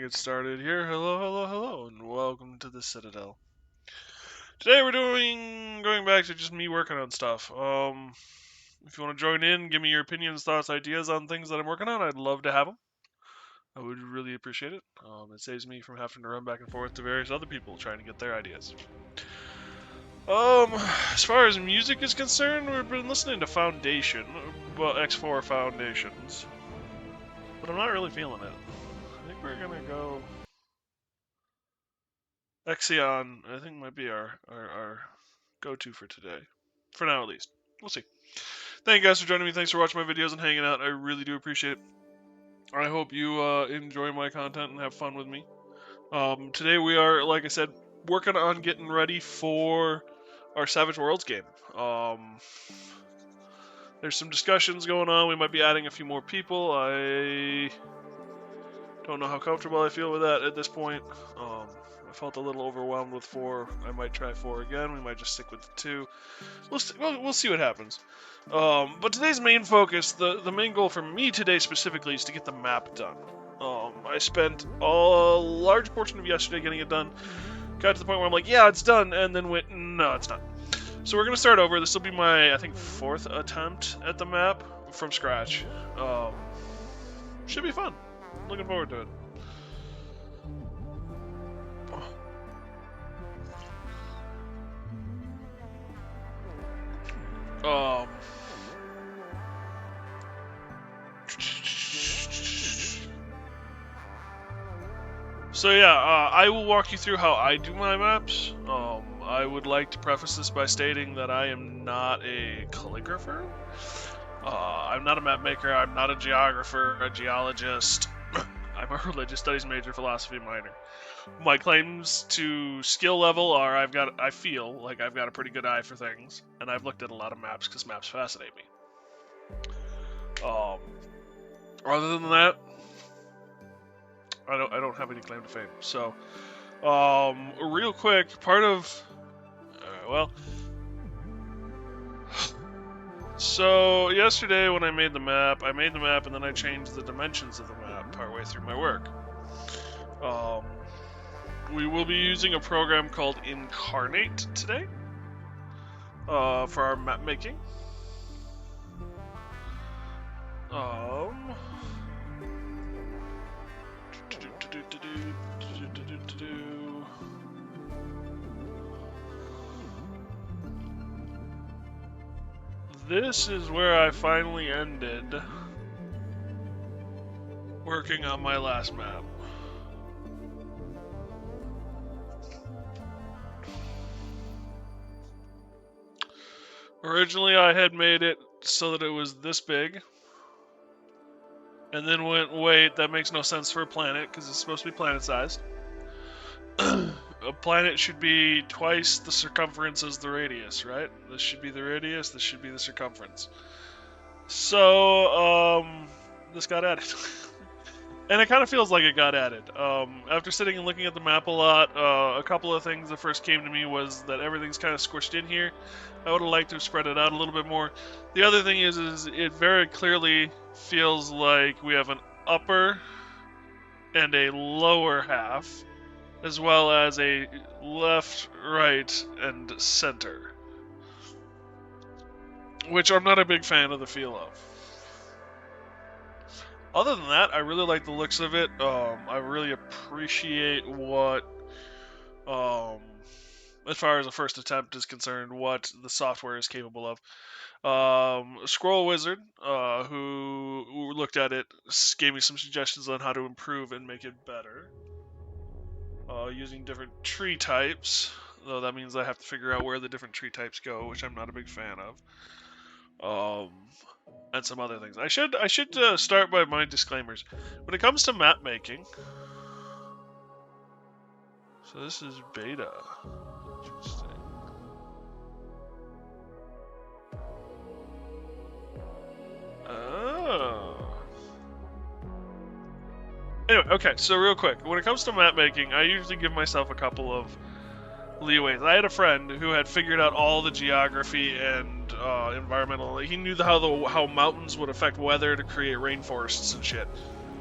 get started here. Hello, and welcome to the Citadel. Today we're going back to just me working on stuff. If you want to join in, give me your opinions, thoughts, ideas on things that I'm working on, I'd love to have them. I would really appreciate it. It saves me from having to run back and forth to various other people trying to get their ideas. As far as music is concerned, we've been listening to Foundation, well, X4 Foundations, but I'm not really feeling it. I think we're gonna go Exion. I think might be our go-to for today, for now at least. We'll see. Thank you guys for joining me. Thanks for watching my videos and hanging out. I really do appreciate it. I hope you enjoy my content and have fun with me. Today we are, like I said, working on getting ready for our Savage Worlds game. There's some discussions going on. We might be adding a few more people. I don't know how comfortable I feel with that at this point. I felt a little overwhelmed with 4. I might try 4 again. We might just stick with 2. We'll see what happens. But today's main focus, the main goal for me today specifically, is to get the map done. I spent a large portion of yesterday getting it done. Got to the point where I'm like, yeah, it's done, and then went, no, it's not. So we're going to start over. This will be my, I think, 4th attempt at the map from scratch. Should be fun. Looking forward to it. So yeah, I will walk you through how I do my maps. I would like to preface this by stating that I am not a calligrapher. I'm not a map maker. I'm not a geographer, a geologist. I'm a religious studies major, philosophy minor. My claims to skill level are I feel like I've got a pretty good eye for things, and I've looked at a lot of maps because maps fascinate me. Other than that, I don't have any claim to fame. So, real quick, part of, so yesterday when I made the map and then I changed the dimensions of the map partway through my work. We will be using a program called Incarnate today, for our map making. This is where I finally ended working on my last map. Originally I had made it so that it was this big, and then went, wait, that makes no sense for a planet because it's supposed to be planet-sized. A planet should be twice the circumference as the radius, right? This should be the radius, this should be the circumference. So, this got added. And it kind of feels like it got added. After sitting and looking at the map a lot, a couple of things that first came to me was that everything's kind of squished in here. I would have liked to have spread it out a little bit more. The other thing is it very clearly feels like we have an upper and a lower half, as well as a left, right, and center, which I'm not a big fan of the feel of. Other than that, I really like the looks of it. I really appreciate what, as far as a first attempt is concerned, what the software is capable of. Scroll Wizard, who looked at it, gave me some suggestions on how to improve and make it better. Using different tree types, though that means I have to figure out where the different tree types go, which I'm not a big fan of. And some other things. I should start by my disclaimers. When it comes to map making, so this is beta. Interesting. Oh. Anyway, okay, so real quick, when it comes to map making, I usually give myself a couple of leeways. I had a friend who had figured out all the geography and environmental. He knew how mountains would affect weather to create rainforests and shit.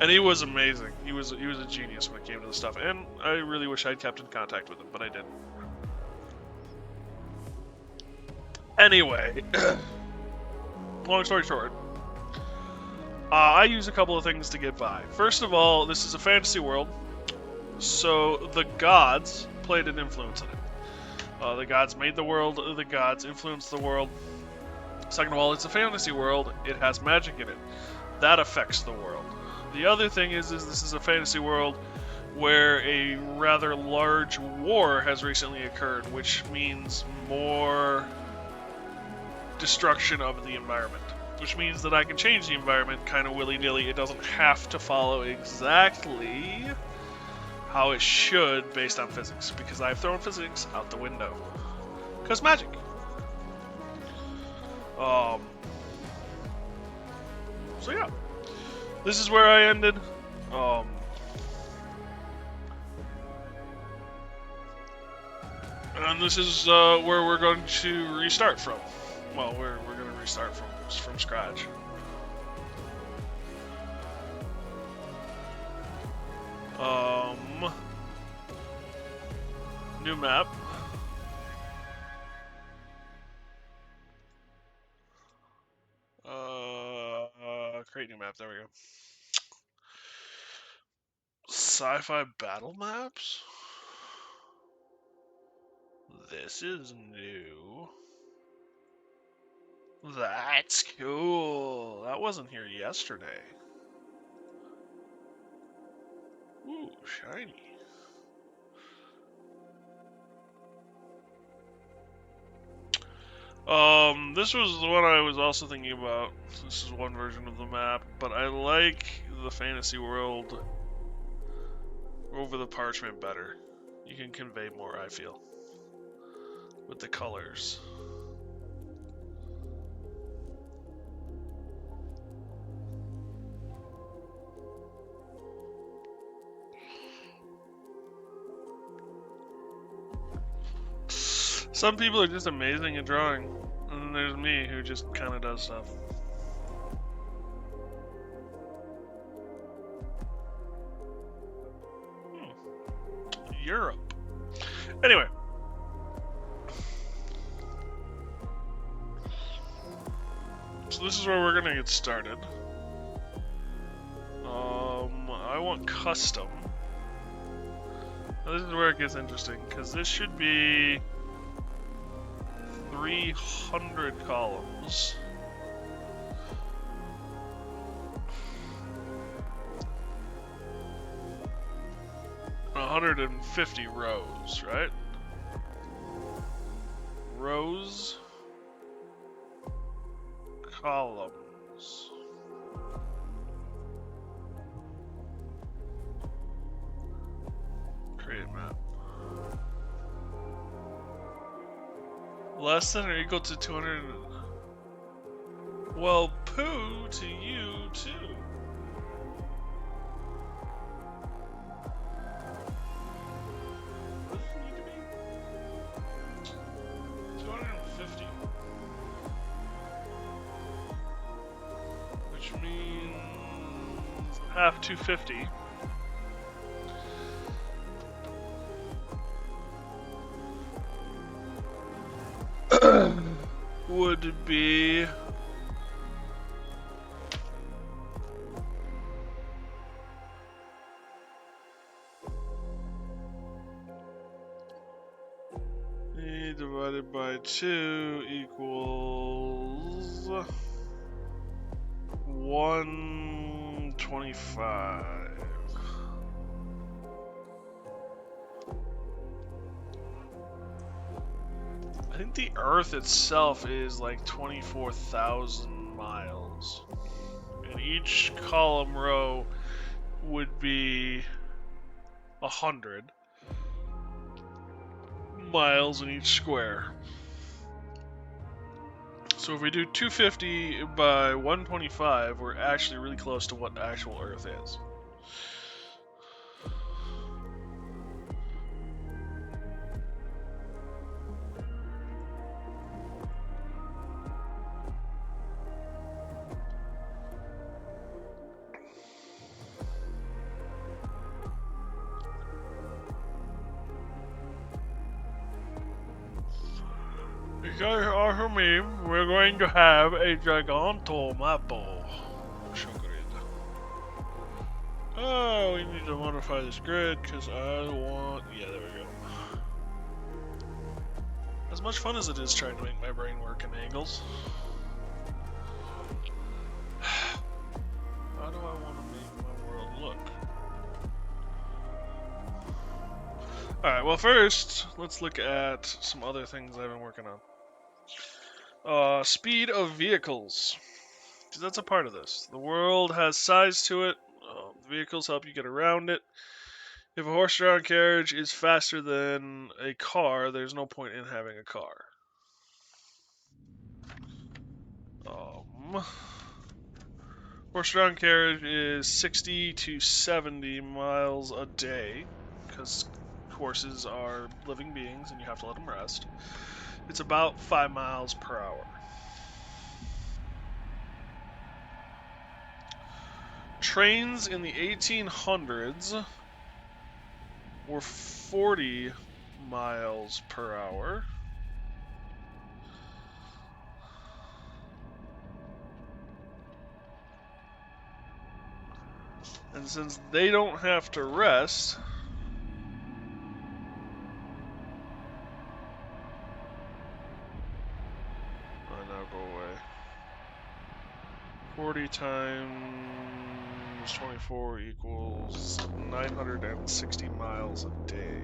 And he was amazing. He was a genius when it came to the stuff. And I really wish I'd kept in contact with him, but I didn't. Anyway, long story short, I use a couple of things to get by. First of all, this is a fantasy world, so the gods played an influence in it. The gods made the world, the gods influenced the world. Second of all, it's a fantasy world, it has magic in it. That affects the world. The other thing is this is a fantasy world where a rather large war has recently occurred, which means more destruction of the environment. Which means that I can change the environment kind of willy-nilly. It doesn't have to follow exactly how it should based on physics, because I've thrown physics out the window. Because magic. So yeah. This is where I ended. And this is where we're going to restart from. Well, we're going to restart from scratch. New map. Create new map. There we go. Sci-fi battle maps? This is new. That's cool. That wasn't here yesterday. Ooh, shiny. This was the one I was also thinking about. This is one version of the map, but I like the fantasy world over the parchment better. You can convey more, I feel, with the colors. Some people are just amazing at drawing, and then there's me who just kind of does stuff. Europe. Anyway. So this is where we're gonna get started. I want custom. Now this is where it gets interesting, because this should be 300 columns. And 150 rows, right? Rows, columns. Create map. Less than or equal to 200. Well, poo to you too. What does it need to be? 250. Which means half 250. Would be E divided by 2 equals 125. I think the Earth itself is like 24,000 miles. And each column row would be 100 miles in each square. So if we do 250 by 125, we're actually really close to what actual Earth is. guys are me. We're going to have a giganto mappo. Oh, we need to modify this grid because I want. Yeah, there we go. As much fun as it is trying to make my brain work in angles. How do I want to make my world look? Alright, well first, let's look at some other things I've been working on. Speed of vehicles. Because that's a part of this. The world has size to it. Vehicles help you get around it. If a horse-drawn carriage is faster than a car, there's no point in having a car. Horse-drawn carriage is 60 to 70 miles a day, because horses are living beings and you have to let them rest. It's about 5 miles per hour. Trains in the 1800s were 40 miles per hour. And since they don't have to rest, now go away. 40 times 24 equals 960 miles a day.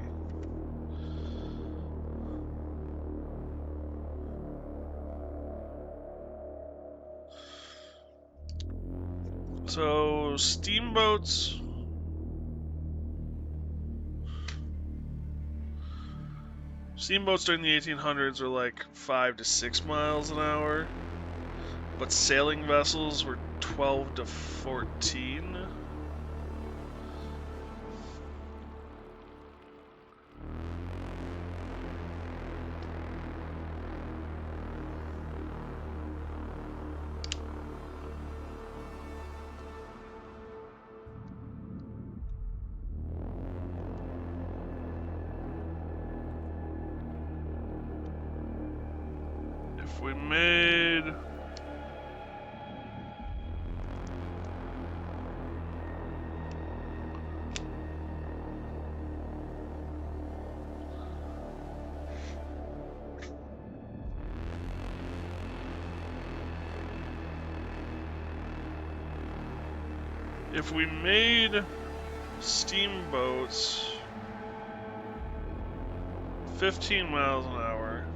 So, steamboats during the 1800s were like 5 to 6 miles an hour, but sailing vessels were 12 to 14. If we made steamboats 15 miles an hour,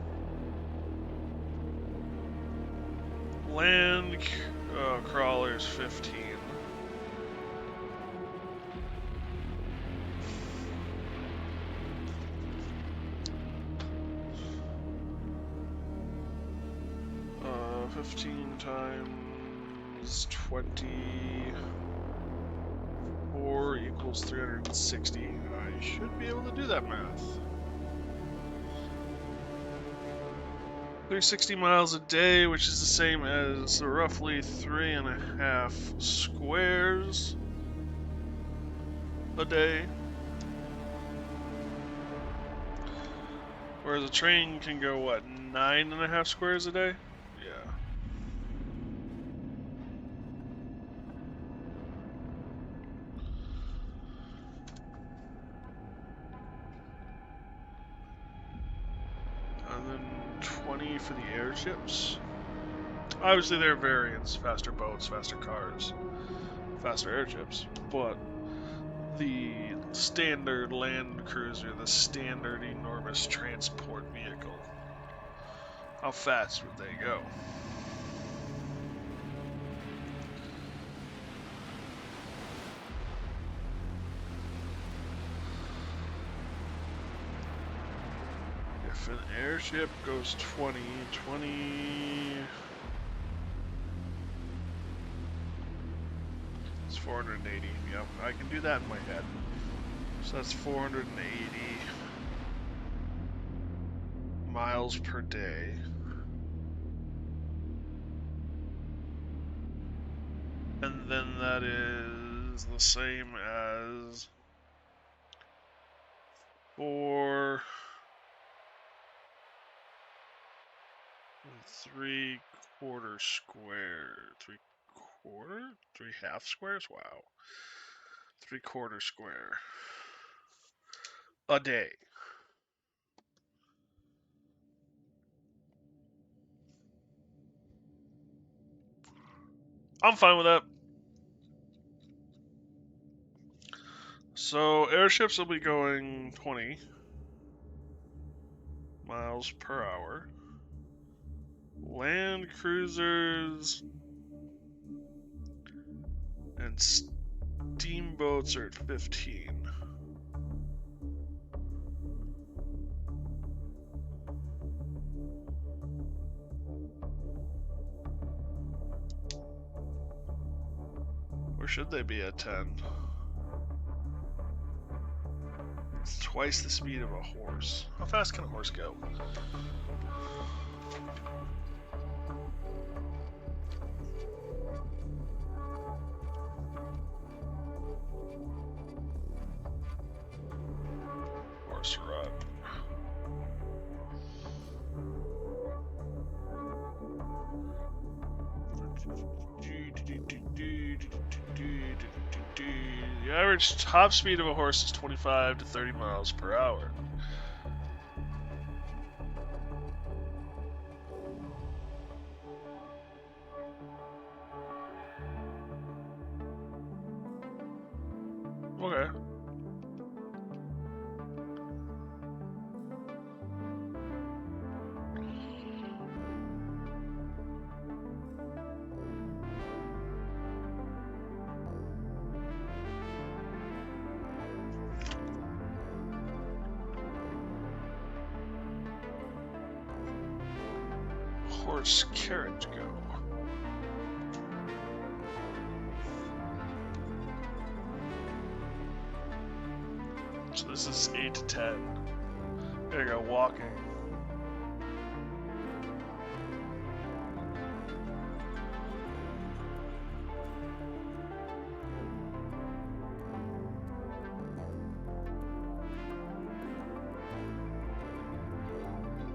land crawlers 15. Uh, 15 times 24 equals 360. I should be able to do that math. 360 miles a day, which is the same as roughly 3.5 squares a day. Whereas a train can go, what, 9.5 squares a day? Yeah. And then 20 for the airships. Obviously there are variants, faster boats, faster cars, faster airships, but the standard land cruiser, the standard enormous transport vehicle, how fast would they go? If an airship goes 20, it's 480. Yep, I can do that in my head. So that's 480 miles per day. And then that is the same as 4 3/4 square. 3/4? 3/2 squares? Wow. 3/4 square. A day. I'm fine with that. So airships will be going 20 miles per hour. Land cruisers and steamboats are at 15. Or should they be at 10? It's twice the speed of a horse. How fast can a horse go? Horse run. The average top speed of a horse is 25 to 30 miles per hour. Okay. Horse carriage go. So this is 8 to 10. There you go, walking.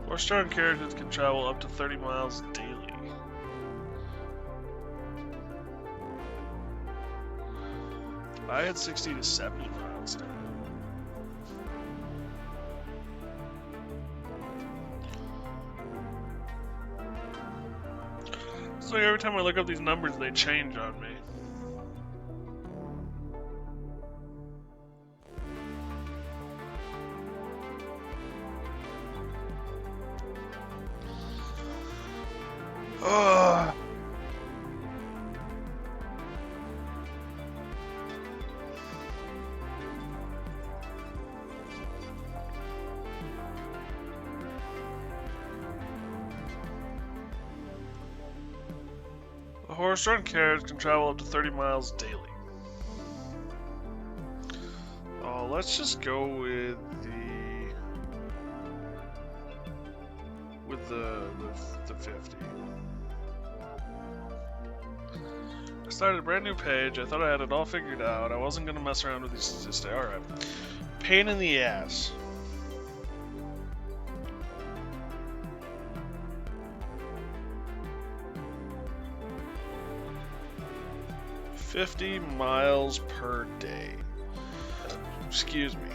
Horse-drawn carriages can travel up to 30 miles daily. I had 60 to 70 miles daily. So every time I look up these numbers, they change on me. Ugh. A horse-drawn carriage can travel up to 30 miles daily. Oh, let's just go with the 50. I started a brand new page. I thought I had it all figured out. I wasn't gonna mess around with these statistics. Alright. Pain in the ass. $50 miles per day. Excuse me.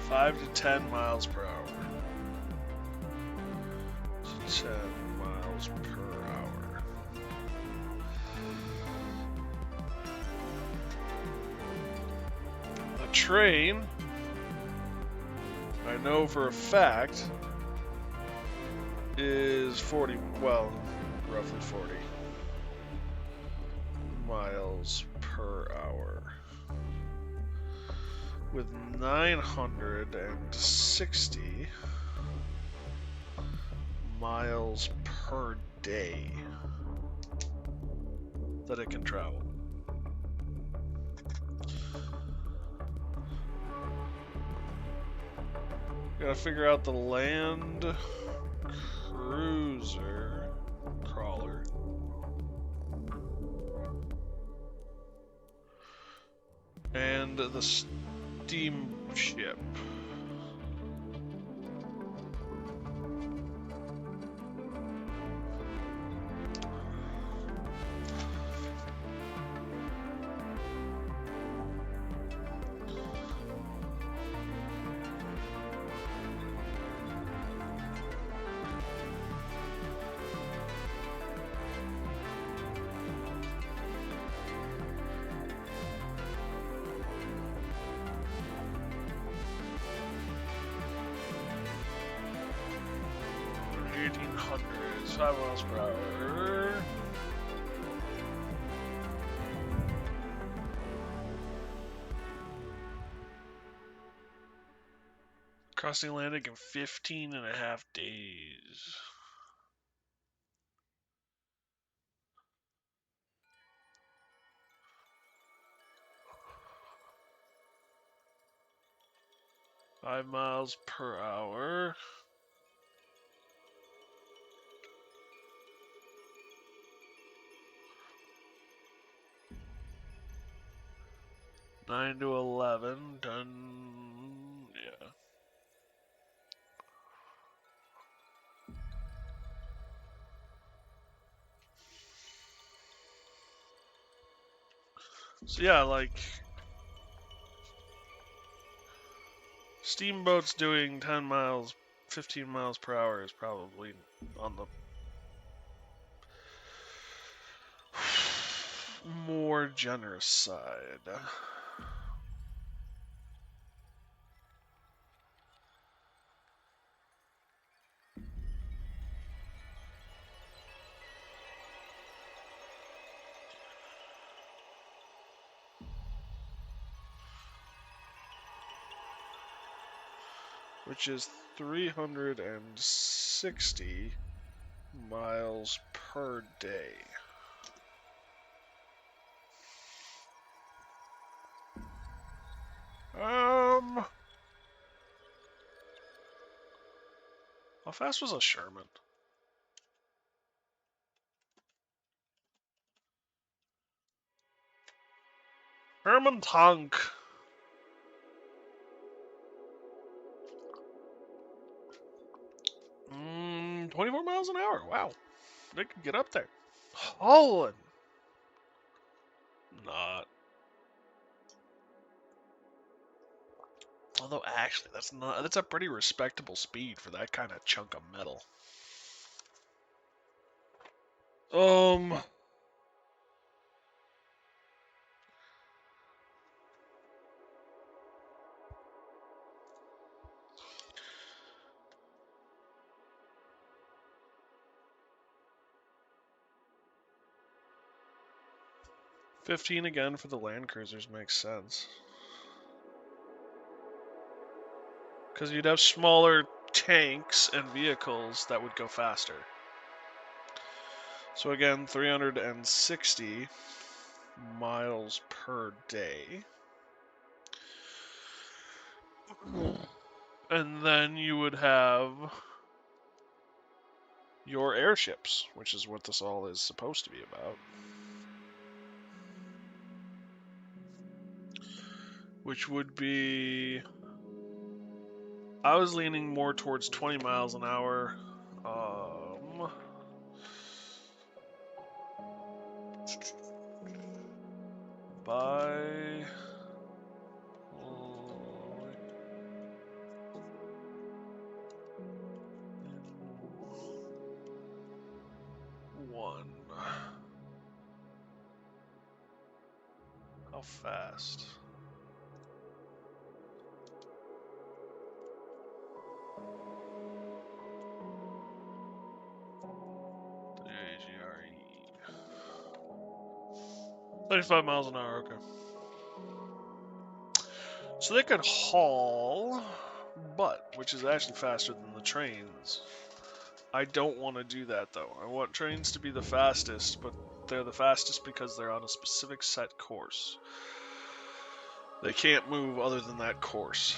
5 to 10 miles per hour. 10 miles per hour. A train, I know for a fact, is 40, well, roughly 40 miles per hour. With 960 miles per day that it can travel. Gotta figure out the land cruiser crawler. And the steamship. 1800s, 5 miles per hour. Crossing Atlantic in 15 and a half days. Five miles per hour. Nine to 11. Done. Yeah. So yeah, like steamboats doing 10 miles, 15 miles per hour is probably on the more generous side. Which is 360 miles per day. How fast was a Sherman? Herman Tank. 24 miles an hour. Wow. They could get up there. Holland. Not. Although actually that's a pretty respectable speed for that kind of chunk of metal. 15 again for the Land Cruisers makes sense. Because you'd have smaller tanks and vehicles that would go faster. So again, 360 miles per day. And then you would have your airships, which is what this all is supposed to be about. Which would be... I was leaning more towards 20 miles an hour. By... one. How fast? AGRE. 35 miles an hour, okay. So they could haul, which is actually faster than the trains. I don't want to do that though. I want trains to be the fastest, but they're the fastest because they're on a specific set course. They can't move other than that course.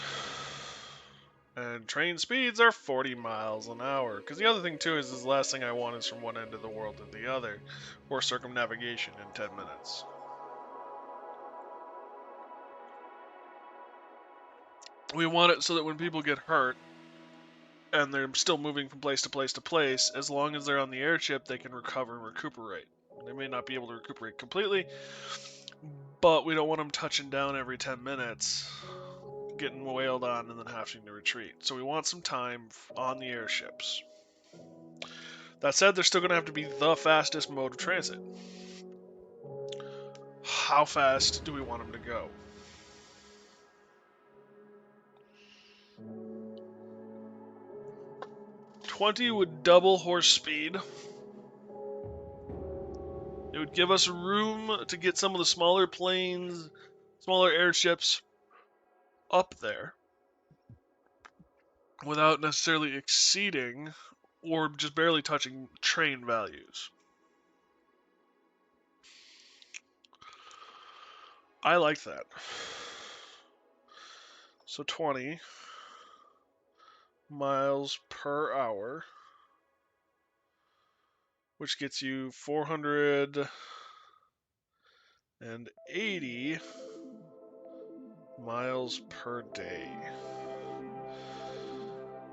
And train speeds are 40 miles an hour. Because the other thing too is the last thing I want is from one end of the world to the other, or circumnavigation in 10 minutes. We want it so that when people get hurt, and they're still moving from place to place to place, as long as they're on the airship, they can recover and recuperate. They may not be able to recuperate completely, but we don't want them touching down every 10 minutes, getting wailed on, and then having to retreat. So we want some time on the airships. That said, they're still going to have to be the fastest mode of transit. How fast do we want them to go? 20 would double horse speed. It would give us room to get some of the smaller planes, smaller airships up there without necessarily exceeding or just barely touching train values. I like that. So 20 miles per hour, which gets you 480 miles per day.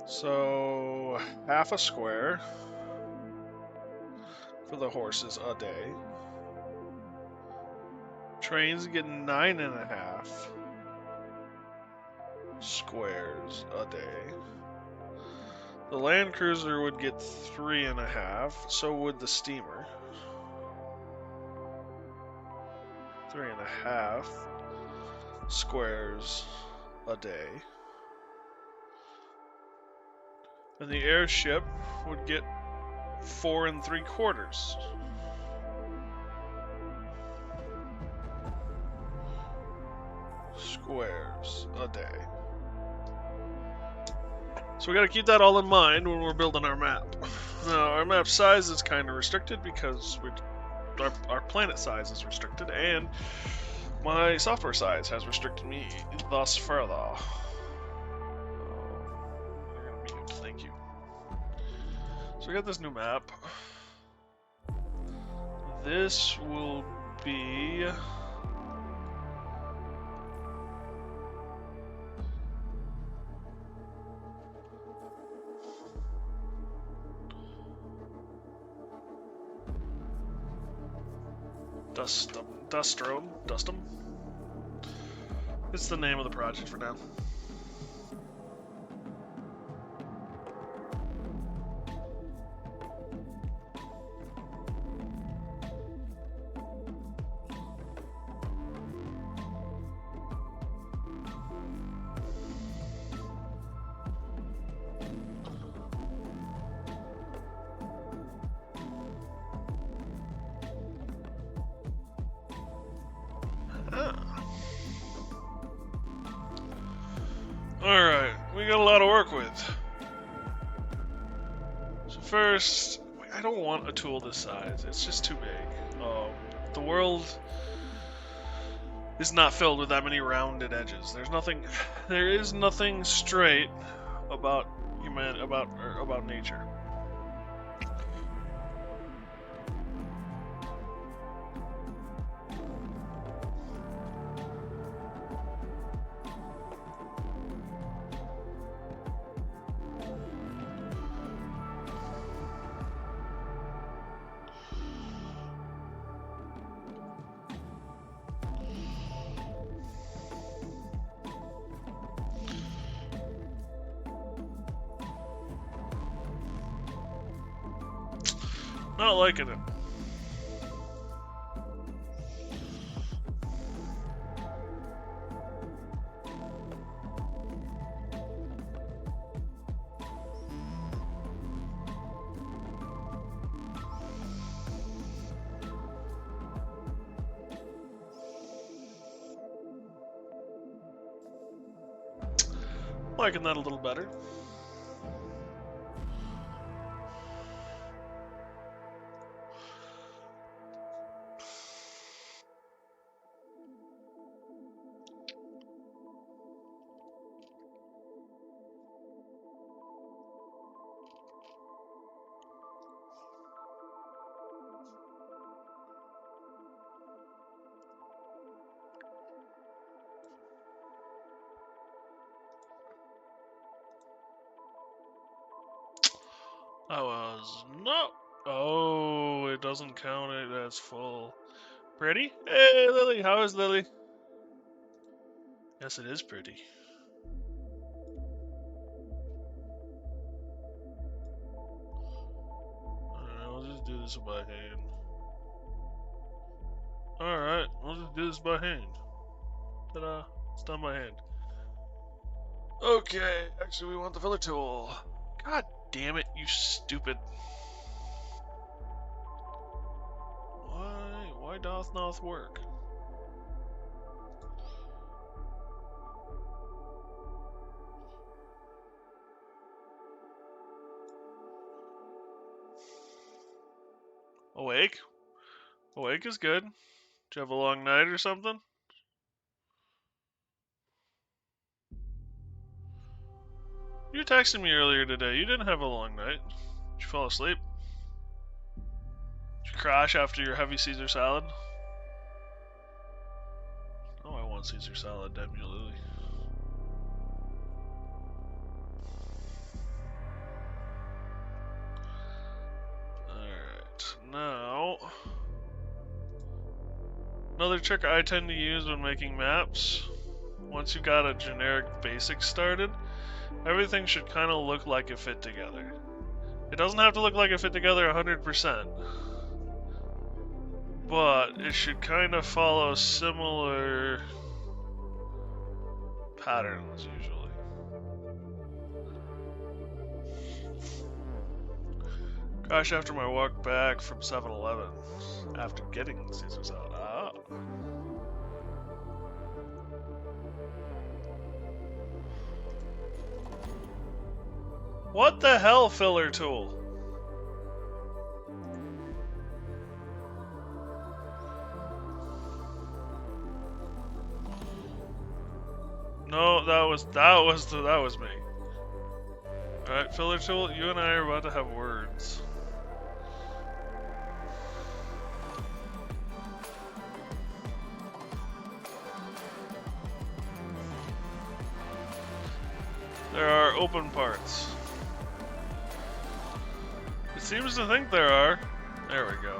So half a square for the horses a day. Trains get 9.5 squares a day. The Land Cruiser would get 3.5, so would the steamer. 3.5 squares a day. And the airship would get 4.75 squares a day. So we gotta keep that all in mind when we're building our map. Now, our map size is kind of restricted because our planet size is restricted, and my software size has restricted me thus further. Thank you. So we got this new map. This will be... Dustum. It's the name of the project for now. Alright, we got a lot to work with. So first, I don't want a tool this size. It's just too big. The world is not filled with that many rounded edges. There is nothing straight about about nature. Not liking it. Liking that a little better. No. Oh, it doesn't count it as full. Pretty? Hey, Lily. How is Lily? Yes, it is pretty. Alright, we'll just do this by hand. Alright, we'll just do this by hand. Ta-da. It's done by hand. Okay, actually we want the filler tool. God damn it, You stupid. Why doth not work? Awake? Awake is good. Did you have a long night or something? You texted me earlier today. You didn't have a long night. Did you fall asleep? Did you crash after your heavy Caesar salad? Oh, I want Caesar salad, damn you, Lily. Alright, now... Another trick I tend to use when making maps, once you've got a generic basic started, everything should kind of look like it fit together. It doesn't have to look like it fit together 100%, but it should kind of follow similar patterns usually. Crash after my walk back from 7-Eleven after getting Caesar salad. Ah. What the hell, filler tool? No, that was me. Alright, filler tool, you and I are about to have words. There are open parts. It seems to think there are. There we go.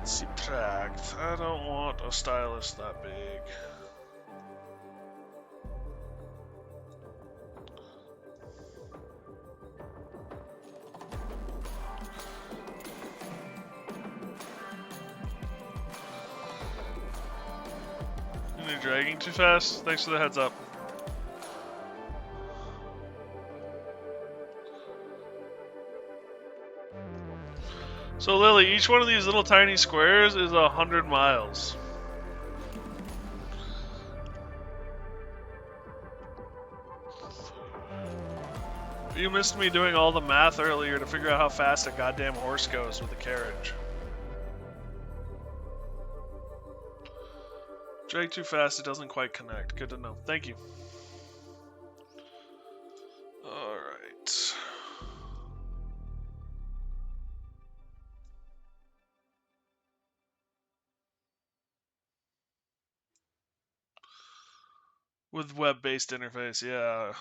Subtract. I don't want a stylus that big. You're dragging too fast? Thanks for the heads up. So Lily, each one of these little tiny squares is 100 miles. You missed me doing all the math earlier to figure out how fast a goddamn horse goes with a carriage. Drag too fast, it doesn't quite connect. Good to know. Thank you. Alright. With web-based interface, yeah.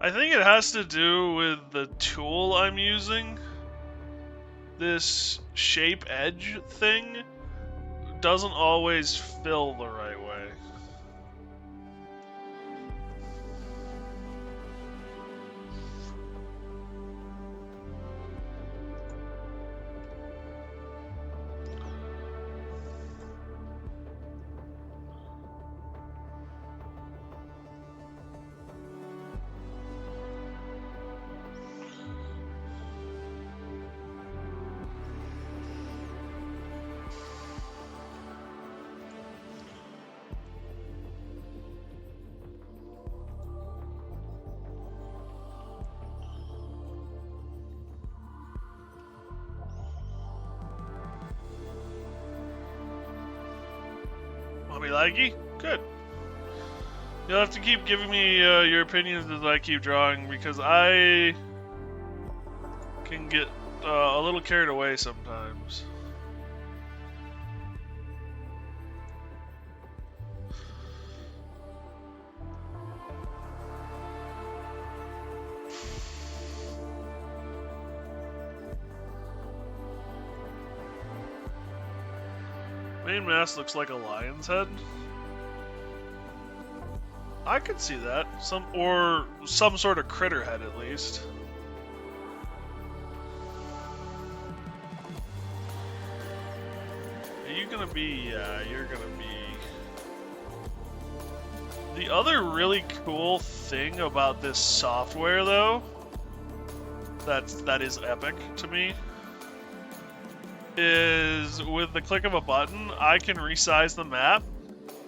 I think it has to do with the tool I'm using. This shape edge thing doesn't always fill the right way. Want me laggy? Good. You'll have to keep giving me your opinions as I keep drawing, because I can get a little carried away sometimes. Main mast looks like a lion's head. I could see that. Some sort of critter head at least. Are you gonna be? Yeah, you're gonna be. The other really cool thing about this software, though, that is epic to me, is with the click of a button, I can resize the map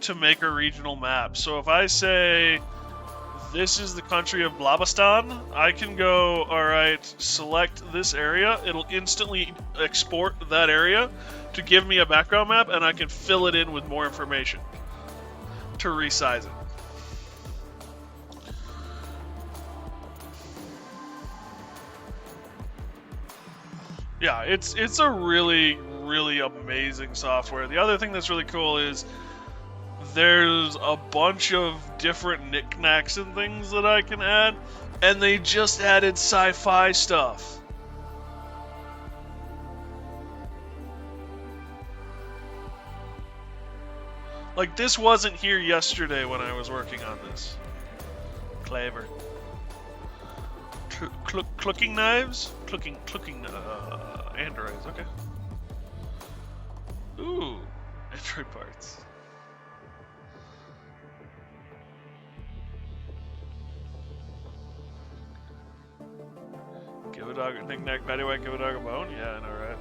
to make a regional map. So if I say, this is the country of Blabastan, I can go, alright, select this area, it'll instantly export that area to give me a background map, and I can fill it in with more information to resize it. Yeah, it's a really, really amazing software. The other thing that's really cool is there's a bunch of different knickknacks and things that I can add, and they just added sci-fi stuff. Like, this wasn't here yesterday when I was working on this. Clever. Clucking knives? Clucking androids, okay. Ooh, android parts. Give a dog a knick-knack, paddywhack, give a dog a bone? Yeah, I know, right?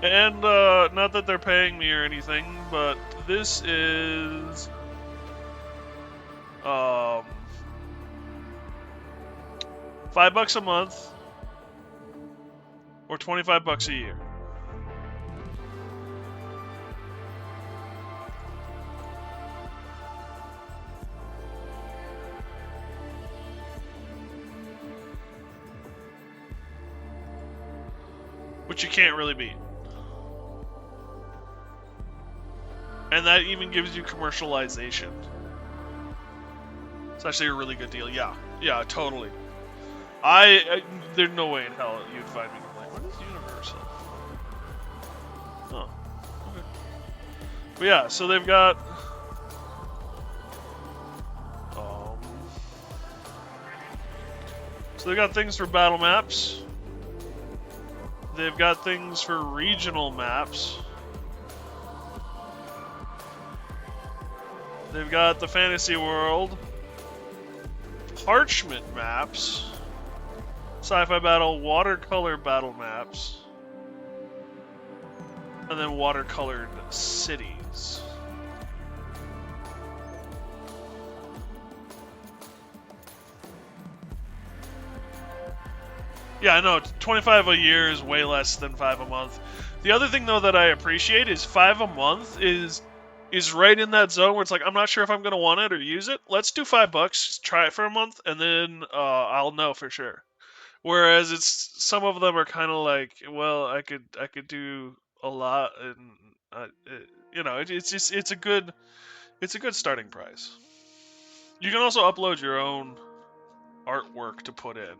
And, not that they're paying me or anything, but this is... $5 a month, or $25 a year. Which you can't really beat. And that even gives you commercialization. It's actually a really good deal. Yeah, totally. There's no way in hell you'd find me like, what is Universal? Oh, okay. But yeah, so they've got things for battle maps. They've got things for regional maps. They've got the fantasy world, parchment maps, sci-fi battle, watercolor battle maps, and then watercolored cities. Yeah, I know, 25 a year is way less than 5 a month. The other thing, though, that I appreciate is 5 a month is right in that zone where it's like, I'm not sure if I'm going to want it or use it. Let's do $5, try it for a month, and then I'll know for sure. Whereas some of them are kind of like, well, I could do a lot, and it's a good starting price. You can also upload your own artwork to put in.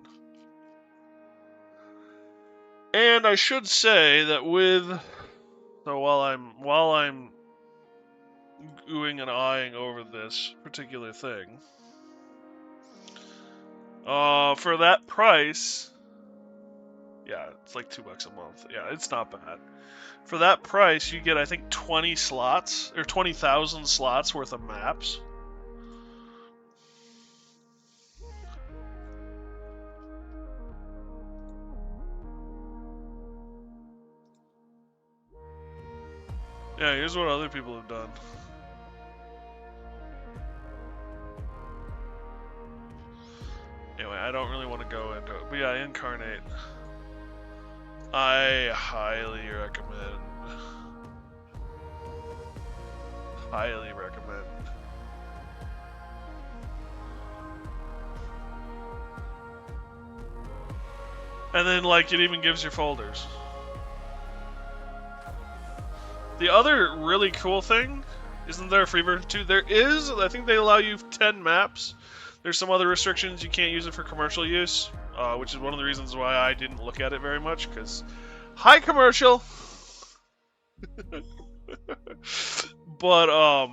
And I should say that while I'm oohing and eyeing over this particular thing, for that price, yeah, it's like $2 a month. Yeah, it's not bad. For that price, you get, I think, 20 slots, or 20,000 slots worth of maps. Yeah, here's what other people have done. Anyway, I don't really want to go into it. But yeah, Incarnate. I highly recommend. Highly recommend. And then, like, it even gives you folders. The other really cool thing, isn't there a free version too? There is. I think they allow you 10 maps. There's some other restrictions. You can't use it for commercial use, which is one of the reasons why I didn't look at it very much, because, hi commercial! But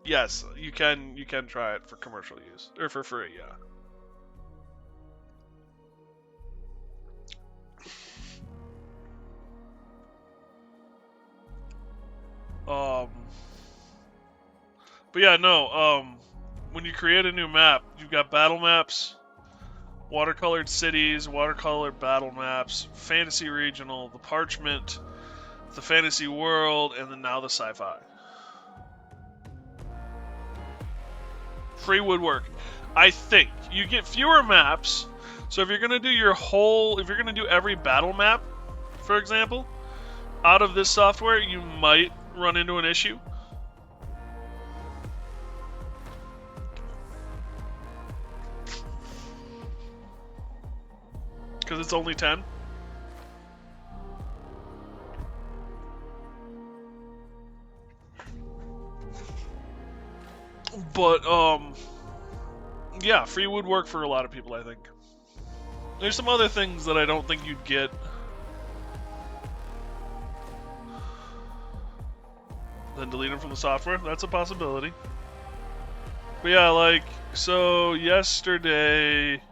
yes, you can try it for commercial use or for free. Yeah. But yeah, no. When you create a new map, you've got battle maps, watercolored cities, watercolored battle maps, fantasy regional, the parchment, the fantasy world, and then now the sci-fi. Free woodwork. I think you get fewer maps. So if you're gonna do if you're gonna do every battle map, for example, out of this software, you might run into an issue. Because it's only 10. But, yeah, free would work for a lot of people, I think. There's some other things that I don't think you'd get. Then delete them from the software. That's a possibility. But yeah, like, so yesterday,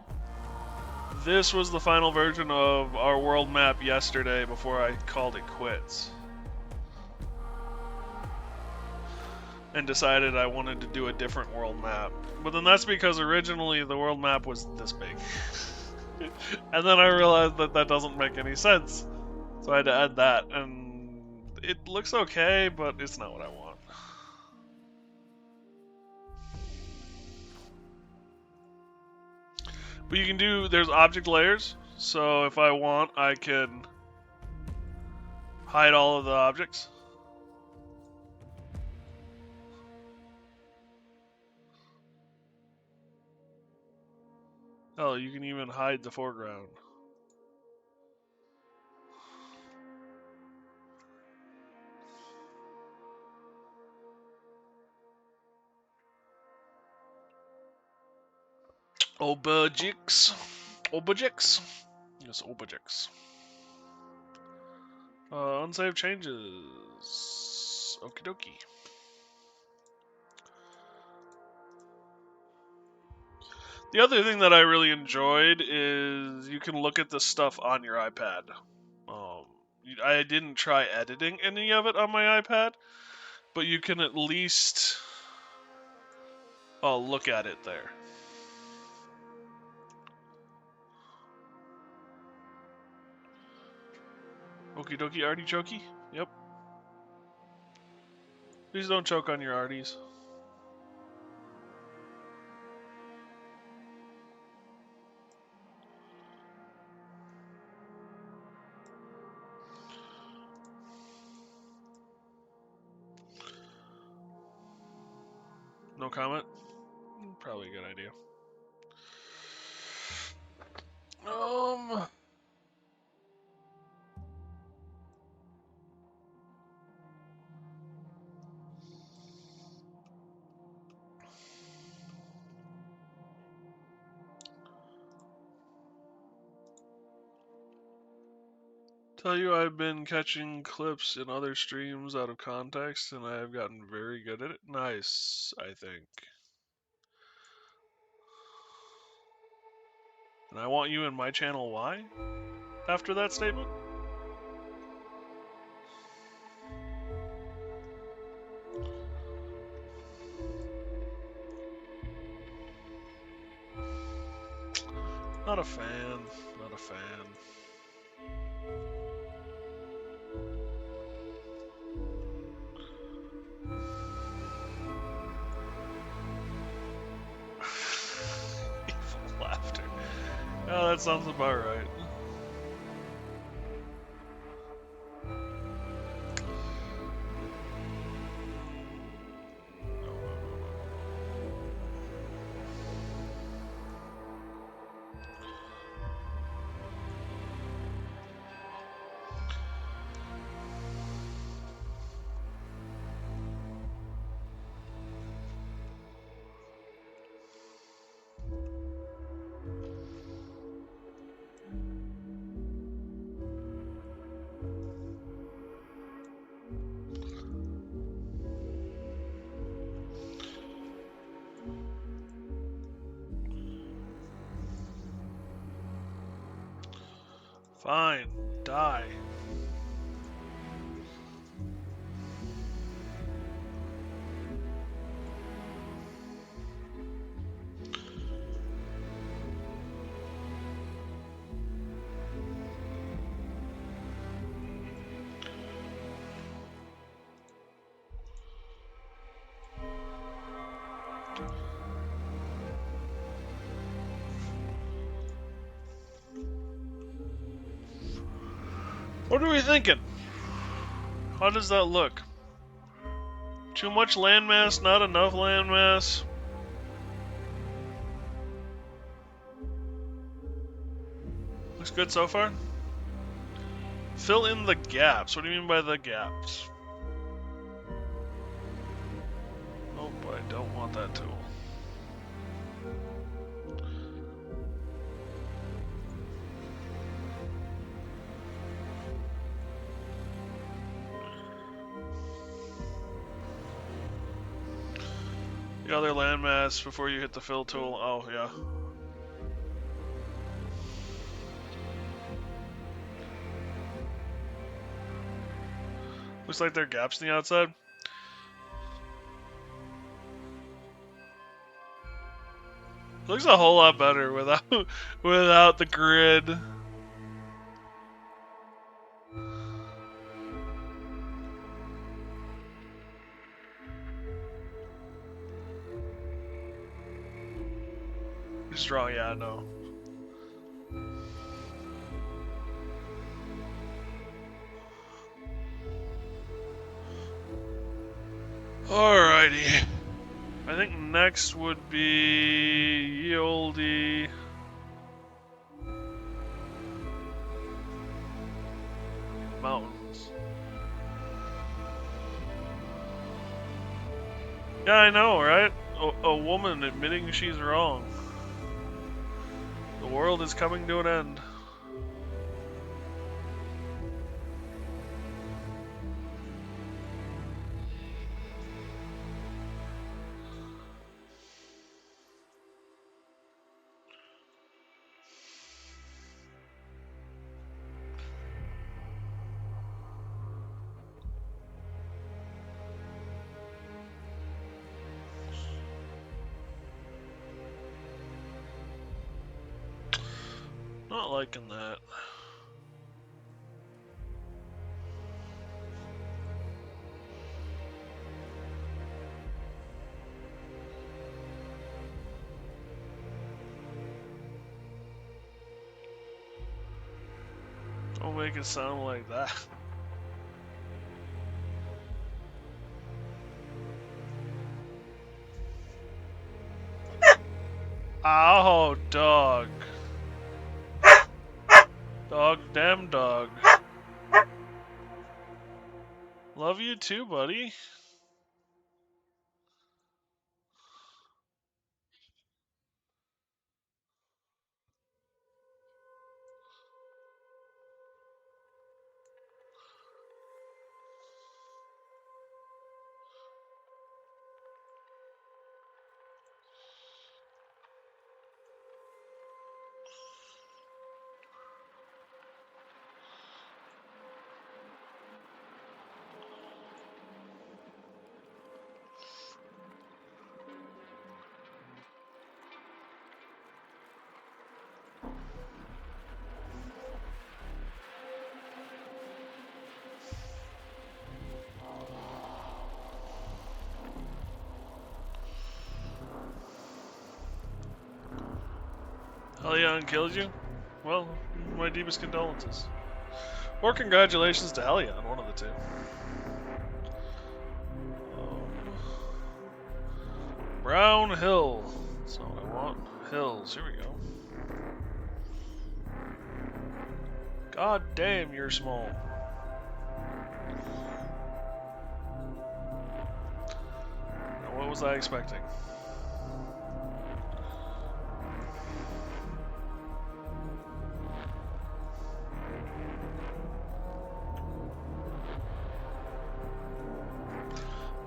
this was the final version of our world map yesterday before I called it quits. And decided I wanted to do a different world map. But then that's because originally the world map was this big. And then I realized that that doesn't make any sense. So I had to add that. And it looks okay, but it's not what I want. But you can do, there's object layers. So if I want, I can hide all of the objects. Oh, you can even hide the foreground. Objects. Objects. Yes, objects. Unsaved changes. Okie dokie. The other thing that I really enjoyed is you can look at the stuff on your iPad. I didn't try editing any of it on my iPad, but you can at least look at it there. Okie dokie, artichoke? Yep. Please don't choke on your arties. No comment? Probably a good idea. Tell you I've been catching clips in other streams out of context, and I have gotten very good at it. Nice, I think. And I want you in my channel. Why? After that statement? Not a fan. Not a fan. Evil laughter. Oh, that sounds about right. Fine. Die. What are we thinking? How does that look? Too much landmass, not enough landmass? Looks good so far? Fill in the gaps. What do you mean by the gaps? Nope, I don't want that tool. The other landmass before you hit the fill tool. Oh, yeah. Looks like there are gaps in the outside. Looks a whole lot better without the grid. Strong, yeah, no. Alrighty. I think next would be ye olde mountains. Yeah, I know, right? A woman admitting she's wrong. The world is coming to an end. Not liking that. Don't make it sound like that. Ow, dog. Dog, damn dog. Love you too, buddy. Helion killed you? Well, my deepest condolences. Or congratulations to Helion, one of the two. Brown Hill. That's not what I want. Hills, here we go. God damn, you're small. Now, what was I expecting?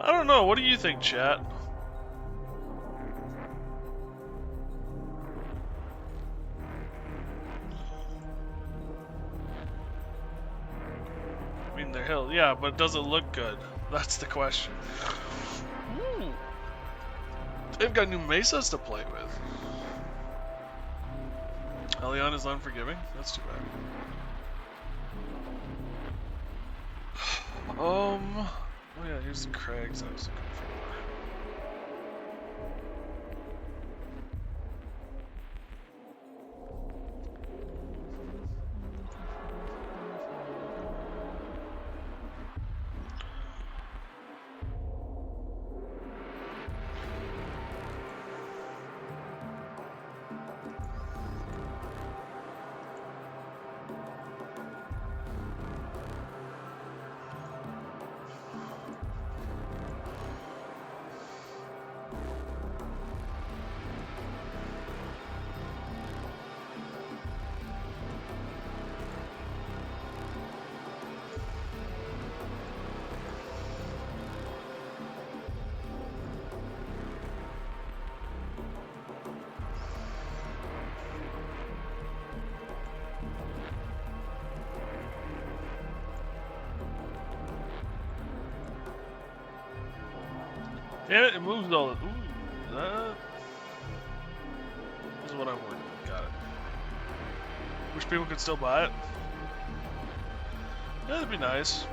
I don't know. What do you think, chat? between their hills. Yeah, but does it look good? That's the question. Ooh. They've got new mesas to play with. Elion is unforgiving? That's too bad. Oh yeah, here's the crags I was looking for. Damn it, it moves all the... Ooh, that... This is what I'm working with. Got it. Wish people could still buy it. Yeah, that'd be nice.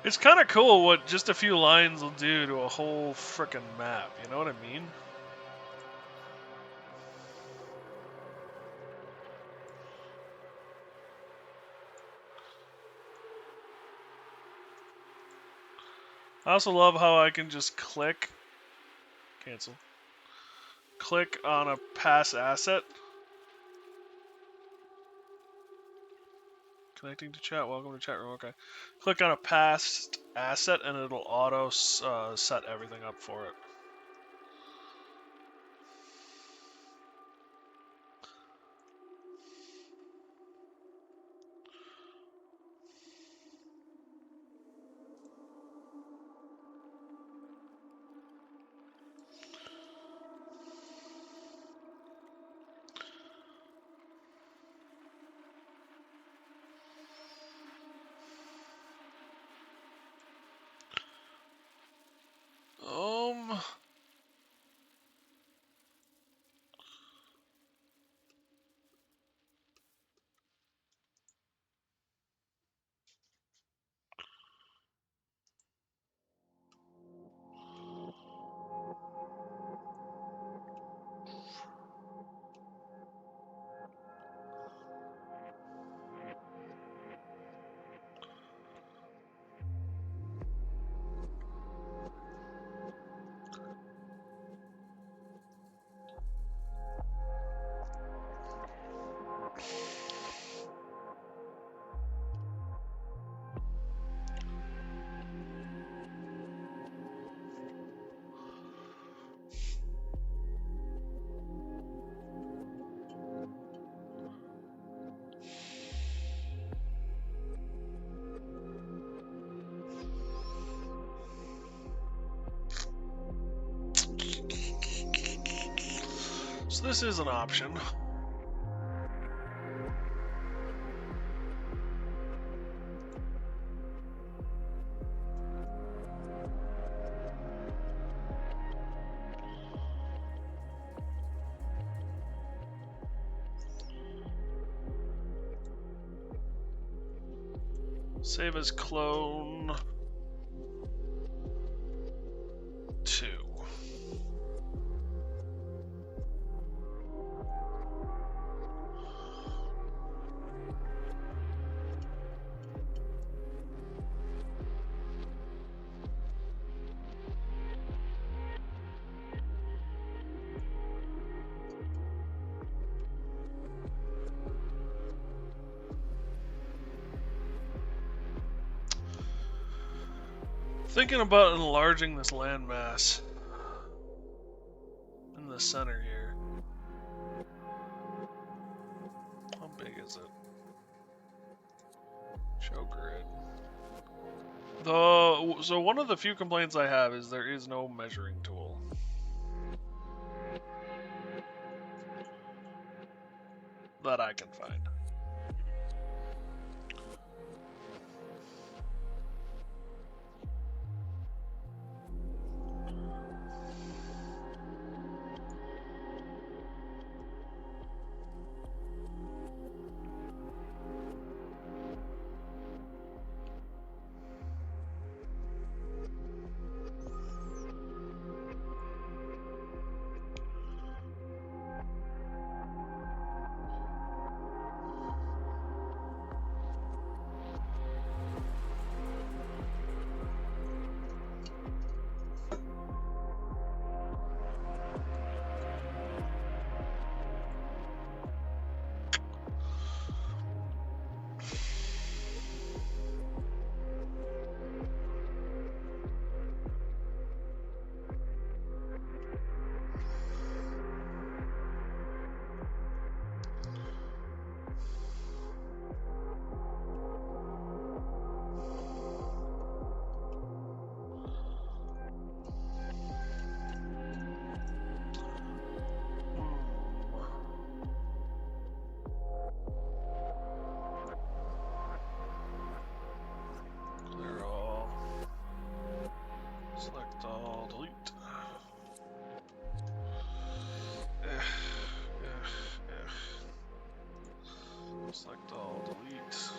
It's kind of cool what just a few lines will do to a whole frickin' map, you know what I mean? I also love how I can just click, cancel, click on a pass asset. Connecting to chat, welcome to chat room, okay. Click on a past asset and it'll auto set everything up for it. So this is an option. Save as clone 2. Thinking about enlarging this landmass in the center here. How big is it? Show grid. So one of the few complaints I have is there is no measuring tool. That I can find. Clear all. Select all. Delete. Select all. Delete.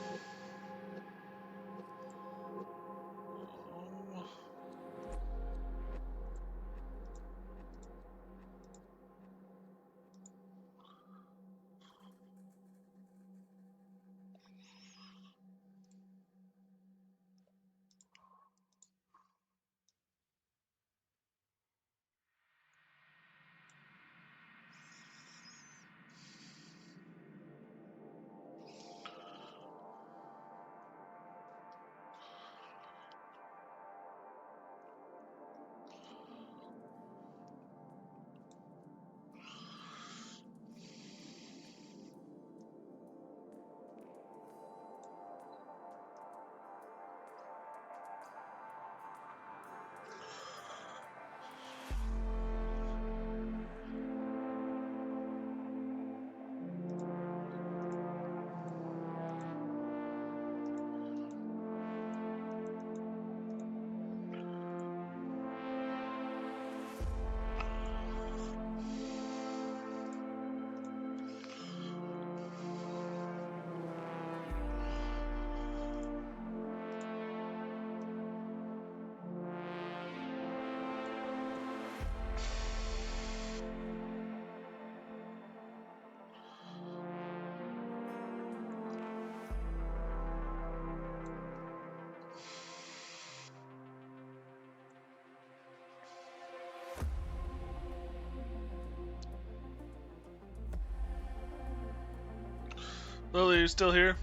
Lily, you still here?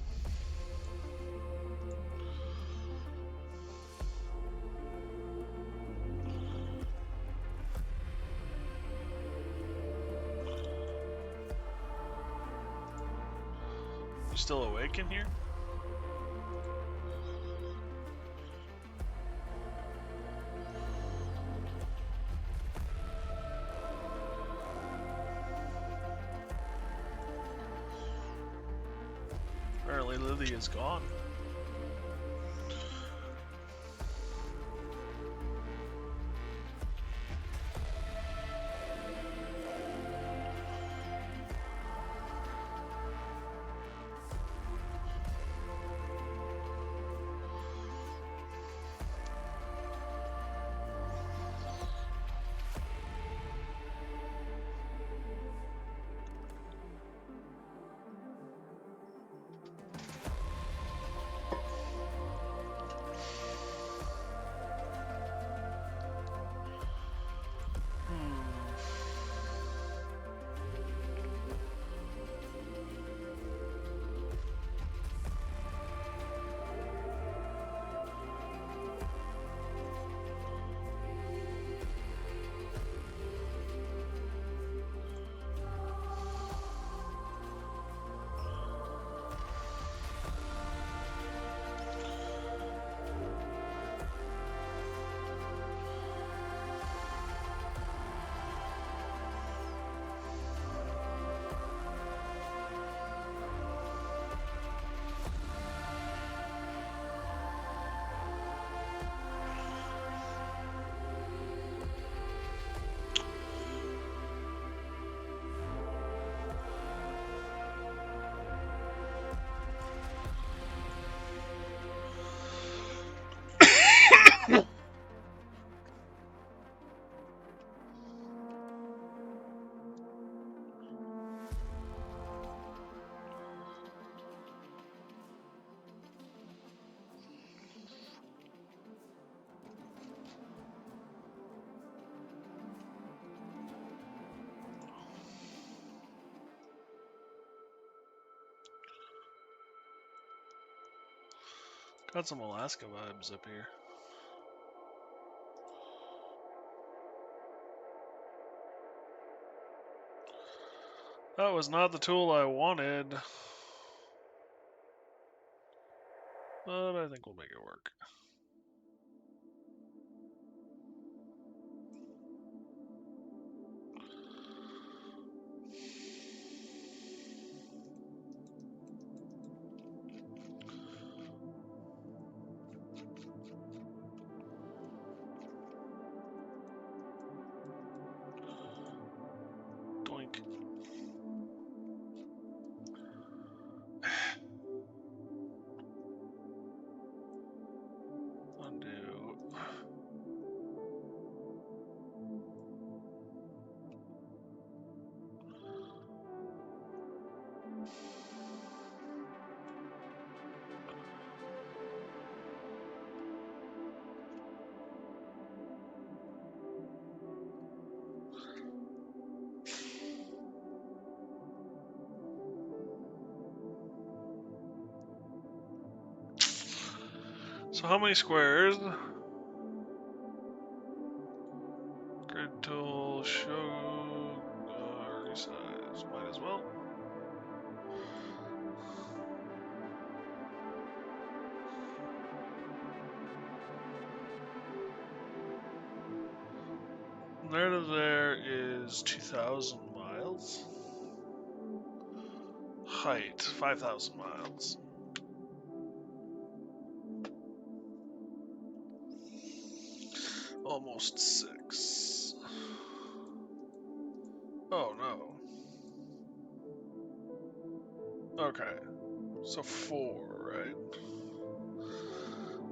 You still awake in here? Apparently Lily is gone. Got some Alaska vibes up here. That was not the tool I wanted. But I think we'll make it work. Doink. Undo. So how many squares? Grid tool, show, resize, might as well. From there to there is 2,000 miles. Height, 5,000 miles. Almost 6. Oh no. Okay. So 4, right?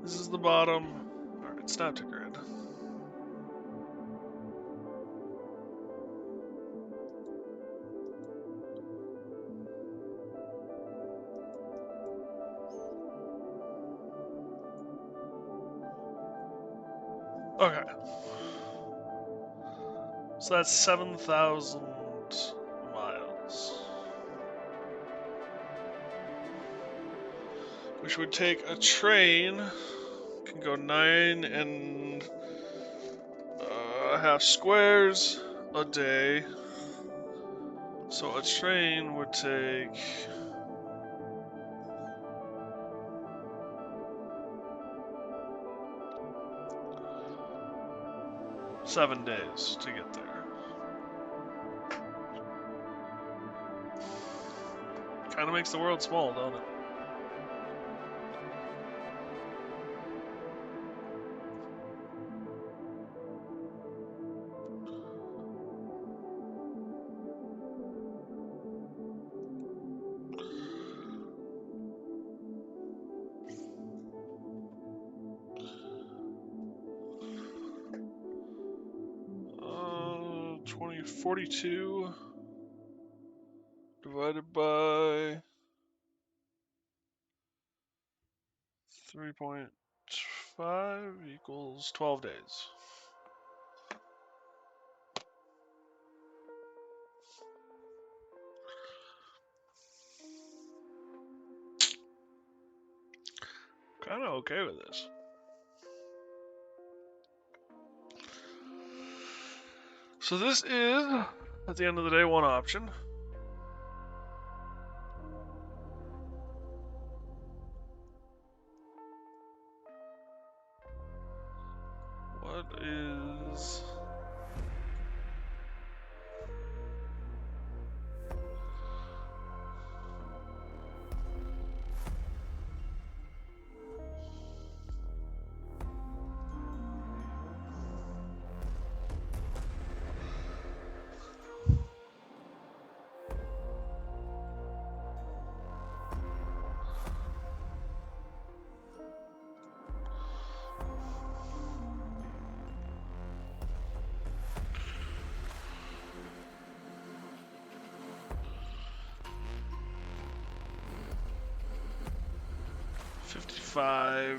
This is the bottom. Alright, snap to grid. Okay. So that's 7,000 miles. Which would take a train, can go 9.5 squares a day. So a train would take 7 days to get there. Kind of makes the world small, don't it? Uh, 42 divided by 3.5 equals 12 days. Kind of okay with this. So this is, at the end of the day, one option. What is... $55.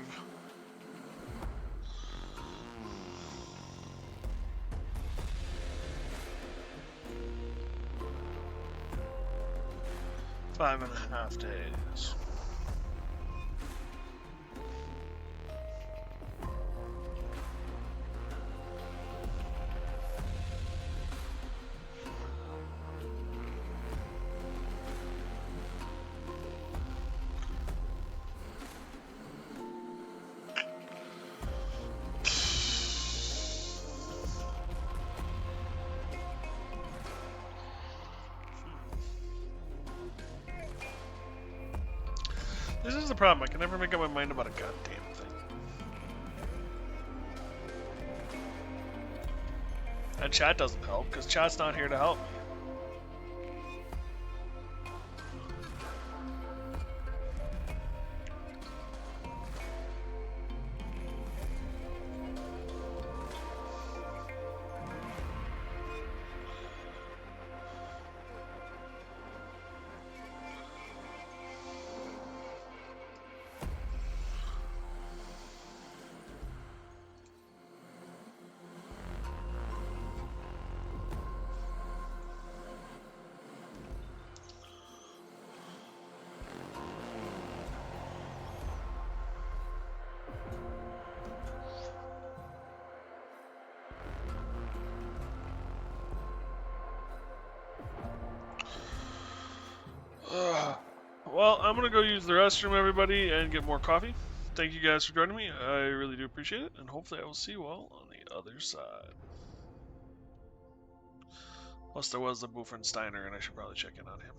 Five and a half days. This is the problem. I can never make up my mind about a goddamn thing. And chat doesn't help, because chat's not here to help me. Well, I'm gonna go use the restroom, everybody, and get more coffee. Thank you guys for joining me. I really do appreciate it, and hopefully I will see you all on the other side. Plus, there was the Buffensteiner, and I should probably check in on him.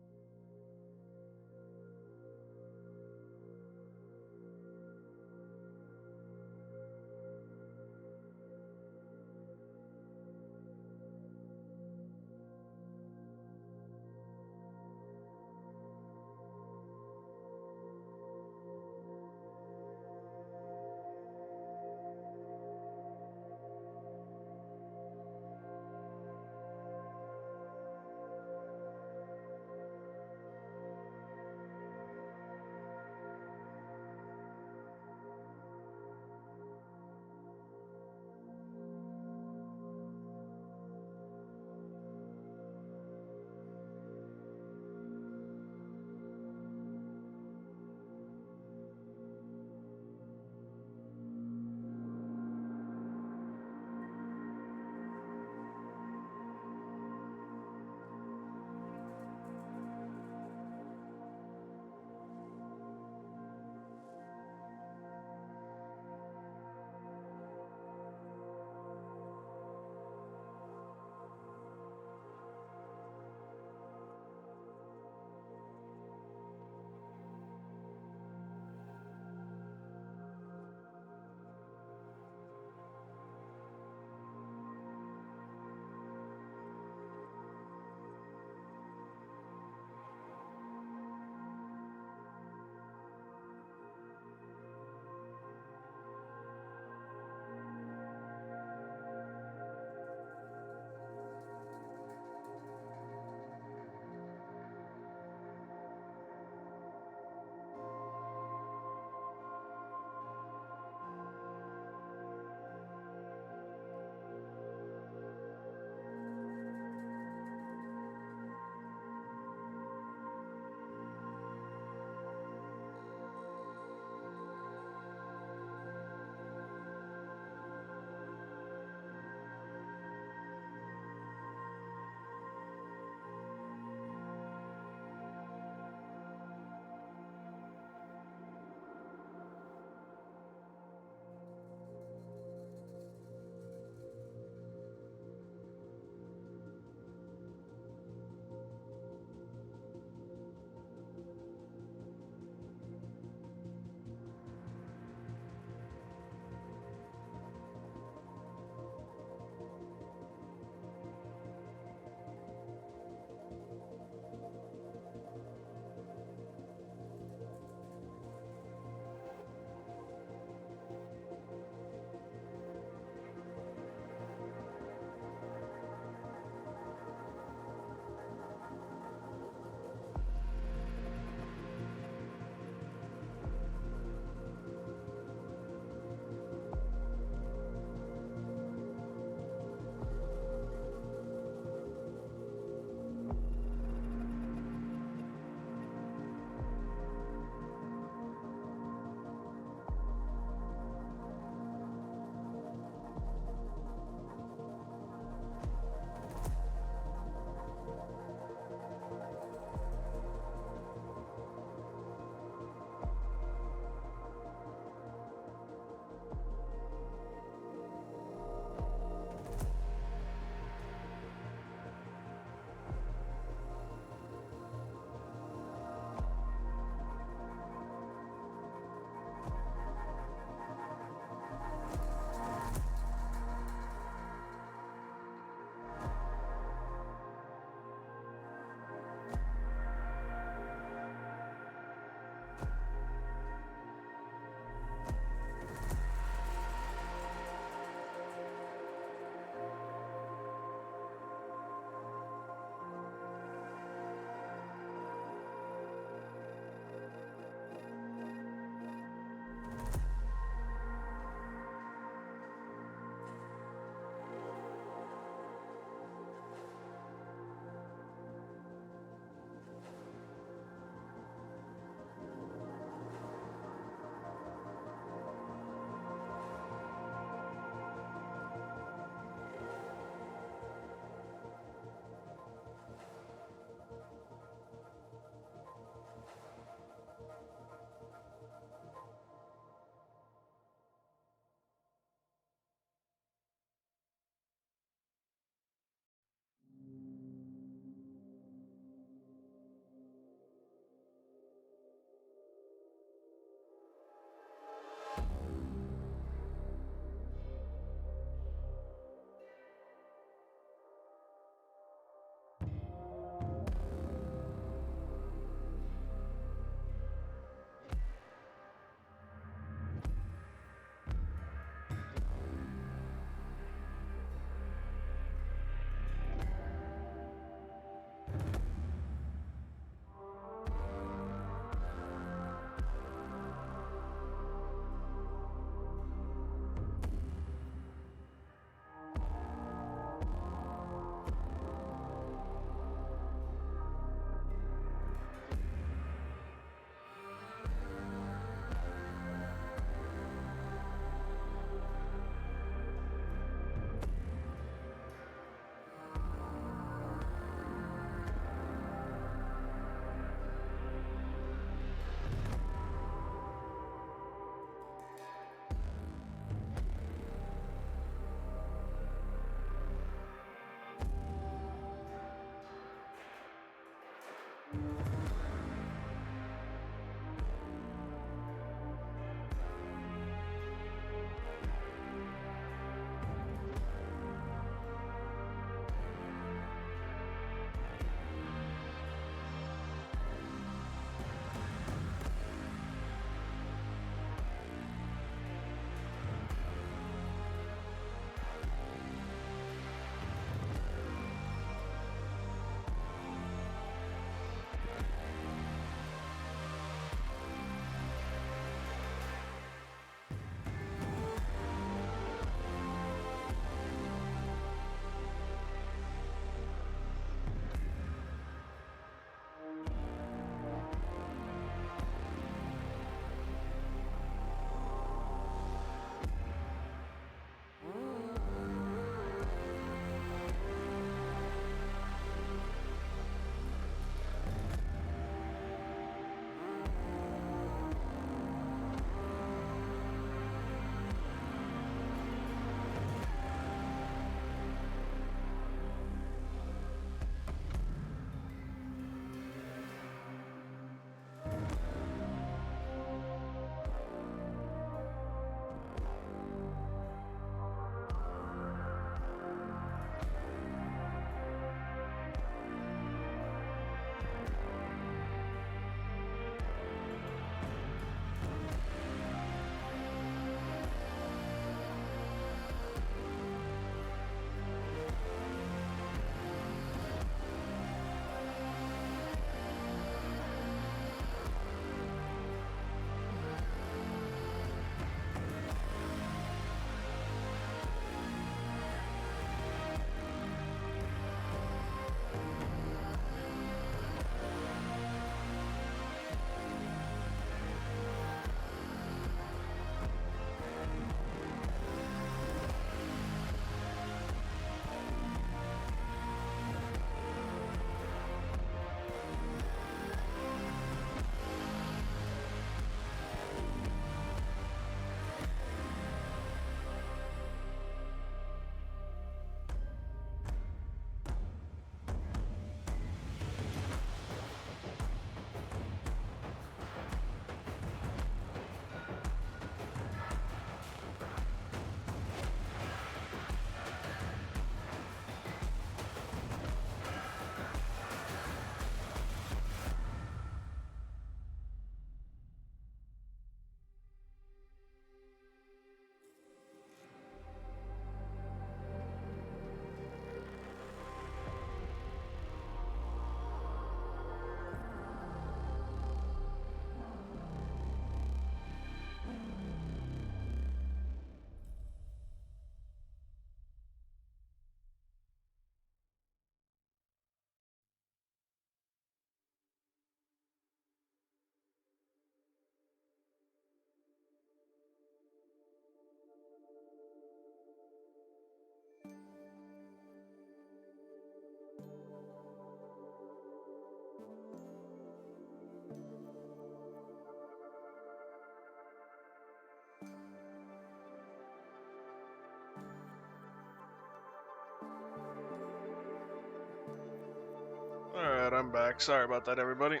Alright, I'm back. Sorry about that, everybody.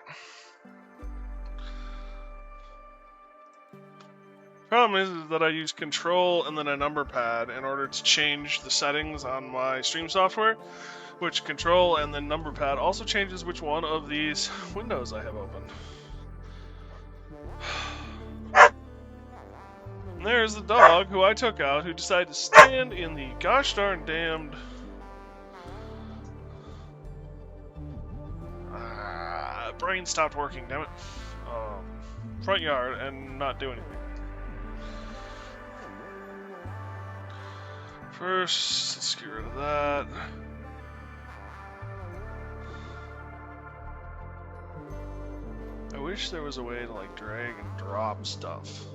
Problem is that I use control and then a number pad in order to change the settings on my stream software, which control and then number pad also changes which one of these windows I have open. And there's the dog who I took out, who decided to stand in the gosh darn damned brain stopped working, damn it. Front yard and not do anything. First, let's get rid of that. I wish there was a way to like drag and drop stuff.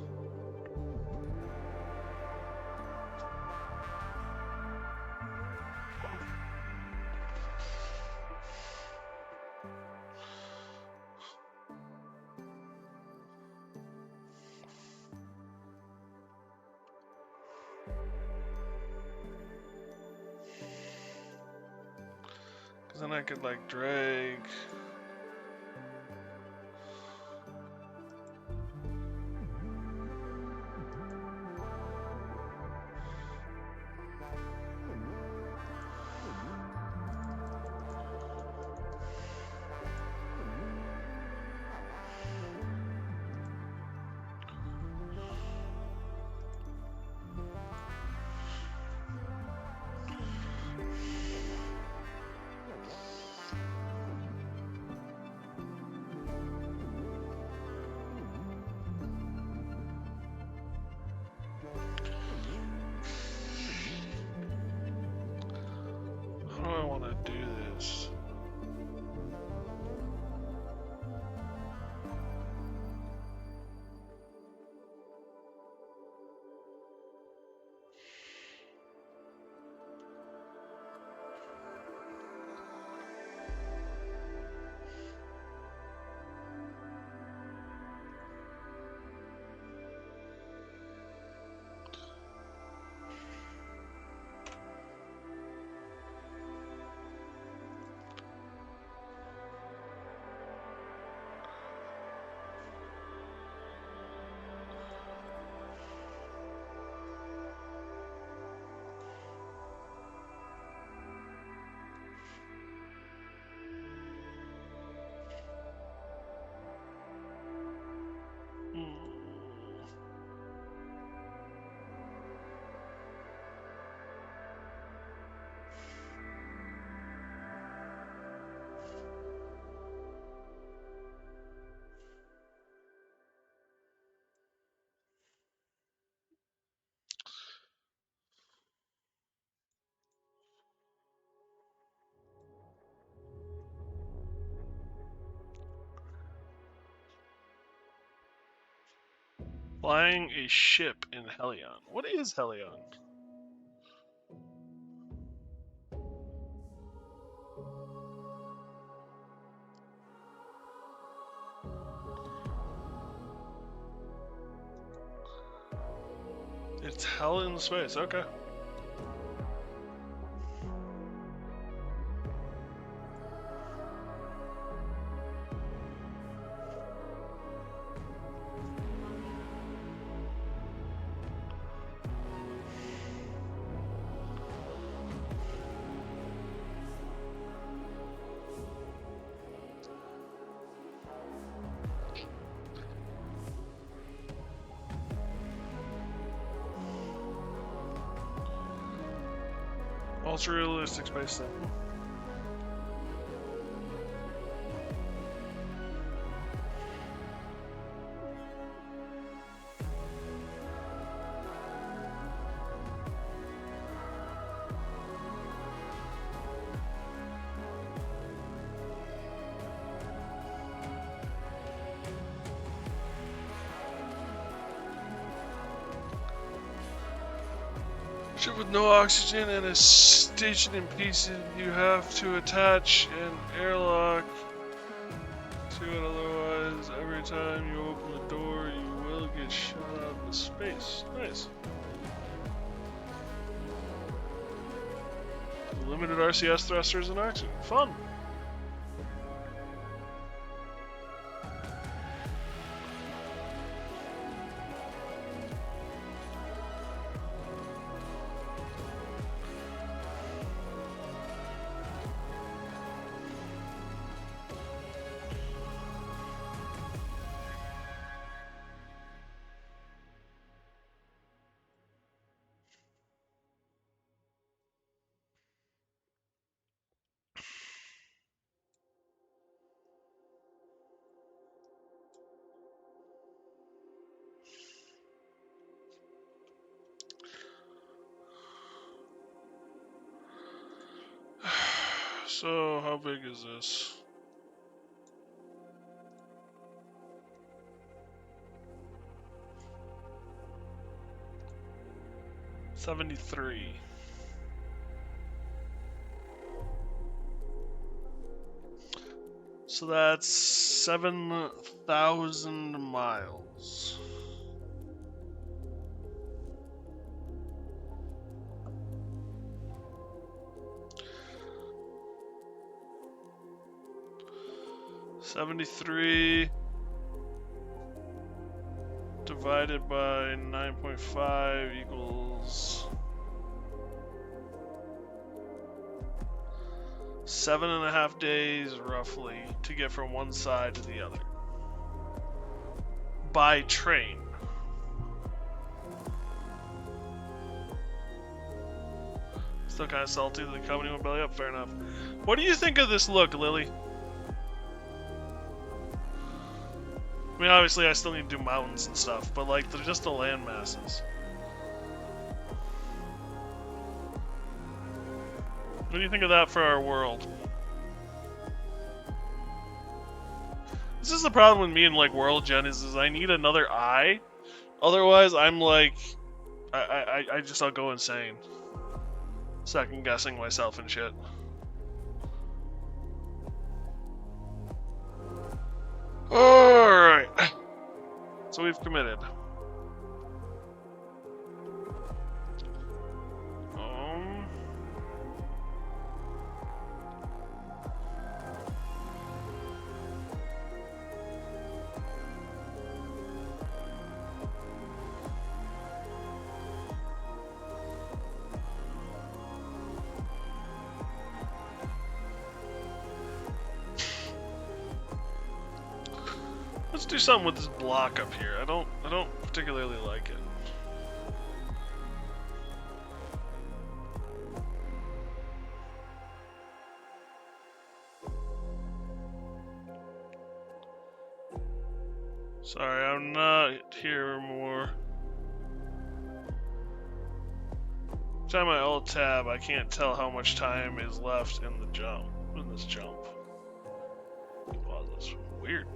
Then I could like drag. Flying a ship in Helion. What is Helion? It's hell in space, okay. Ultra-realistic space thing. Ship with no oxygen and a stationing piece you have to attach an airlock to it, otherwise every time you open the door you will get shot out into space. Nice. Limited RCS thrusters and oxygen. Fun. So, how big is this? $73. So that's 7,000 miles. $73 divided by 9.5 equals 7.5 days, roughly, to get from one side to the other. By train. Still kind of salty that the company went belly up. Fair enough. What do you think of this look, Lily? I mean, obviously, I still need to do mountains and stuff, but like, they're just the land masses. What do you think of that for our world? This is the problem with me and like World Gen is I need another eye. Otherwise, I'm like, I'll go insane. Second guessing myself and shit. Alright. So we've committed. Let's do something with this block up here. I don't particularly like it. Sorry, I'm not here more. Time I alt tab, I can't tell how much time is left in the jump. In this jump. Wow, that's weird.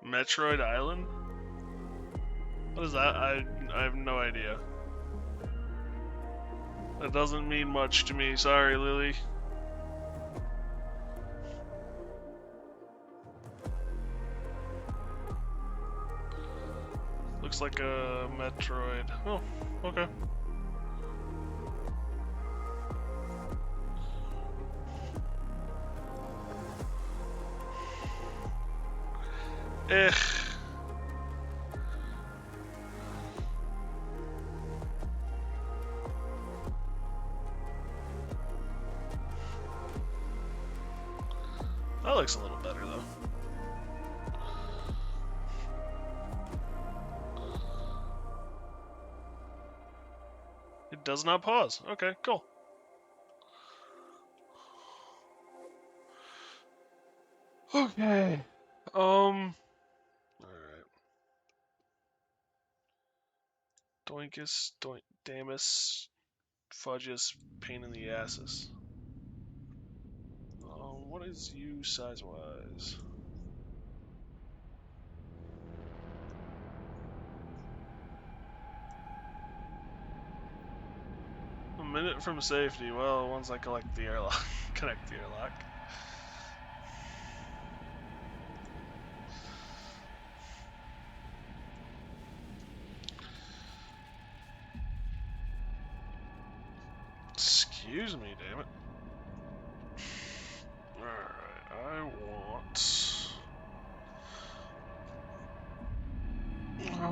Metroid Island? What is that? I have no idea. That doesn't mean much to me. Sorry, Lily. Looks like a Metroid. Oh, okay. Ugh. That looks a little better, though. It does not pause. Okay, cool. Okay. Alright. Doinkus, Damus, Fudgus, pain in the asses. What is you size-wise? A minute from safety. Well, once I collect the airlock, connect the airlock. Excuse me, damn it. Alright, I want...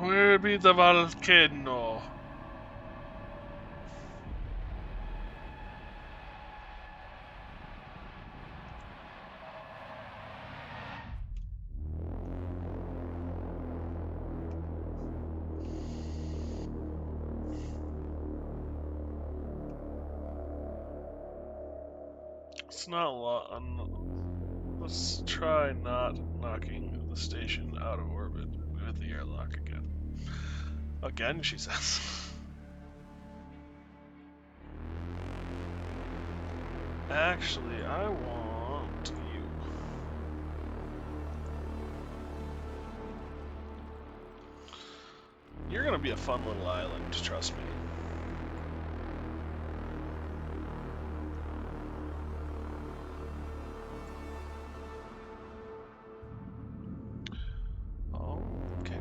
Where be the volcano? Let's not let's try not knocking the station out of orbit with the airlock again. Again, she says. Actually, I want you. You're gonna be a fun little island, trust me. Oh, okay.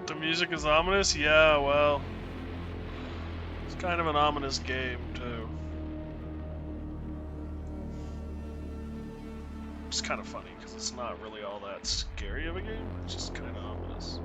The music is ominous? Yeah, well, it's kind of an ominous game, too. It's kind of funny, because it's not really all that scary of a game, it's just kind of ominous.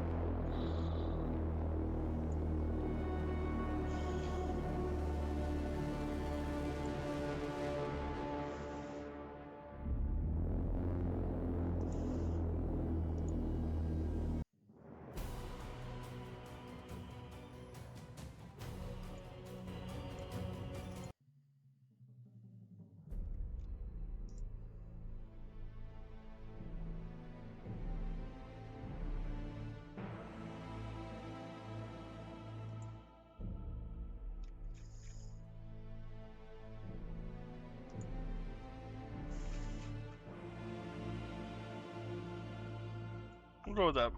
We'll go with that.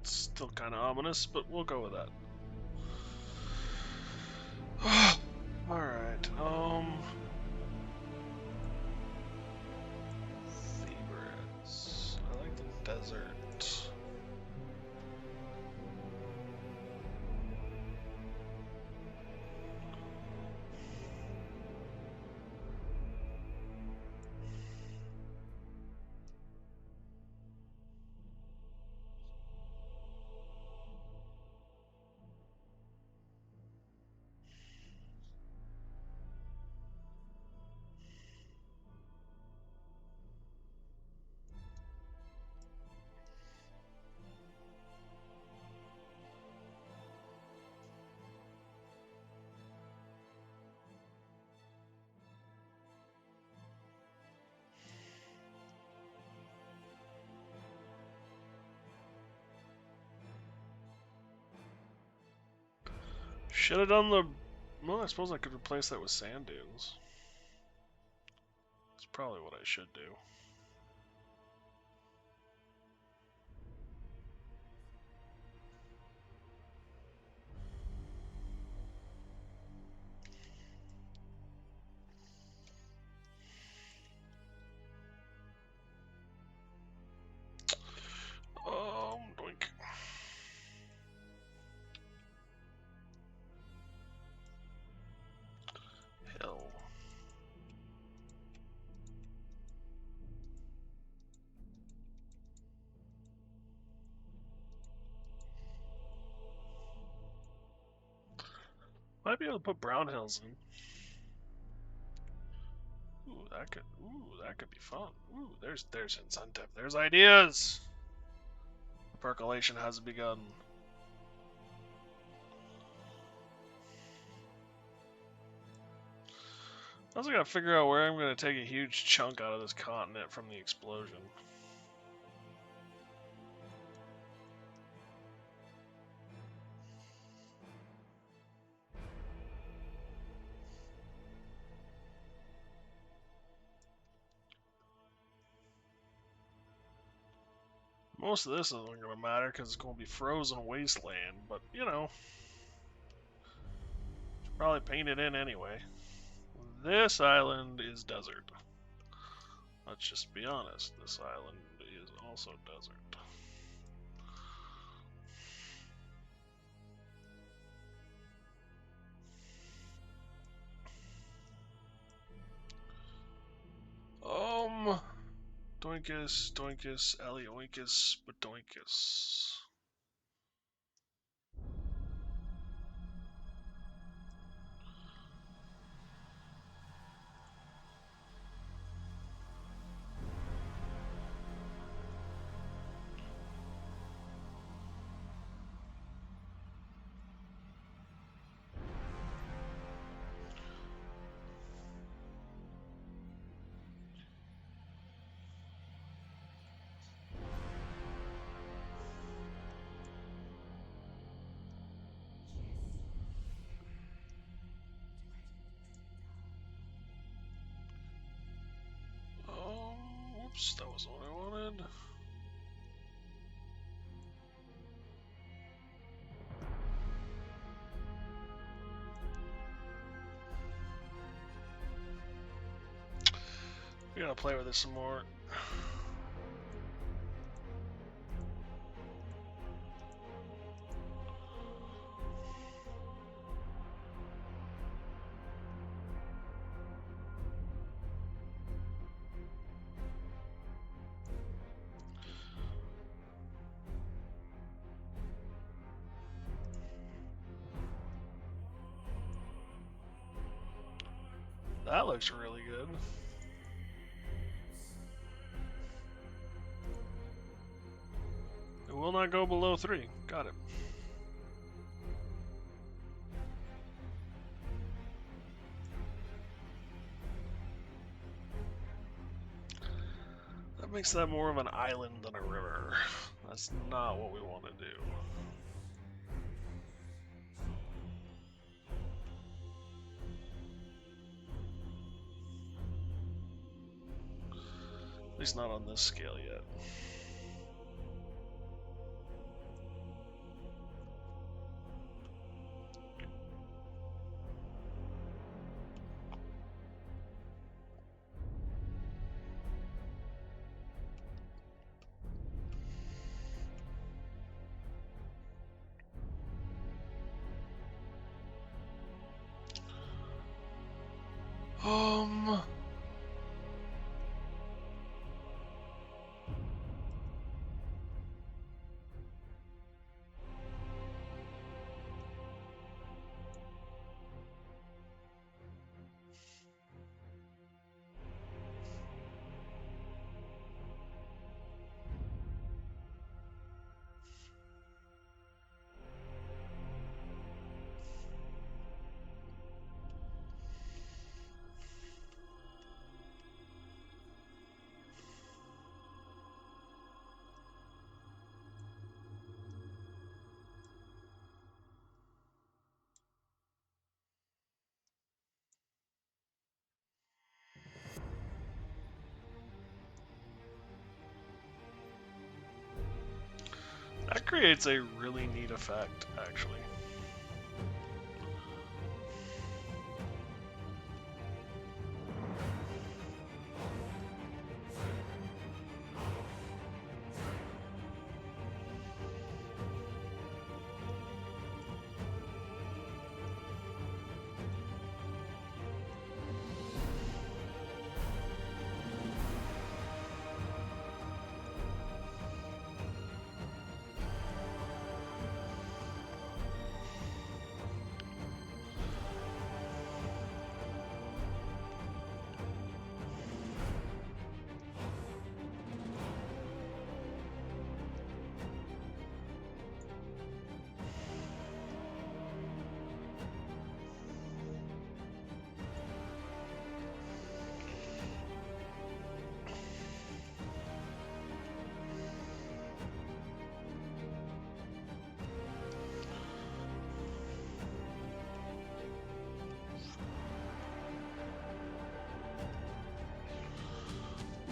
It's still kind of ominous, but we'll go with that. Alright, favorites. I like the desert. Should have done the... Well, I suppose I could replace that with sand dunes. That's probably what I should do. Doink. Hill. Might be able to put brown hills in. Ooh, that could be fun. Ooh, there's incentive. There's ideas. Percolation has begun. I also gotta figure out where I'm gonna take a huge chunk out of this continent from the explosion. Most of this isn't gonna matter because it's gonna be frozen wasteland, but you know, should probably paint it in anyway. This island is desert. Let's just be honest, this island is also desert. Doinkus, Doinkus, Alioinkus, Badoinkus. Whoops, that was what I wanted. We're gonna play with this some more. That looks really good. It will not go below 3. Got it. That makes that more of an island than a river. That's not what we want to do. At least not on this scale yet. That creates a really neat effect, actually.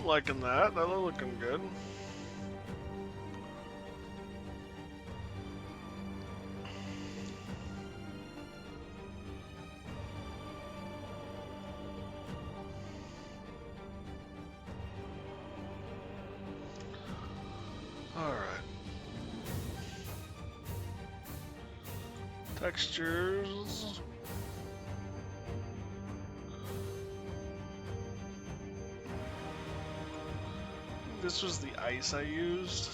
I'm liking that. That's looking good. Textures. This was the ice I used.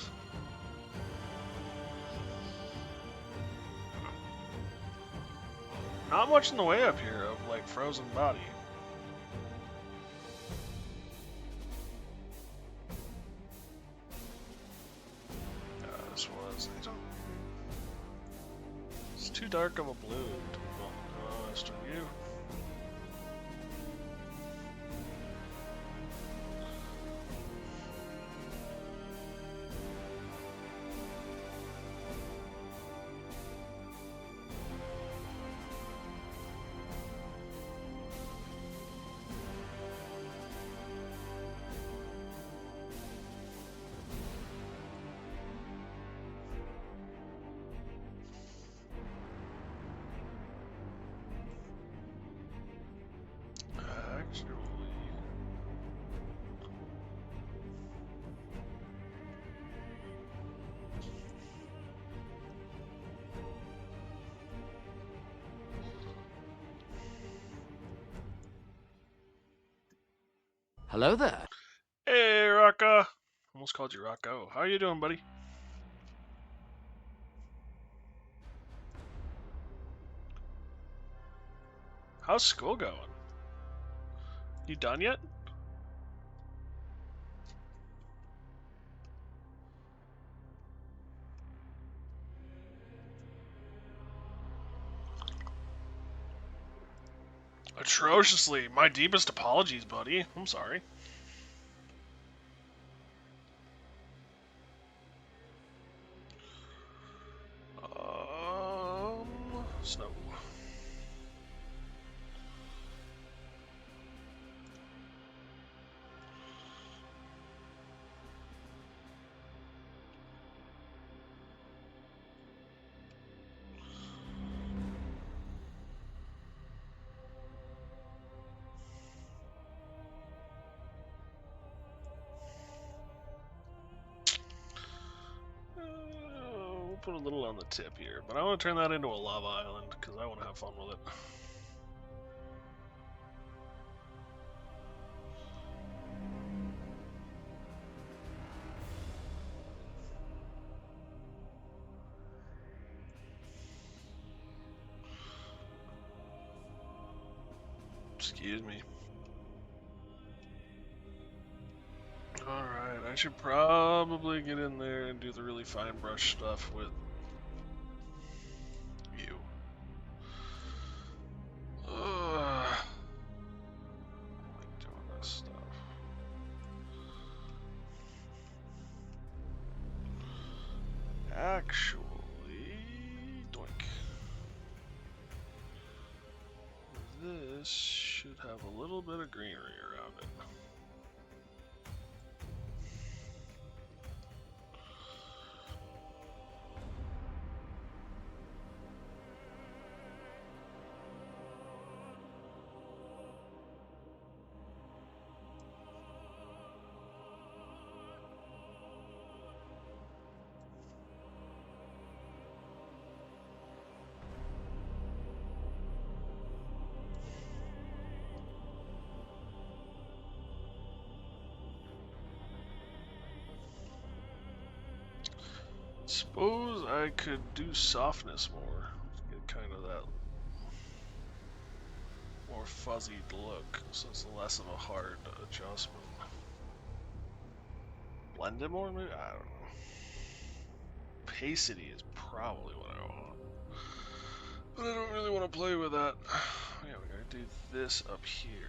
Not much in the way up here of like frozen body. This was. It's too dark of a blue, to be honest with you. Hello there. Hey, Rocco. Almost called you Rocco. How you doing, buddy? How's school going? You done yet? Atrociously. My deepest apologies, buddy. I'm sorry. Snow. We'll put a little on the tip here, but I want to turn that into a lava island because I want to have fun with it. Excuse me. Alright, I should probably get in there and do the really fine brush stuff with you. I like doing this stuff. Actually, doink. This should have a little bit of greenery around it. Suppose I could do softness more. Get kind of that more fuzzy look, so it's less of a hard adjustment. Blend it more, maybe? I don't know. Opacity is probably what I want. But I don't really want to play with that. Yeah, we gotta do this up here.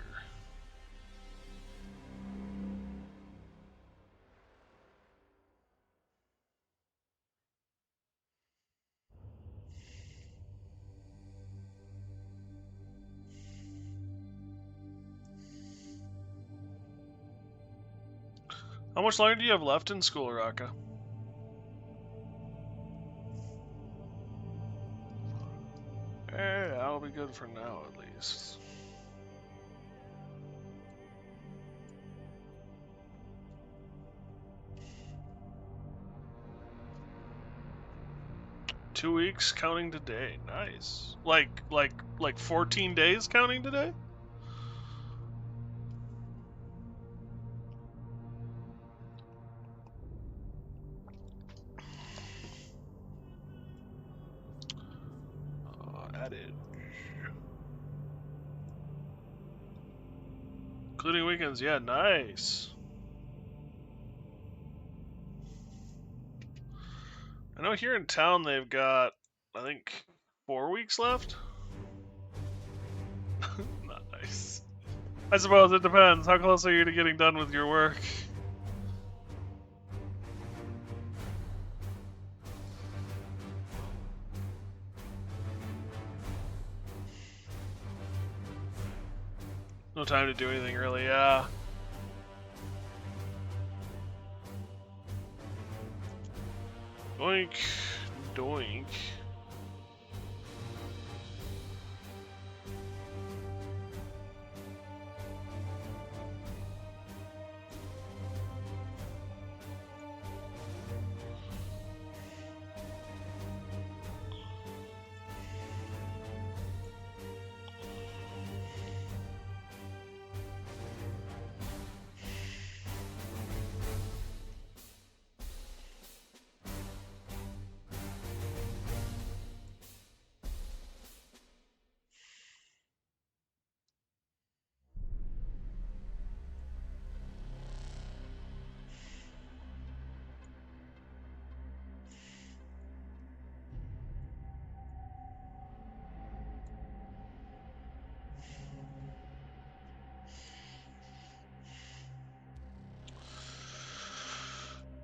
How much longer do you have left in school, Raka? That'll be good for now, at least. 2 weeks counting today. Nice. Like 14 days counting today? Added. Including weekends, yeah, nice. I know here in town they've got, I think, 4 weeks left. Nice. I suppose it depends. How close are you to getting done with your work? No time to do anything really, yeah. Doink. Doink.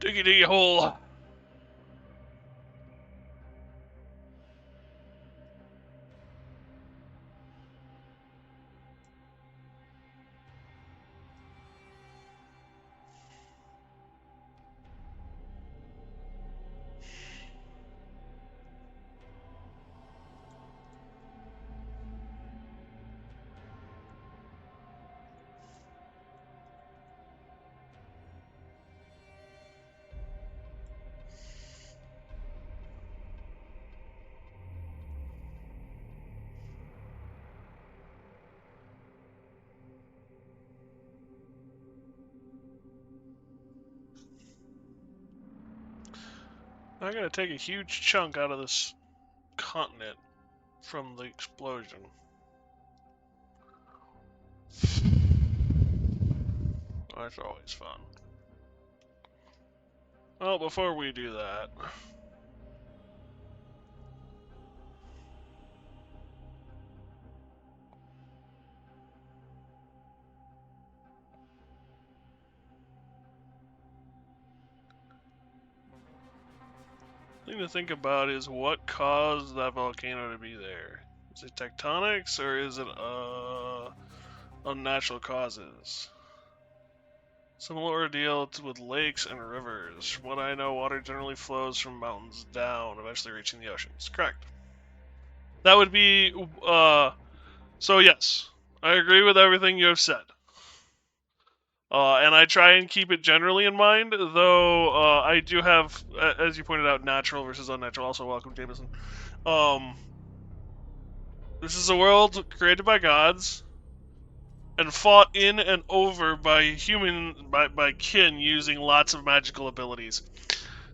Diggy diggy hole. I'm gonna take a huge chunk out of this continent from the explosion. That's always fun. Well, before we do that, the thing to think about is what caused that volcano to be there. Is it tectonics or is it unnatural causes? Similar deal with lakes and rivers. From what I know, water generally flows from mountains down, eventually reaching the oceans. Correct. That would be, so yes, I agree with everything you have said. And I try and keep it generally in mind, though I do have, as you pointed out, natural versus unnatural. Also, welcome, Jameson. This is a world created by gods and fought in and over by by kin using lots of magical abilities.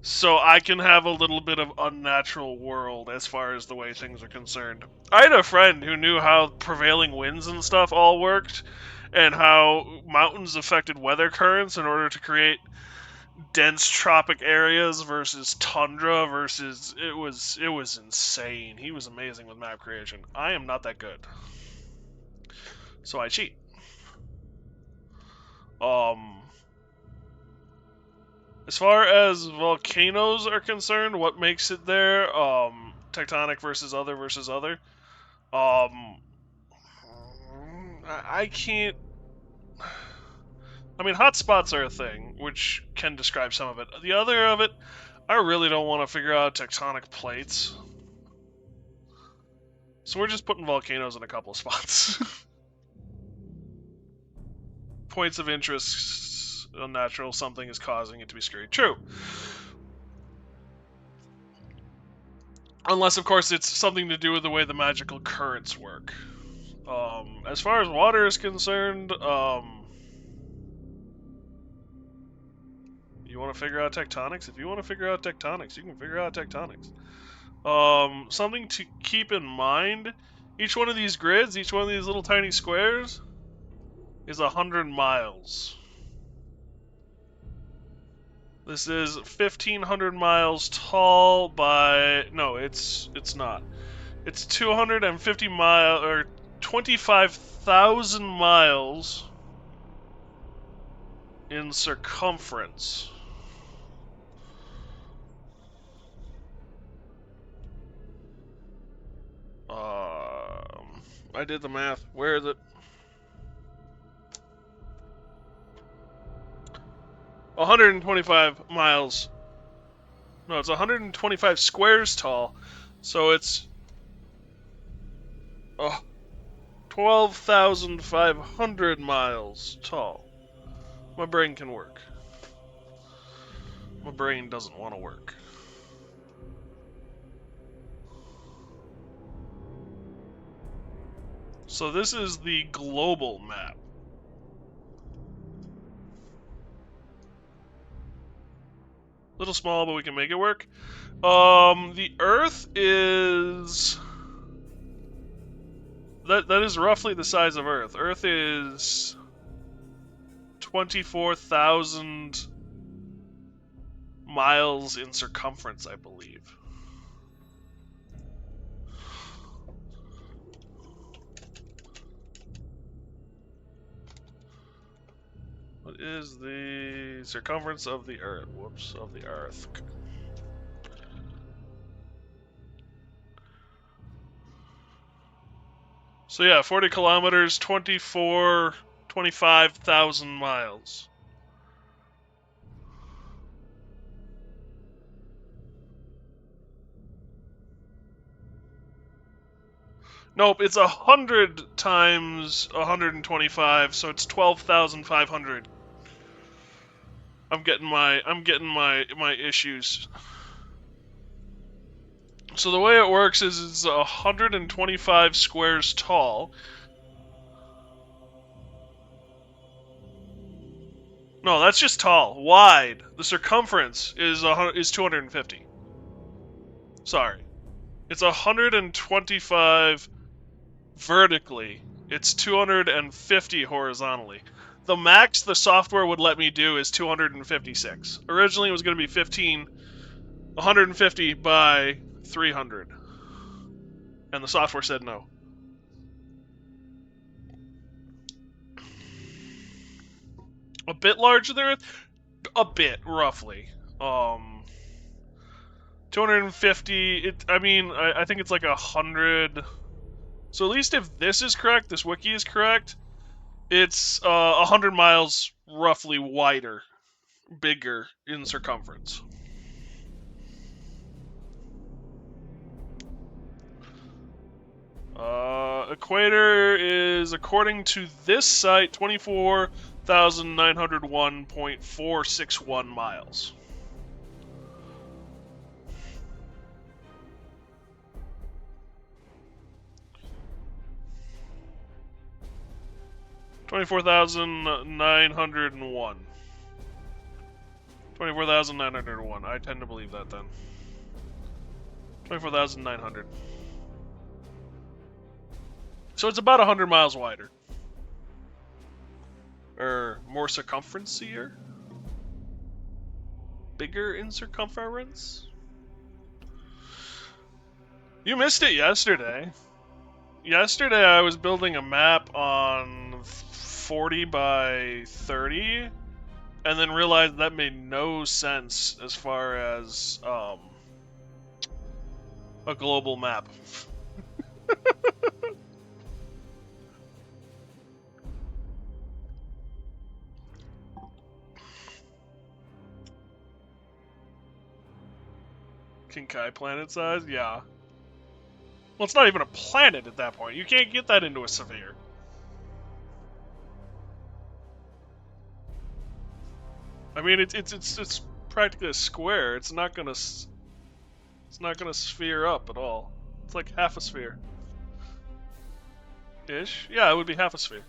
So I can have a little bit of unnatural world as far as the way things are concerned. I had a friend who knew how prevailing winds and stuff all worked, and how mountains affected weather currents in order to create dense tropic areas versus tundra versus it was insane. He was amazing with map creation. I am not that good. So I cheat. As far as volcanoes are concerned, what makes it there? Tectonic versus other versus other. I can't. I mean, hotspots are a thing, which can describe some of it. The other of it, I really don't want to figure out tectonic plates. So we're just putting volcanoes in a couple of spots. Points of interest, unnatural, something is causing it to be screwed. True. Unless, of course, it's something to do with the way the magical currents work. As far as water is concerned, you want to figure out tectonics? If you want to figure out tectonics, you can figure out tectonics. Something to keep in mind, each one of these grids, each one of these little tiny squares, is 100 miles. This is 1,500 miles tall by... No, it's not. It's 250 miles, or 25,000 miles in circumference. I did the math. Where is it? 125 miles. No, it's 125 squares tall. So it's 12,500 miles tall. My brain can work. My brain doesn't want to work. So this is the global map. Little small, but we can make it work. The Earth is... That is roughly the size of Earth. Earth is 24,000 miles in circumference, I believe. What is the circumference of the Earth? Whoops, of the Earth. So yeah, 40 kilometers, 25,000 miles. Nope, it's 100 times 125, so it's 12,500. I'm getting my issues. So the way it works is it's 125 squares tall. No, that's just tall. Wide. The circumference is 250. Sorry. It's 125 vertically. It's 250 horizontally. The max the software would let me do is 256. Originally it was going to be 150 by 300. And the software said no. A bit larger than Earth? A bit, roughly. 250, I think it's like 100. So at least if this is correct, this wiki is correct, it's 100 miles roughly wider, bigger in circumference. Equator is, according to this site, 24,901.461 miles. $24,901. 24,901. I tend to believe that then. 24,900. So it's about 100 miles wider. Or more circumference-ier? Bigger in circumference? You missed it yesterday. Yesterday I was building a map on 40 by 30, and then realized that made no sense as far as a global map. Kinkai planet size? Yeah. Well, it's not even a planet at that point. You can't get that into a sphere. I mean, it's practically a square. It's not gonna. It's not gonna sphere up at all. It's like half a sphere. Ish? Yeah, it would be half a sphere.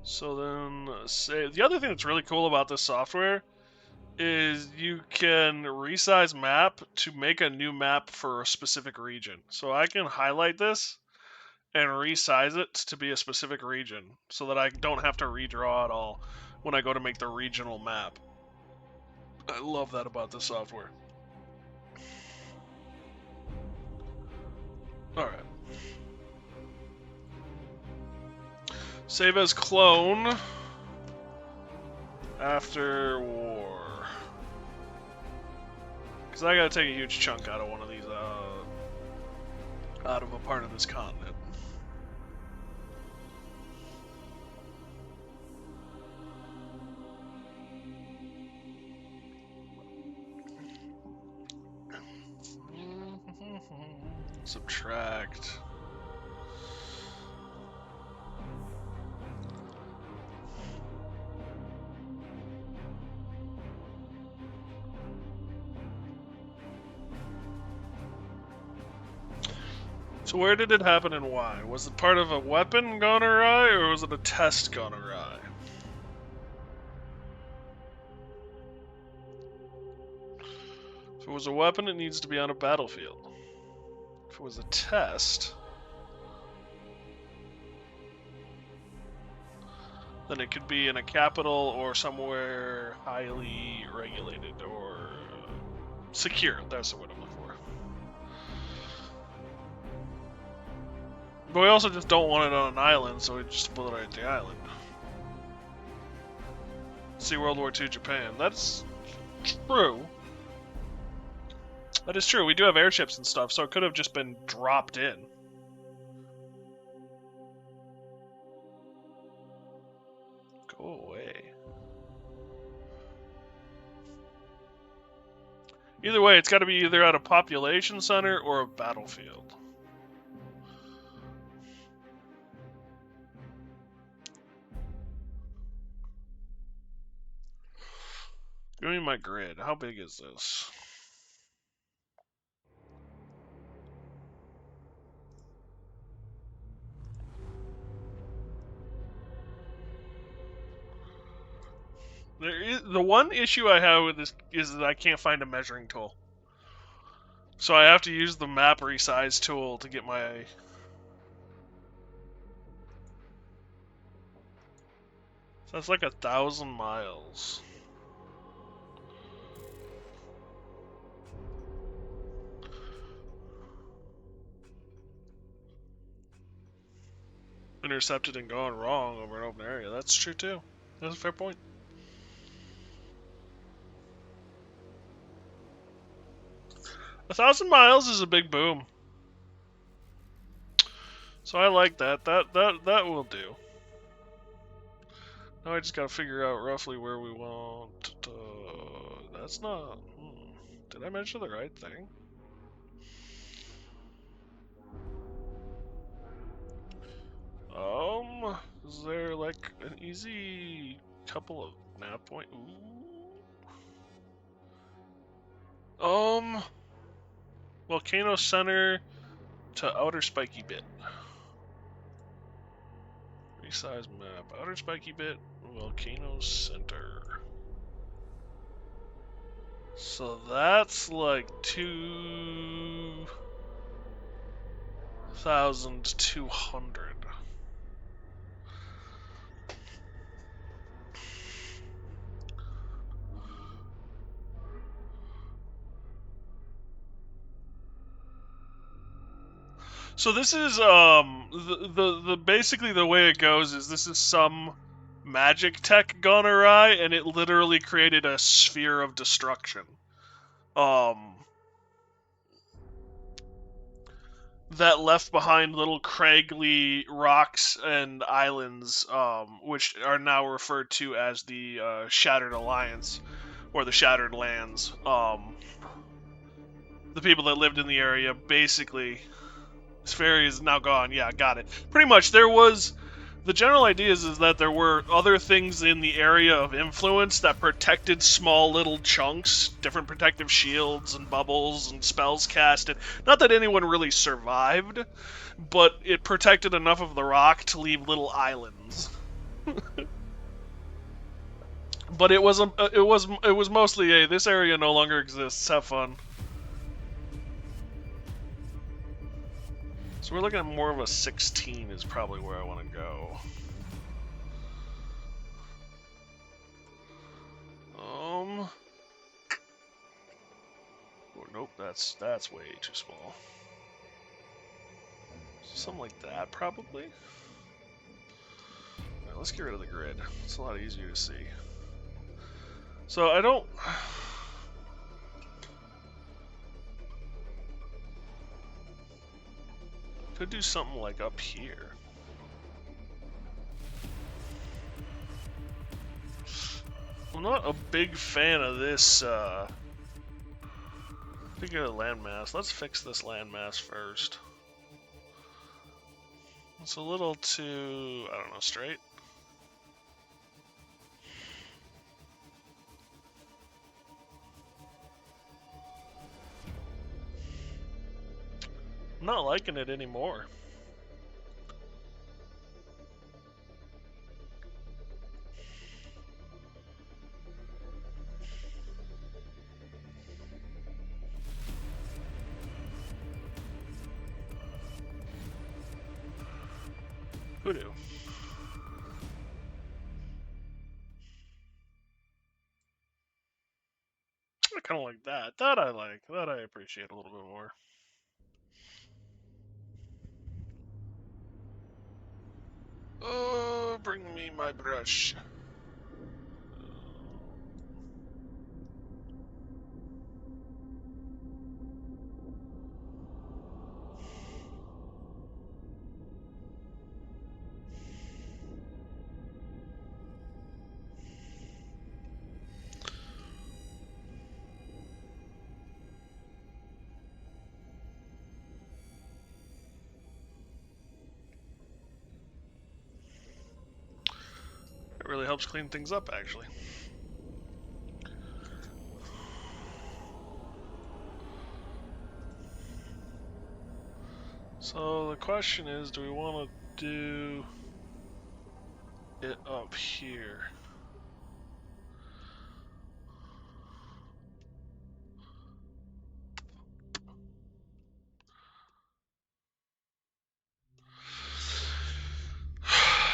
So then, say the other thing that's really cool about this software is you can resize map to make a new map for a specific region. So I can highlight this and resize it to be a specific region so that I don't have to redraw it all when I go to make the regional map. I love that about this software. Alright. Save as clone after war. Because I gotta take a huge chunk out of one of these, out of a part of this continent. Subtract. So where did it happen and why? Was it part of a weapon gone awry, or was it a test gone awry? If it was a weapon, it needs to be on a battlefield. If it was a test, then it could be in a capital or somewhere highly regulated or secure. That's what I'm looking for. But we also just don't want it on an island, so we just split it at the island. See World War II Japan. That's true. That is true. We do have airships and stuff, so it could have just been dropped in. Go away. Either way, it's got to be either at a population center or a battlefield. Give me my grid. How big is this? The one issue I have with this is that I can't find a measuring tool. So I have to use the map resize tool to get my... So that's like 1,000 miles. Intercepted and gone wrong over an open area. That's true too. That's a fair point. A 1,000 miles is a big boom. So I like that. That will do. Now I just gotta figure out roughly where we want to... That's not... Did I mention the right thing? Is there like an easy couple of nav point? Ooh. Volcano Center to Outer Spiky Bit. Resize map. Outer Spiky Bit, Volcano Center. So that's like 2,200. So this is the basically the way it goes is this is some magic tech gone awry, and it literally created a sphere of destruction. That left behind little craggly rocks and islands, which are now referred to as the Shattered Alliance or the Shattered Lands. the people that lived in the area basically. This ferry is now gone. Yeah, got it. Pretty much, there was. The general idea is that there were other things in the area of influence that protected small little chunks, different protective shields and bubbles and spells casted. Not that anyone really survived, but it protected enough of the rock to leave little islands. But it was mostly a this area no longer exists. Have fun. So we're looking at more of a 16 is probably where I want to go. Oh, nope, that's way too small. Something like that, probably. Right, let's get rid of the grid. It's a lot easier to see. So I don't. Could do something like up here. I'm not a big fan of this. Think of the landmass. Let's fix this landmass first. It's a little too, I don't know, straight. I'm not liking it anymore. Hoodoo. I kind of like that. That I like. That I appreciate a little bit more. Oh, bring me my brush. It really helps clean things up, actually. So the question is, do we want to do it up here?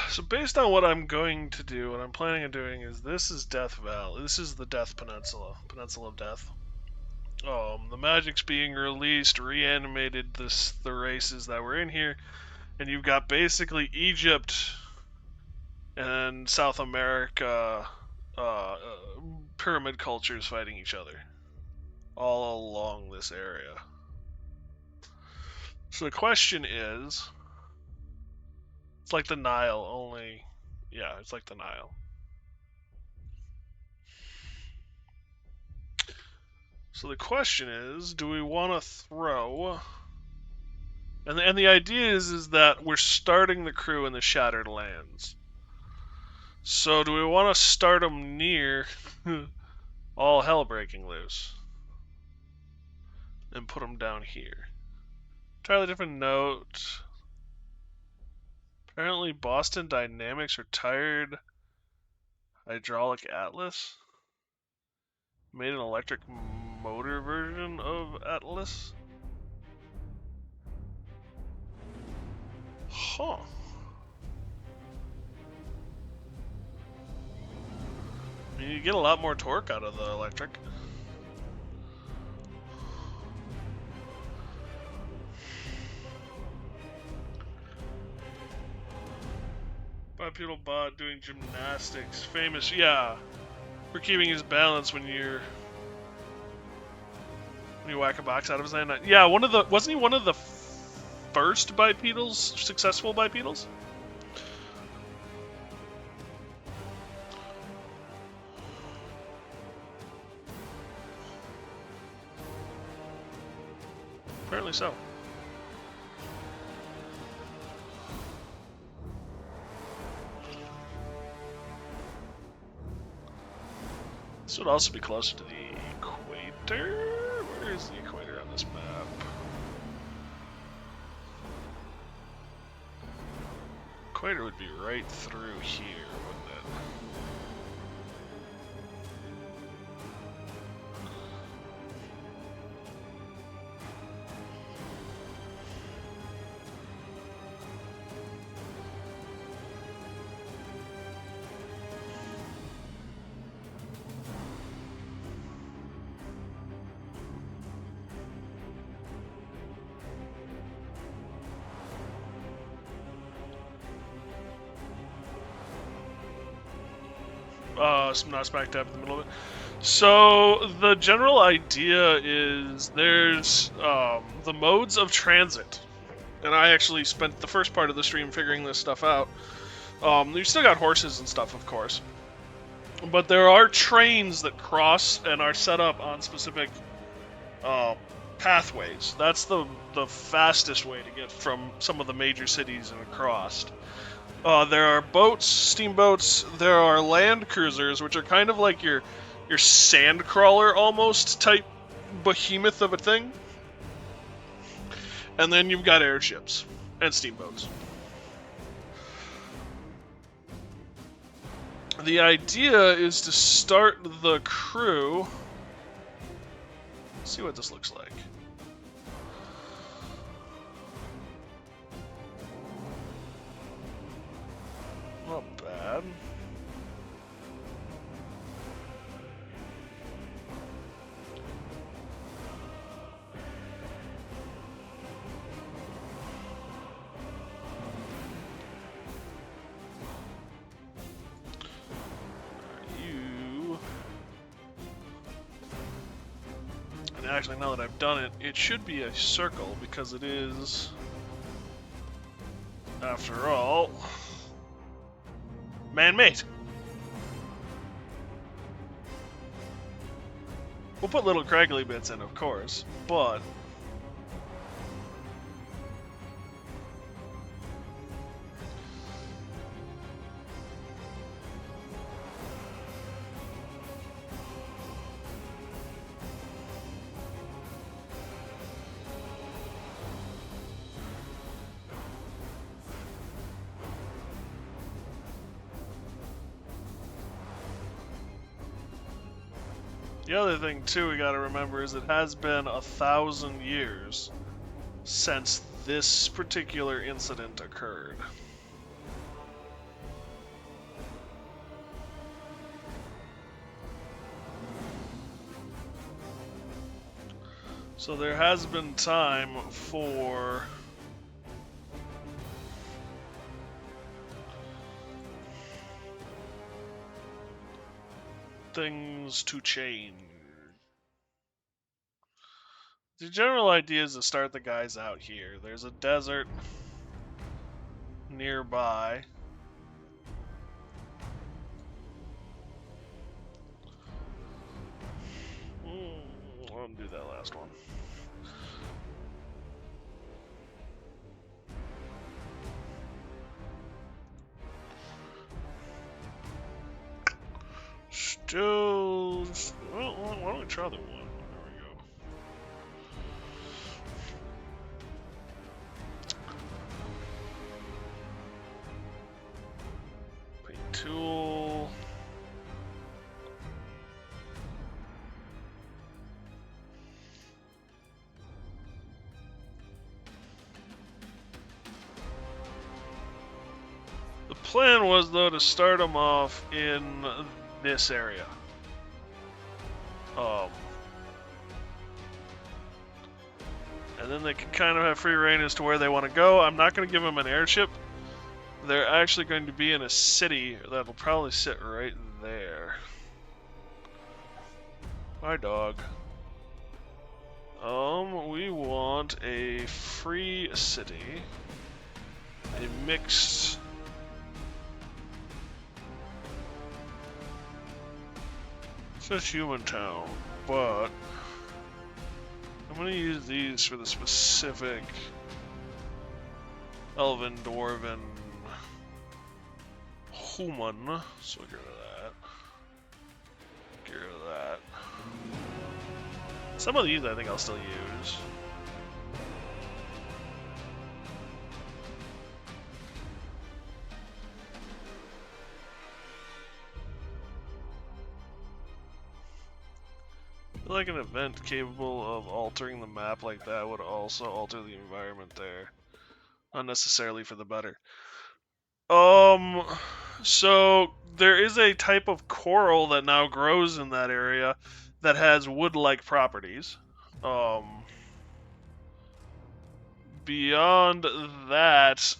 So based on what I'm going to do, what I'm planning on doing is this is Death Valley. This is the Death Peninsula, Peninsula of Death. The magic's being released, reanimated the races that were in here, and you've got basically Egypt and South America pyramid cultures fighting each other all along this area. So the question is, it's like the Nile, only, yeah, it's like the Nile. So the question is, do we want to throw? And the idea is that we're starting the crew in the Shattered Lands. So do we want to start them near all hell breaking loose and put them down here? Entirely different note. Apparently Boston Dynamics retired hydraulic Atlas. Made an electric motor version of Atlas. Huh. I mean, you get a lot more torque out of the electric. Bipedal bot doing gymnastics. Famous, yeah. For keeping his balance when you whack a box out of his hand. Yeah, wasn't he one of the first bipedals, successful bipedals? so. This would also be closer to the equator. Where is the equator on this map? Equator would be right through here, wouldn't it? Not smack dab in the middle of it. So the general idea is there's the modes of transit, and I actually spent the first part of the stream figuring this stuff out. You've still got horses and stuff, of course, but there are trains that cross and are set up on specific pathways. That's the fastest way to get from some of the major cities and across. There are boats, steamboats, there are land cruisers, which are kind of like your sand crawler almost type behemoth of a thing. And then you've got airships and steamboats. The idea is to start the crew. Let's see what this looks like. Not bad. And actually, now that I've done it, it should be a circle because it is, after all, man-made. We'll put little craggly bits in, of course, but the other thing, too, we gotta remember is it has been 1,000 years since this particular incident occurred. So there has been time for things to change. The general idea is to start the guys out here. There's a desert nearby. I'll do that last one. Still, well, why don't we try the one? There we go. Paint tool. The plan was, though, to start them off in this area. And then they can kind of have free reign as to where they want to go. I'm not going to give them an airship. They're actually going to be in a city that'll probably sit right there. Hi, dog. We want a free city. A mixed... It says human town, but... I'm gonna use these for the specific Elven, Dwarven, Human. So get rid of that. Get rid of that. Some of these I think I'll still use. I feel like an event capable of altering the map like that would also alter the environment there. Not necessarily for the better. So there is a type of coral that now grows in that area that has wood-like properties. Beyond that,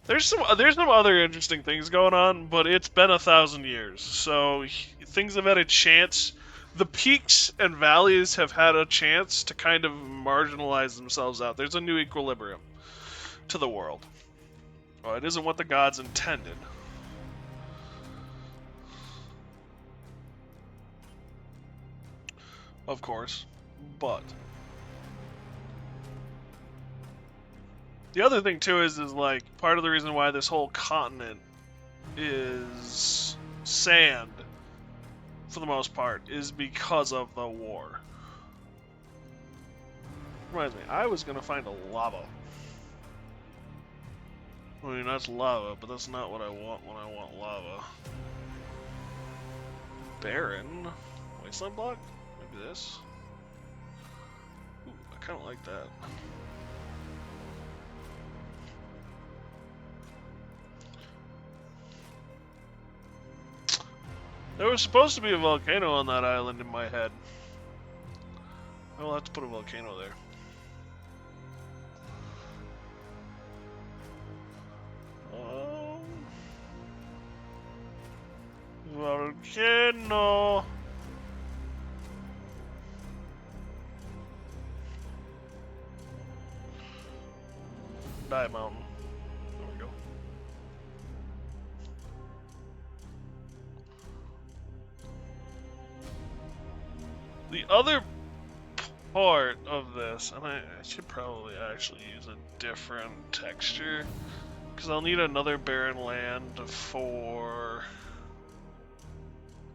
there's some other interesting things going on, but it's been 1,000 years, so things have had a chance. The peaks and valleys have had a chance to kind of marginalize themselves out. There's a new equilibrium to the world. Well, it isn't what the gods intended. Of course, but the other thing too is like part of the reason why this whole continent is sand for the most part is because of the war. Reminds me, I was gonna find a lava. I mean, that's lava, but that's not what I want when I want lava. Barren? Wasteland block? Maybe this? Ooh, I kinda like that. There was supposed to be a volcano on that island in my head. I will have to put a volcano there. Volcano. Die mountain. There we go. The other part of this, and I should probably actually use a different texture, because I'll need another barren land for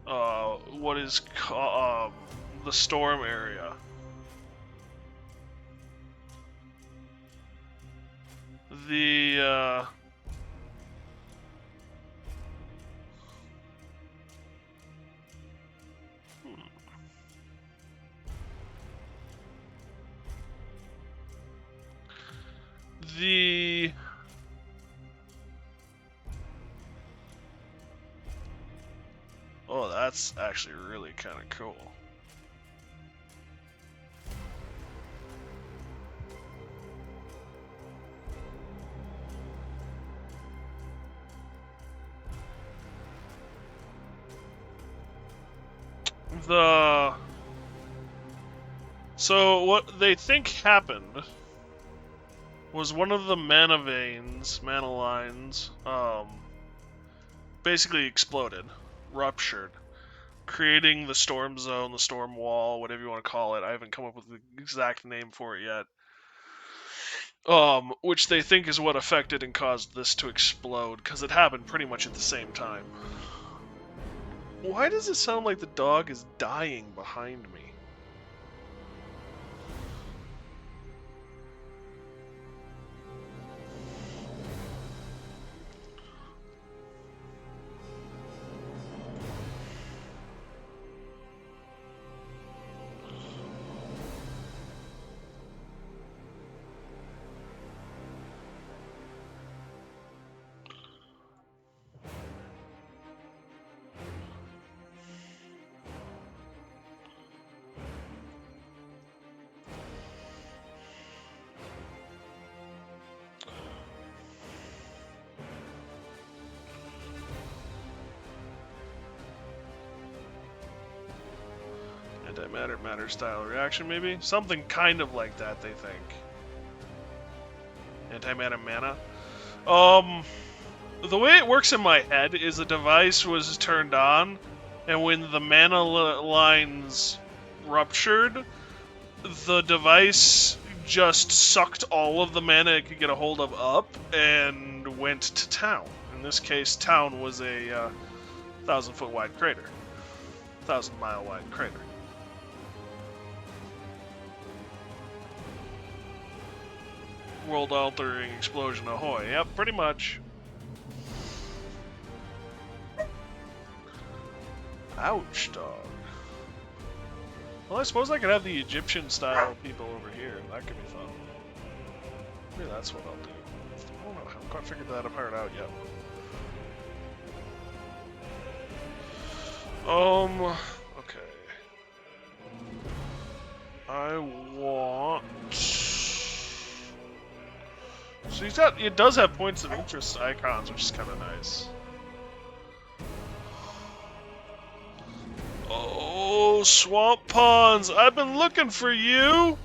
what is the storm area. The oh, that's actually really kind of cool. So what they think happened was one of the mana lines, basically exploded, ruptured, creating the storm zone, the storm wall, whatever you want to call it. I haven't come up with the exact name for it yet. Which they think is what affected and caused this to explode, because it happened pretty much at the same time. Why does it sound like the dog is dying behind me? Antimatter style reaction, maybe? Something kind of like that, they think. Antimatter mana? The way it works in my head is the device was turned on, and when the mana lines ruptured, the device just sucked all of the mana it could get a hold of up and went to town. In this case, town was a 1,000-foot wide crater. 1,000-mile wide crater. World-altering explosion ahoy. Yep, pretty much. Ouch, dog. Well, I suppose I could have the Egyptian-style people over here. That could be fun. Maybe that's what I'll do. I don't know. I haven't quite figured that part out yet. Okay. I want... So it does have points of interest icons, which is kind of nice. Oh, swamp ponds! I've been looking for you!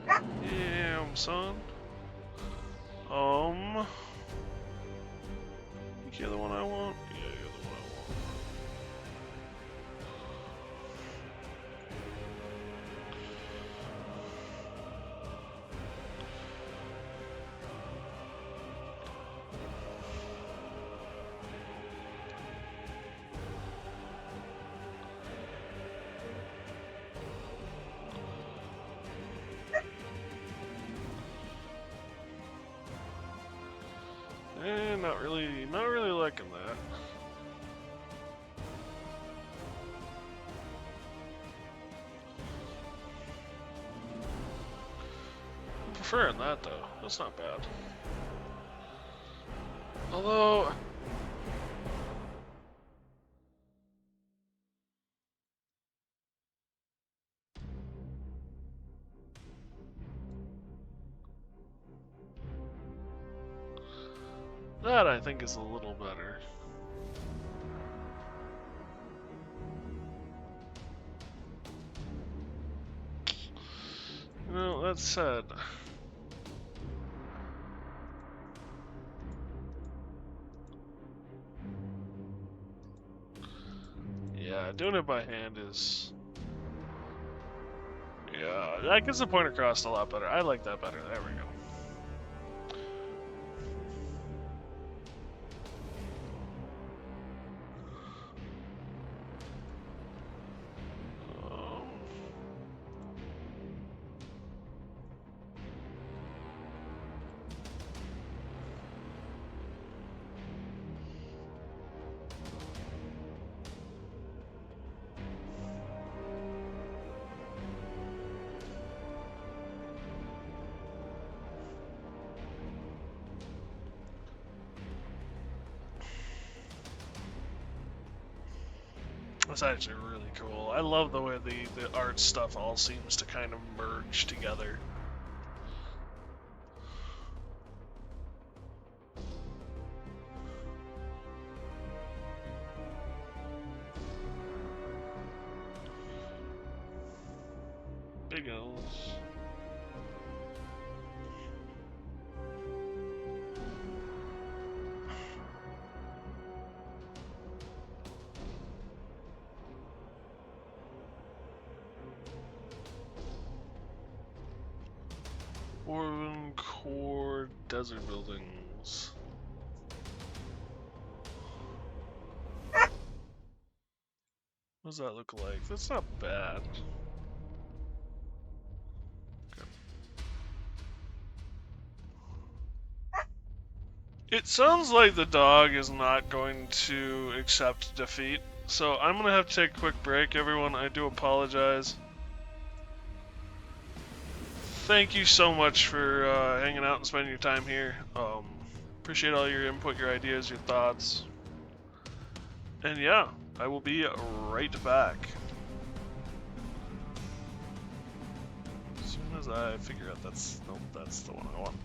Damn, son. You're the one I want? Yeah, you're the one I want. Not really liking that. I'm preferring that though. That's not bad. Although that I think is a little better. Well, that said, yeah, doing it by hand is, yeah, that gets the point across a lot better. I like that better. There we go. That's actually really cool. I love the way the art stuff all seems to kind of merge together. Big L's. Orban Core Desert Buildings. What does that look like? That's not bad. Okay. It sounds like the dog is not going to accept defeat, so I'm going to have to take a quick break, everyone. I do apologize. Thank you so much for hanging out and spending your time here. Appreciate all your input, your ideas, your thoughts. And yeah, I will be right back. As soon as I figure out that's the one I want.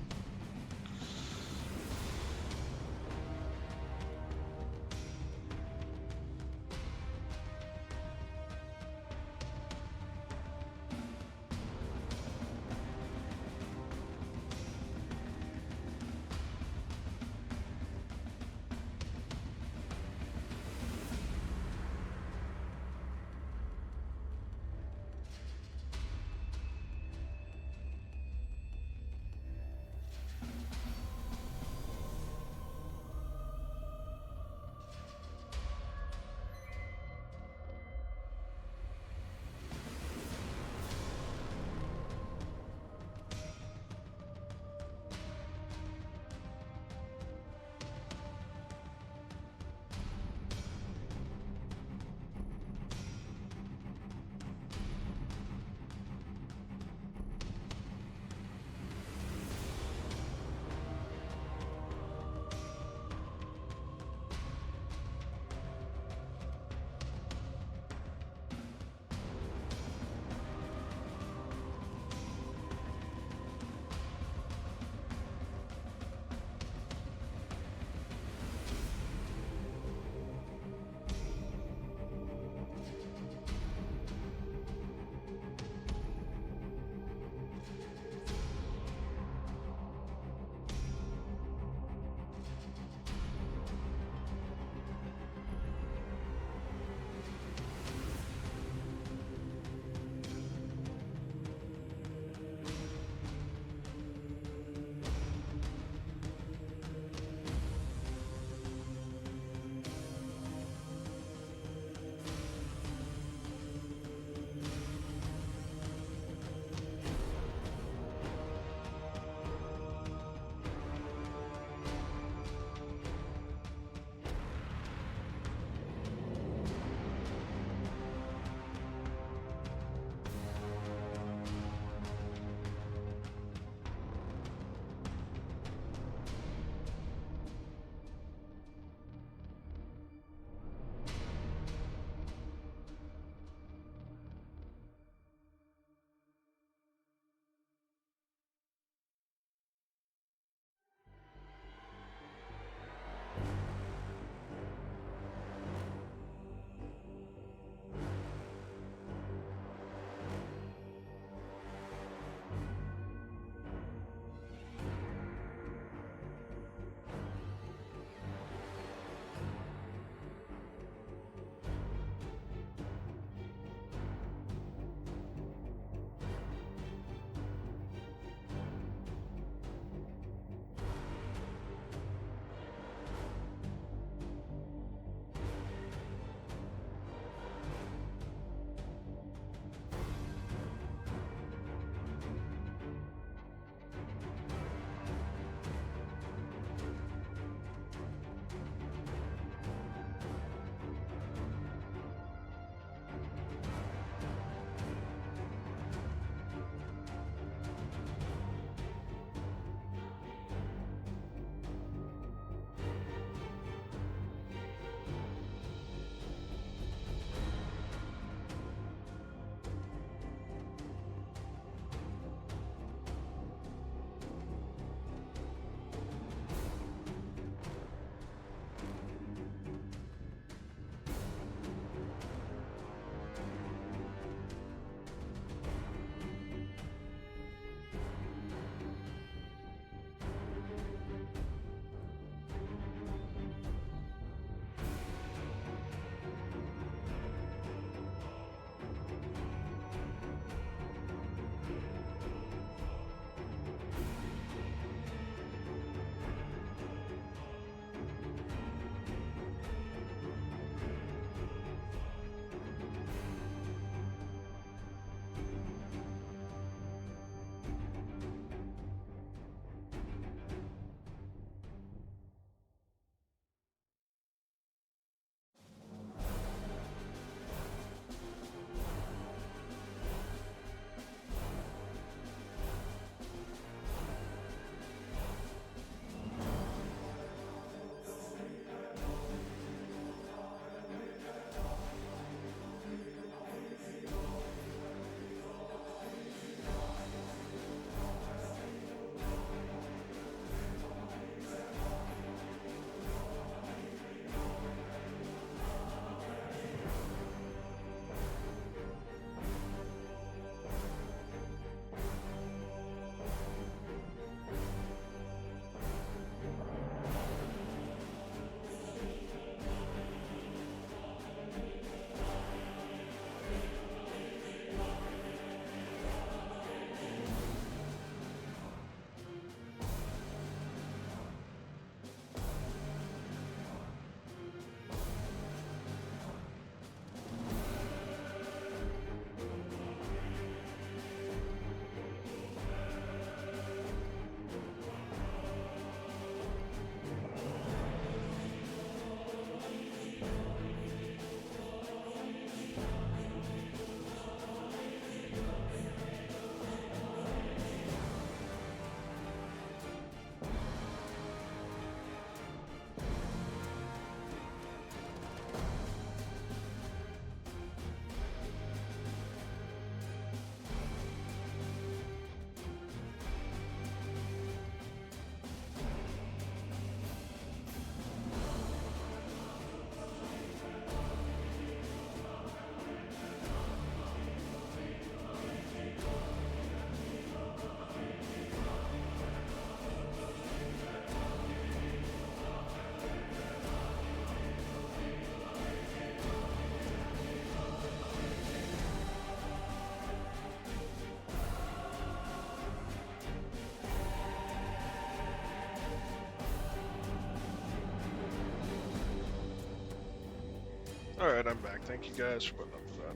Alright, I'm back. Thank you guys for putting up with that.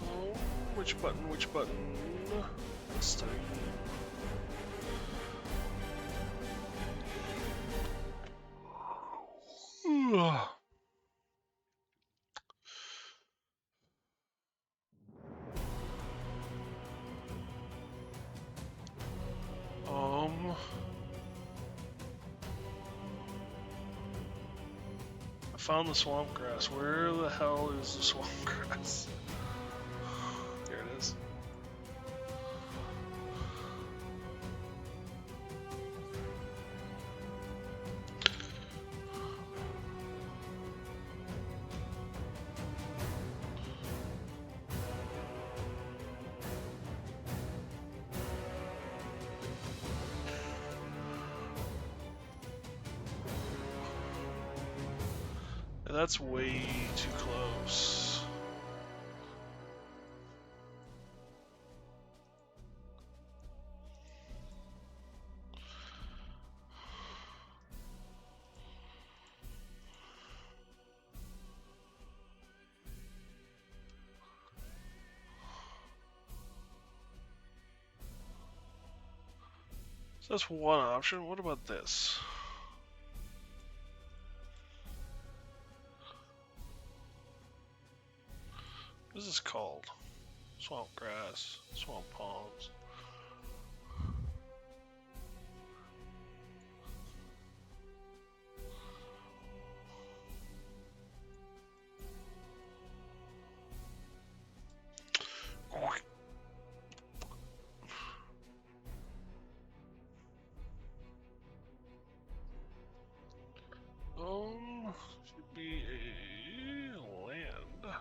Oh, which button? Which button? This time. I found the swamp grass. Where the hell is the swamp grass? Here it is. That's way too close. So that's one option. What about this? What is this called? Swamp grass, swamp palms. Should be a land.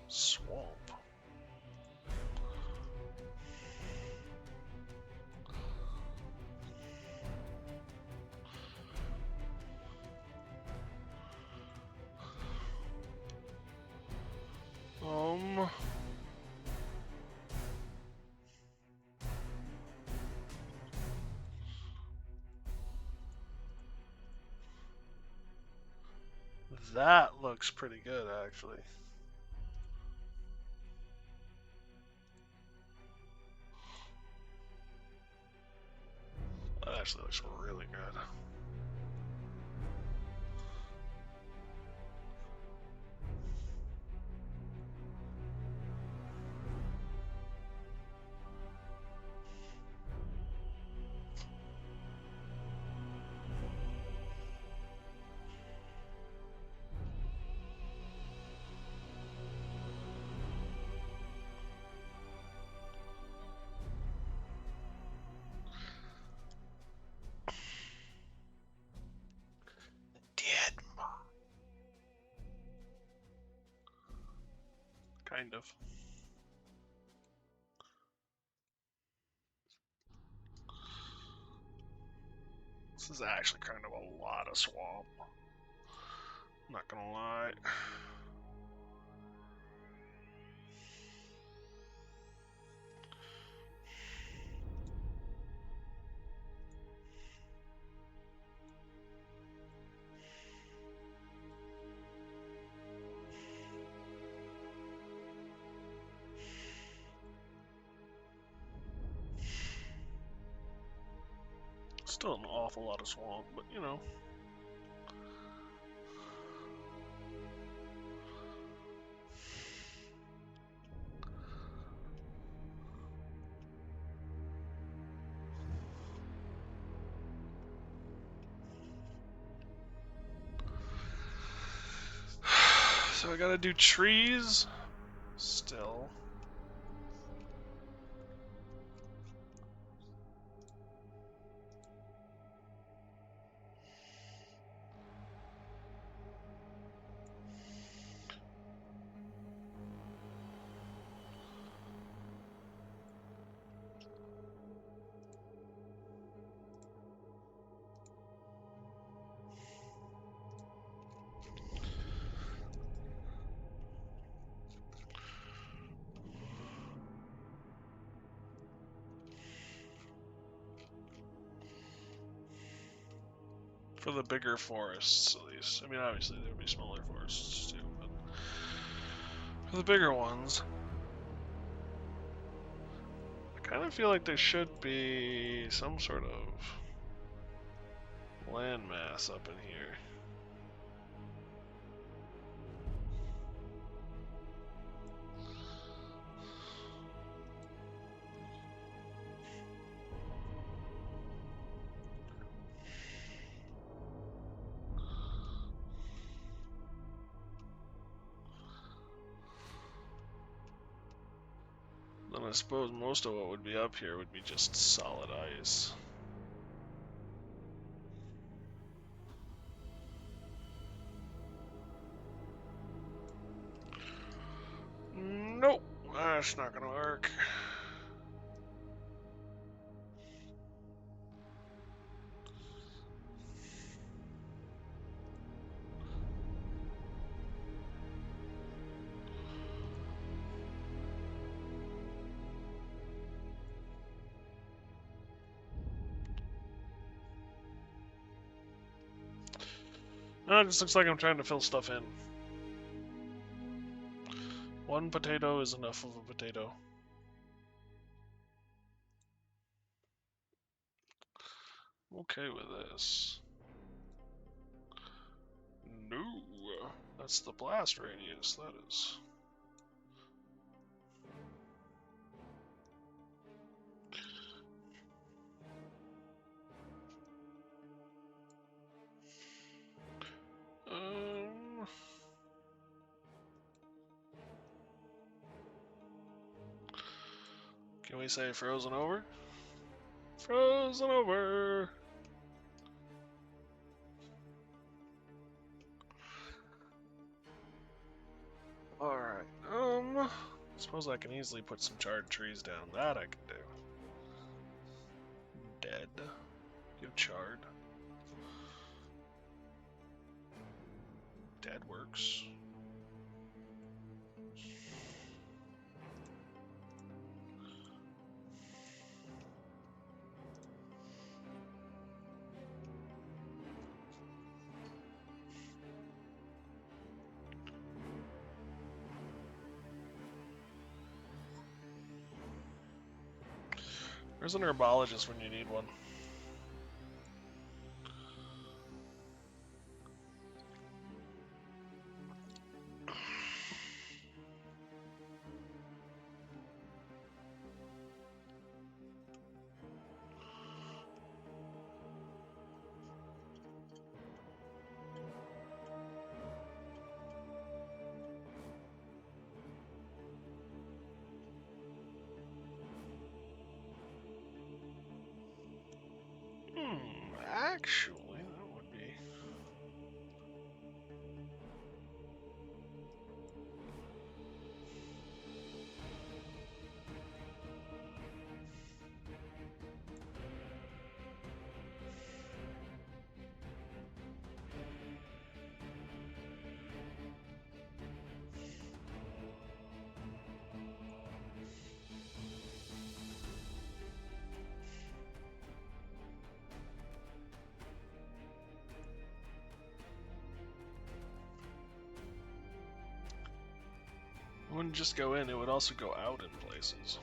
Swamp. That looks pretty good, actually. That actually looks really good. Kind of. This is actually kind of a lot of swamp. I'm not gonna lie. Still an awful lot of swamp, but you know. So I gotta do trees still. For the bigger forests, at least. I mean, obviously there would be smaller forests too, but for the bigger ones, I kind of feel like there should be some sort of landmass up in here. Then I suppose most of what would be up here would be just solid ice. Nope, that's not gonna work. No, it just looks like I'm trying to fill stuff in. One potato is enough of a potato. I'm okay with this. No, that's the blast radius, that is. Can we say frozen over? Frozen over! Alright, suppose I can easily put some charred trees down. That I can do. Dead. Give charred. Dead works. There's an herbologist when you need one. Actually, that would be... It wouldn't just go in, it would also go out in places.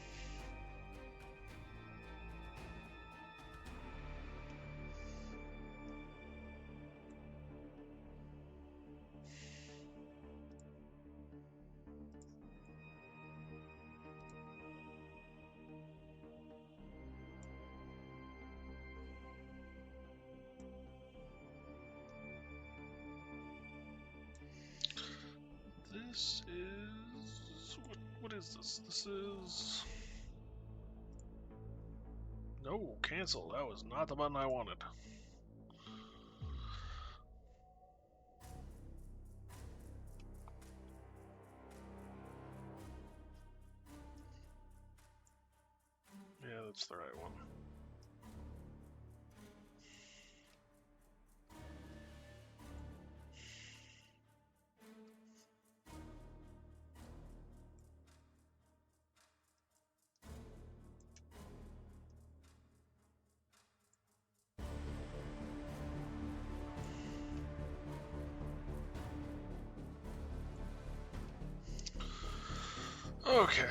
This is... What is this? This is... No, cancel. That was not the button I wanted. Yeah, that's the right one. Okay.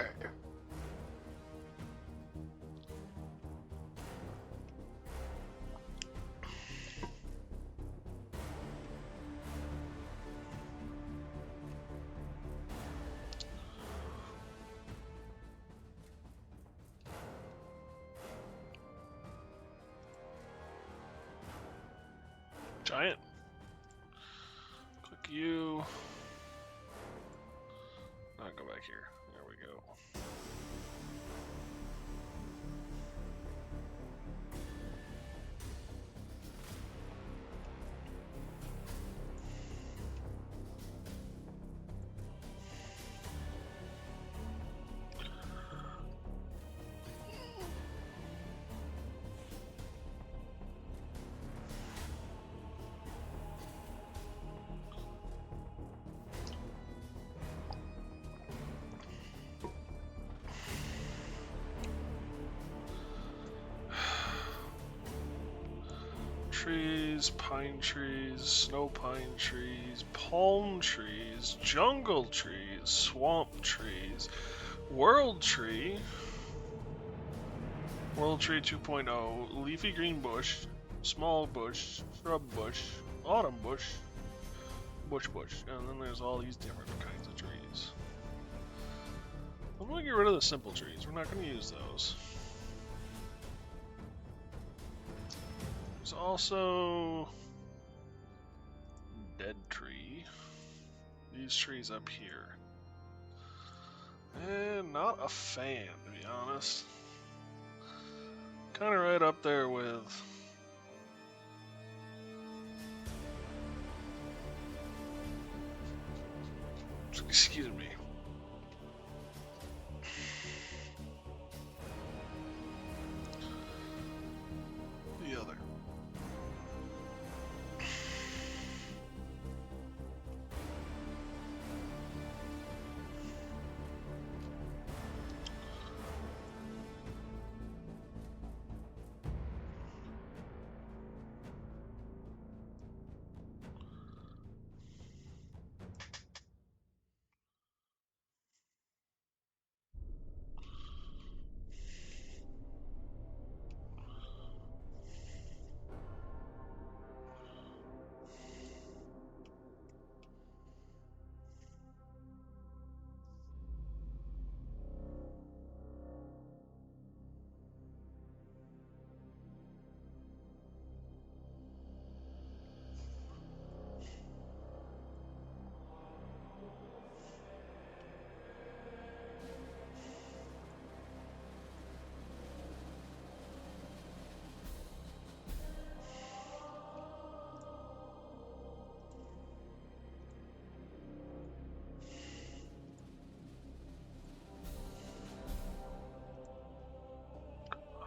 Giant. Click you. I'll go back here. There we go. Trees, pine trees, snow pine trees, palm trees, jungle trees, swamp trees, world tree, world tree 2.0, leafy green bush, small bush, shrub bush, autumn bush, bush, and then there's all these different kinds of trees. I'm gonna get rid of the simple trees, we're not gonna use those. There's also dead tree. These trees up here. And not a fan, to be honest. Kind of right up there with... Excuse me. The other.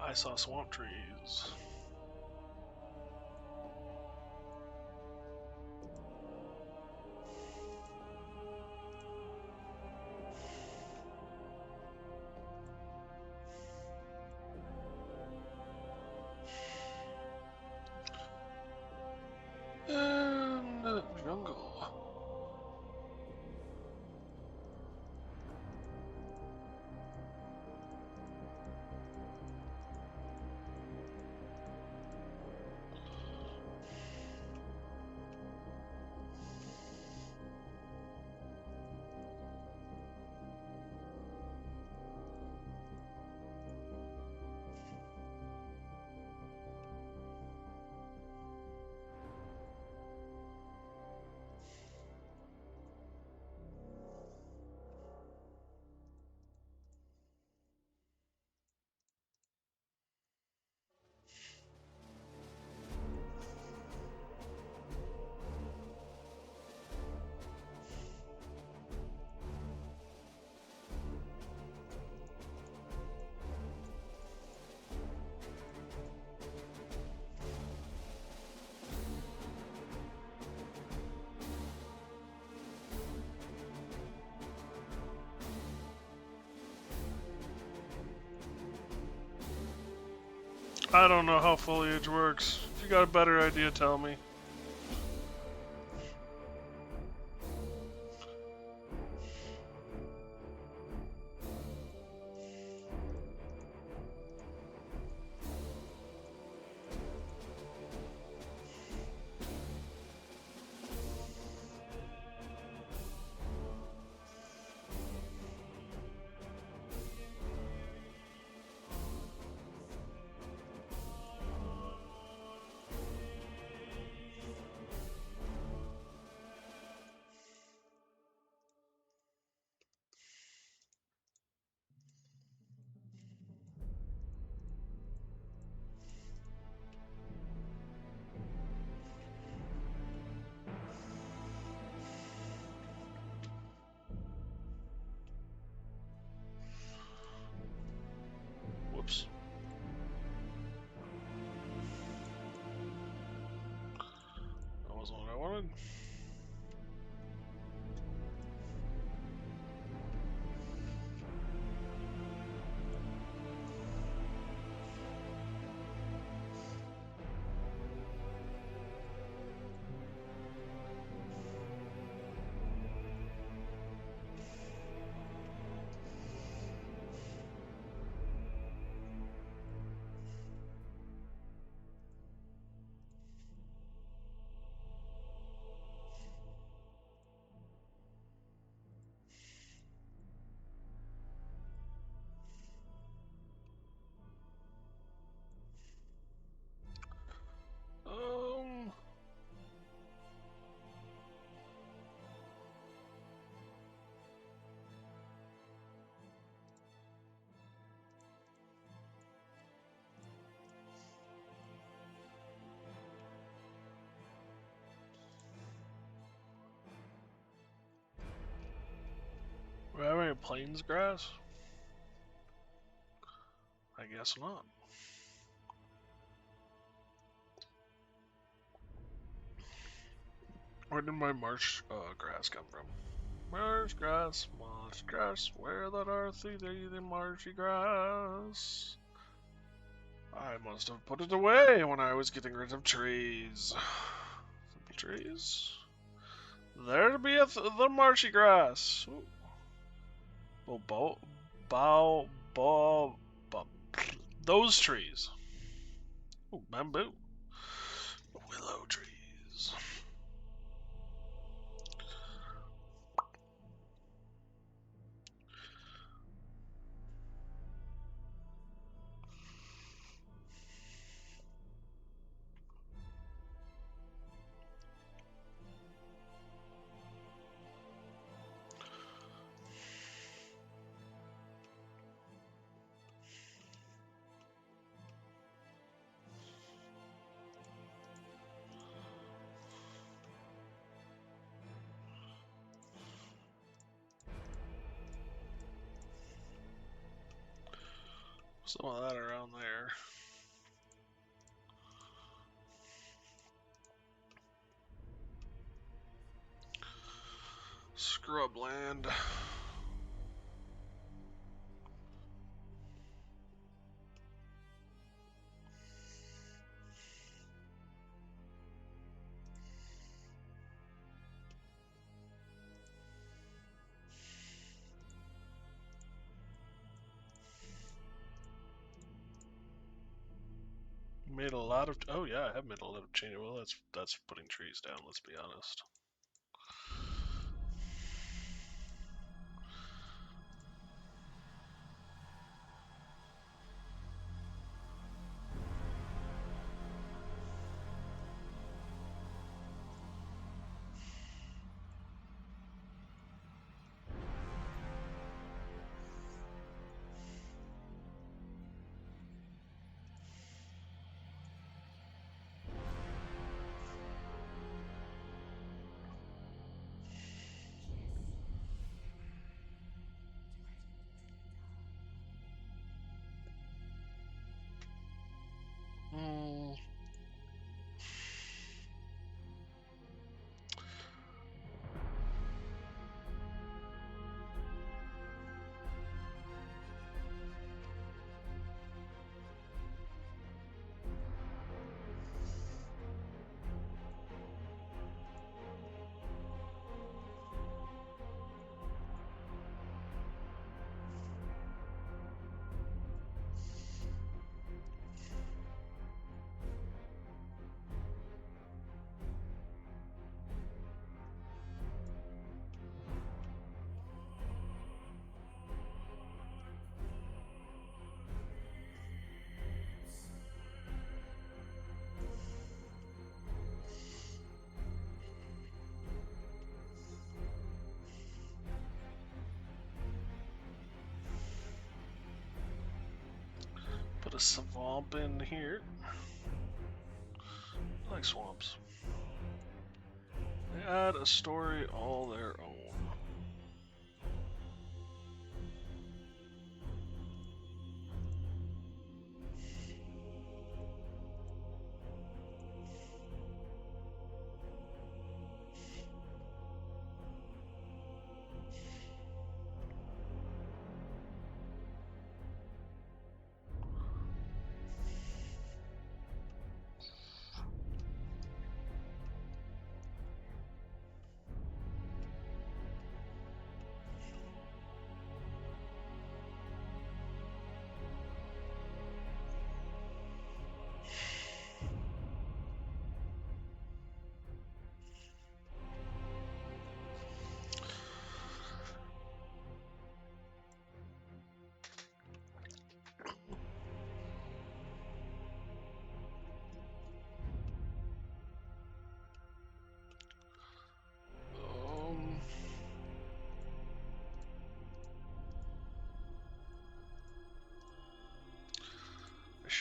I saw swamp trees. And jungle. I don't know how foliage works. If you got a better idea, tell me. dog. Um, we have any plains grass? I guess not. Where did my marsh grass come from? Marsh grass, where that earthy, the marshy grass? I must have put it away when I was getting rid of trees. Simple trees. There be the marshy grass. Ooh. Bow, those trees. Ooh, bamboo. Willow trees. Some of that around there. Scrubland. Made a lot of. Oh yeah, I have made a lot of change. Well, that's putting trees down. Let's be honest. Hmm. Put a swamp in here. I like swamps. They add a story all their own.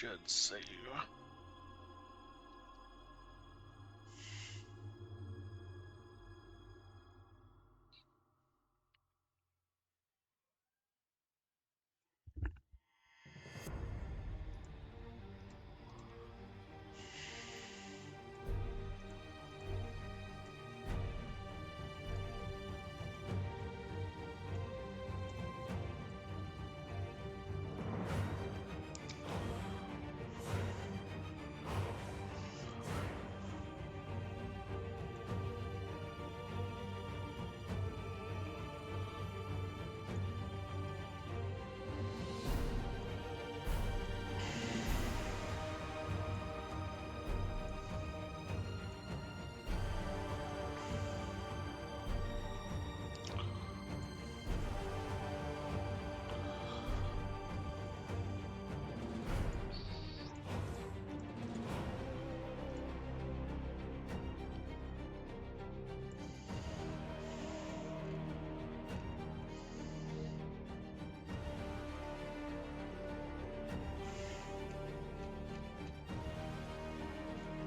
Shed save.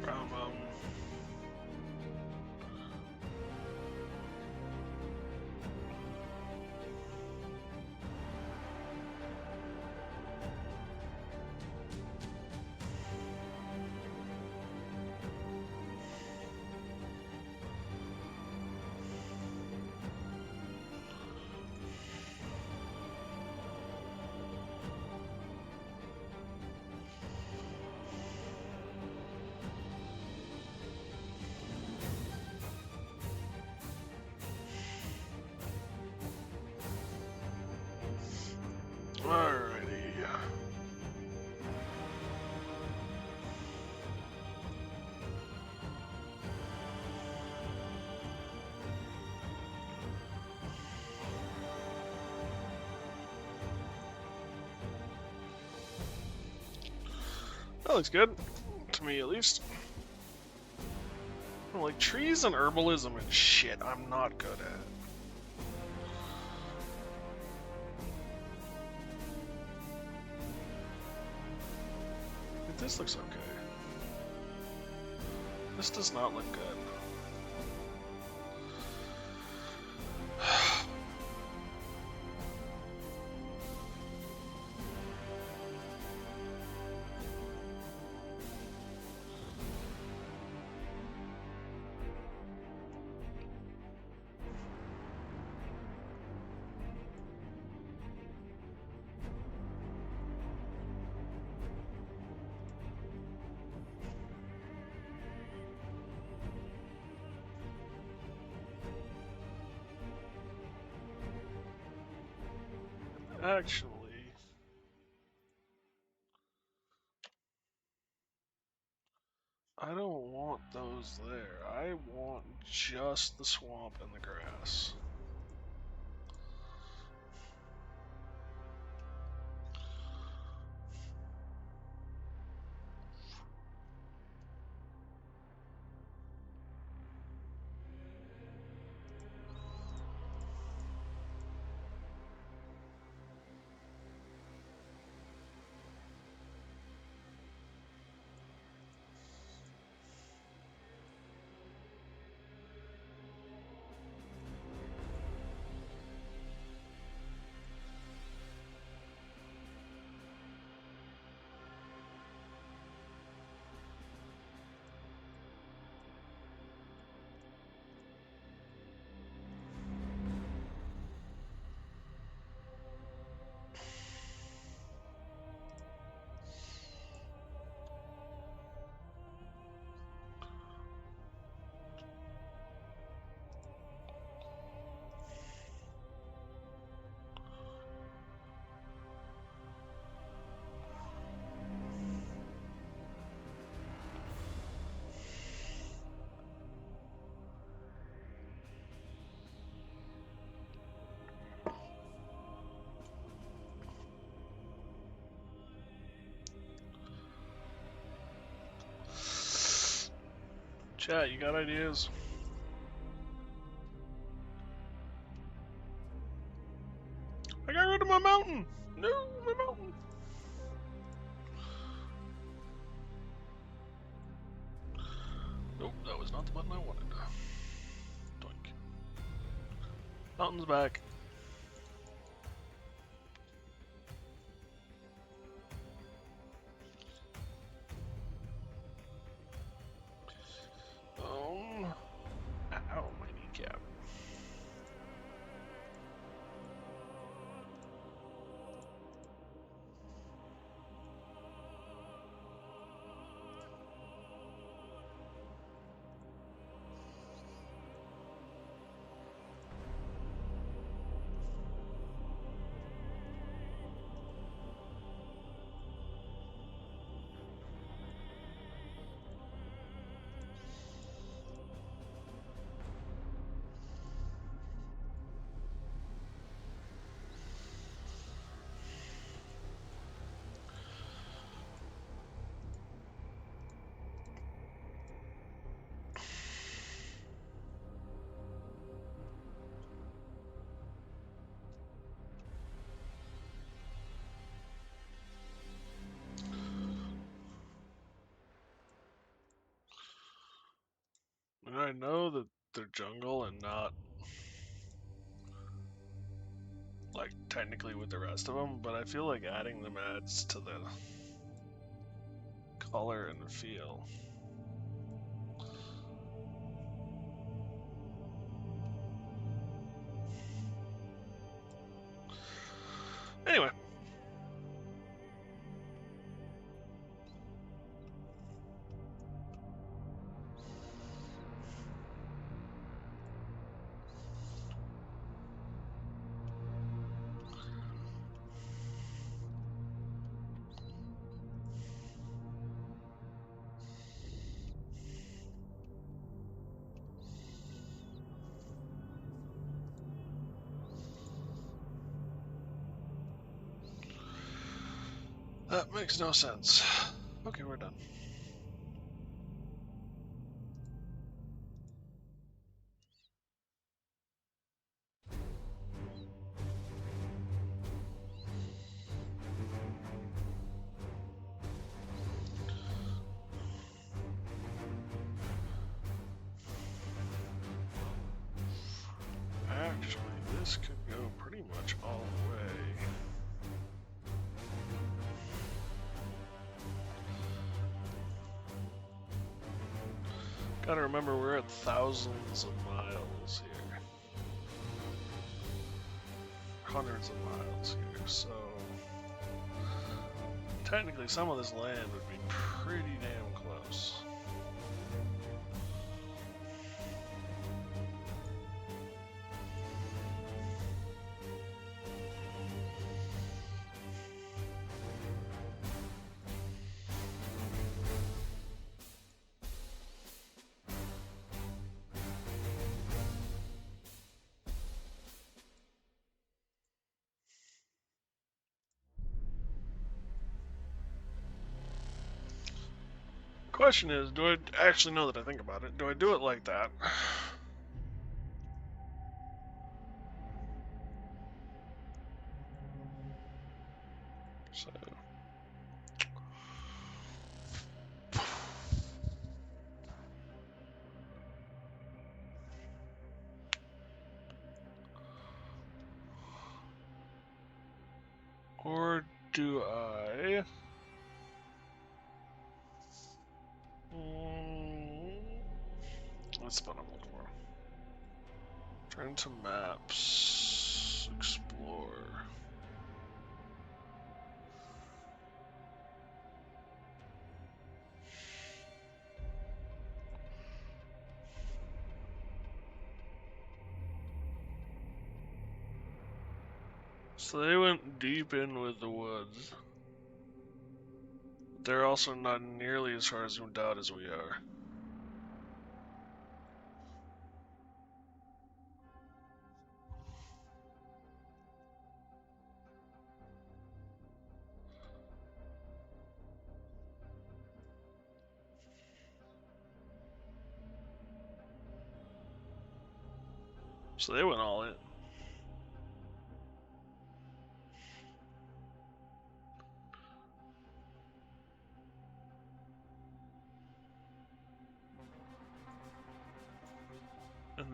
Brown Mountain. Alrighty. That looks good. To me, at least. Like, trees and herbalism and shit I'm not good at. But this looks okay. This does not look good. Actually, I don't want those there. I want just the swamp and the grass. Chat, you got ideas? I got rid of my mountain! No, my mountain! not the button I wanted. Doink. Fountain's back. Ow, my kneecap. And I know that they're jungle and not like technically with the rest of them, but I feel like adding them adds to the color and the feel. Anyway. That makes no sense. Okay, we're done. Actually, this could go pretty much all the way. Gotta remember, we're at thousands of miles here. Hundreds of miles here, so technically some of this land would be pretty damn close. Question is, do I actually know that I think about it? Do I do it like that? So. Or do I... That's what I'm looking for. Turn to maps. Explore. So they went deep in with the woods. They're also not nearly as far zoomed out as we are. So they went all in.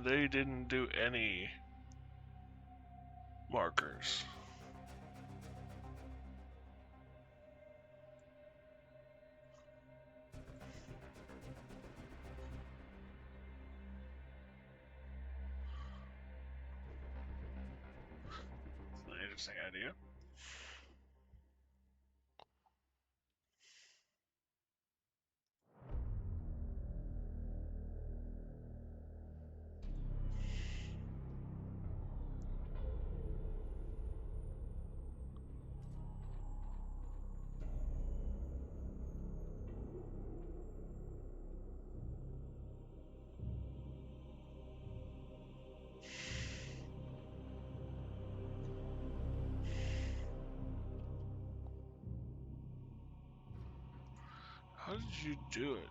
They didn't do any markers. That's an interesting idea. How did you do it?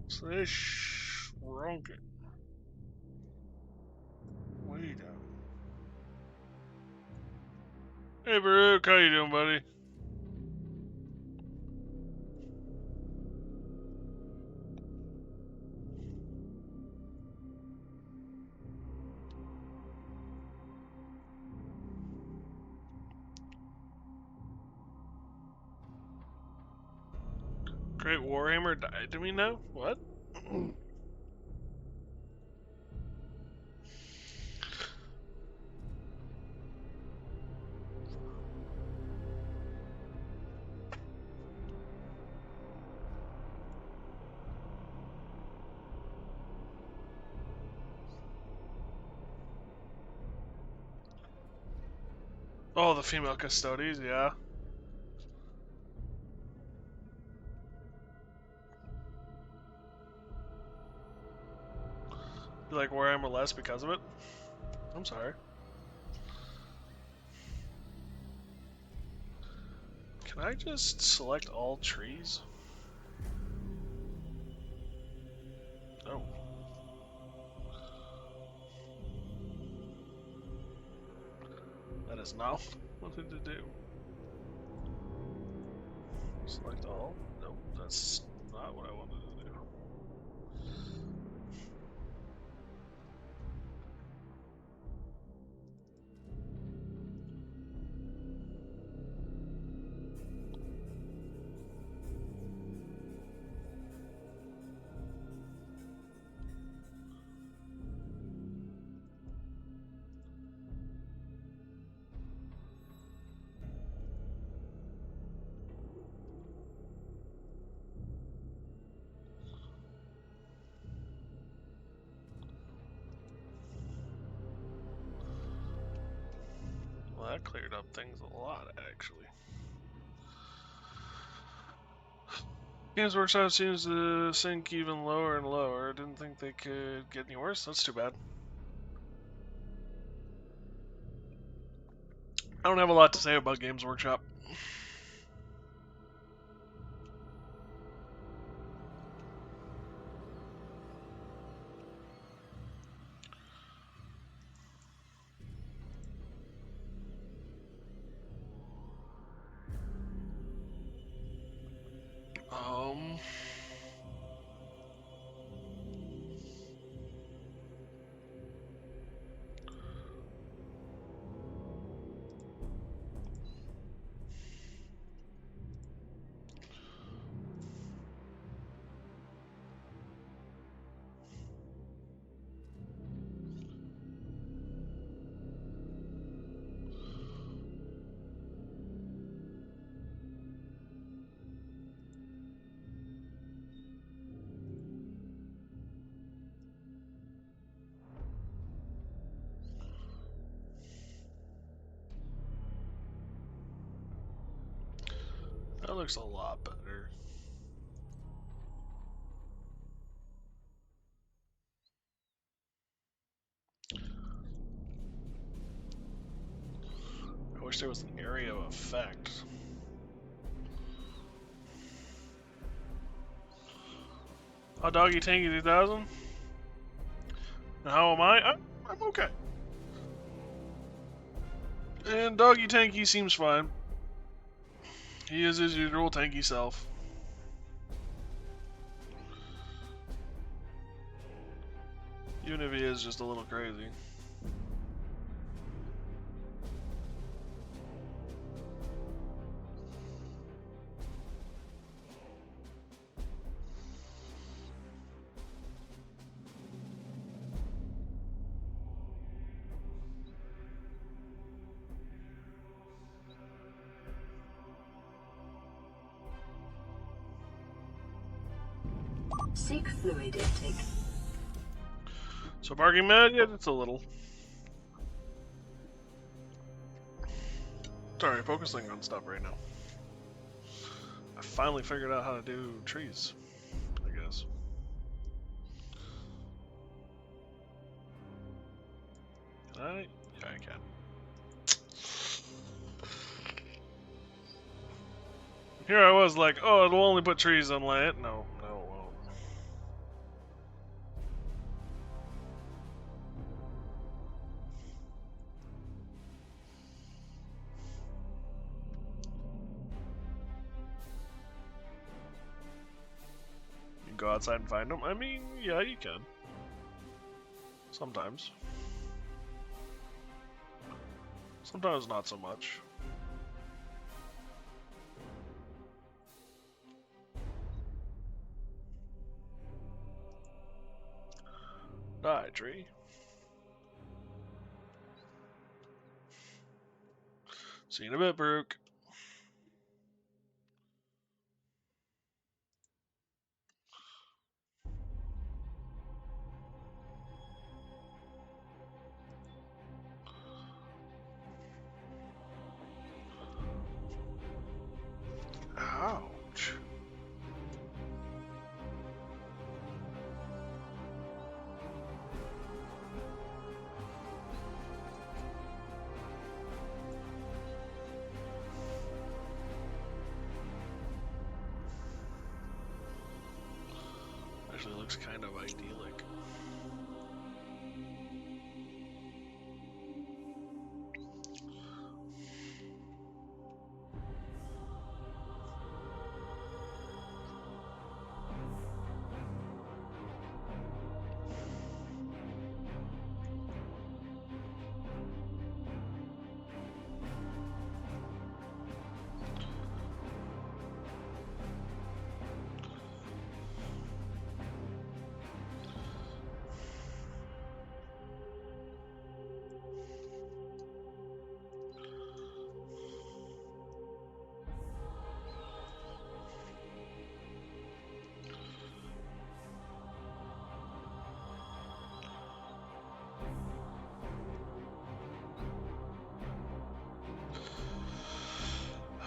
So they shrunk it. Way down. Hey Baruch, how you doing, buddy? Great Warhammer died, do we know? What? Oh, the female custodies, yeah. You like Warhammer less because of it? I'm sorry. Can I just select all trees? Oh. That is not what I wanted to do. Select all? Nope, that's not what I wanted to do. Well, that cleared up things a lot, actually. Games Workshop seems to sink even lower and lower. Didn't think they could get any worse. That's too bad. I don't have a lot to say about Games Workshop. Um... looks a lot better. I wish there was an area of effect. Oh, Doggy Tanky 2000? And how am I? I'm okay. And Doggy Tanky seems fine. He is his usual tanky self. Even if he is just a little crazy. Seek fluid intake. So barking mad? Yeah, it's a little. Sorry, focusing on stuff right now. I finally figured out how to do trees, I guess. Can I? Yeah, I can. Here I was like, oh, it'll only put trees on land. No, it won't. You can go outside and find them? I mean, yeah, you can. Sometimes. Sometimes not so much. Die, tree. See you in a bit, Brooke. Ouch. Actually looks kind of idyllic.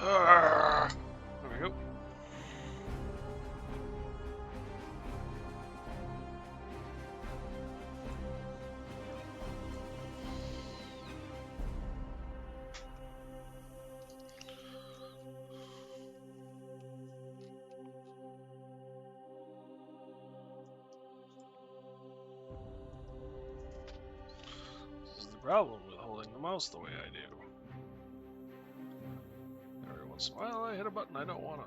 There we go. This is the problem with holding the mouse the way I do. Every once in a while I hit a button I don't want to.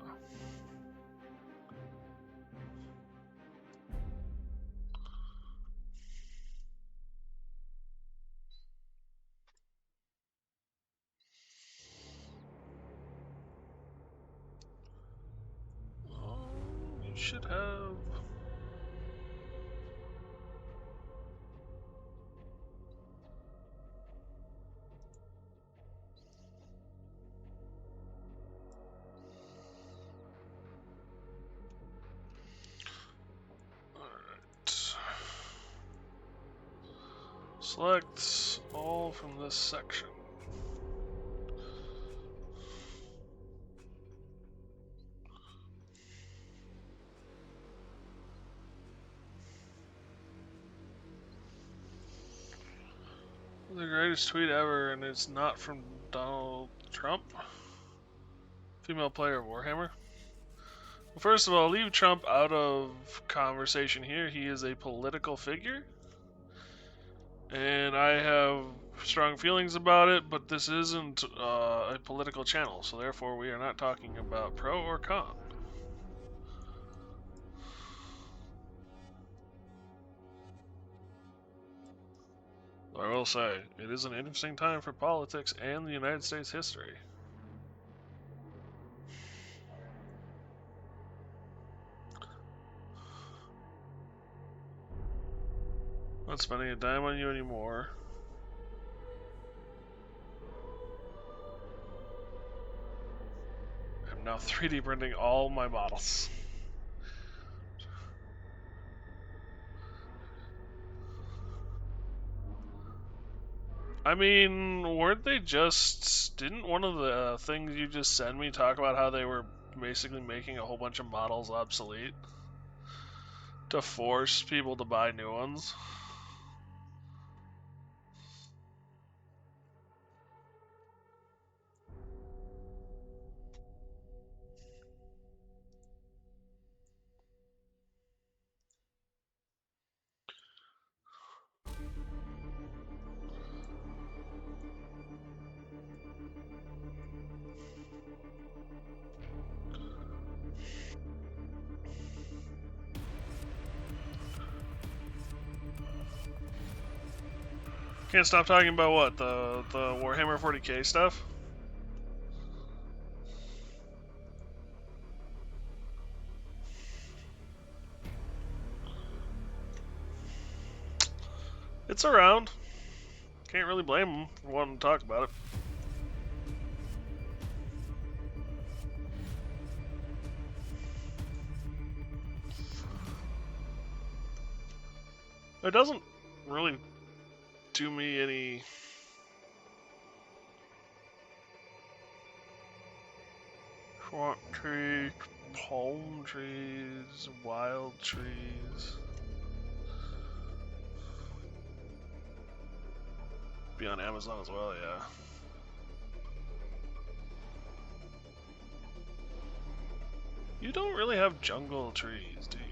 You should have... Alright. Select all from this section. The greatest tweet ever, and it's not from Donald Trump. Female player of Warhammer. Well, first of all, leave Trump out of conversation here. He is a political figure, and I have strong feelings about it, but this isn't a political channel, so therefore we are not talking about pro or con. I will say, it is an interesting time for politics and the United States history. Not spending a dime on you anymore. I'm now 3D printing all my models. I mean, weren't they just... Didn't one of the things you just sent me talk about how they were basically making a whole bunch of models obsolete? To force people to buy new ones? Can't stop talking about what? The Warhammer 40k stuff? It's around. Can't really blame them for wanting to talk about it. It doesn't really do me any... Swamp trees, palm trees, wild trees. Be on Amazon as well, yeah. You don't really have jungle trees, do you?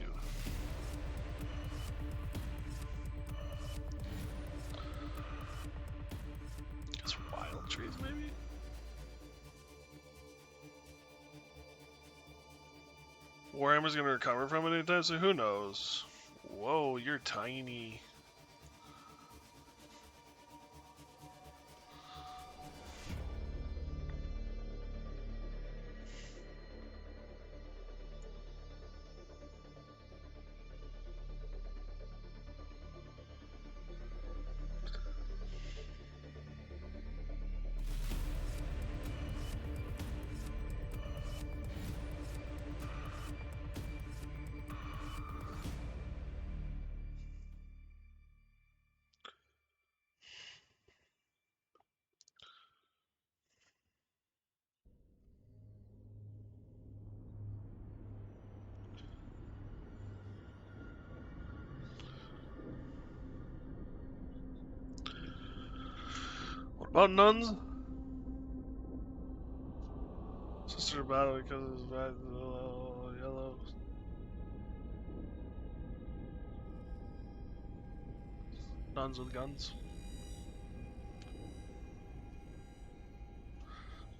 Guess wild trees, maybe? Warhammer's gonna recover from it anytime soon? Who knows? Whoa, you're tiny. What about nuns? Sister battle because of his bad yellow. Nuns with guns.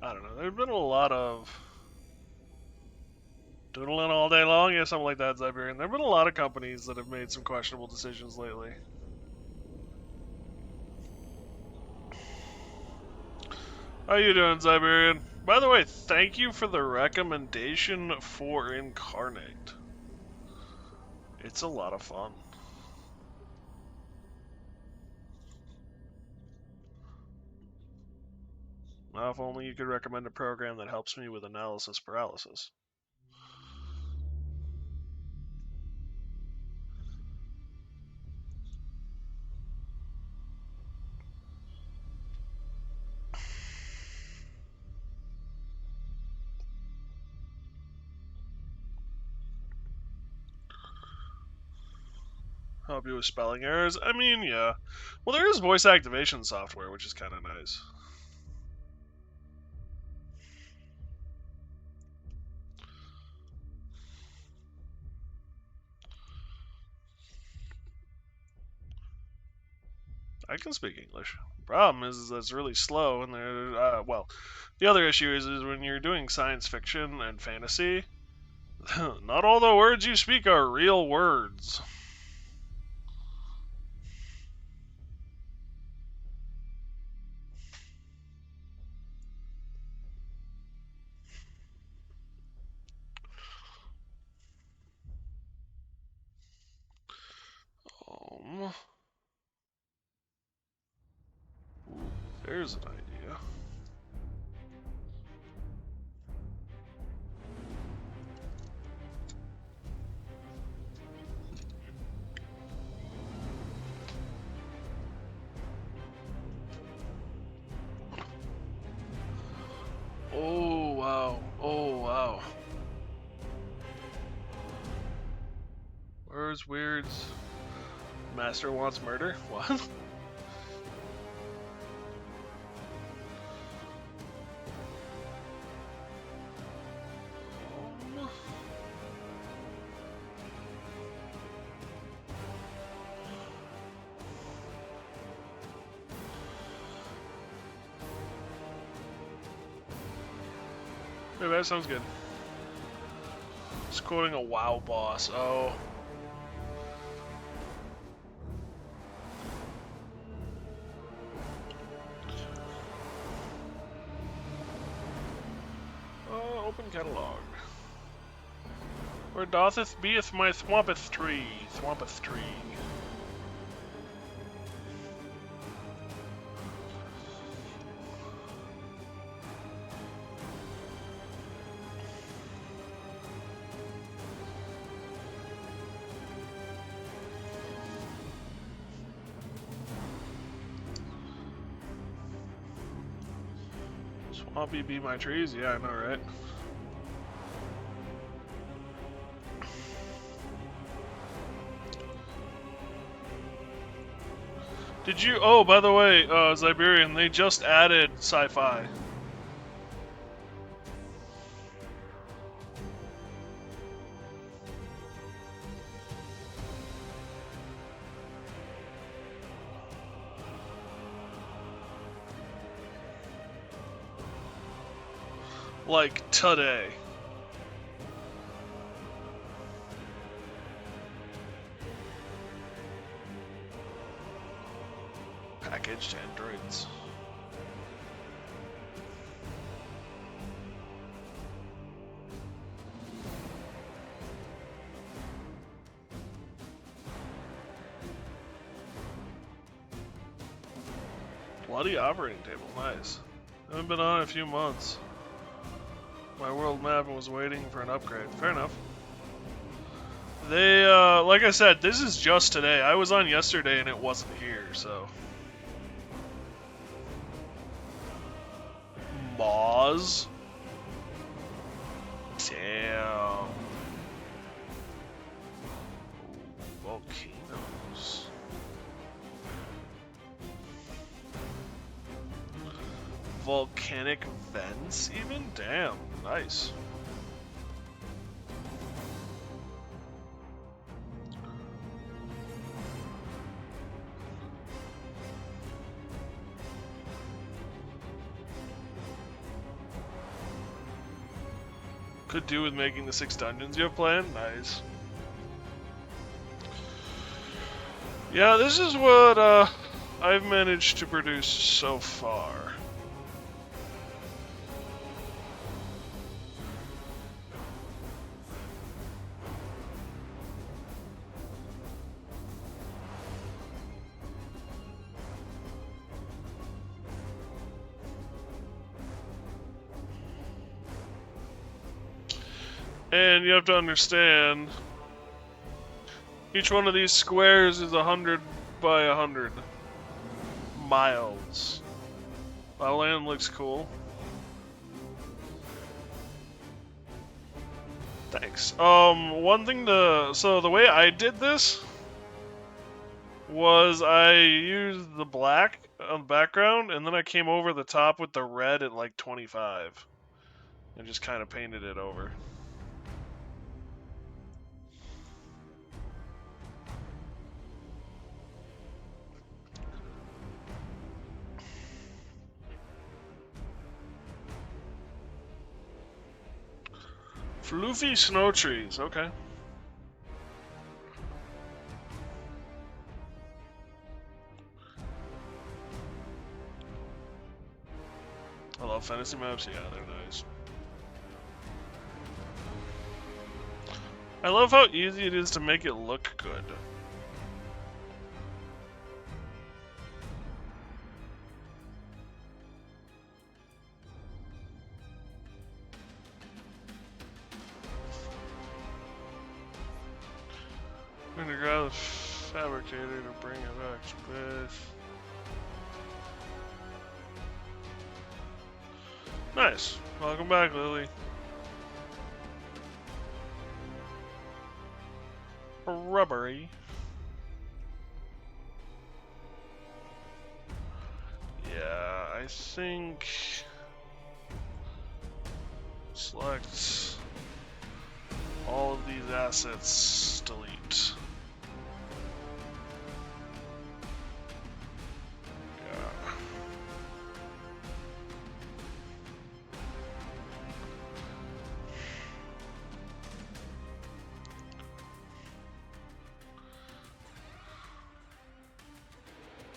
I don't know. There's been a lot of doodling all day long, yeah, something like that, Ziberian. There have been a lot of companies that have made some questionable decisions lately. How you doing, Ziberian? By the way, thank you for the recommendation for Incarnate. It's a lot of fun. Now, if only you could recommend a program that helps me with analysis paralysis. Help you with spelling errors. I mean, yeah. Well, there is voice activation software, which is kind of nice. I can speak English. Problem is that it's really slow, and well, the other issue is when you're doing science fiction and fantasy, not all the words you speak are real words. Um, there's an idea. Oh wow! Oh wow! Where's Weird's master wants murder? What? Maybe that sounds good. Just quoting a WoW boss. Oh. Open catalog. Where dotheth beeth my thwompeth tree? Thwompeth tree. Swampy be my trees? Yeah, I know, right? Did you? Oh, by the way, Siberian, they just added sci-fi. Like today. Packaged androids. Bloody operating table, nice. Haven't been on in a few months. My world map was waiting for an upgrade. Fair enough. They, like I said, this is just today. I was on yesterday and it wasn't here, so. Moz? Damn. Volcanoes. Volcanic vents, even? Damn, nice. Could do with making the 6 dungeons you have planned. Nice. Yeah, this is what I've managed to produce so far. And you have to understand, each one of these squares is 100 by 100 miles. My land looks cool. Thanks. One thing so the way I did this was I used the black on the background, and then I came over the top with the red at like 25, and just kind of painted it over. Floofy snow trees, okay. I love fantasy maps, yeah, they're nice. I love how easy it is to make it look good. I'm gonna grab the fabricator to bring it back to base. Nice. Welcome back, Lily. Rubbery. Yeah, I think select all of these assets, delete. Yeah.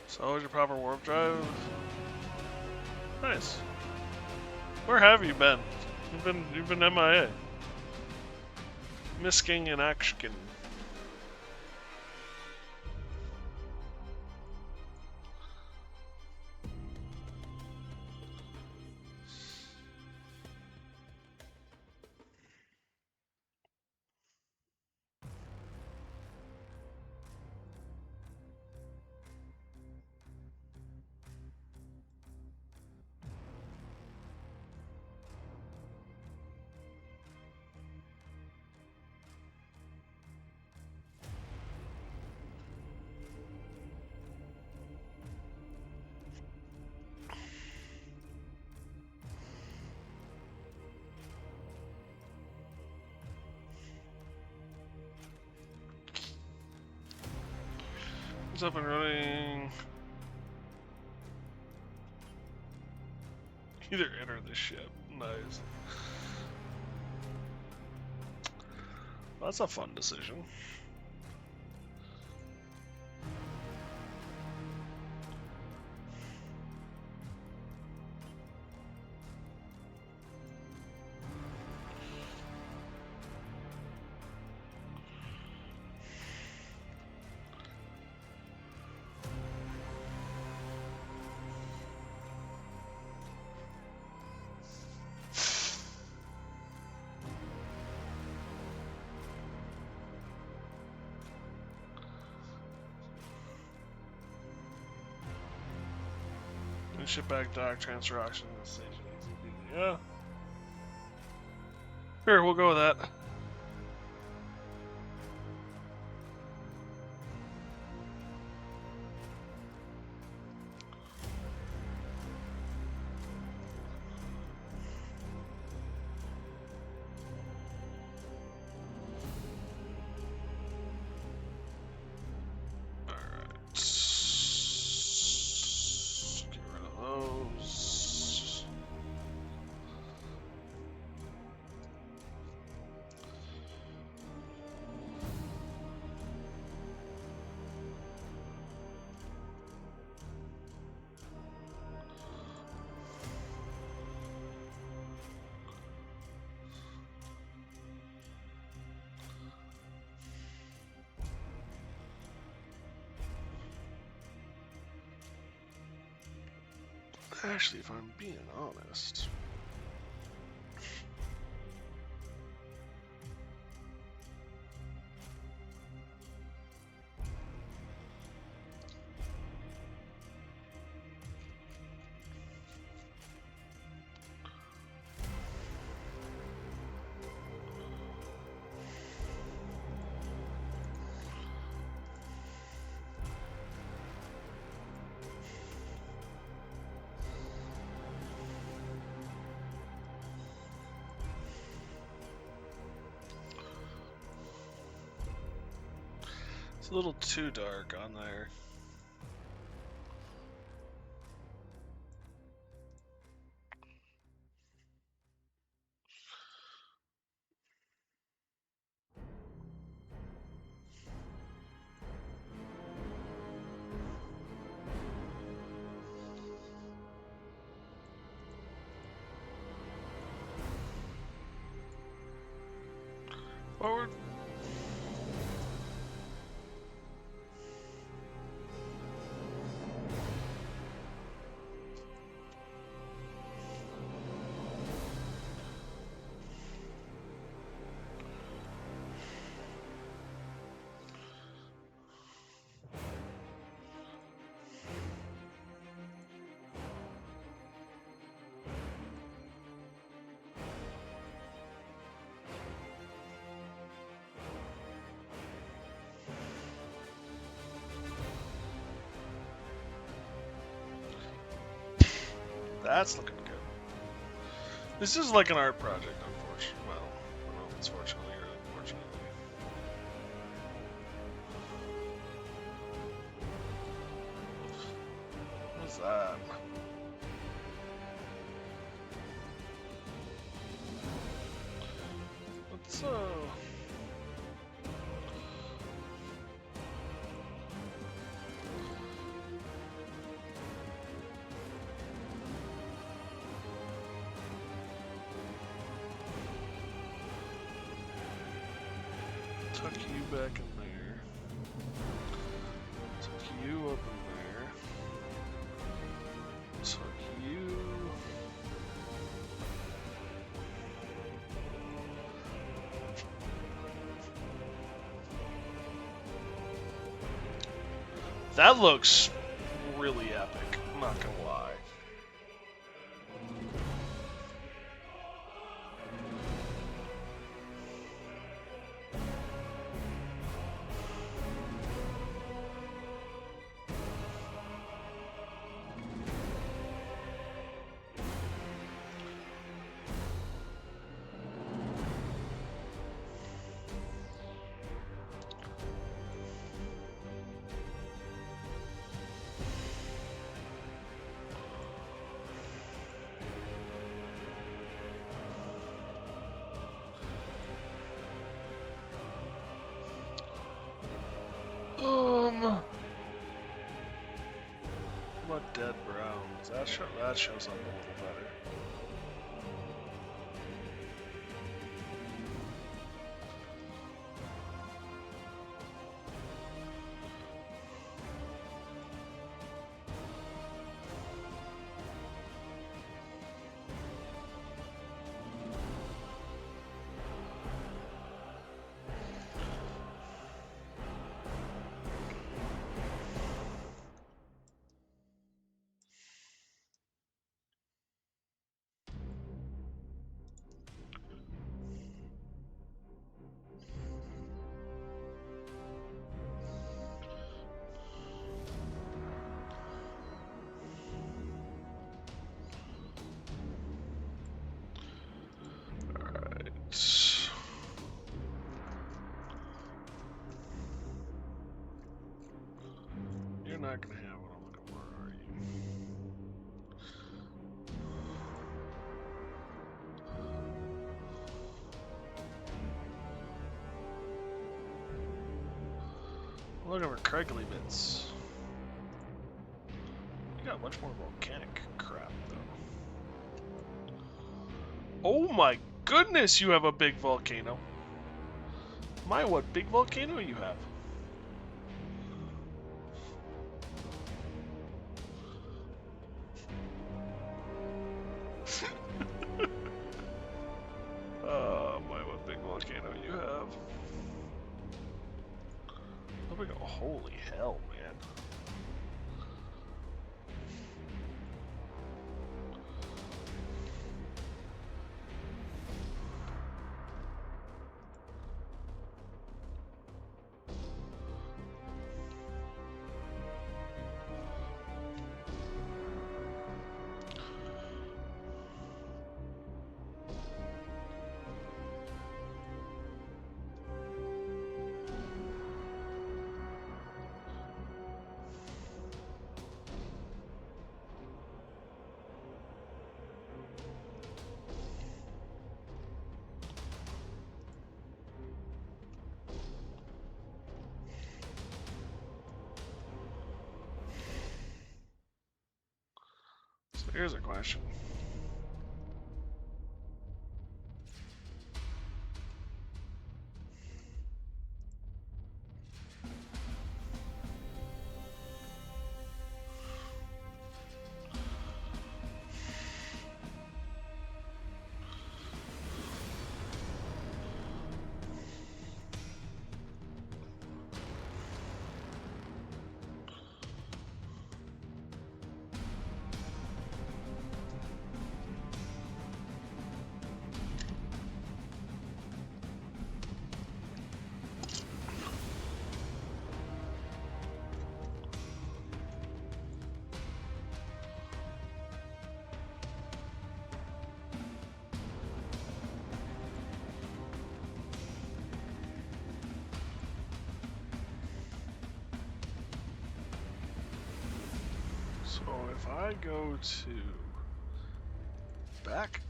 So your proper warp drive. Nice. Where have you been? You've been MIA. Misking in action. It's up and running. Either enter the ship. Nice. That's a fun decision. Ship back dock, transfer auction, station. Yeah. Here, we'll go with that. Actually, if I'm being honest. It's a little too dark on there. Forward. That's looking good. This is like an art project, unfortunately. Well, I don't know if it's fortunately or unfortunately. What's that? What's tuck you back in there. Tuck you up in there. Tuck you. That looks really epic, I'm not gonna lie. What dead browns? That shows up a little better. You're not gonna have what I'm looking for, are you? Looking for Craigly bits. You got much more volcanic crap, though. Oh my goodness, you have a big volcano. My, what big volcano you have? Oh my, what big volcano you have. Oh, holy hell, man. Here's a question. So if I go to background,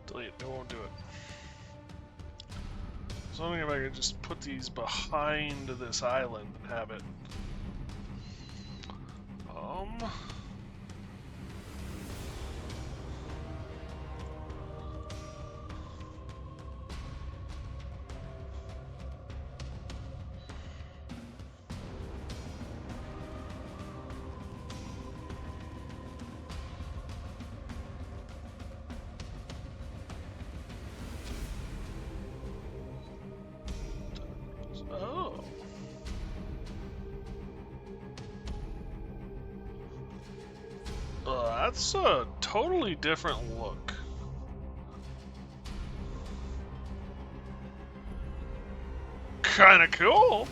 delete, it won't do it. So I wondering if I could just put these behind this island and have it. Oh. That's a totally different look. Kinda cool.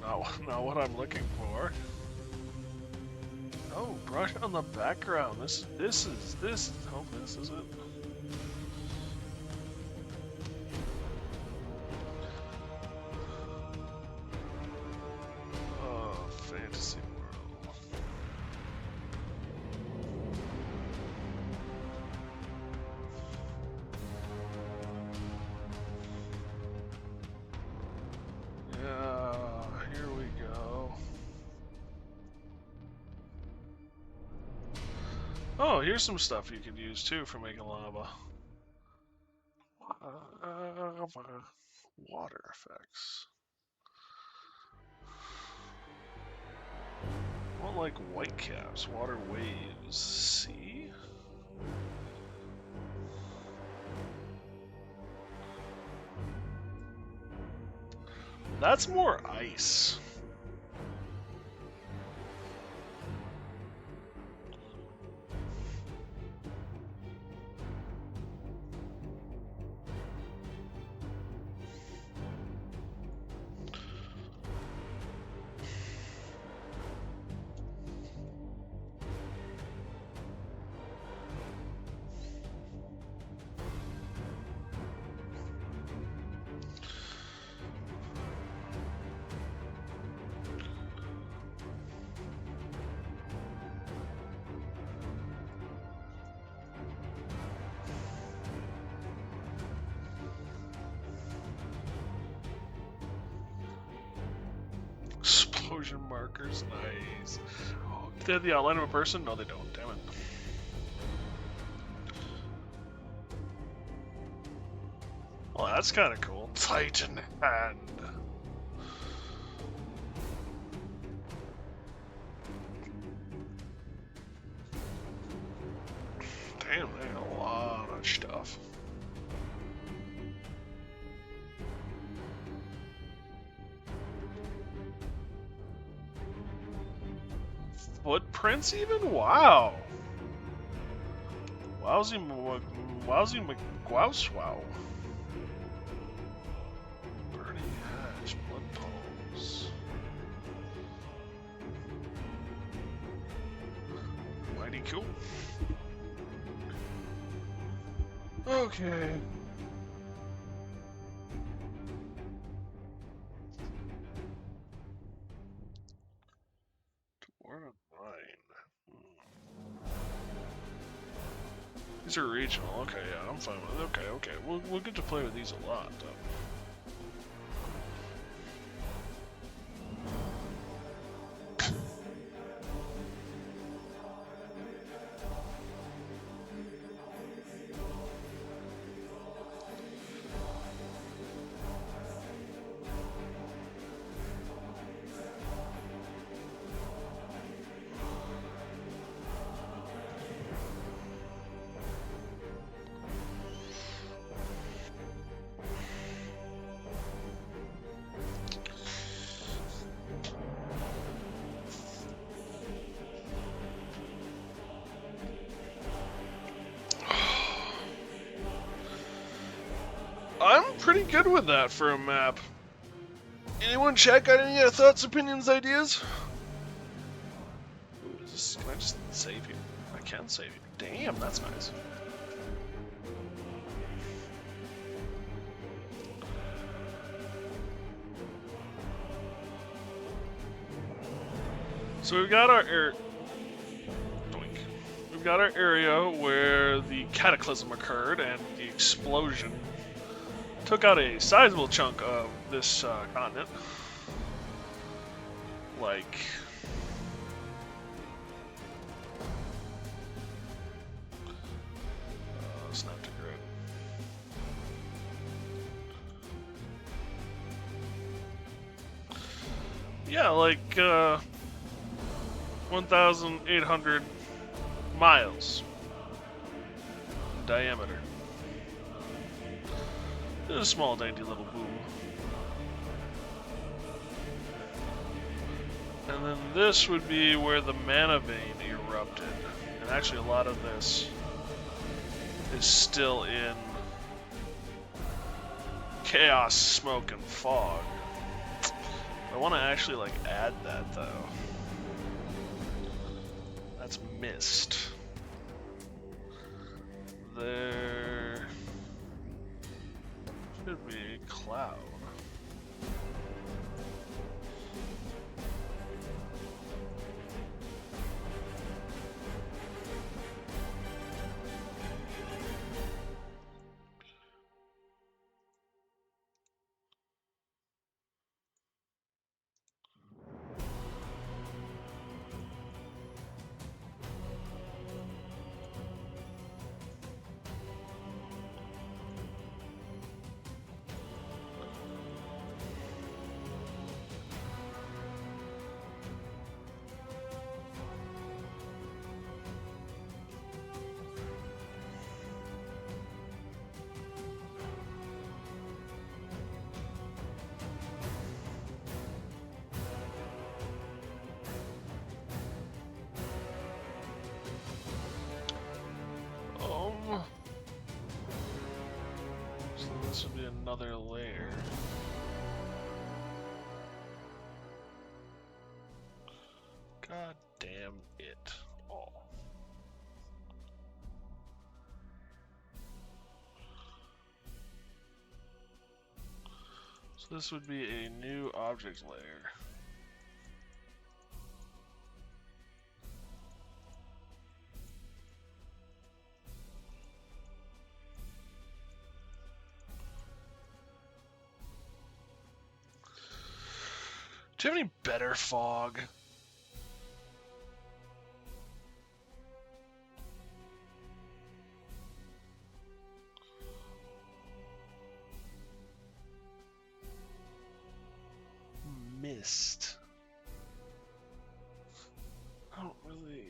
Not what I'm looking for. Oh, brush on the background. This is. Oh, this is it. Oh, fantasy world. Yeah, here we go. Oh, here's some stuff you could use too for making lava. Water effects. I want like white caps, water waves. See? That's more ice. Explosion markers, nice. Oh, do they have the outline of a person? No, they don't. Damn it. Well, that's kind of cool. Titan hand. Damn, they got a lot of stuff. Footprints even? Wow. Wowsy McGouse-wow. Burning Ash, Blood Pulse. Mighty cool. Okay. Toward a mine. These are regional. Okay, yeah, I'm fine with it. Okay. We'll get to play with these a lot, though. I'm pretty good with that for a map. Anyone check out any thoughts, opinions, ideas? Ooh, can I just save here? I can save here. Damn, that's nice. So we've got our We've got our area where the cataclysm occurred and the explosion took out a sizable chunk of this continent. Like, snap to grid. Yeah, like 1,800 miles in diameter. It's a small, dainty little boom. And then this would be where the mana vein erupted. And actually, a lot of this is still in chaos, smoke, and fog. I want to actually like add that though. That's mist. There should be cloud. So this would be another layer. God damn it all. So this would be a new object layer. Do you have any better fog? Mist. I don't really.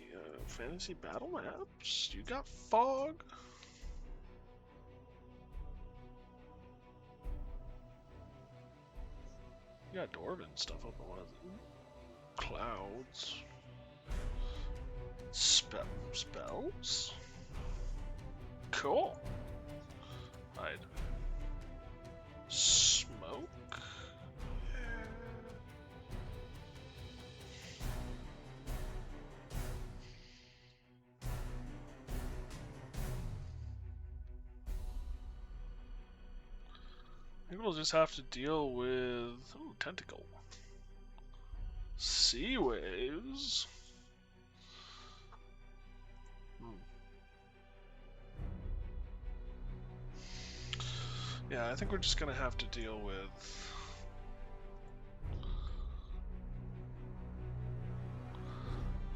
Fantasy battle maps? You got fog? You got Dwarven stuff up on one of them. Clouds. Spells? Cool. Hide. Smoke? think we'll just have to deal with tentacle. Sea waves. Yeah, I think we're just gonna have to deal with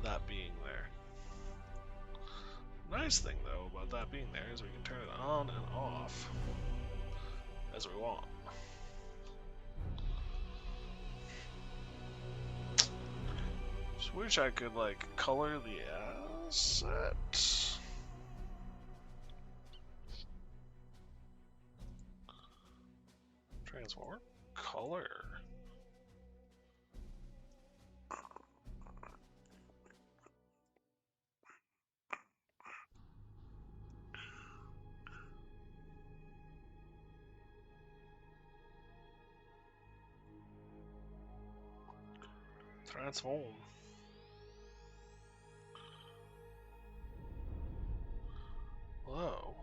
that being there. Nice thing though about that being there is we can turn it on and off as we want. Just wish I could like color the asset. Transform color. Transform. Whoa.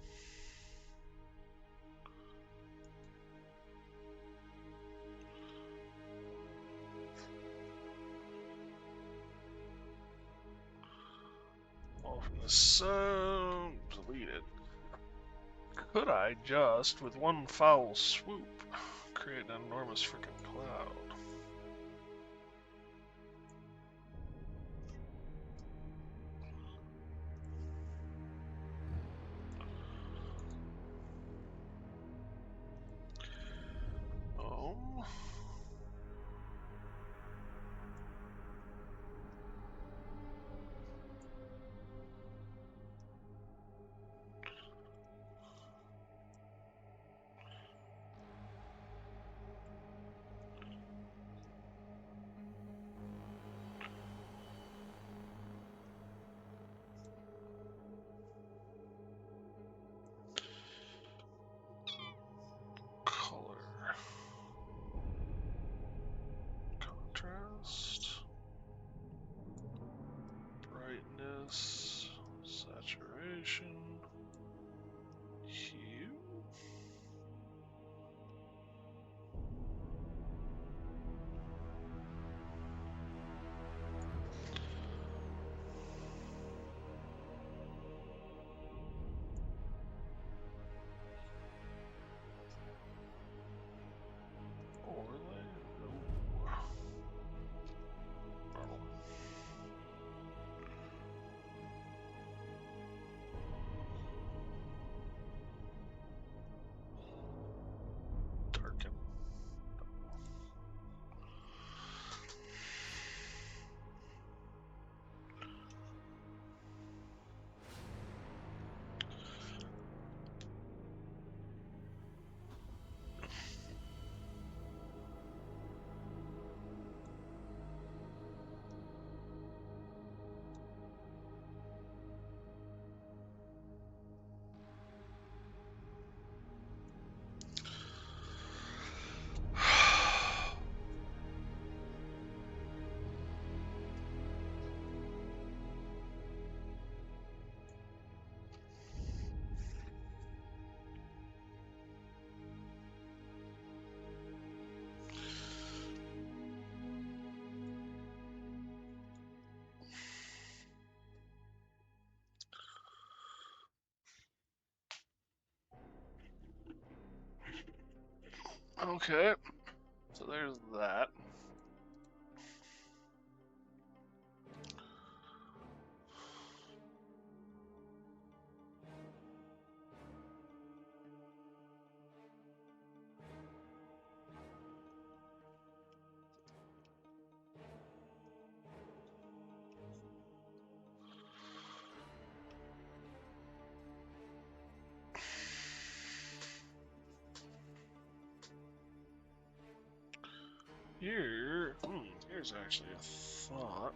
All from the sun, deleted. Could I just, with one foul swoop, create an enormous freaking cloud? Contrast, brightness, saturation, hue. Overlay. Ooh. Normal. Darken. Okay, so there's that. Here's actually a thought.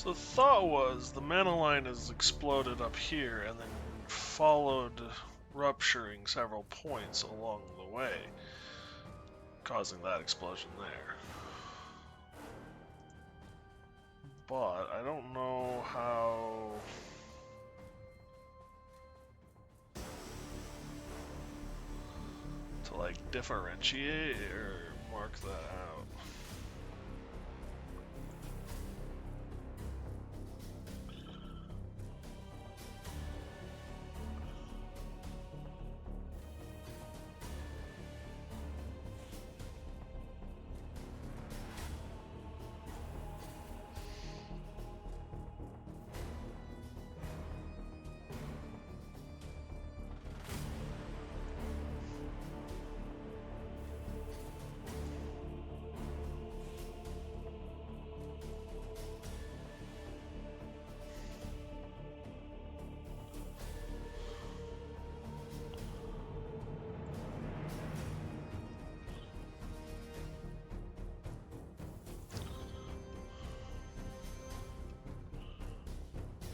So the thought was the mana line has exploded up here and then followed, rupturing several points along the way, causing that explosion there. But I don't know how... to like differentiate or mark that out.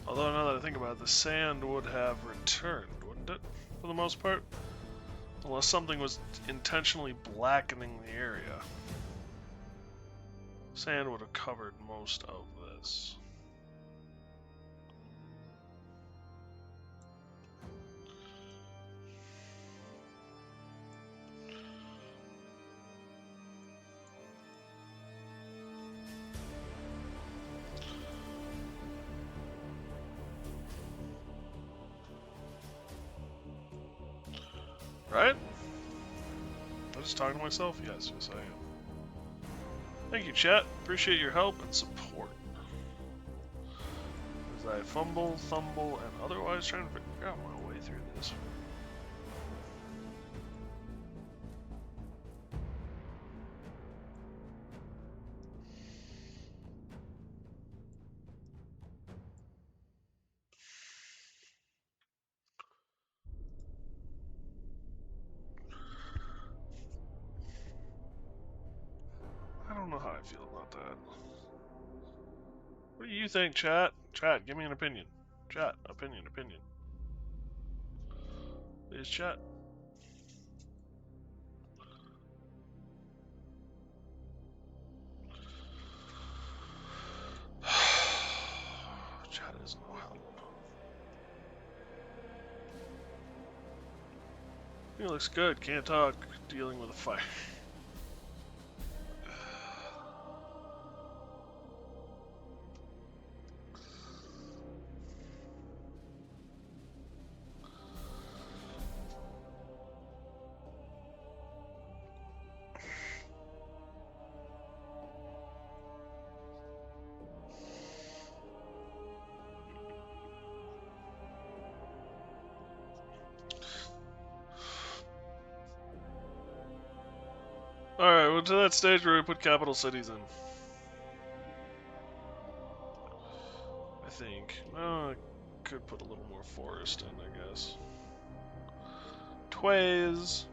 Although now that I think about it, the sand would have returned, wouldn't it? For the most part? Unless something was intentionally blackening the area. Sand would have covered most of this. Right? I'm just talking to myself? Yes, yes I am. Thank you, chat. Appreciate your help and support. As I fumble, thumble, and otherwise trying to figure out my way through this. I don't know how I feel about that. What do you think, chat? Chat, give me an opinion. Chat, opinion. Please, chat. Chat is no help. He looks good. Can't talk. Dealing with a fire. Alright, well, to that stage where we put capital cities in. I think. No, I could put a little more forest in, I guess. Tways.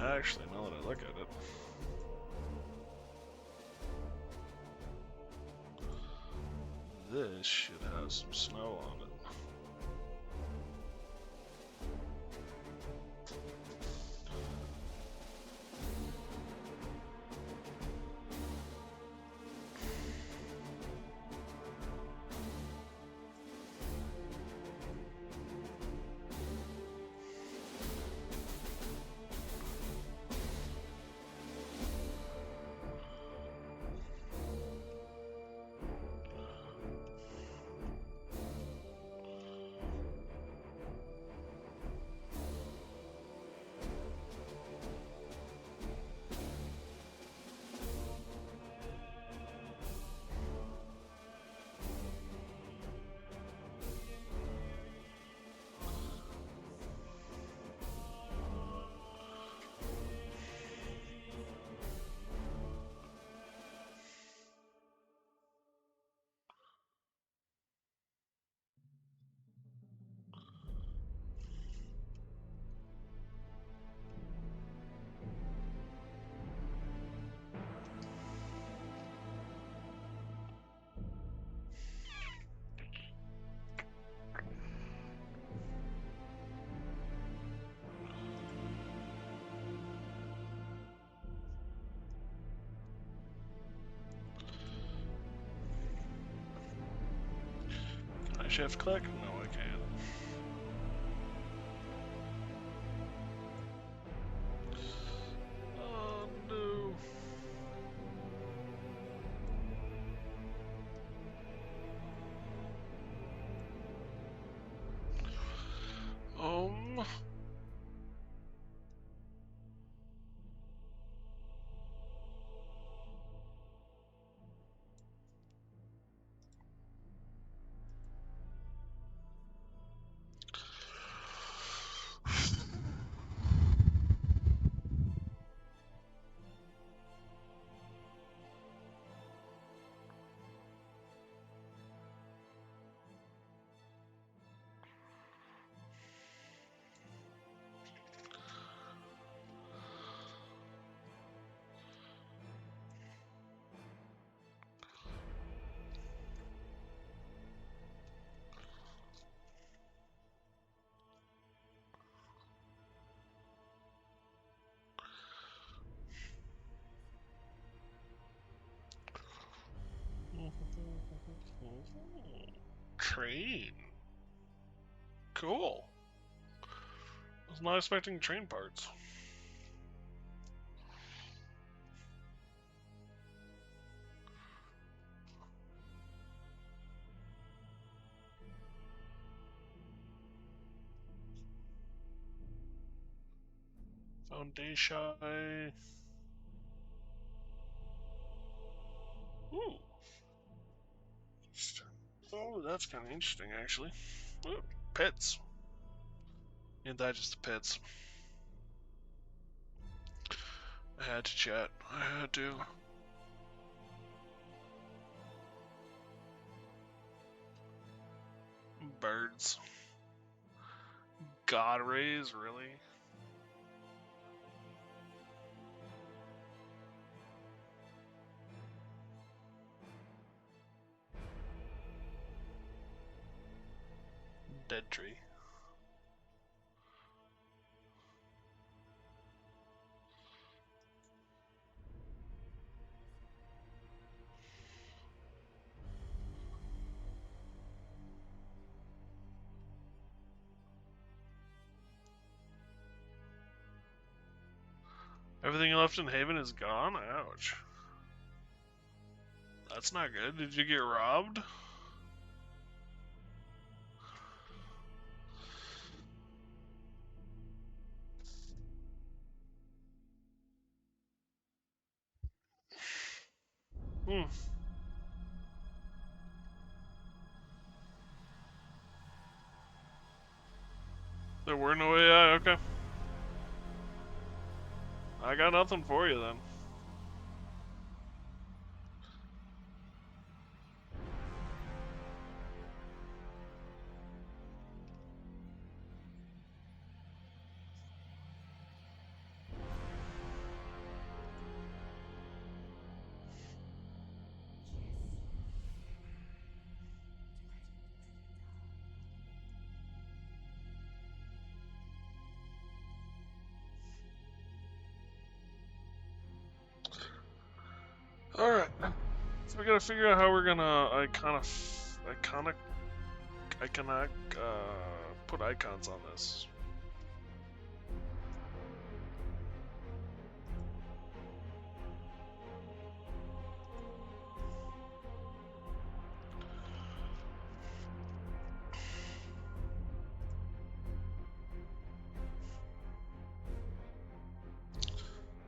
Actually, now that I look at it. This should have some snow on it. shift click? No, I can't. Oh no. Um. Train. Cool. I was not expecting train parts. Foundation. Ooh. Oh, that's kind of interesting, actually. Ooh, pits. Ain't that just the pits? I had to chat. I had to. Birds. God rays, really? Dead tree. Everything left in Haven is gone? Ouch. That's not good. Did you get robbed? Hmm. There were no AI? Okay. I got nothing for you then. Alright. So we gotta figure out how we're gonna put icons on this.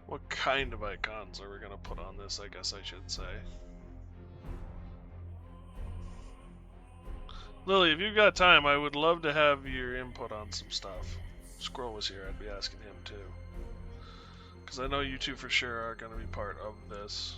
What kind of icons are we gonna put on this, I guess I should say. Lily, if you've got time, I would love to have your input on some stuff. Squirrel was here, I'd be asking him too. Because I know you two for sure are gonna be part of this.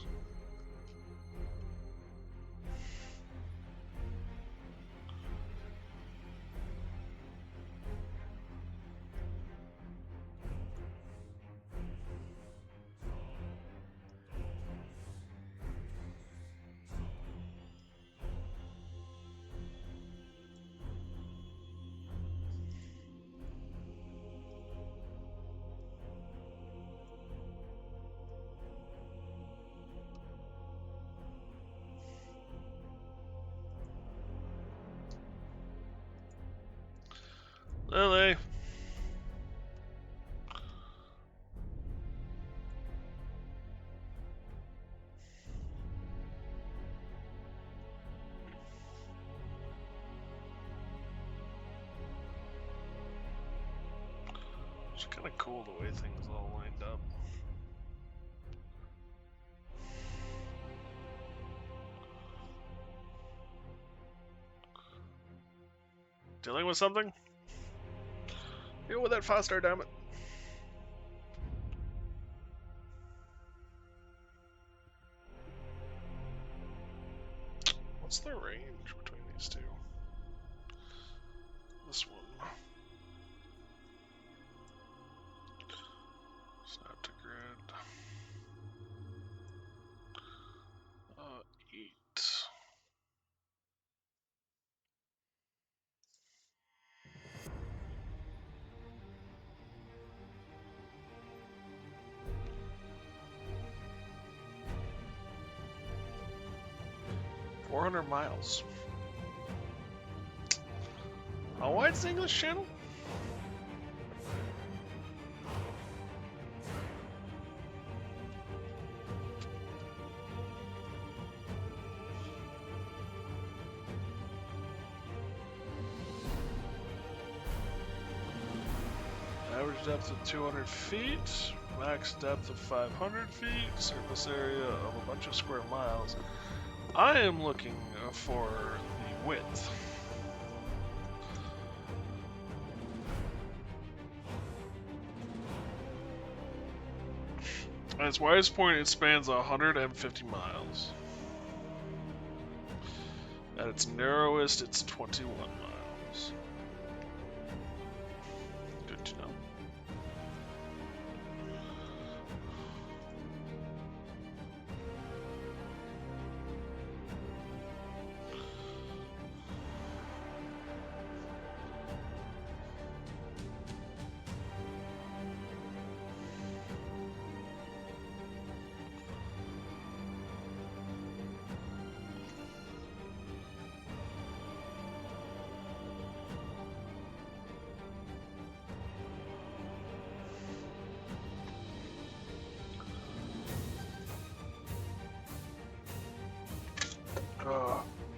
Lily. It's kind of cool the way things all lined up. Dealing with something? Deal with that faster, damn it. What's the range between these two? This one. Snap to grid. 8. $400 miles. How wide's the English Channel? Average depth of 200 feet, max depth of 500 feet, surface area of a bunch of square miles. I am looking for the width. At its widest point, it spans 150 miles. At its narrowest, it's 21 miles. Good to know.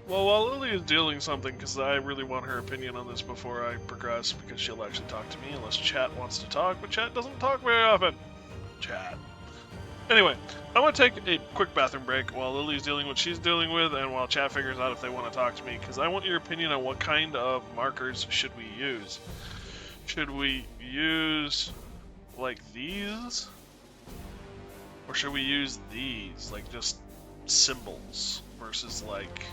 Well, while Lily is dealing something, because I really want her opinion on this before I progress, because she'll actually talk to me, unless chat wants to talk, but chat doesn't talk very often. Chat. Anyway, I'm going to take a quick bathroom break while Lily's dealing what she's dealing with, and while chat figures out if they want to talk to me, because I want your opinion on what kind of markers should we use. Should we use, like, these? Or should we use these, like, just symbols, versus, like,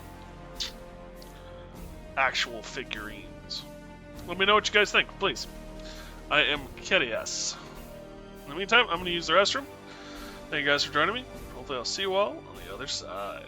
actual figurines? Let me know what you guys think, please. I am curious. In the meantime, I'm going to use the restroom. Thank you guys for joining me. Hopefully I'll see you all on the other side.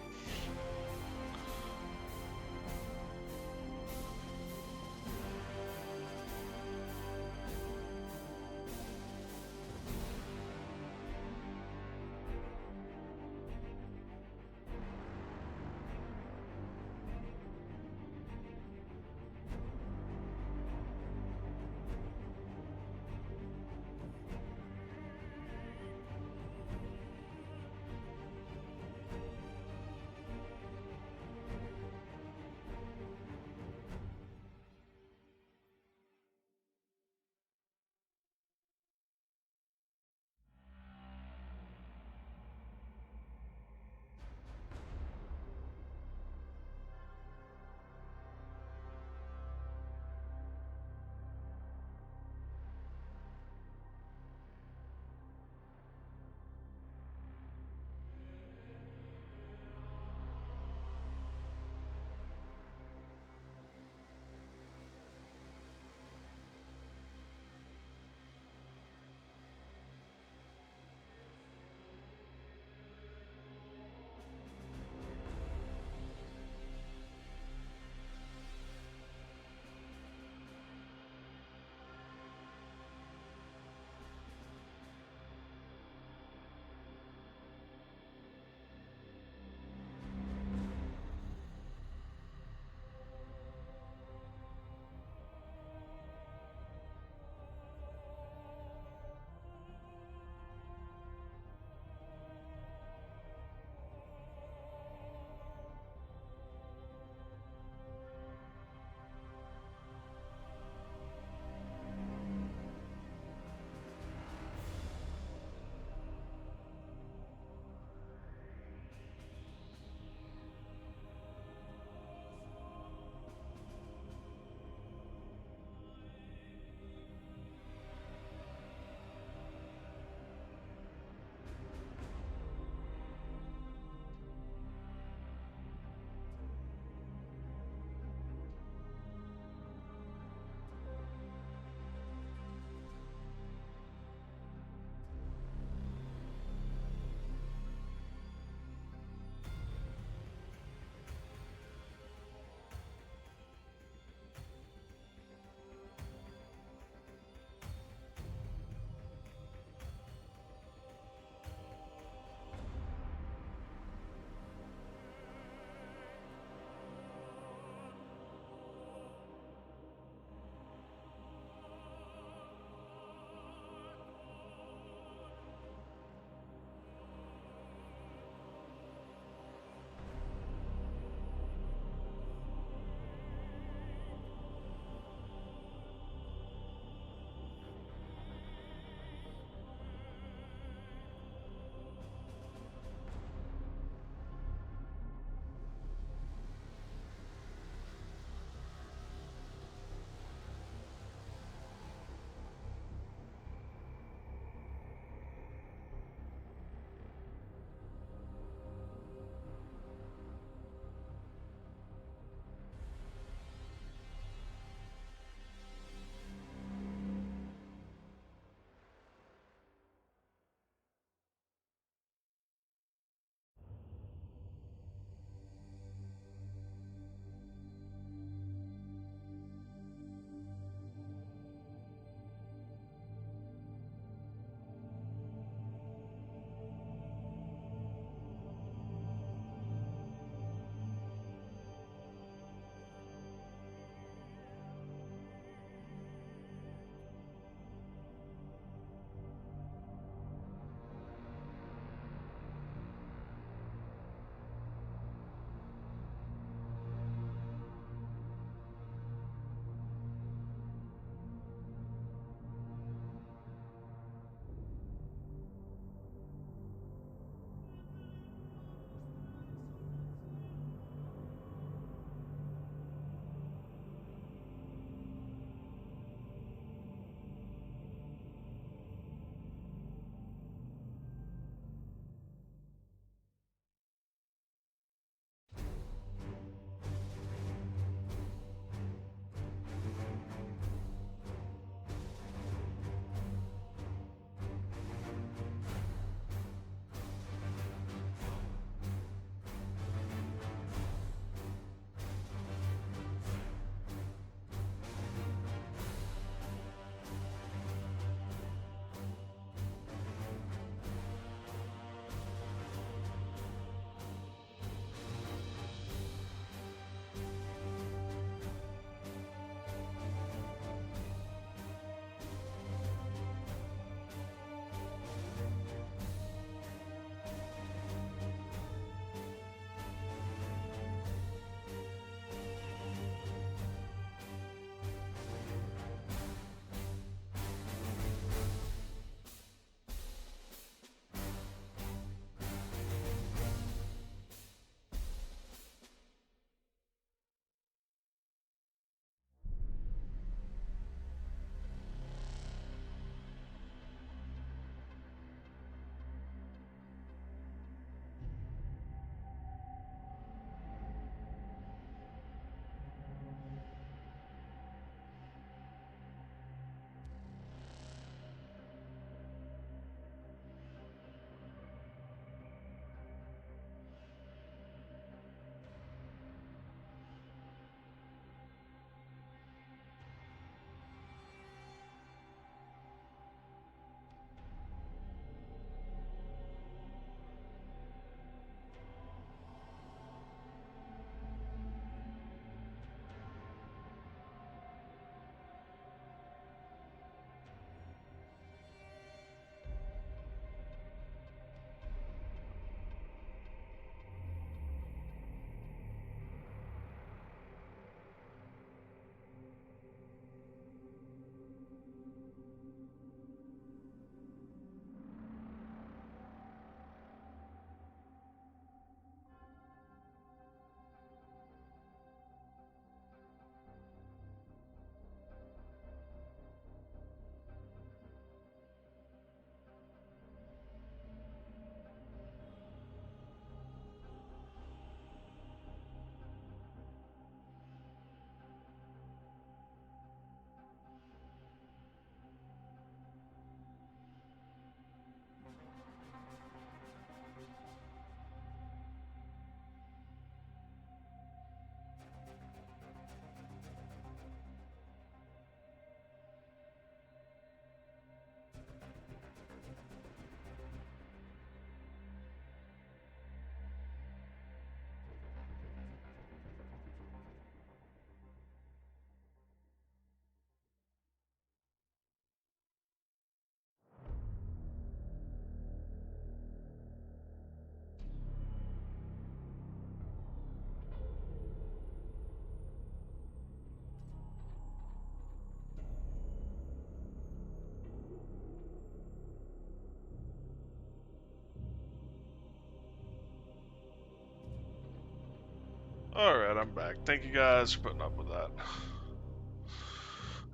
Alright, I'm back. Thank you guys for putting up with that.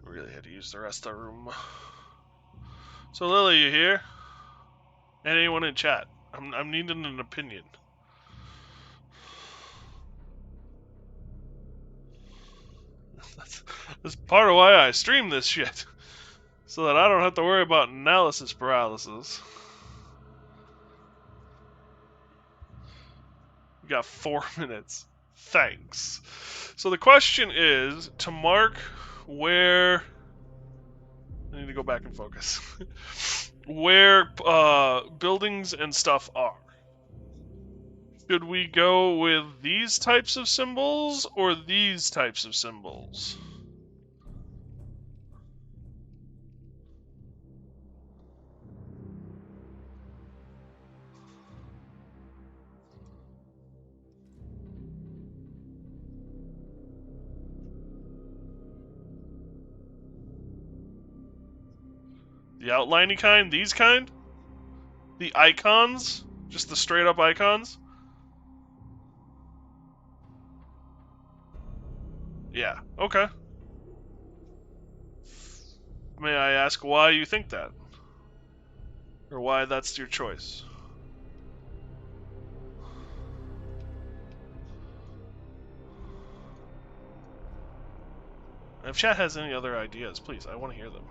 Really had to use the rest of the room. So Lily, you here? Anyone in chat? I'm needing an opinion. That's part of why I stream this shit. So that I don't have to worry about analysis paralysis. We got 4 minutes. Thanks. So the question is to mark where... I need to go back and focus. Where buildings and stuff are. Should we go with these types of symbols or these types of symbols? The outliney kind? These kind? The icons? Just the straight up icons? Yeah, okay. May I ask why you think that? Or why that's your choice? If chat has any other ideas, please, I want to hear them.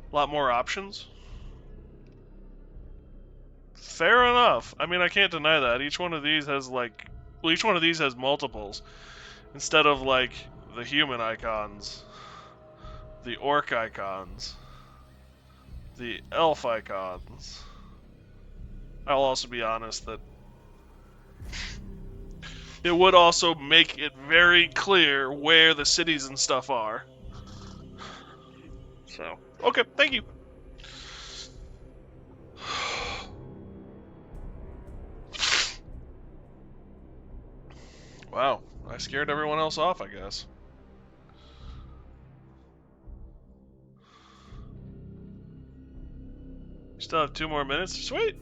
A lot more options? Fair enough. I mean, I can't deny that. Each one of these has, like... Well, each one of these has multiples. Instead of, like, the human icons. The orc icons. The elf icons. I'll also be honest that... It would also make it very clear where the cities and stuff are. So, okay, thank you. Wow, I scared everyone else off, I guess. Still have 2 more minutes? Sweet!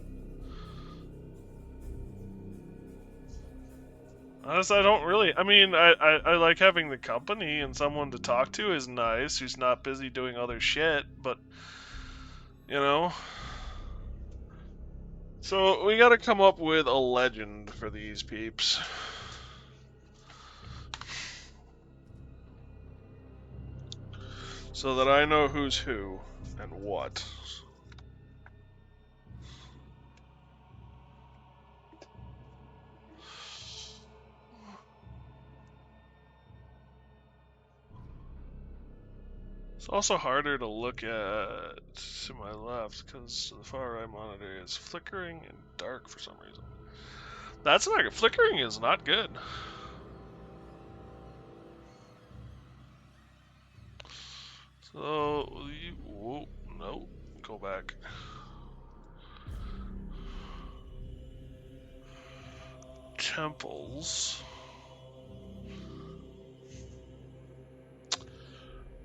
Honestly, I don't really... I mean, I like having the company and someone to talk to is nice, who's not busy doing other shit, but... You know... So, we gotta come up with a legend for these peeps. So that I know who's who and what. It's also harder to look at to my left because the far right monitor is flickering and dark for some reason. That's not good. Flickering is not good. So, whoa, no, go back. Temples.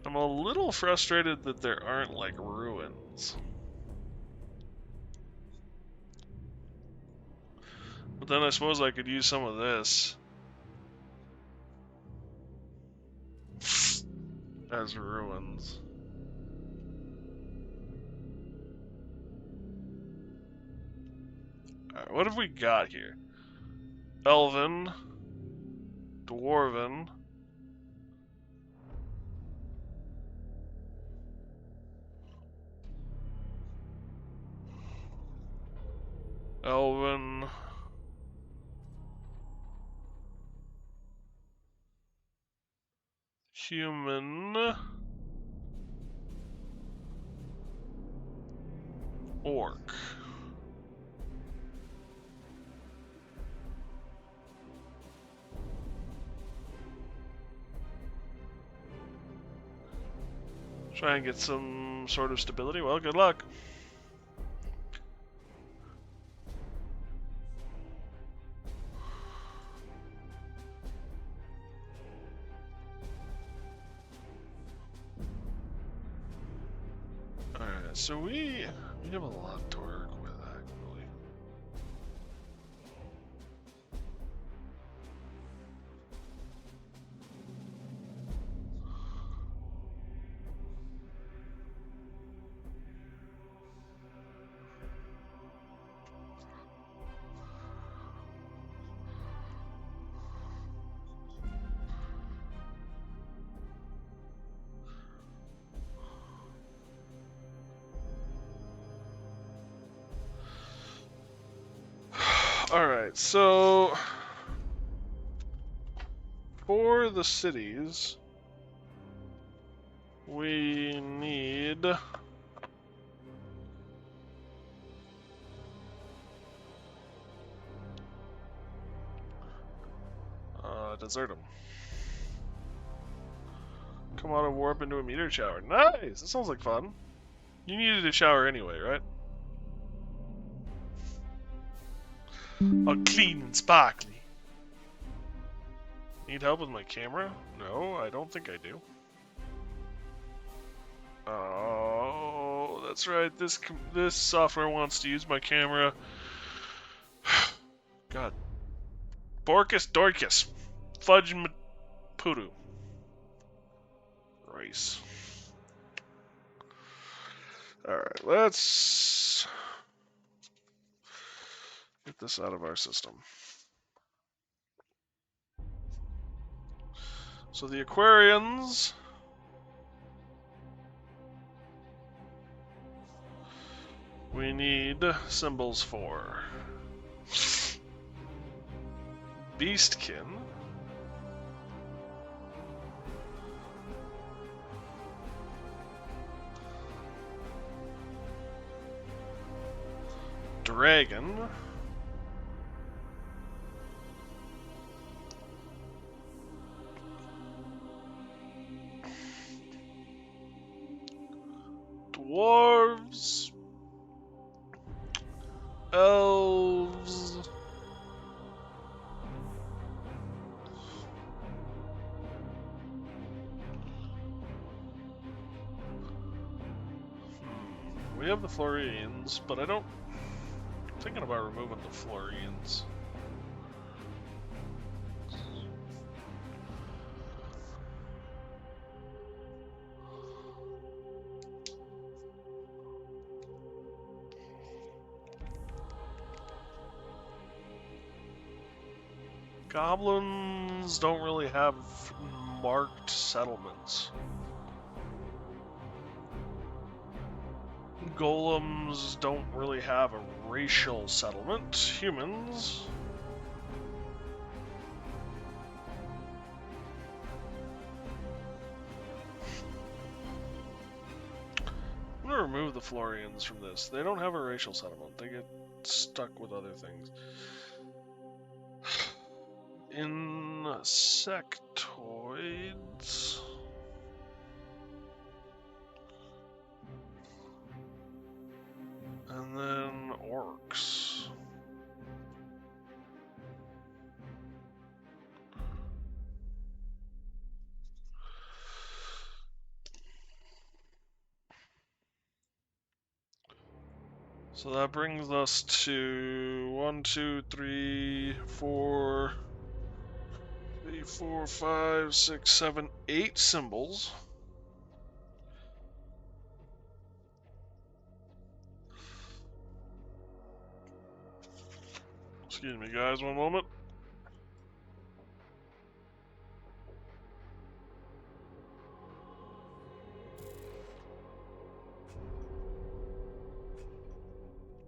I'm a little frustrated that there aren't, like, ruins. But then I suppose I could use some of this as ruins. Alright, what have we got here? Elven. Dwarven. Elven. Human. Orc. Try and get some sort of stability. Well, good luck. Alright, so we have a lot to work with, actually. Alright, so for the cities, we need Desertum. Come out of warp into a meteor shower. Nice! That sounds like fun. You needed a shower anyway, right? All clean and sparkly. Need help with my camera? No, I don't think I do. Oh, that's right. This software wants to use my camera. God. Borkus Dorcas. Fudge Poodoo. Rice. Alright, let's get this out of our system. So the Aquarians we need symbols for. Beastkin. Dragon. Dwarves. Elves. We have the Florians, but I'm thinking about removing the Florians. Goblins don't really have marked settlements. Golems don't really have a racial settlement. Humans. I'm gonna remove the Florians from this. They don't have a racial settlement. They get stuck with other things. Insectoids. And then orcs. So that brings us to 1, 2, 3, 4, 5, 6, 7, 8 symbols. Excuse me, guys, one moment.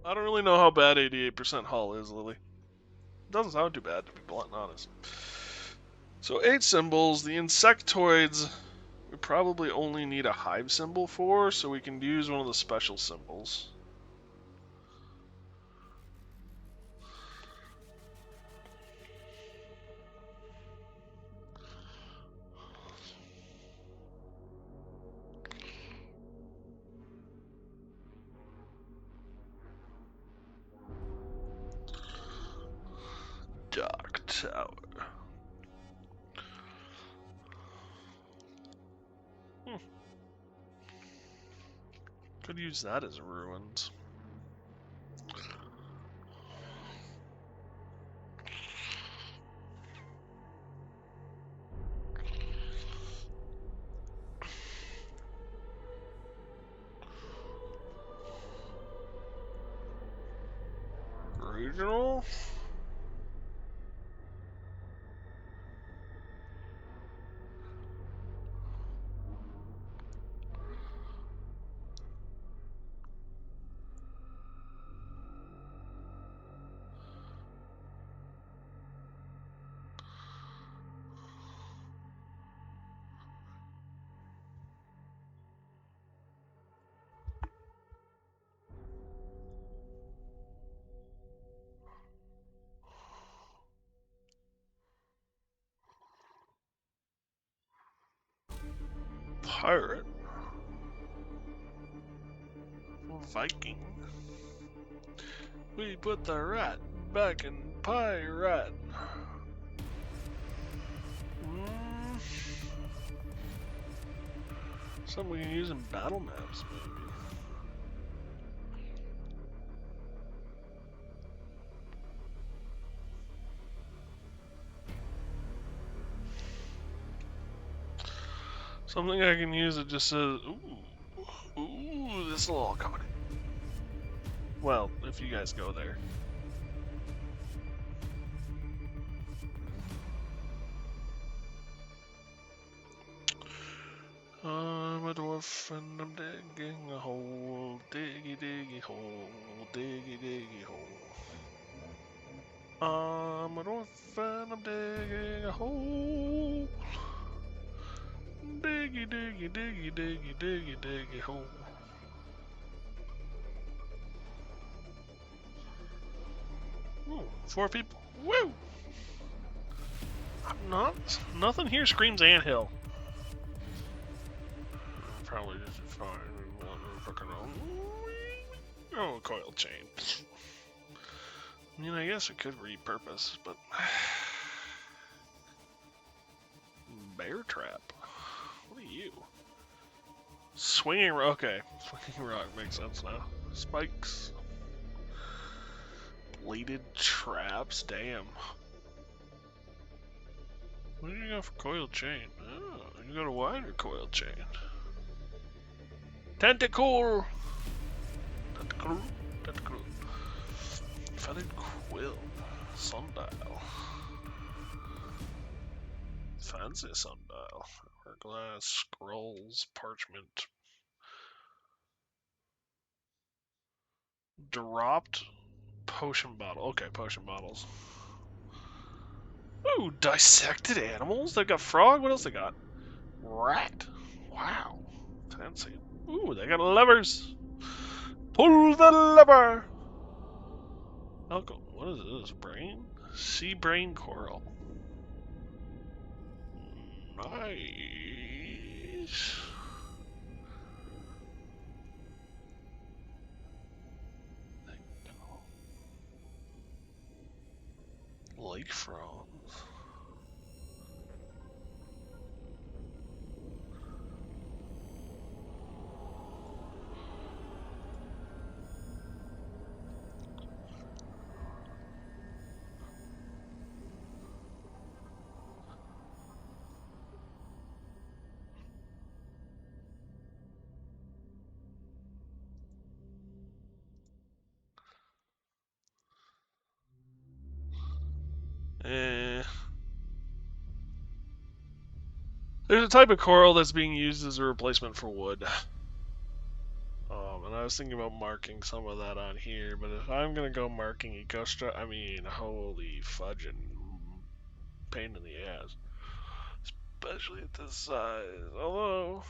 I don't really know how bad 88% hull is, Lily. It doesn't sound too bad, to be blunt and honest. So 8 symbols. The insectoids we probably only need a hive symbol for, so we can use one of the special symbols. Dark Tower. Could use that as ruins. Regional? Pirate. Viking. We put the rat back in pirate. Something we can use in battle maps, maybe. Something I can use that just says, ooh, this will all come in. Well, if you guys go there. I'm a dwarf and I'm digging a hole, diggy hole, diggy hole. I'm a dwarf and I'm digging a hole, diggy hole. Ooh, 4 people. Woo! Nothing here screams anthill. Probably just fine. Oh, coil chain. I mean, I guess it could repurpose, but bear trap. What are you? Swinging rock. Okay, swinging rock makes sense now. Spikes. Bladed traps. Damn. What do you got for coil chain? Oh, you got a wider coil chain. Tentacle. Tentacle. Tentacle. Feathered quill. Sundial. Fancy sundial. Hourglass. Scrolls. Parchment. Dropped potion bottle. Okay, potion bottles. Ooh, dissected animals? They got frog? What else they got? Rat. Wow. Fancy. Ooh, they got levers. Pull the lever. Alcohol. What is this? Brain? Sea brain coral. Nice. Lake frogs. There's a type of coral that's being used as a replacement for wood. And I was thinking about marking some of that on here, but if I'm gonna go marking I mean, holy fudging pain in the ass. Especially at this size. Although,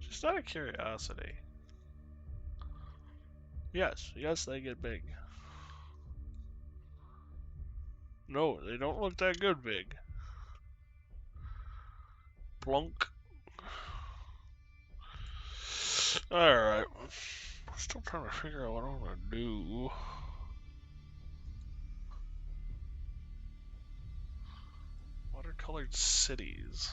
just out of curiosity. Yes, they get big. No, they don't look that good big. Plunk. Alright. I'm still trying to figure out what I want to do. Watercolored cities.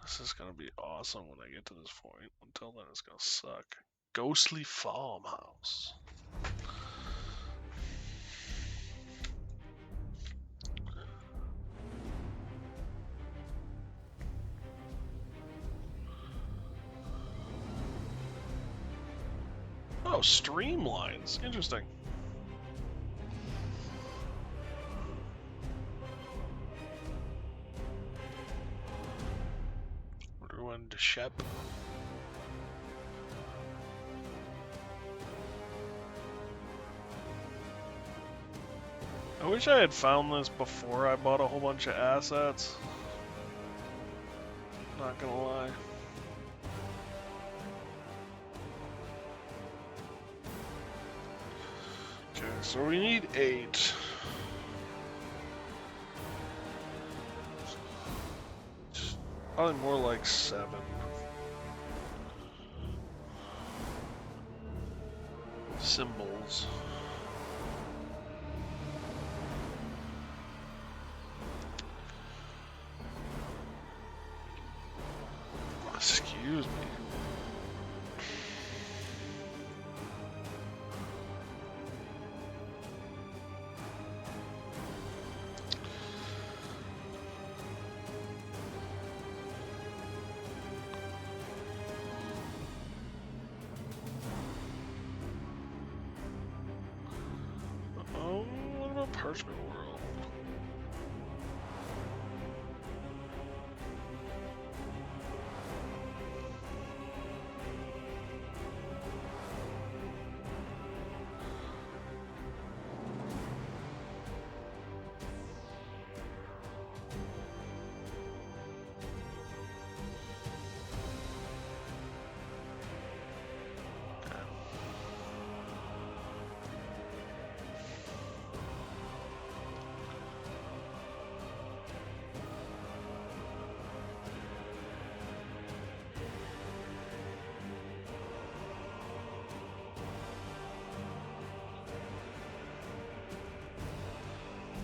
This is gonna be awesome when I get to this point. Until then, it's gonna suck. Ghostly farmhouse. Oh, streamlines. Interesting. Ruined ship. I wish I had found this before I bought a whole bunch of assets. Not gonna lie. So we need 8. Probably more like 7. Symbols. Excuse me. What about Parchment World?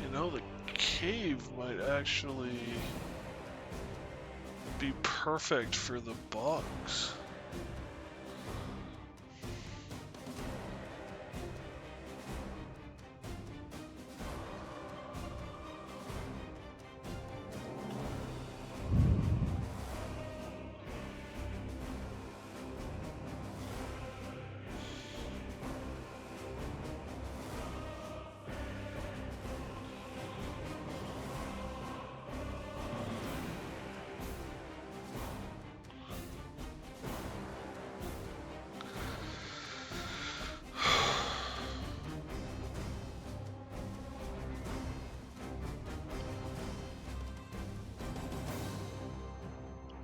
You know, the cave might actually be perfect for the bugs.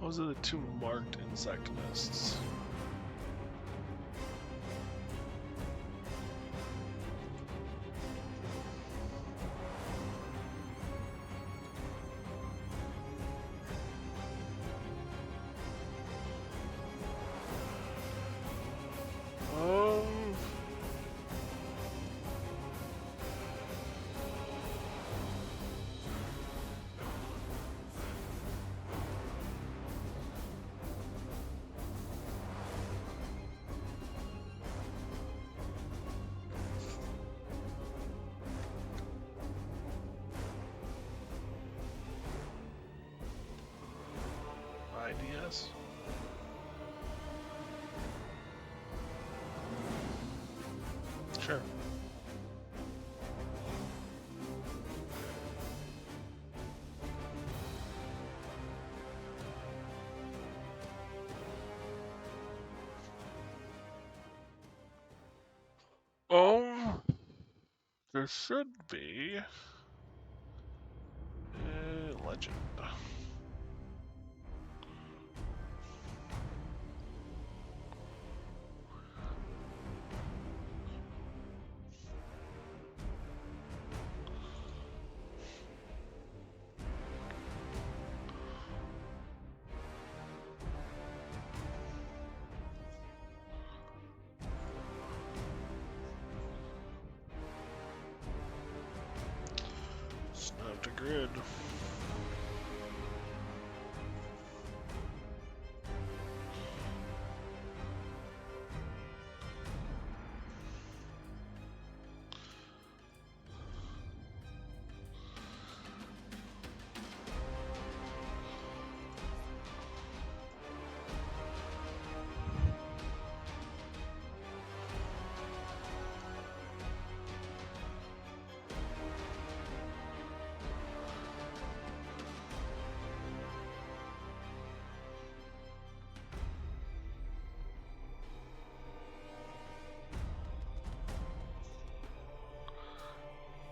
Those are the 2 marked insect nests. IDS? Sure. There should be a legend. Snap to grid.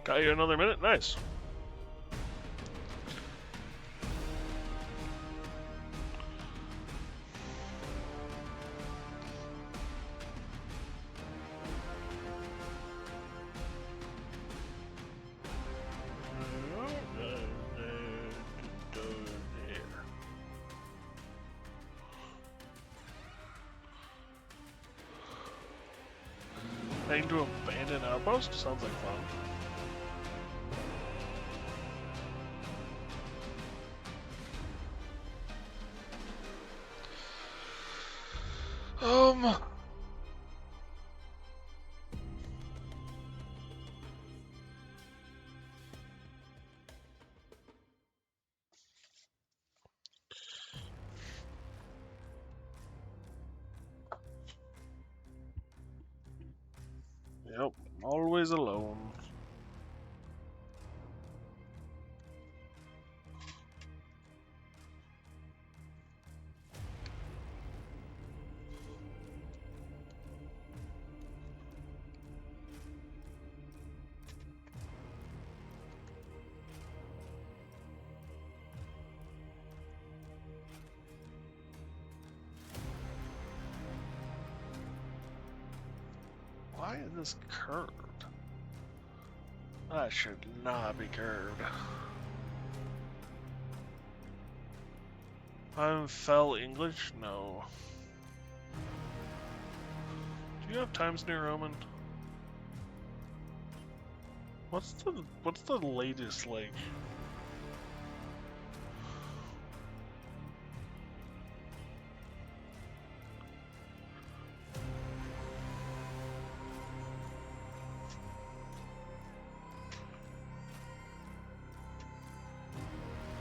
Got you another minute? Nice. Heading to abandoned outpost? Sounds like fun. Yep, always alone. Why is this curved? That should not be curved. I'm Fell English? No. Do you have Times New Roman? What's the latest, like?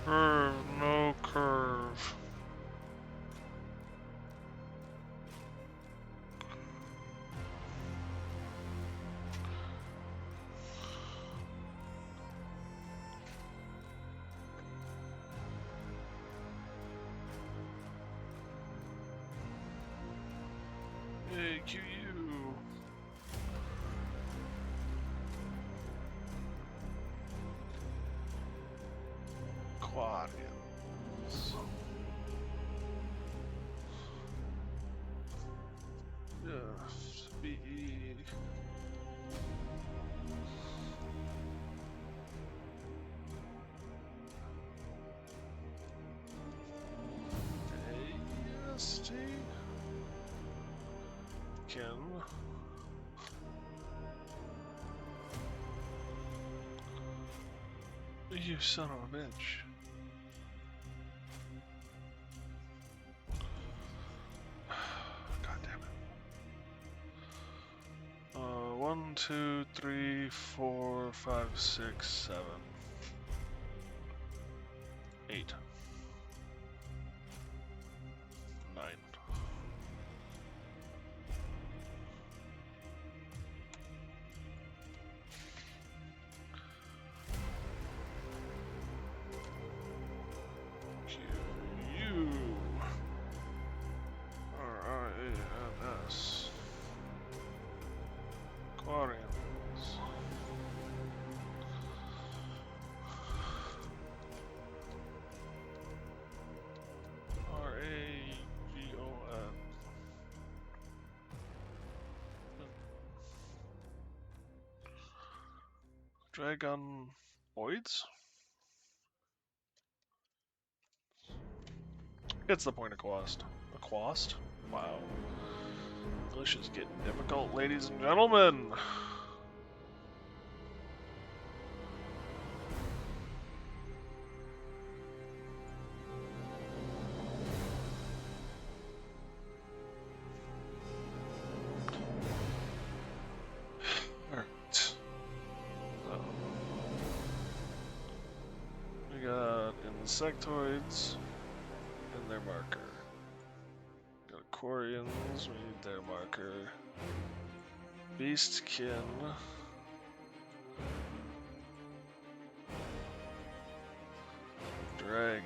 Curve, no curve. Hey, QU. Quadians. Yeah, speed. AST. Ken. You son of a bitch. God damn it. 1, 2, 3, 4, 5, 6, 7, 8, 9. QURRANS. Quarians. RAGON. Dragonoids? It's the point of quast. A quast? Wow. English is getting difficult, ladies and gentlemen. Alright. We got insectoids and their marker. Got Quarians, we need their marker. Beastkin. Dragonoids.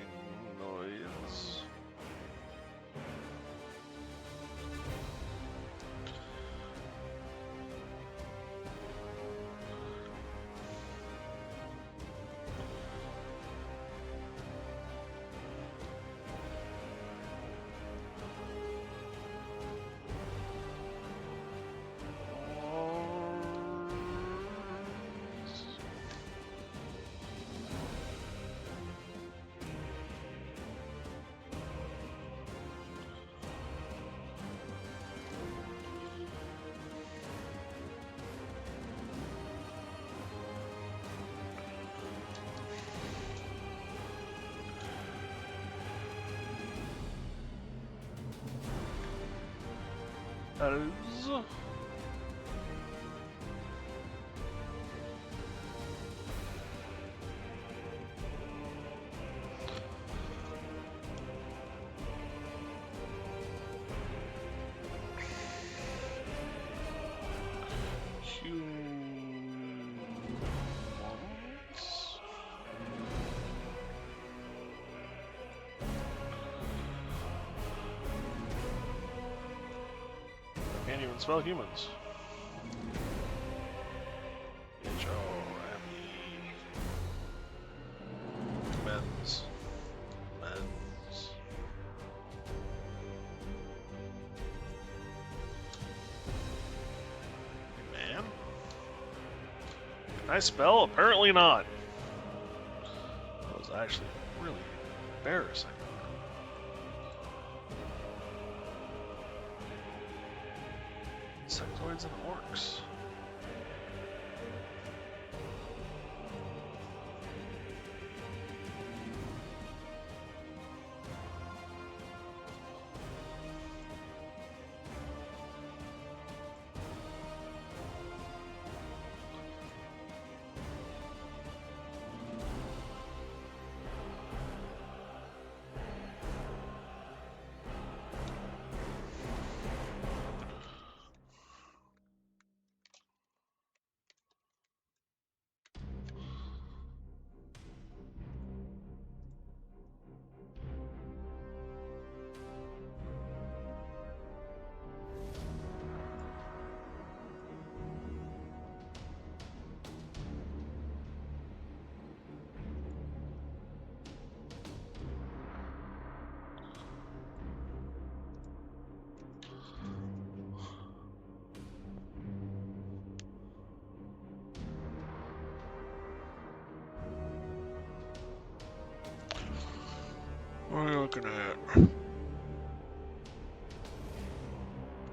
As humans. Can't even spell humans. H-O-M-E. Men's. Men's. Man? Can I spell? Apparently not. That was actually really embarrassing. Insectoids and orcs. What are you looking at? I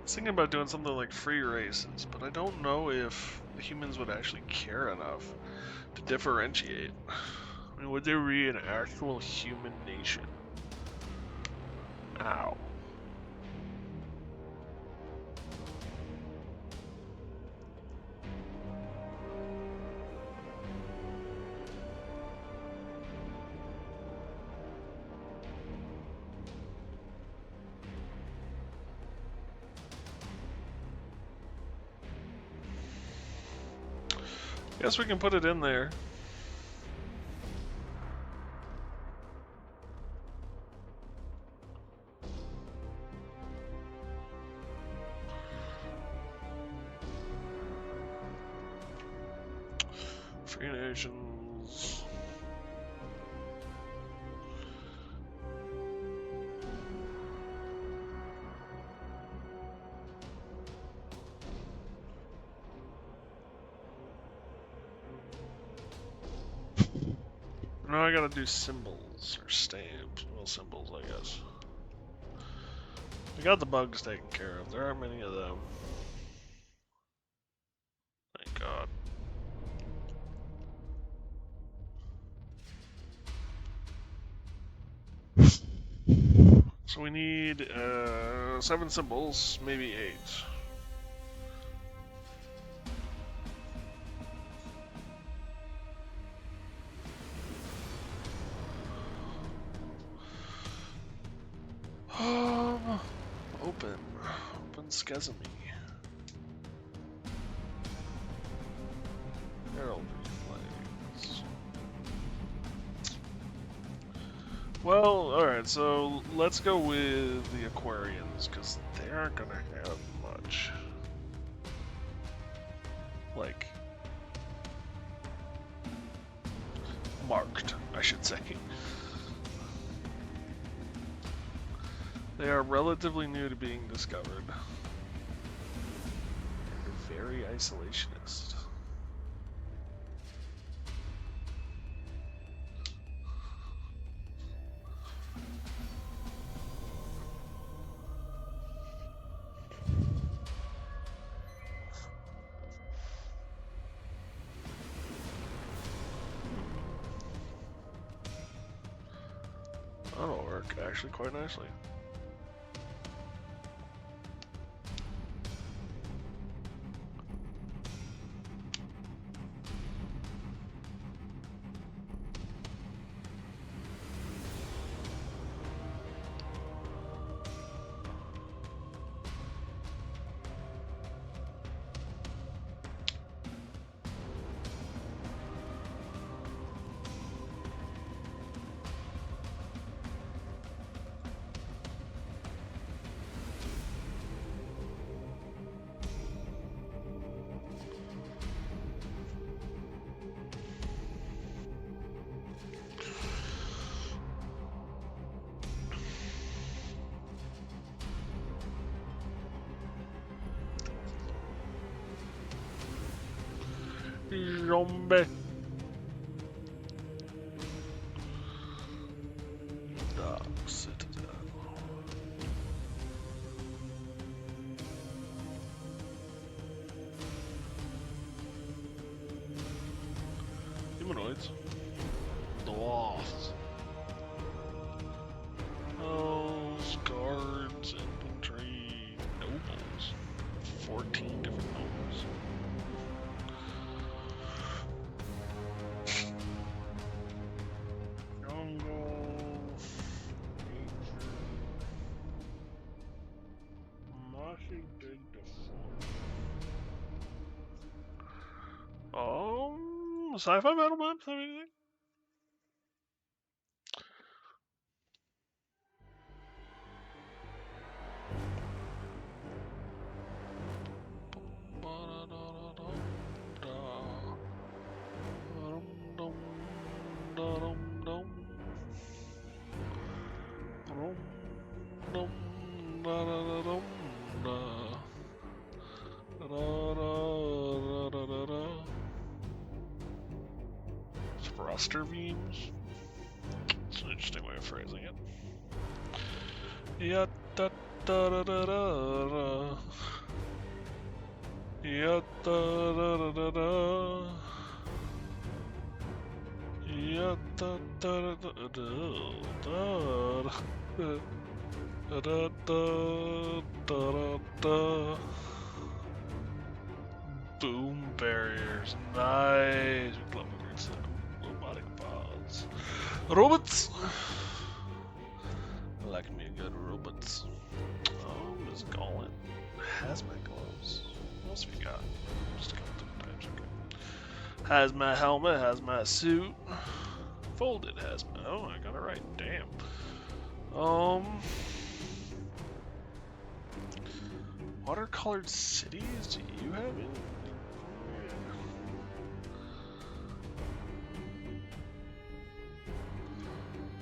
was thinking about doing something like free races, but I don't know if the humans would actually care enough to differentiate. I mean, would there be an actual human nation? Ow. Guess we can put it in there. Free nations. Now I gotta do symbols or stamps. Well, symbols, I guess. We got the bugs taken care of. There aren't many of them. Thank God. So we need 7 symbols, maybe 8. Open Skesame. Heraldry flags. Well, alright, so let's go with the Aquarians, because they aren't gonna have much. Like, marked, I should say. They are relatively new to being discovered. They're very isolationist. That'll work actually quite nicely. zombie. Dark Citadel. Humanoids. Dwarfs. Elves, guards, infantry, nobles. 14 different nobles. Jungle. Nature. Mossy dignified. Sci-fi battle maps, have anything? Thruster beams? It's an interesting way of phrasing it. Yeah, da da da da da. Yeah, da da da da da. Yeah, da da da da da da da da da. Boom barriers, nice. Robotic pods, robots. I like me a good robots. Miss Gauntlet, hazmat gloves. What else have we got? Just a couple different types. Okay. Hazmat helmet, hazmat suit, folded hazmat. Oh, I got it right. Damn. Watercolored cities? Do you have any?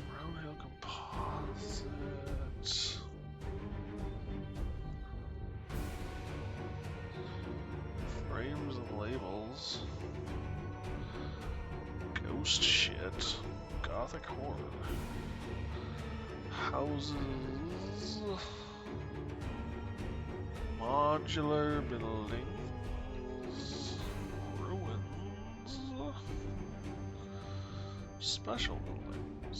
Roundhill composites. Frames and labels. Ghost shit. Gothic horror. Houses. Modular buildings. Ruins. Special buildings.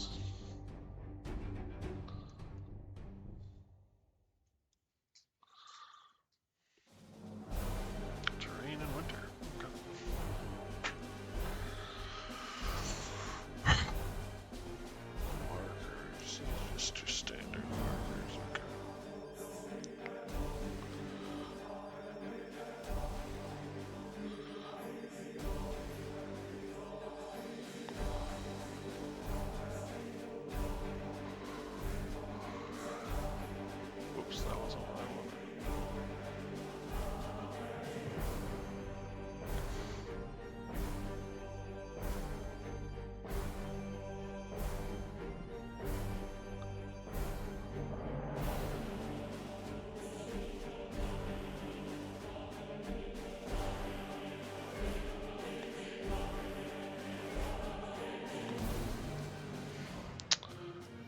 Terrain in winter. Okay. Markers. Just two standard markers. Okay. Oops, that wasn't what I wanted.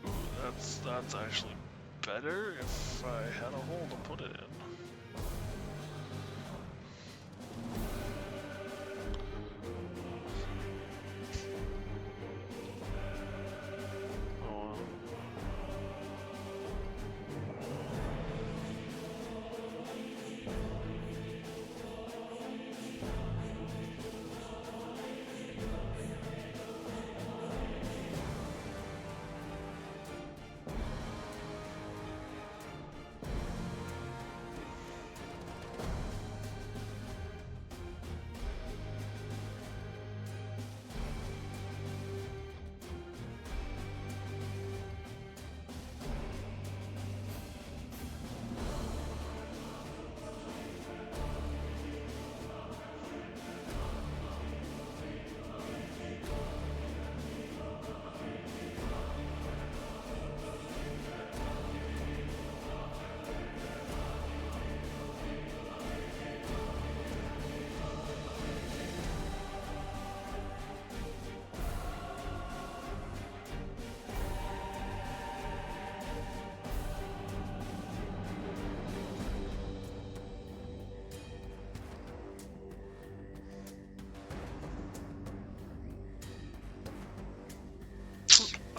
Ooh, that's actually better if I had a hole to put it in. Oh well.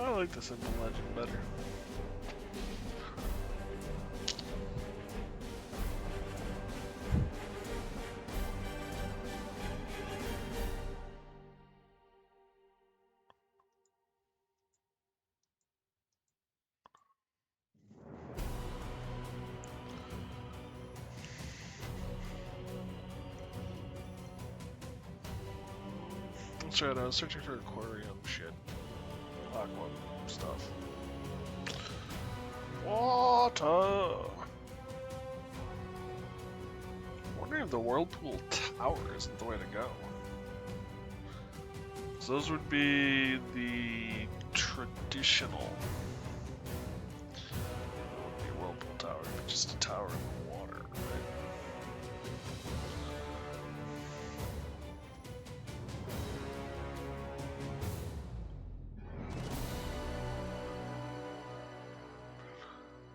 I like the Symbol Legend better. That's right, I was searching for aquarium shit. Aqua stuff. Water! Wondering if the Whirlpool Tower isn't the way to go. So those would be the traditional. It wouldn't be a Whirlpool Tower, but just a tower in the water, right?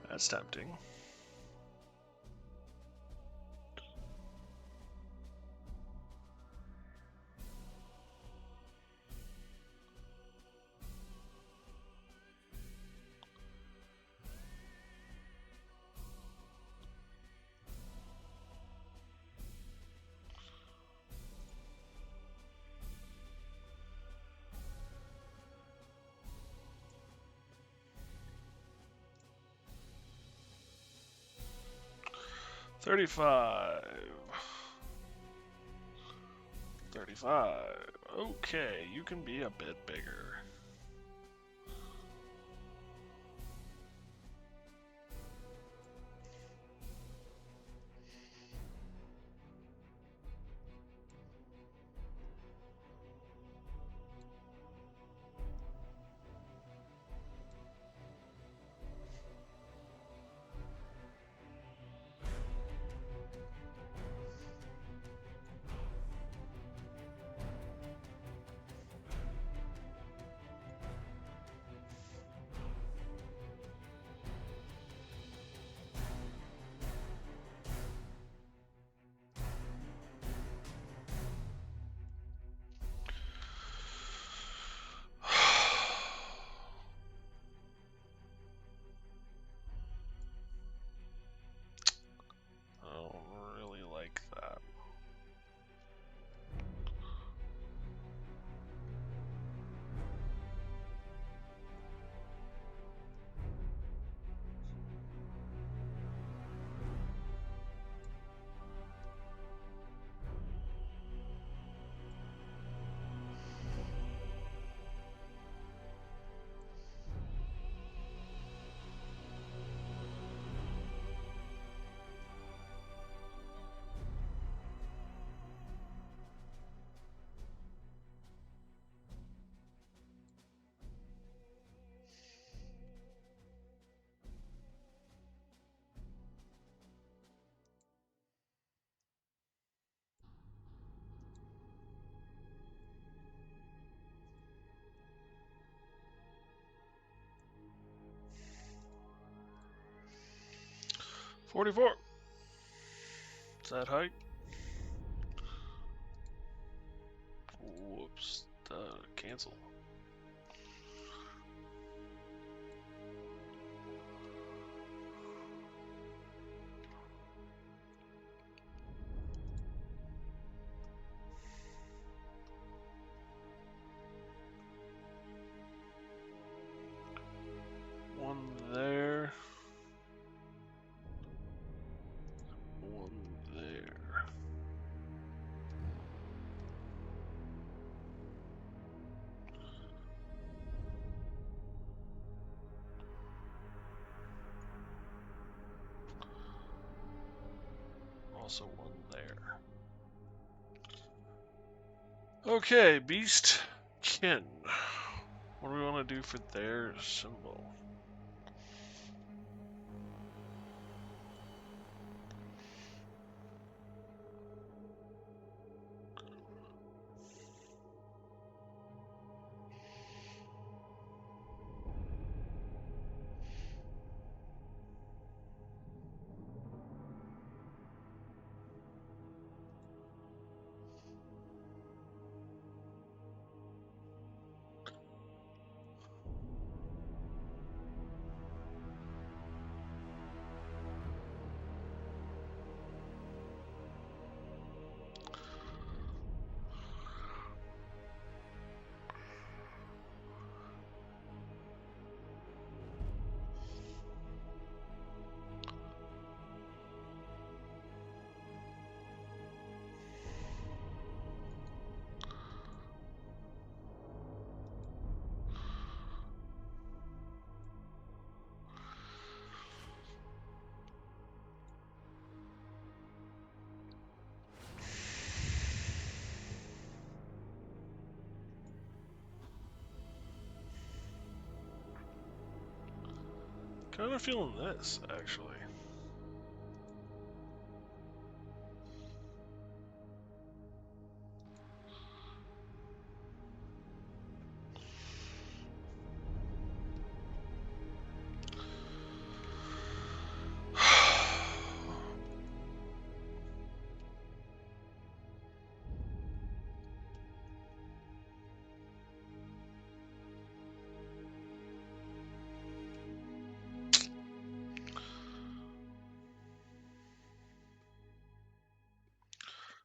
That's tempting. $35. Okay, you can be a bit bigger. I don't really like that. $44. Is that height? Whoops. Cancel. One there. One there. Also one there. Okay, Beast Kin. What do we want to do for their symbol? Kind of feeling this, actually.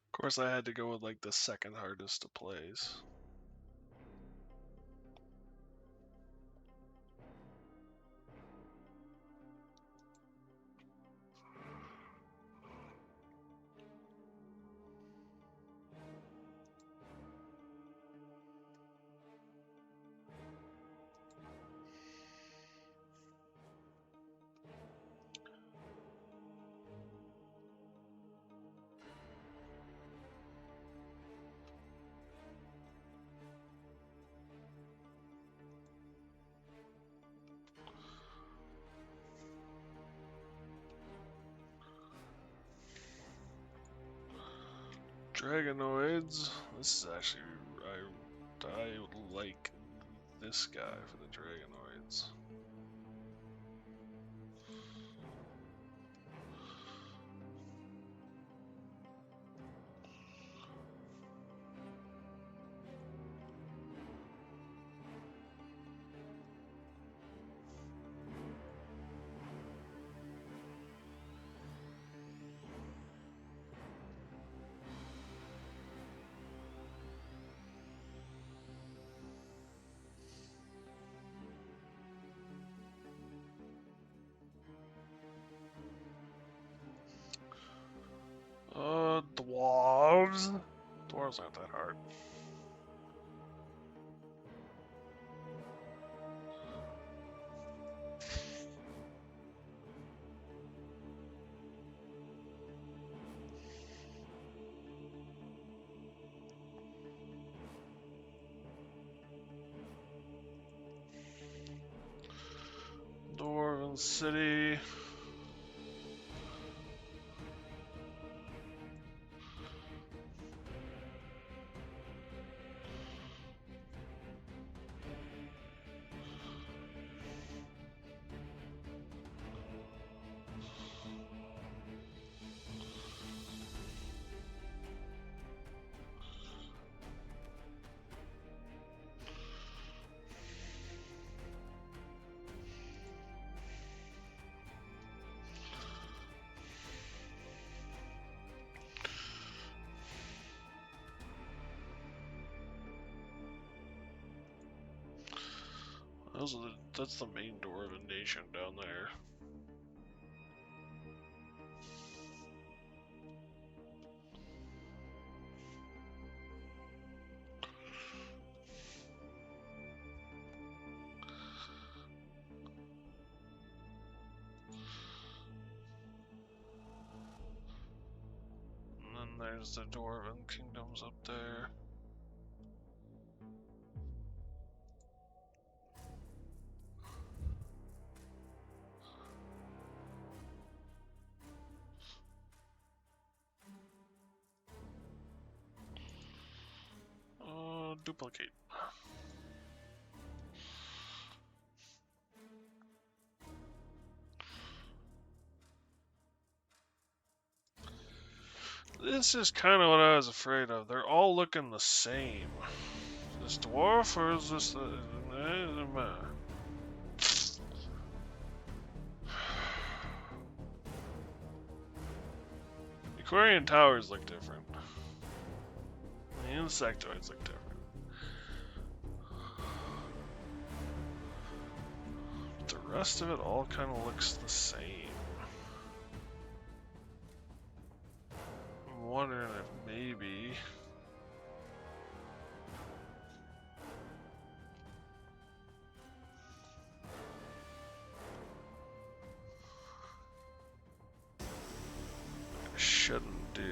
Of course, I had to go with like the second hardest of plays. Dragonoids. This is actually I like this guy for the Dragonoids. Dwarves. Dwarves aren't that hard. Dwarven City. That's the main Dwarven nation down there. And then there's the Dwarven kingdoms up there. Duplicate. This is kind of what I was afraid of. They're all looking the same. Is this dwarf or is this the... Aquarian towers look different. The insectoids look different. But the rest of it all kind of looks the same. I'm wondering if maybe... I shouldn't do...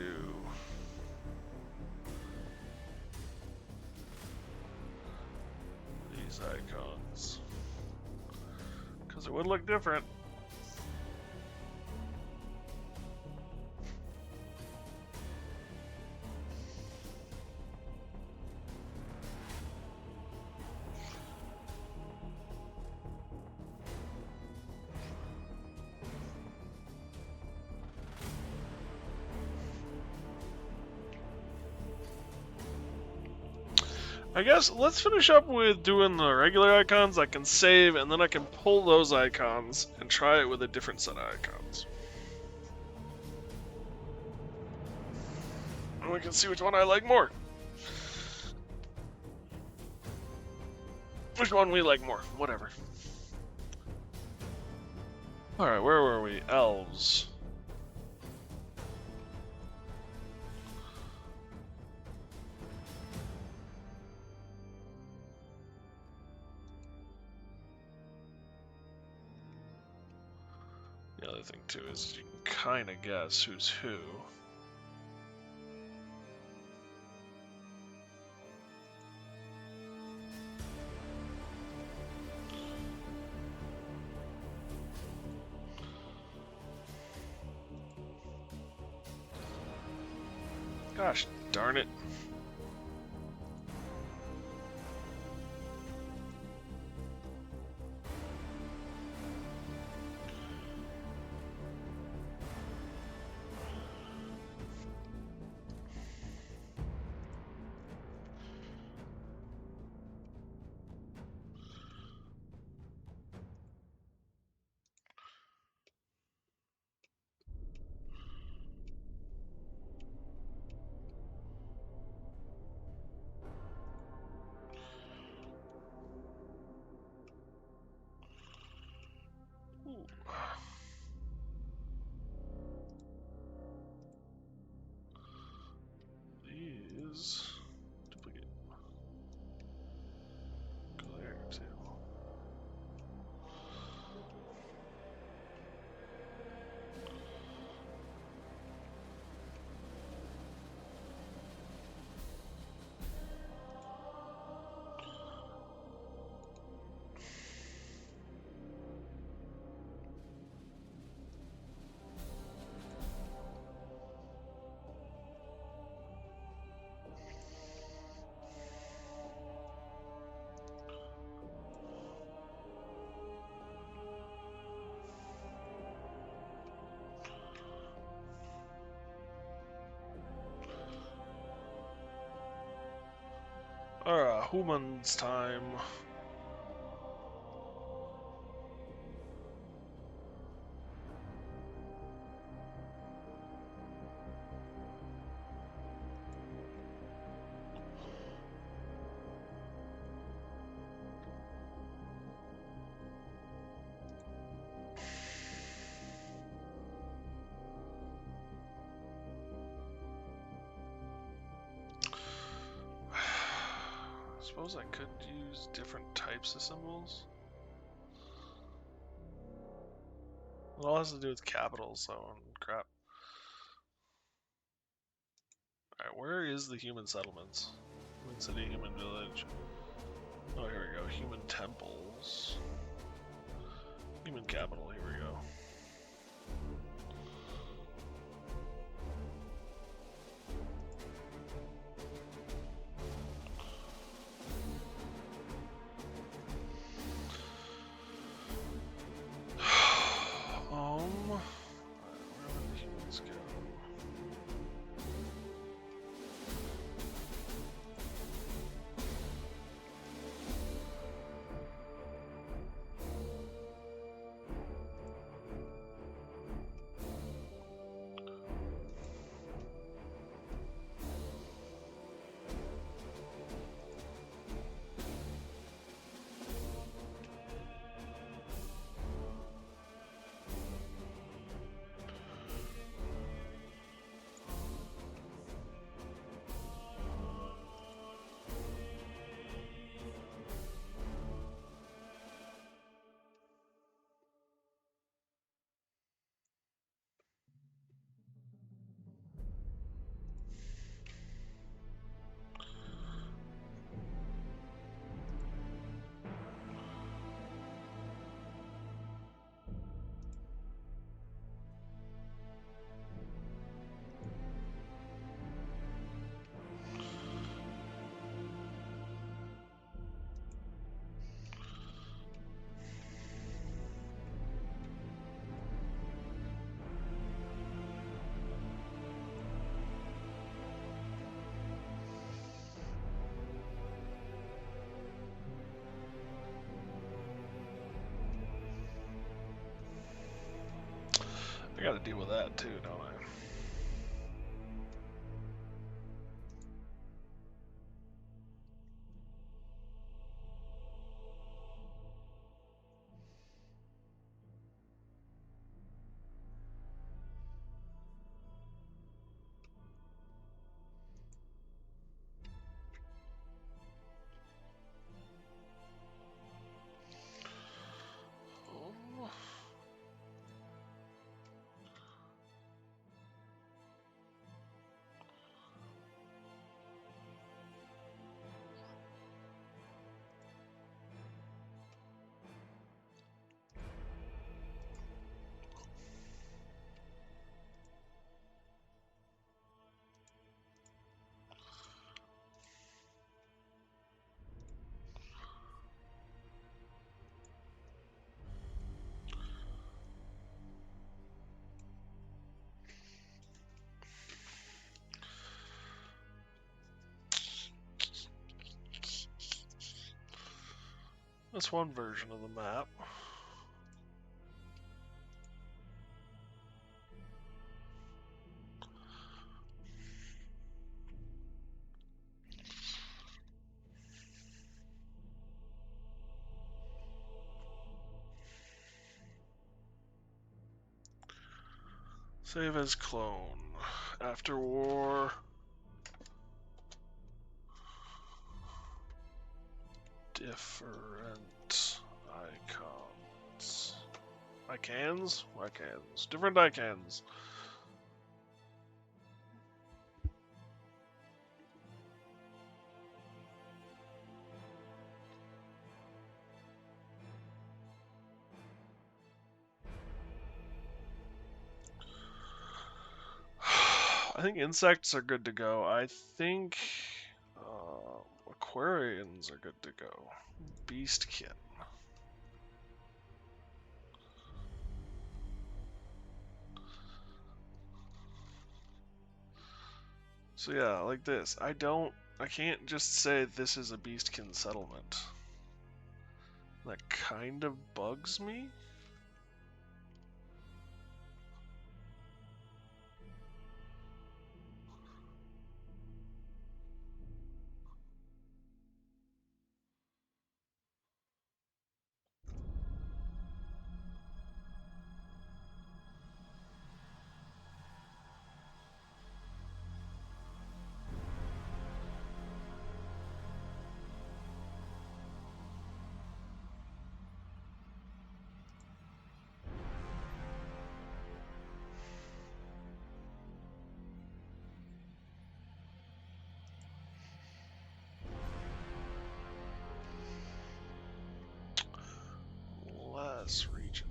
these icons. Because it would look different. I guess let's finish up with doing the regular icons. I can save, and then I can pull those icons and try it with a different set of icons. And we can see which one I like more. Which one we like more. Whatever. Alright, where were we? Elves. The other thing, too, is you can kind of guess who's who. Gosh darn it. Ooh. These duplicate. Go there too. Alright, Human's time. I suppose I could use different types of symbols. It all has to do with capitals, though, and crap. Alright, where is the human settlements? Human city, human village. Oh, here we go. Human temples. Human capital, here we go. Where would the humans go? gotta deal with that too, don't I? Oh. That's one version of the map. Save as clone. After war. Different icons. Icons? Icons. Different icons. I think insects are good to go. I think Aquarians are good to go. Beastkin. So yeah, like this. I can't just say this is a Beastkin settlement. That kind of bugs me. Less region.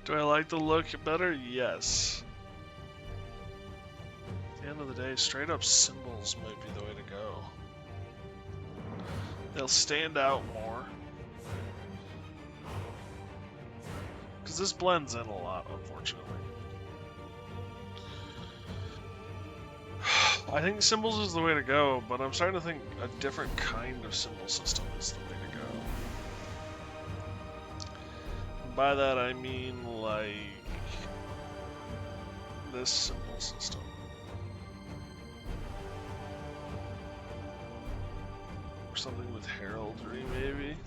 Do I like the look better? Yes. At the end of the day, straight up symbols might be the way to go. They'll stand out more. Because this blends in a lot, unfortunately. I think symbols is the way to go, but I'm starting to think a different kind of symbol system is the way to go. And by that I mean like this symbol system. Or something with heraldry, maybe?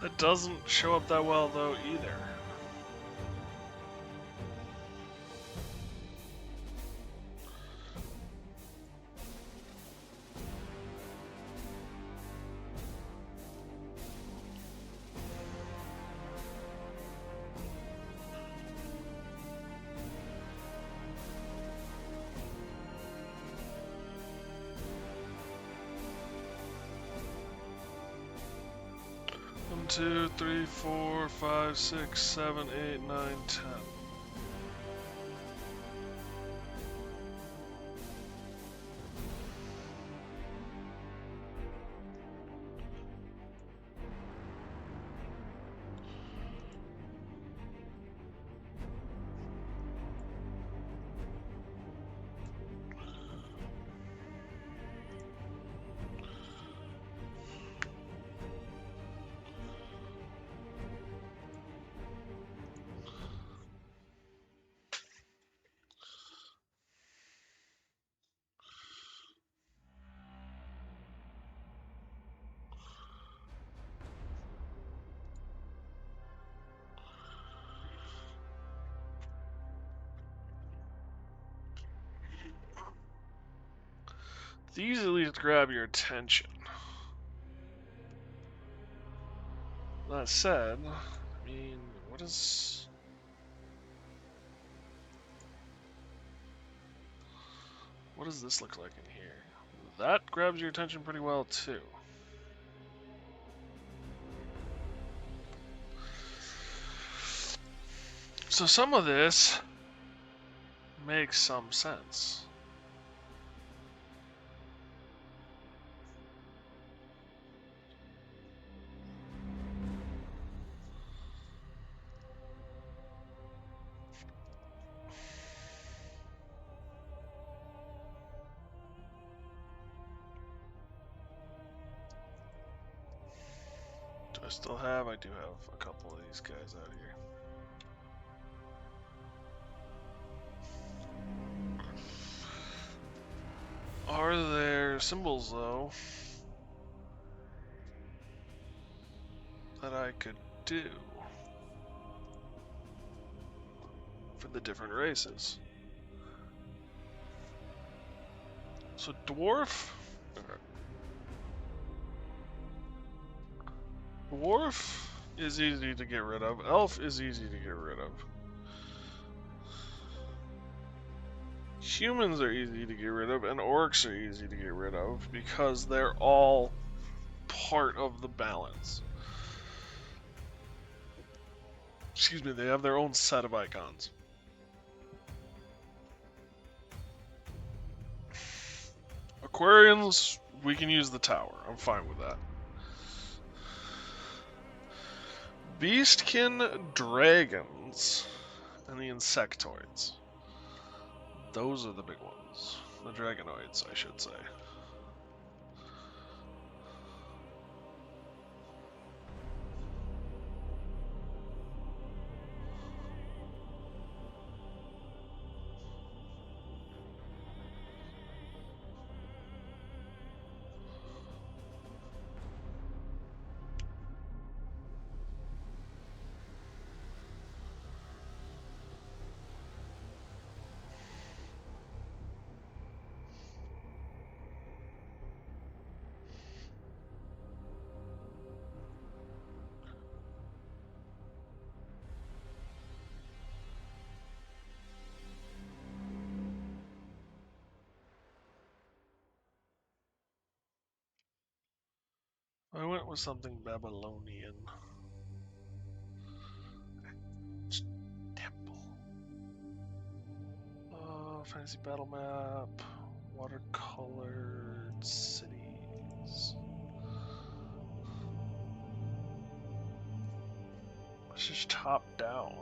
That doesn't show up that well though either. One, 2, 3, 4, 5, 6, 7, 8, 9, 10. These at least grab your attention. That said, I mean, what does this look like in here? That grabs your attention pretty well too. So some of this makes some sense. Do I still have? I do have a couple of these guys out here. Are there symbols, though, that I could do for the different races? So dwarf? Dwarf is easy to get rid of. Elf is easy to get rid of. Humans are easy to get rid of, and orcs are easy to get rid of because they're all part of the balance. Excuse me, they have their own set of icons. Aquarians We can use the tower. I'm fine with that. Beastkin dragons and the insectoids. Those are the big ones. The dragonoids, I should say. I went with something Babylonian. Temple. Fantasy battle map. Watercolored cities. Let's just top down.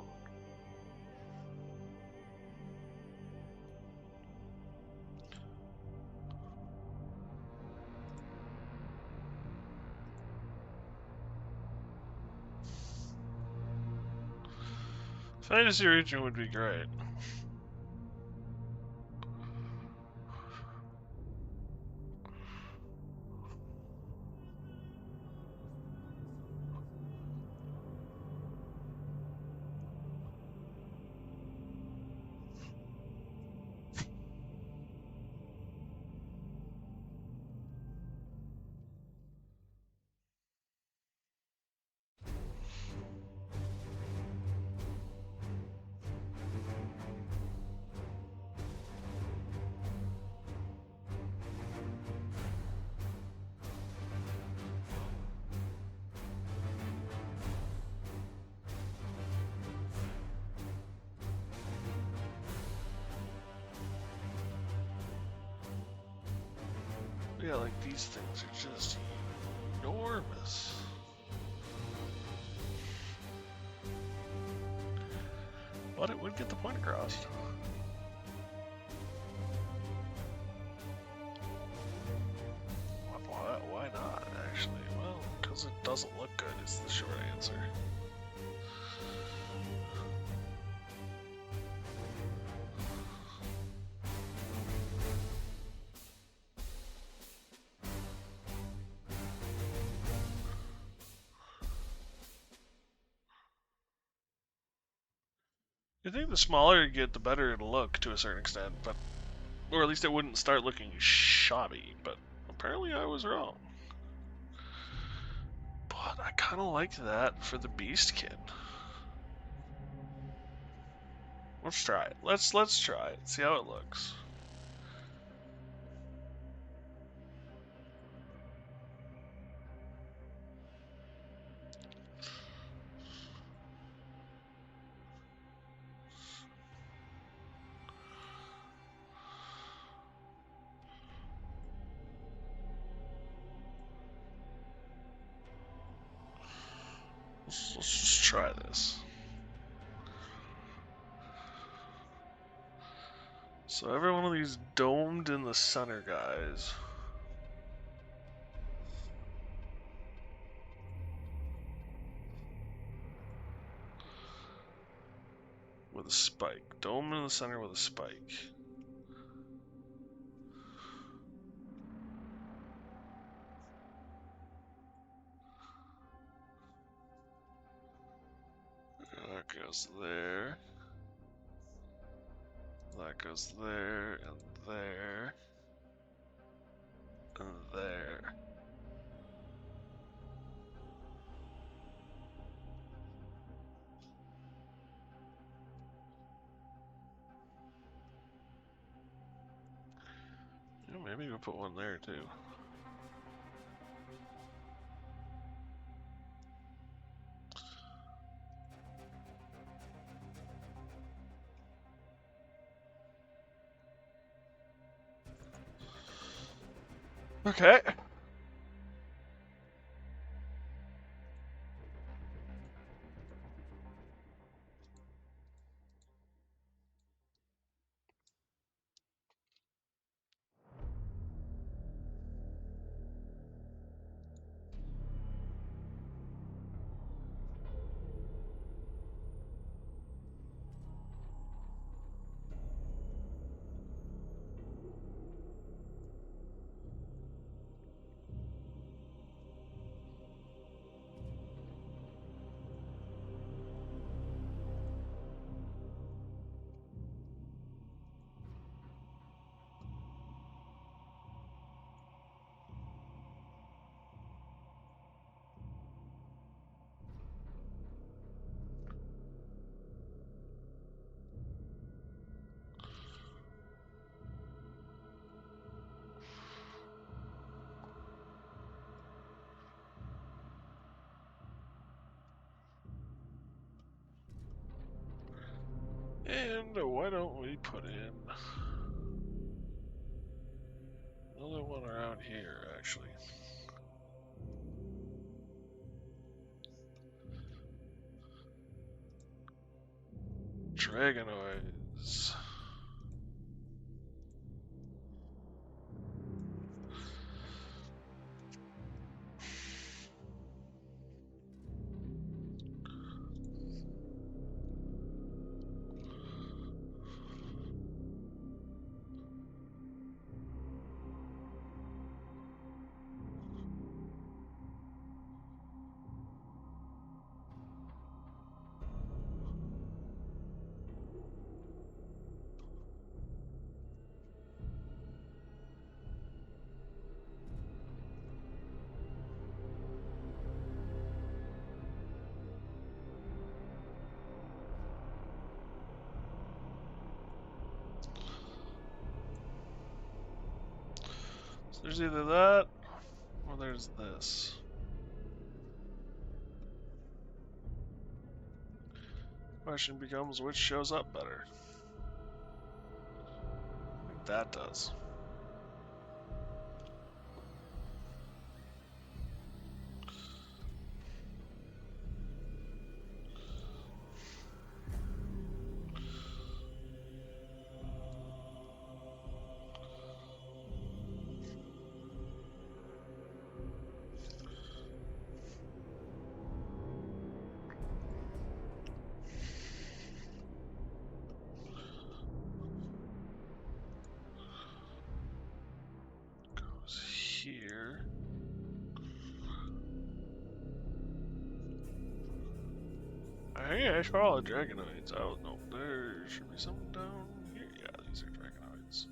Fantasy region would be great. Yeah, like these things are just enormous. But it would get the point across. Why not, actually? Well, because it doesn't look good is the short answer. I think the smaller you get, the better it'll look to a certain extent, but or at least it wouldn't start looking shoddy, but apparently I was wrong. But I kind of like that for the Beastkin. Let's try it. Let's try it. See how it looks. Let's just try this. So every one of these domed in the center guys. With a spike. Dome in the center with a spike. That goes there. That goes there, and there, and there. Yeah, maybe we'll put one there too. Okay. And why don't we put in another one around here, actually. Dragonoids. So there's either that, or there's this. Question becomes, which shows up better? I think that does. Goes here. I think I saw all the Dragonoids. I don't know. There should be some down here. Yeah, these are Dragonoids.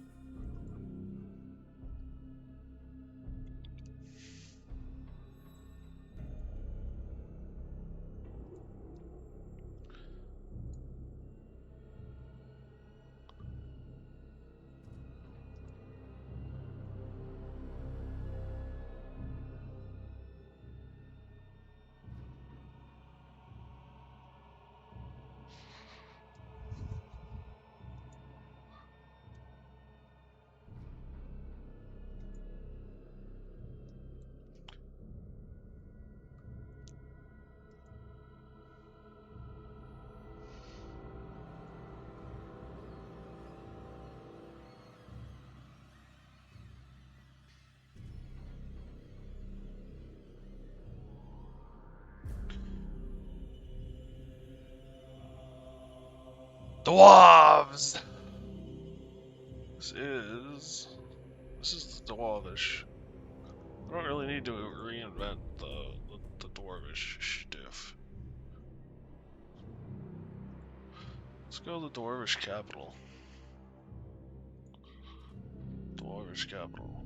Dwarves! This is the Dwarvish. I don't really need to reinvent the Dwarvish stuff. Let's go to the Dwarvish capital. Dwarvish capital.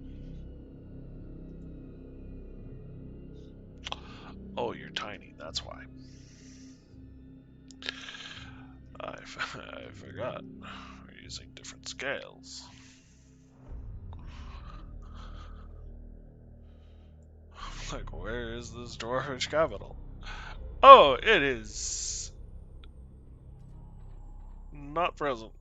Oh, you're tiny, that's why. I forgot. We're using different scales. Like, where is this Dwarvish capital? Oh, it is not present.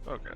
Okay.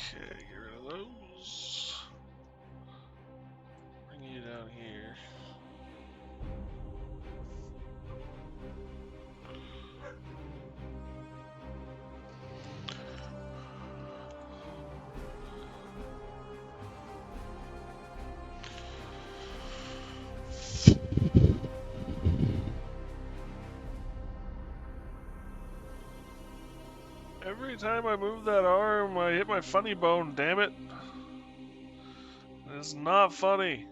Okay, get rid of those. Bring you down here. Every time I move that arm, I hit my funny bone, damn it. It's not funny.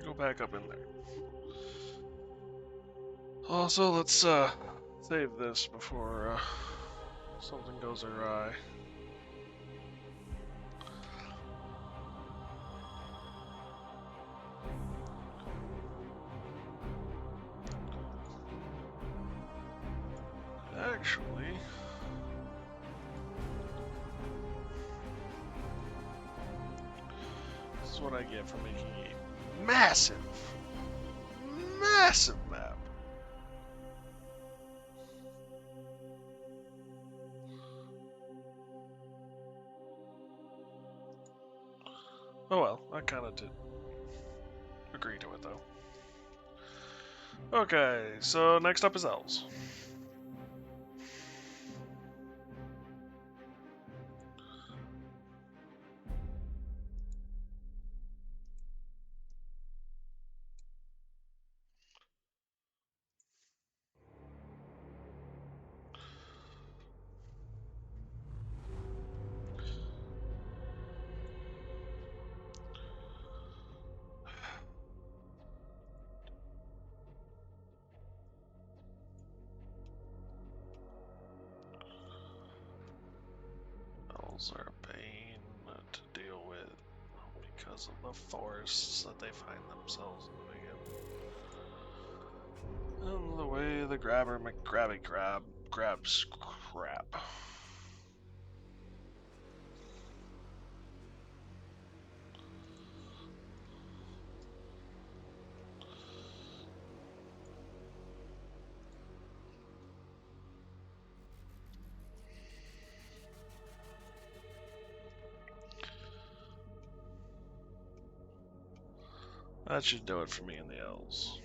Go back up in there. Also, let's save this before something goes awry. Actually, this is what I get for making a massive map. Oh well, I kind of did agree to it though. Okay, so next up is elves. Elves are a pain to deal with because of the forests that they find themselves living in. And the way the grabber McGrabby grabs crap. That should do it for me and the elves.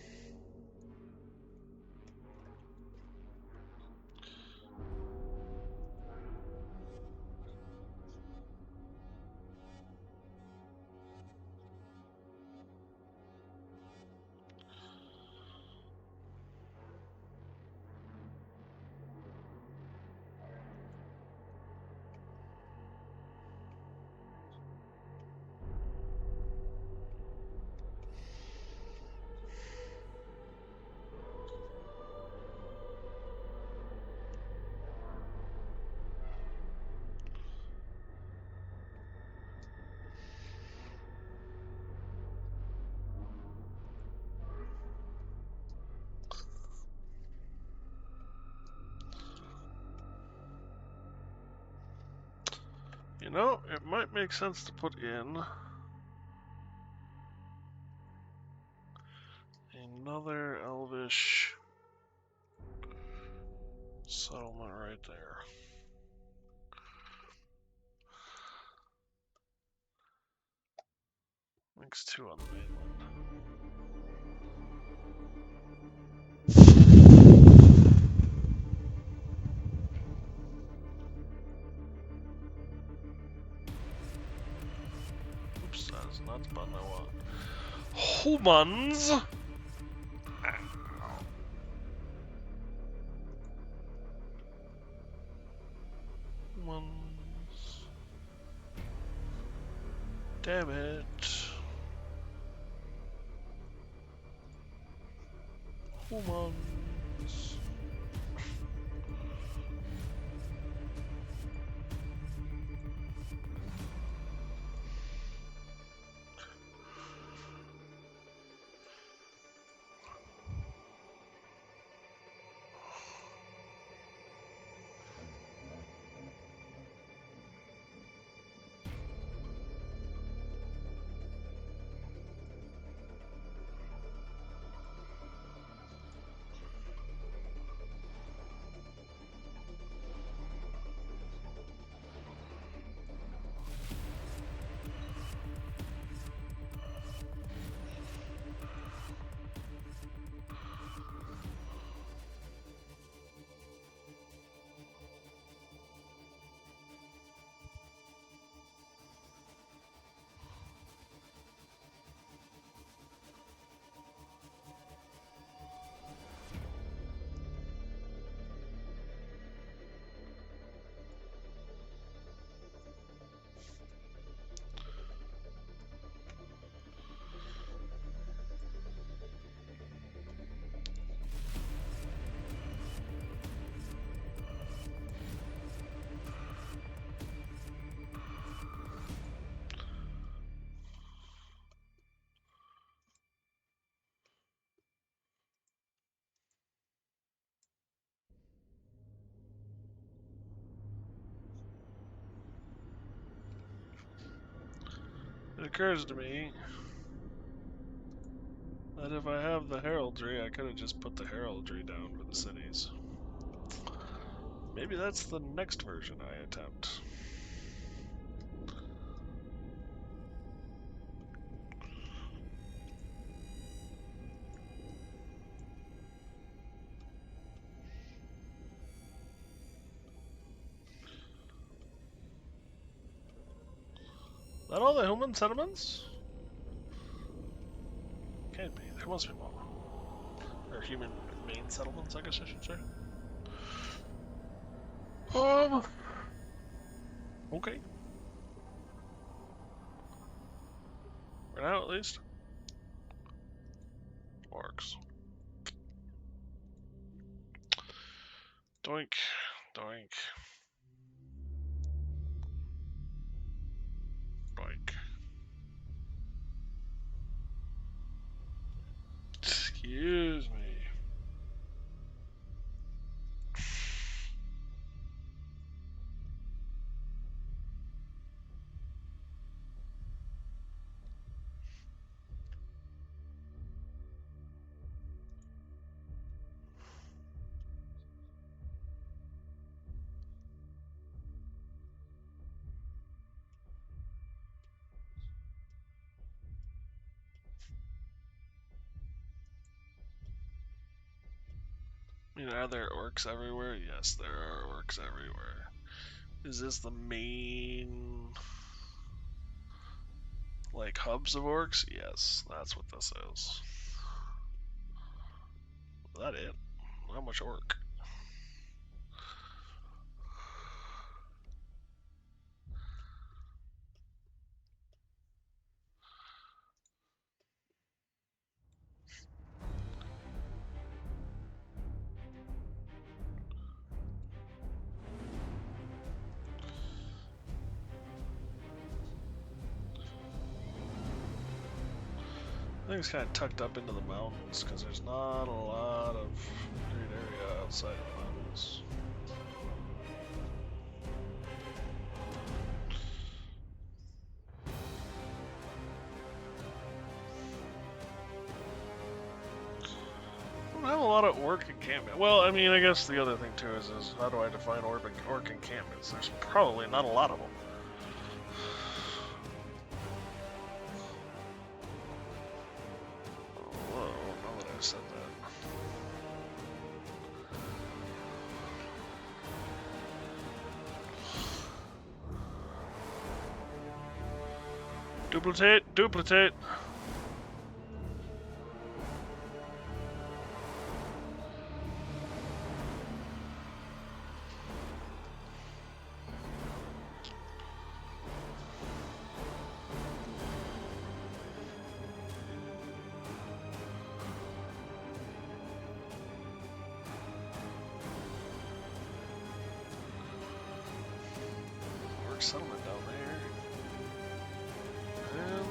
know, it might make sense to put in another elvish settlement right there. Makes 2 on the mainland. Oops, that is not the button I want. Humans! Humans. Damn it. Humans. It occurs to me that if I have the heraldry, I could have just put the heraldry down for the cities. Maybe that's the next version I attempt. Is that all the human settlements? Can't be. There must be more. Or human main settlements, I guess I should say. Okay. For now, at least. Orcs. Doink. Doink. Doink. Excuse me. Are there orcs everywhere? Yes, there are orcs everywhere. Is this the main, like, hubs of orcs? Yes, that's what this is. Is that it? How much orc? I think it's kind of tucked up into the mountains because there's not a lot of great area outside of the mountains. lot of orc encampment. Well, I mean, I guess the other thing too is how do I define orc encampments? There's probably not a lot of them. Whoa, now that I said that. Duplicate. Orc settlement down there. And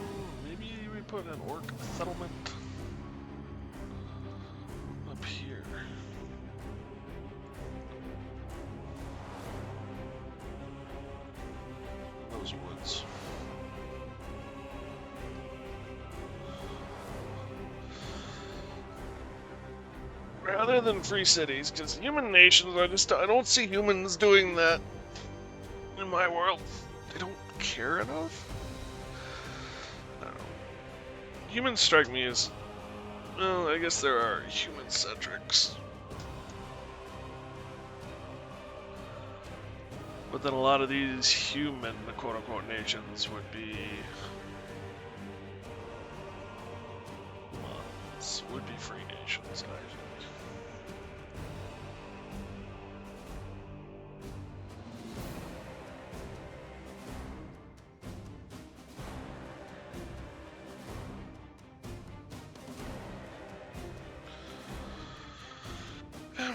maybe we put an orc settlement up here. Those woods. Rather than free cities, because human nations, I don't see humans doing that in my world. They don't care enough? I don't know. Humans strike me as, well, I guess there are human-centrics. But then a lot of these human, quote-unquote, nations would be free nations, I think.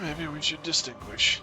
Maybe we should distinguish.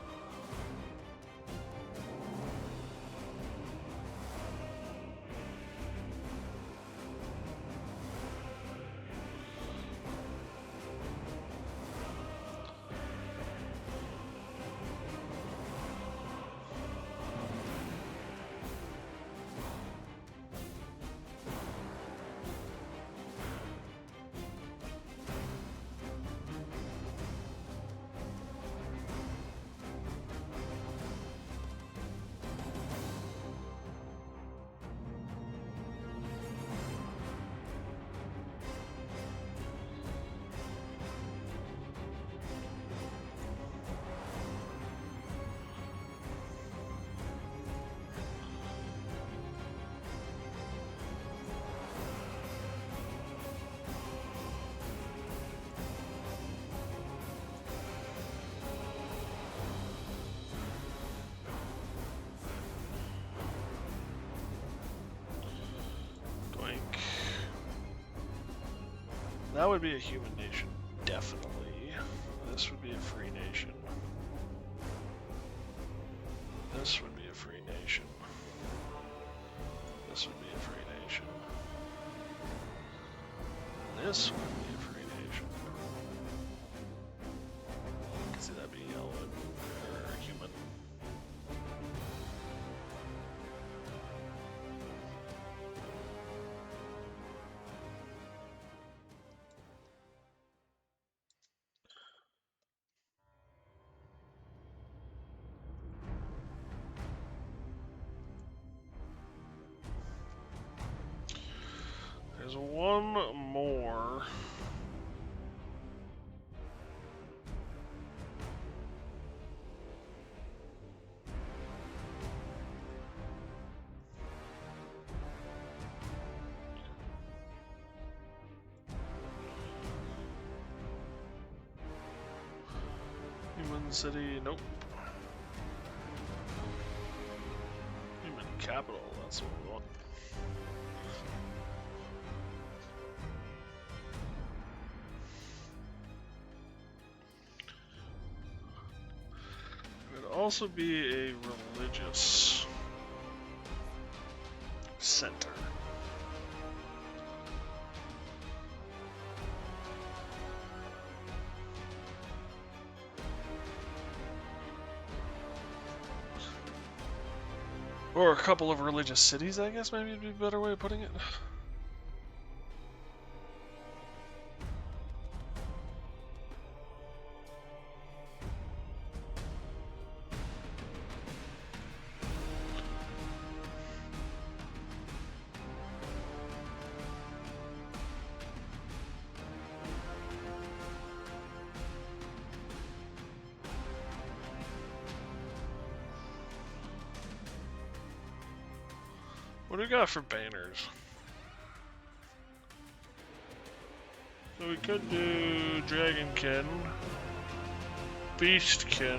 That would be a human nation, definitely. This would be a free nation. This would be a free nation. This would be a free nation. This would be a free nation. I can see that being yellow or human. There's one more. Human city, nope. Human capital, that's what we want. Also be a religious center. Or a couple of religious cities, I guess maybe would be a better way of putting it. What do we got for banners? So we could do Dragonkin, Beastkin.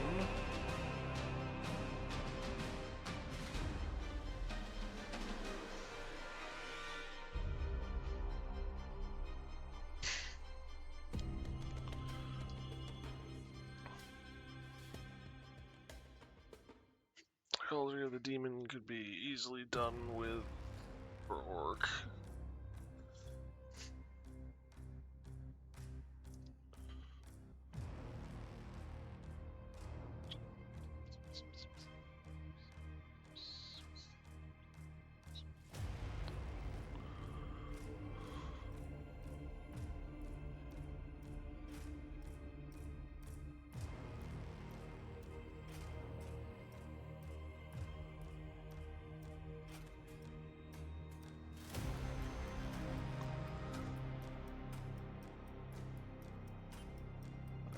Heraldry of the Demon could be easily done with Orc.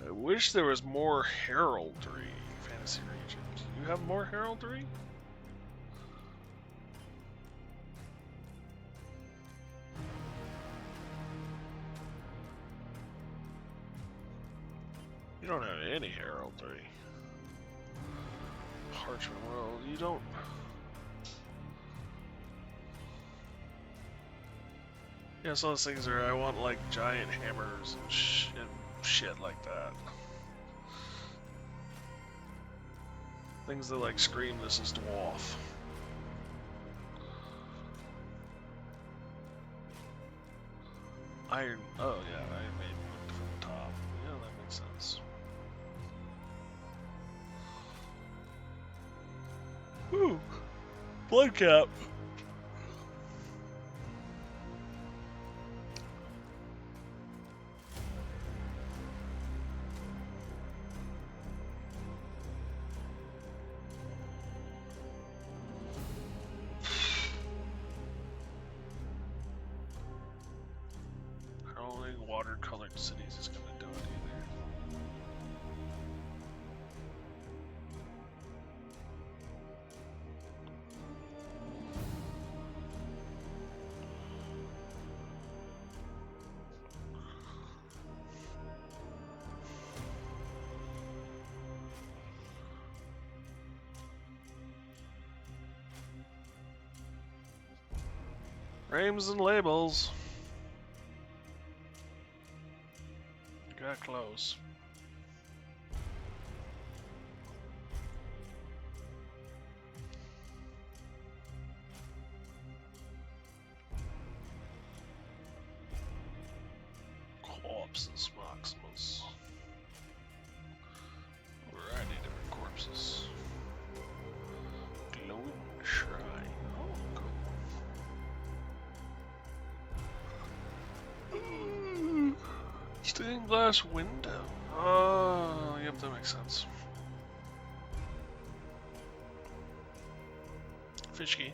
I wish there was more heraldry, Fantasy Region. Do you have more heraldry? You don't have any heraldry. Parchment World, you don't... Yeah, it's one of those things where I want like giant hammers and shit like that. Things that like scream this is dwarf. Iron, oh yeah, Iron Maiden from the top. Yeah, that makes sense. Ooh, blood cap. Watercolored cities is gonna do it either. Frames and labels. Got close. Corpses, Maximus. A variety of different corpses. Glowing shrine. Oh, cool. Stained glass window. Oh, yep, that makes sense. Fish key.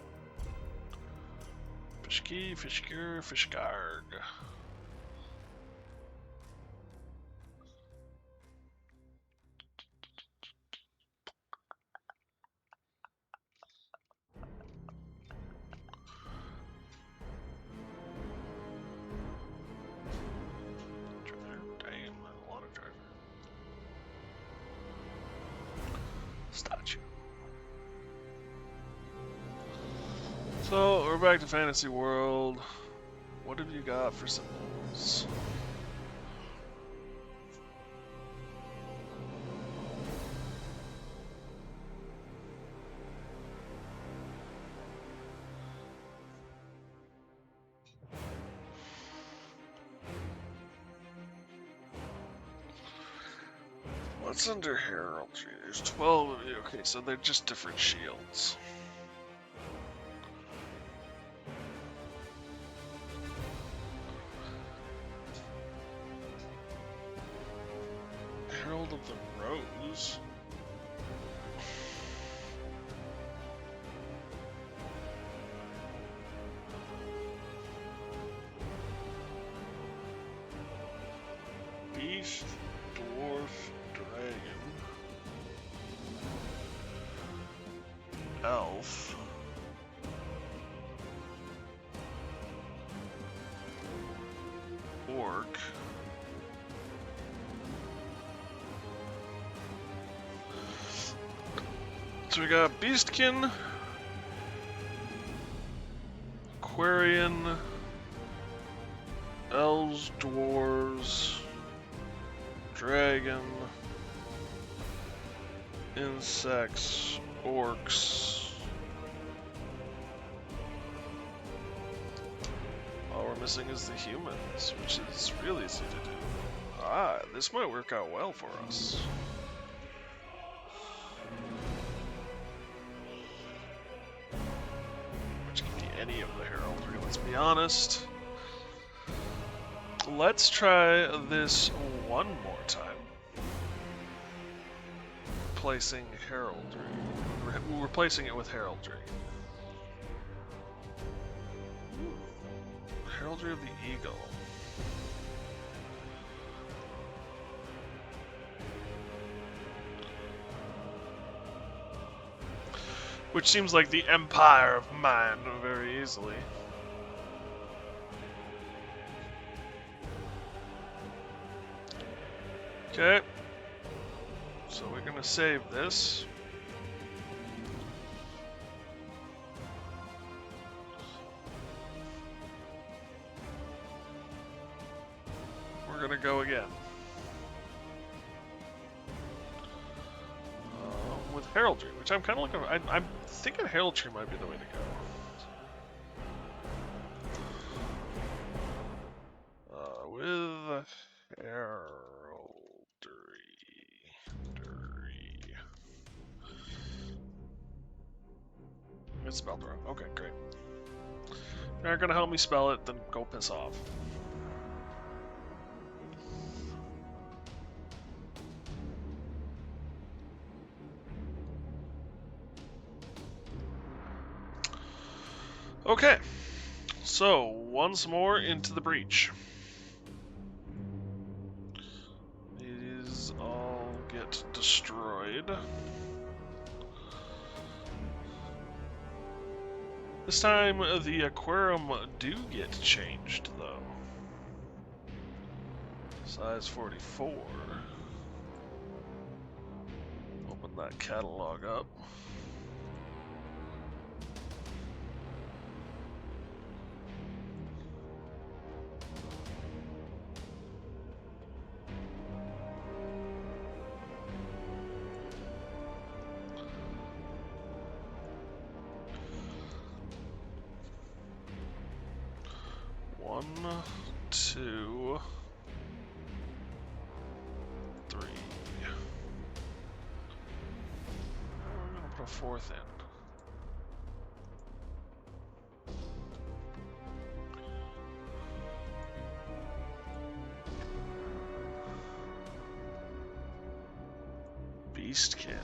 Fish key, fish cure, fish guard. Damn, a lot of driver. Statue. So, we're back to Fantasy World. What have you got for symbols? What's under heraldry? There's 12 of you. Okay, so they're just different shields. Herald of the Rose. Beast, dwarf, dragon, elf, work. So we got Beastkin, Aquarian, Elves, Dwarves, Dragon, Insects, Orcs. All we're missing is the humans, which is really easy to do. Ah, this might work out well for us. Which can be any of the heraldry, let's be honest. Let's try this one more time. Replacing heraldry. Replacing it with heraldry. Heraldry of the Eagle. Which seems like the empire of man very easily. Okay. So we're gonna save this. We're gonna go again. With heraldry, which I'm kind of looking. I'm thinking heraldry might be the way to go. With heraldry. It's spelled wrong. Okay, great. If you're not gonna help me spell it, then go piss off. Okay, so once more into the breach. These all get destroyed. This time the aquarium do get changed though. Size 44. Open that catalog up. One, two, three. I'm gonna put a fourth in. Beastkin.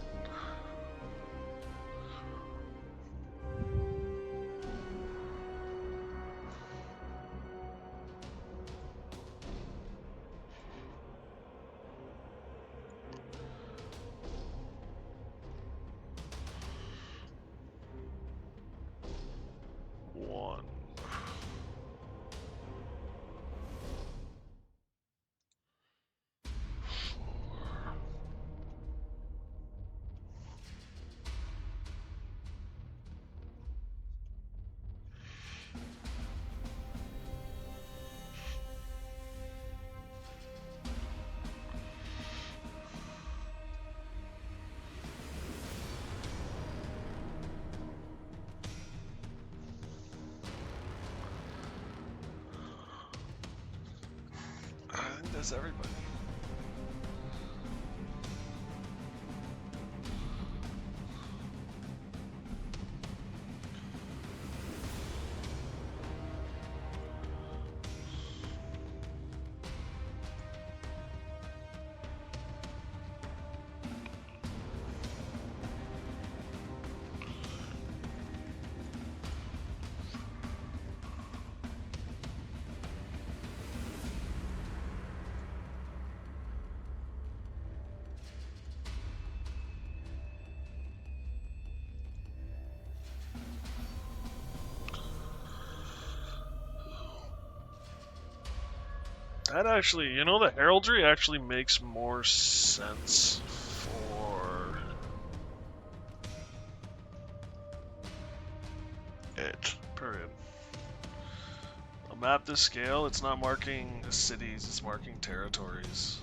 One. I think that's everybody. That actually, you know, the heraldry actually makes more sense for it. Period. A map this scale, it's not marking cities, it's marking territories.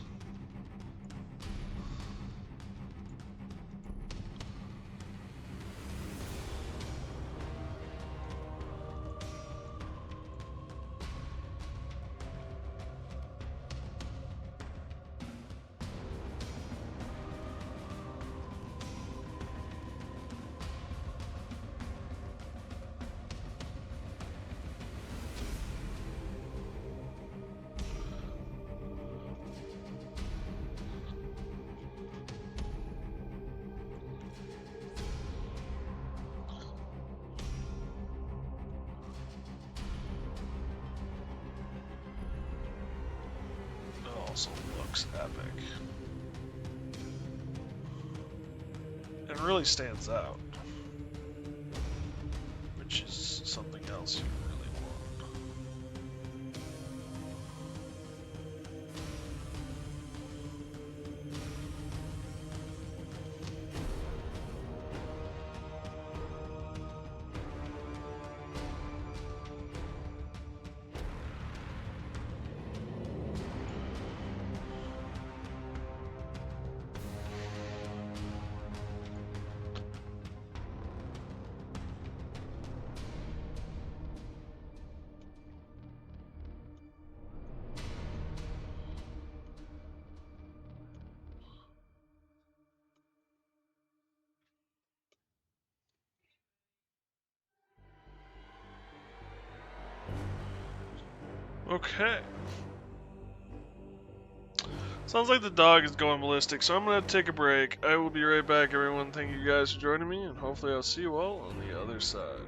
It also looks epic. It really stands out, which is something else you really want. Okay. Sounds like the dog is going ballistic, so I'm going to take a break. I will be right back, everyone. Thank you guys for joining me, and hopefully I'll see you all on the other side.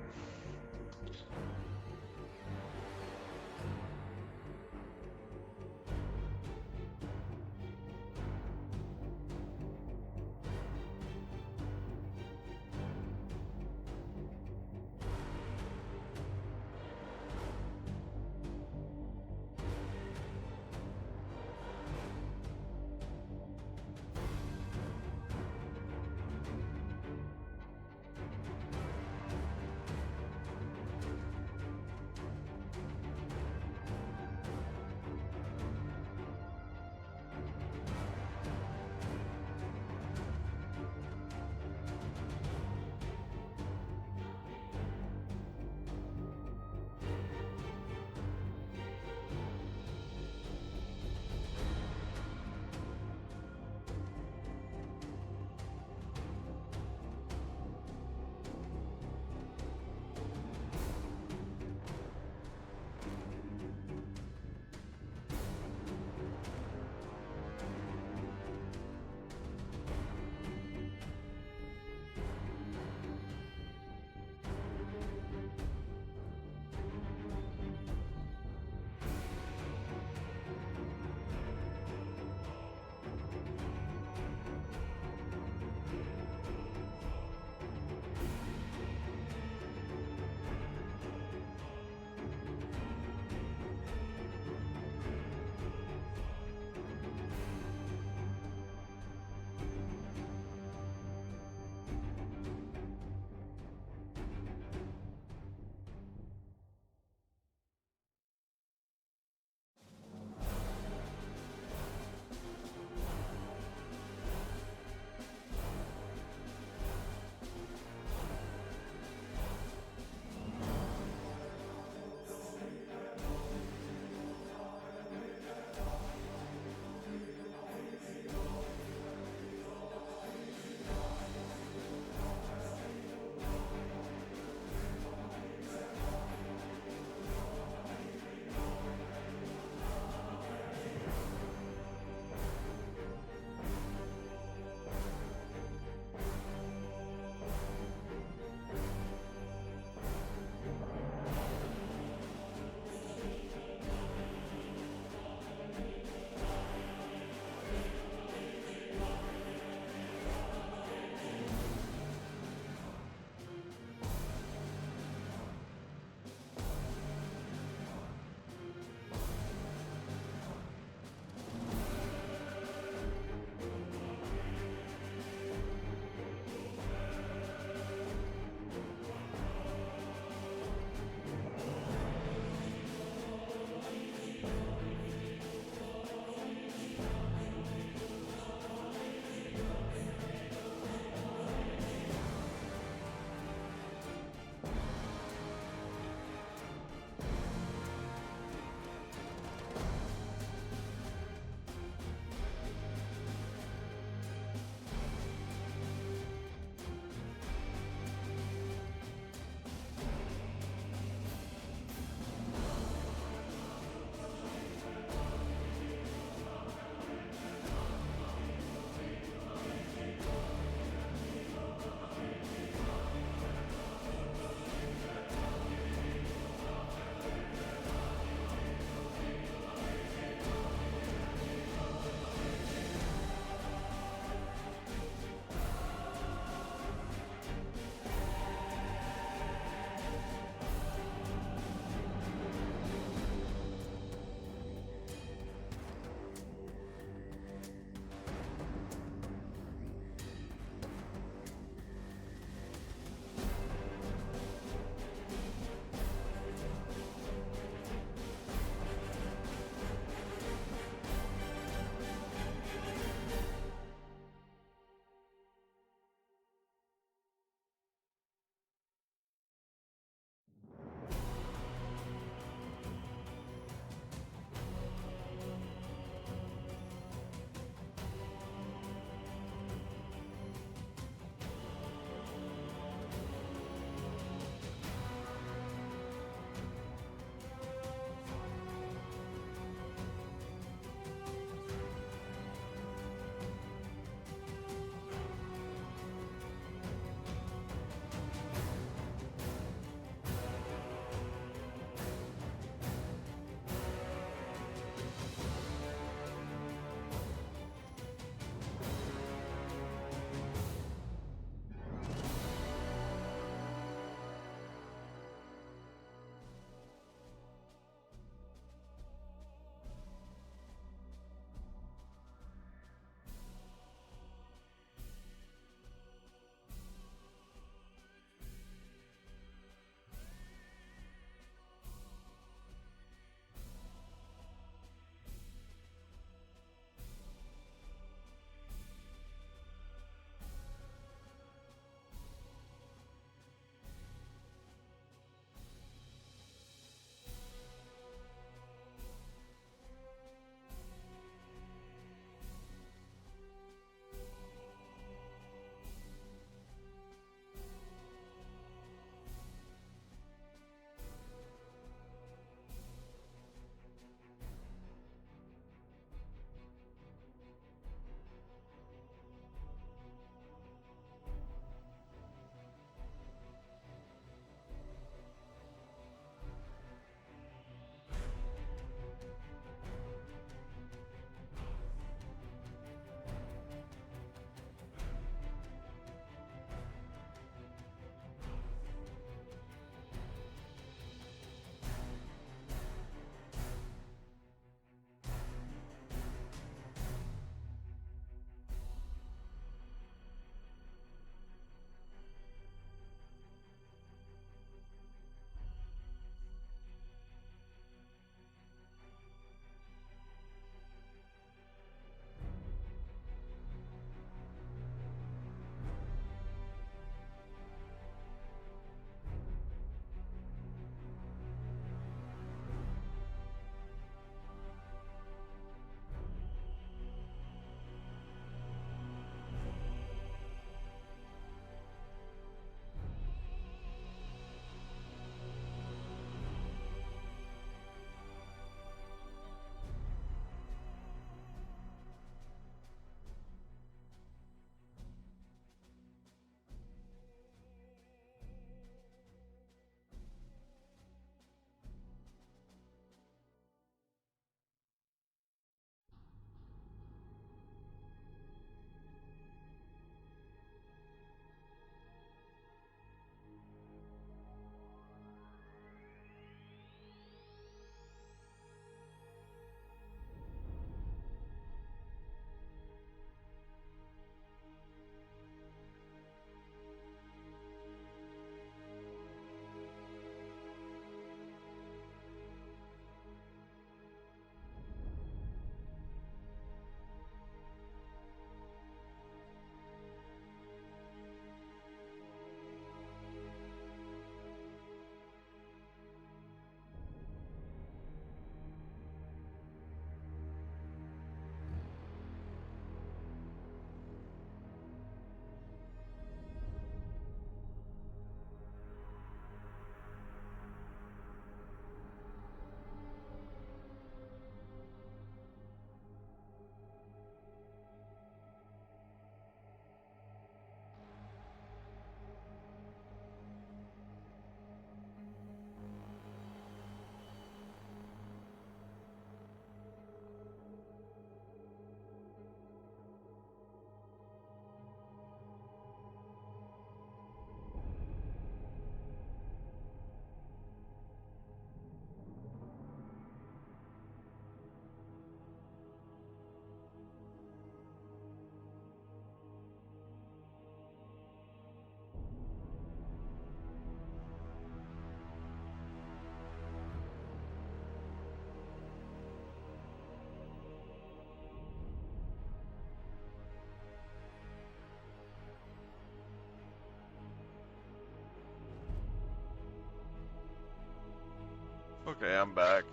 Okay, I'm back.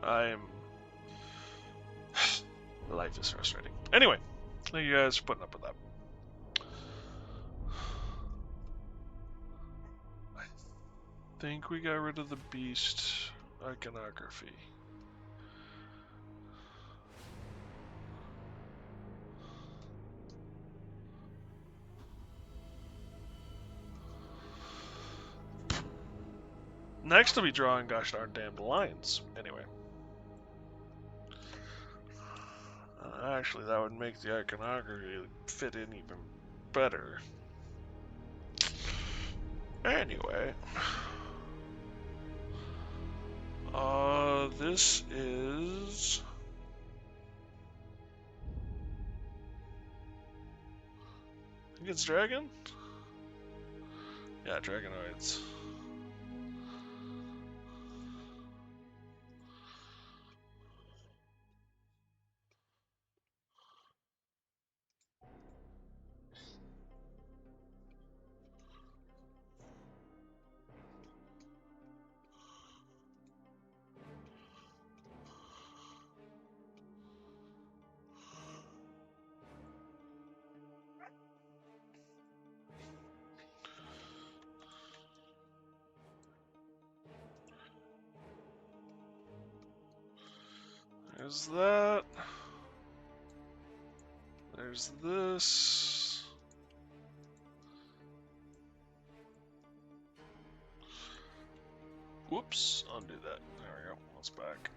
I'm... Life is frustrating. Anyway, thank you guys for putting up with that. I think we got rid of the beast iconography. Next, I'll be drawing gosh darn damned lions. Anyway. Actually, that would make the iconography fit in even better. Anyway. This is... I think it's dragon? Yeah, dragonoids. There's that. There's this. Whoops, undo that. There we go. It's back.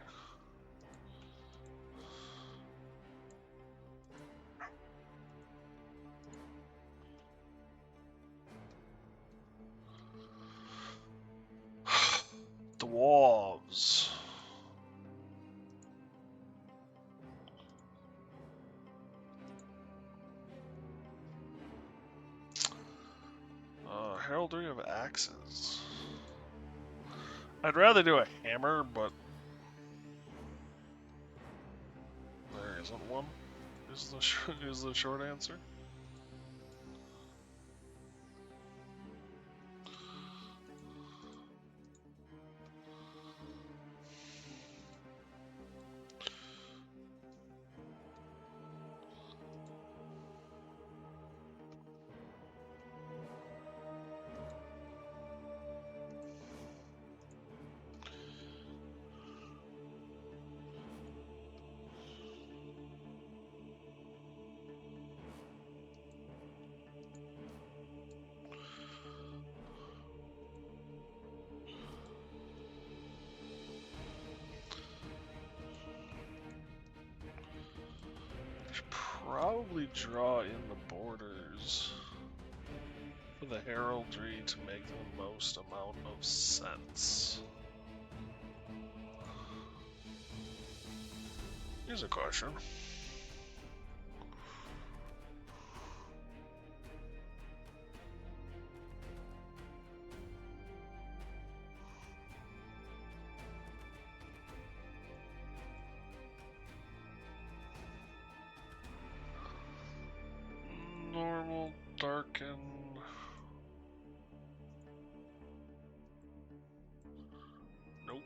Dwarves. Heraldry of Axes. I'd rather do a hammer, but there isn't one. Is the short answer. Probably draw in the borders for the heraldry to make the most amount of sense. Here's a question. Normal, darken. Nope.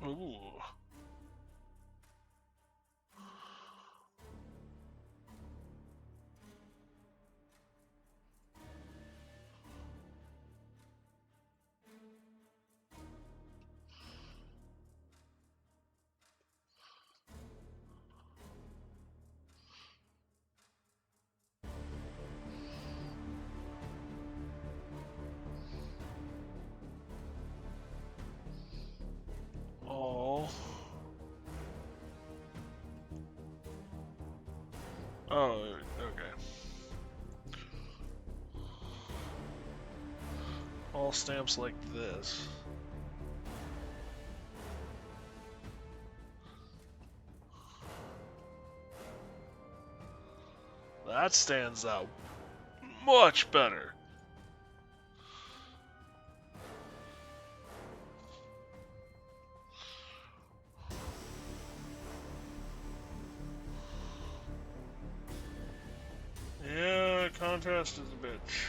Ooh. Oh. Oh, okay. All stamps like this. that stands out much better. Yeah, contrast is a bitch.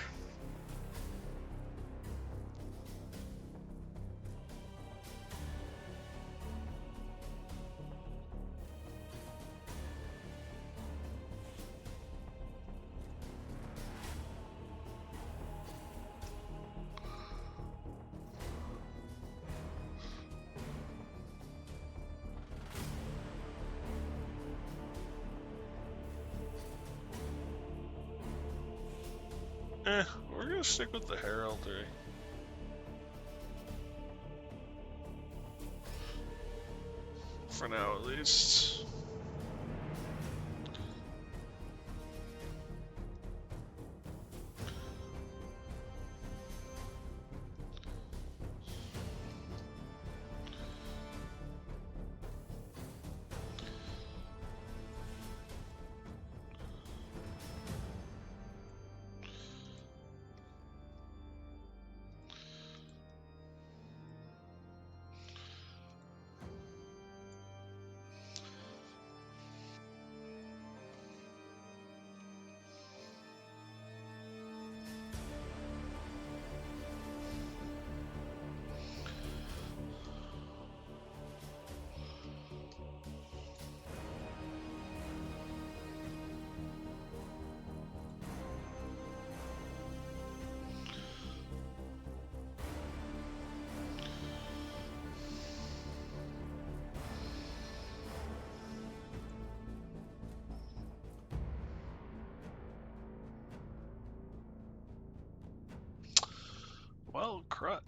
We're gonna stick with the heraldry. For now, at least. Well, crud.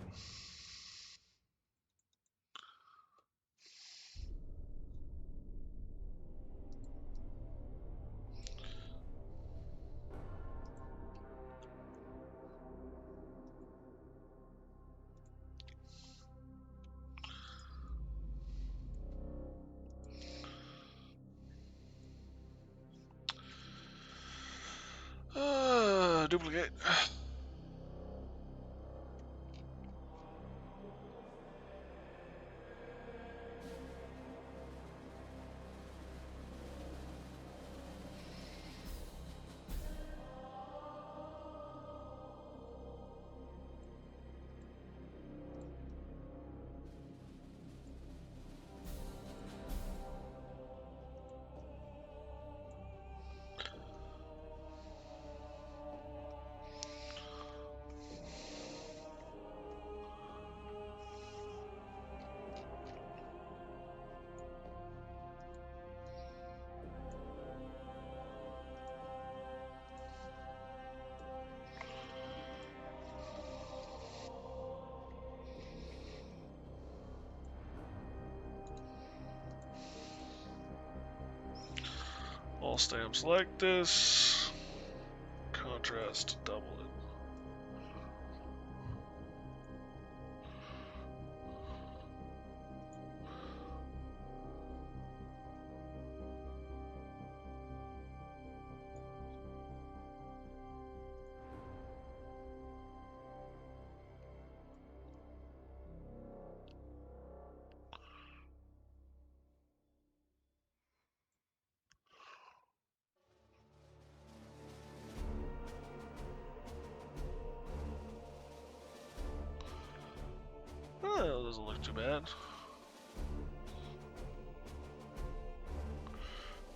Duplicate. All stamps like this. Contrast, double it. Oh, doesn't look too bad.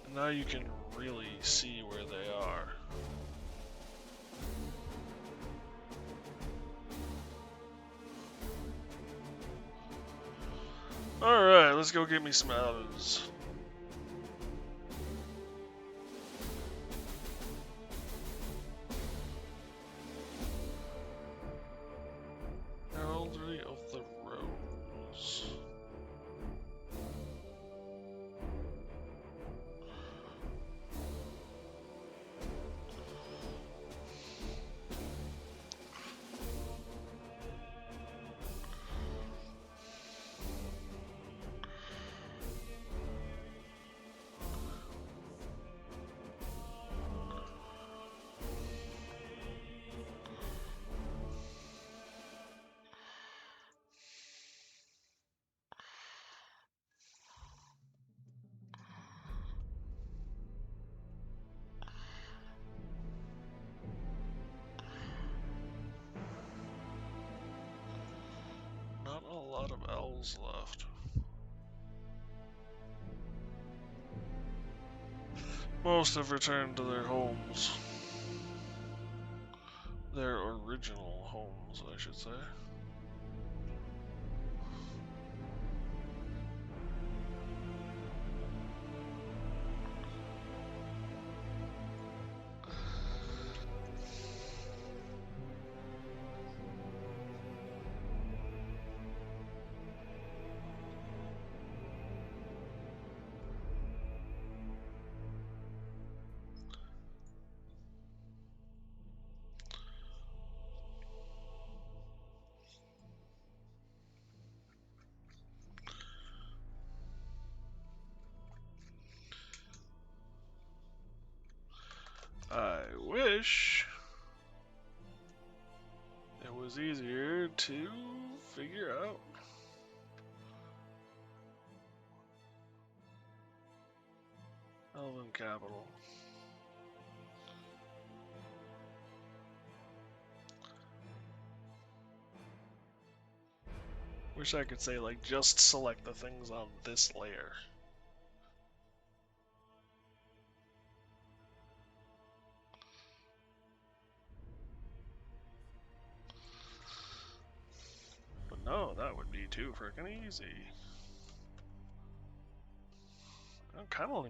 And now you can really see where they are. Alright, let's go get me some arrows. Heraldry of the Rose. lot of elves left. Most have returned to their homes. Their original homes, I should say. I wish it was easier to figure out. Elven capital. Wish I could say, like, just select the things on this layer. But no, that would be too freaking easy. I'm kind of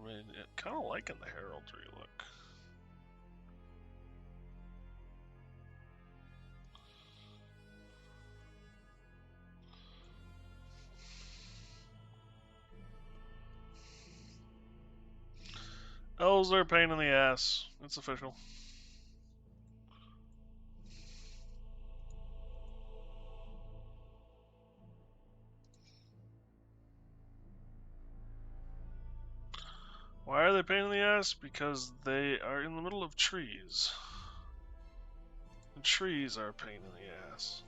liking the heraldry look. Elves are a pain in the ass. It's official. Why are they a pain in the ass? Because they are in the middle of trees. And trees are a pain in the ass.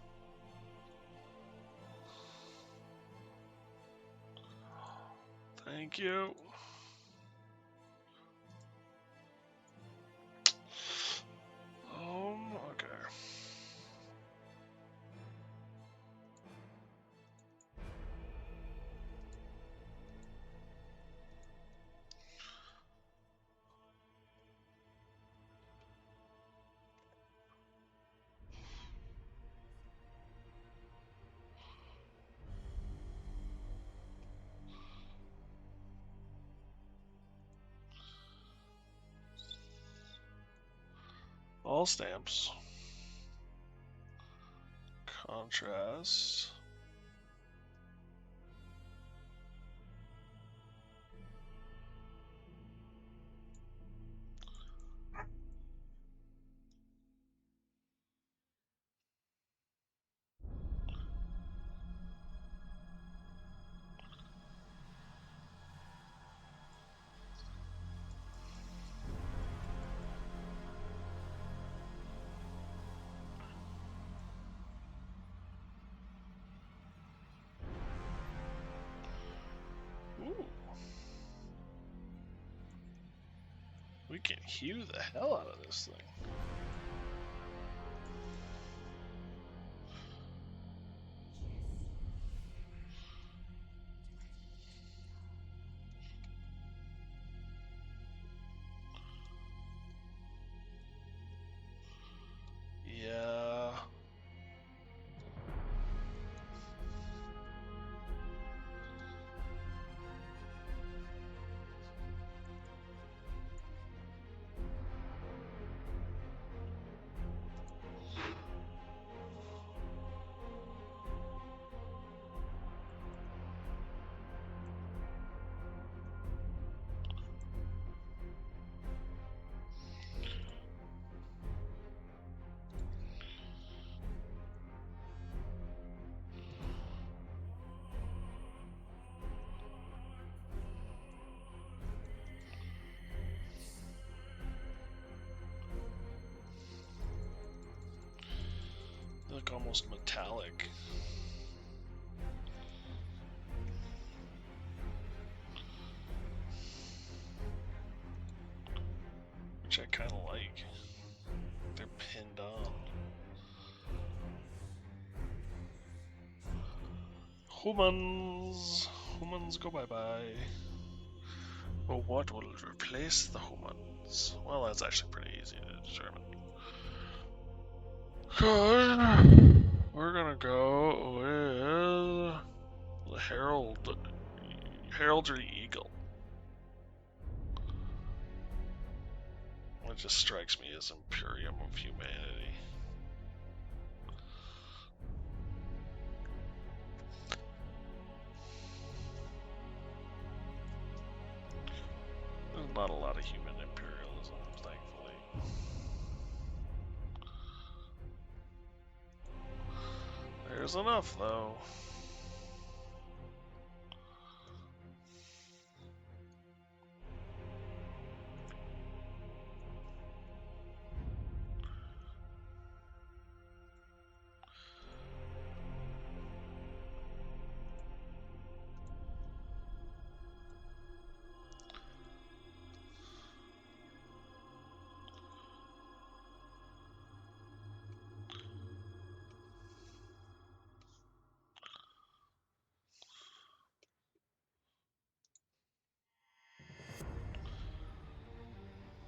Thank you. Okay. All stamps. Contrast. Ooh. We can hew the hell out of this thing. Yeah. They look almost metallic. Which I kind of like. They're pinned on. Humans. Humans go bye-bye. But what will replace the humans? Well, that's actually pretty easy to determine. Good. We're gonna go with the Heraldry Eagle. It just strikes me as Imperium of Humanity. There's not a lot of human imperialism, thankfully. There's enough, though.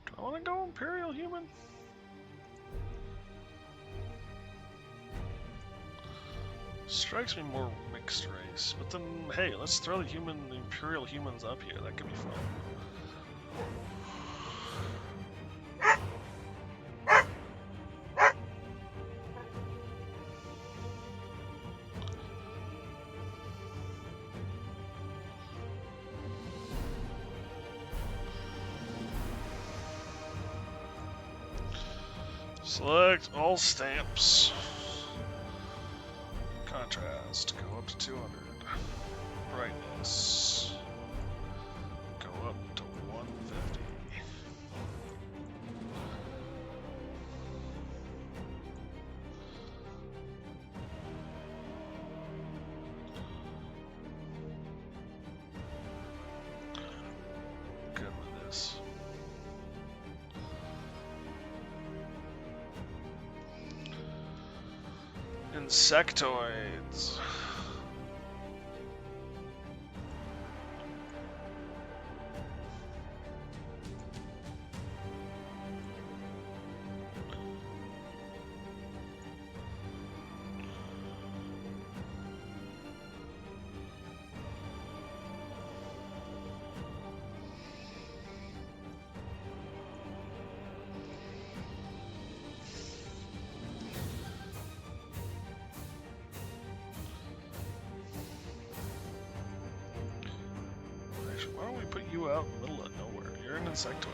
Do I want to go Imperial Human? Strikes me more mixed race, but then, hey, let's throw the Imperial Humans up here. That could be fun. Select all stamps. Contrast, go up to 200. Brightness, go up to 150. Good with this. Insectoids. Why don't we put you out in the middle of nowhere? You're an insectoid.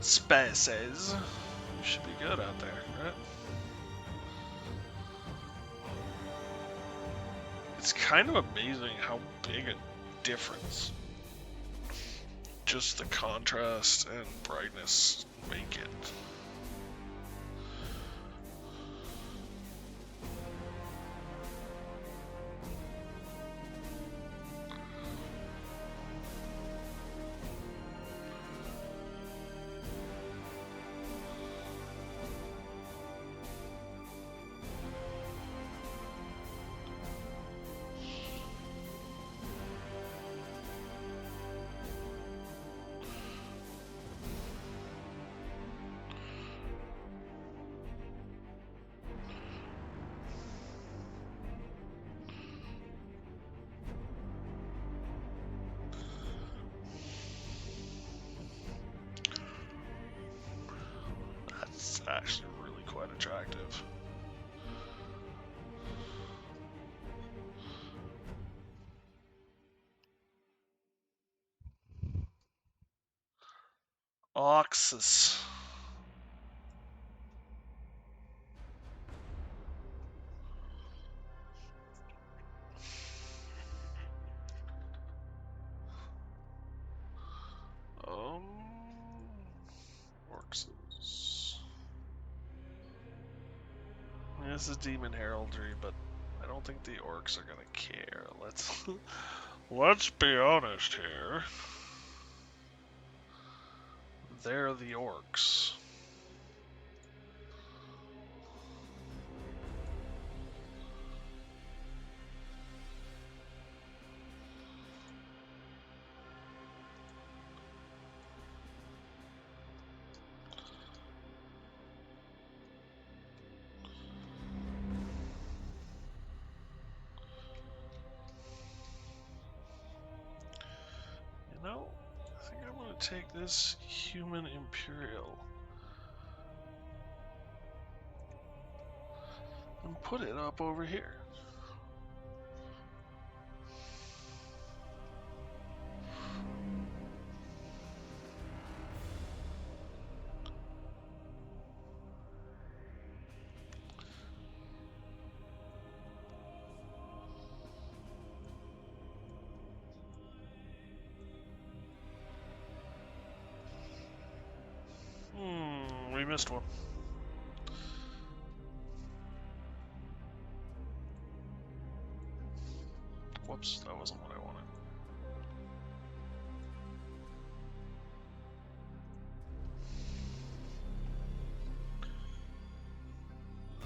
Species. You should be good out there, right? It's kind of amazing how big a difference just the contrast and brightness make it. That's actually really quite attractive. Oxus. Orcs. This is Demon Heraldry, but I don't think the orcs are gonna care. Let's be honest here. They're the orcs. No, I think I'm gonna take this human imperial and put it up over here. We missed one. Whoops, that wasn't what I wanted.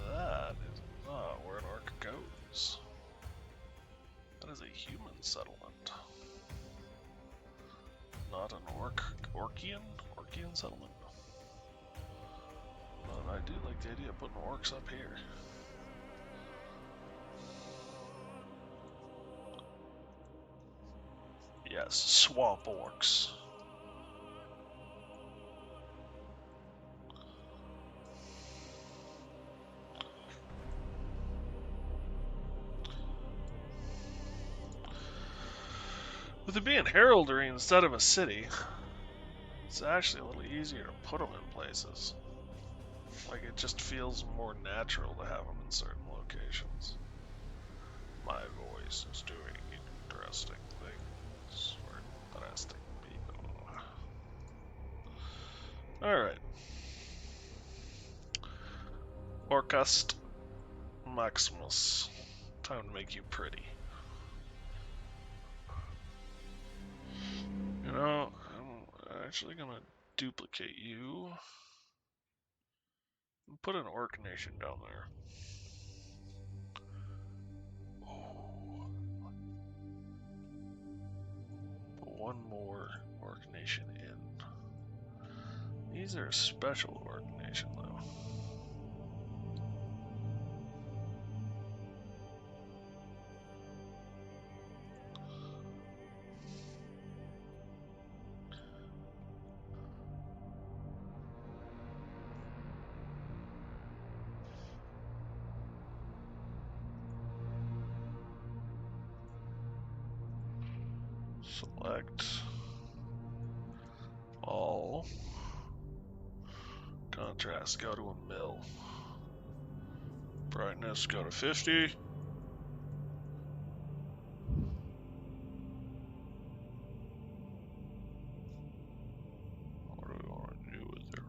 That is not where an orc goes. That is a human settlement. Not an Orcian settlement. But I do like the idea of putting orcs up here. Yes, swamp orcs. With it being heraldry instead of a city, it's actually a little easier to put them in places. Like, it just feels more natural to have them in certain locations. My voice is doing interesting things for interesting people. Alright. Orcust Maximus. Time to make you pretty. You know, I'm actually gonna duplicate you and put an orc nation down there. Put one more orc nation in. These are a special orc nation, though. Select all. Contrast, go to a mill. Brightness, go to 50. What do we want to do with it?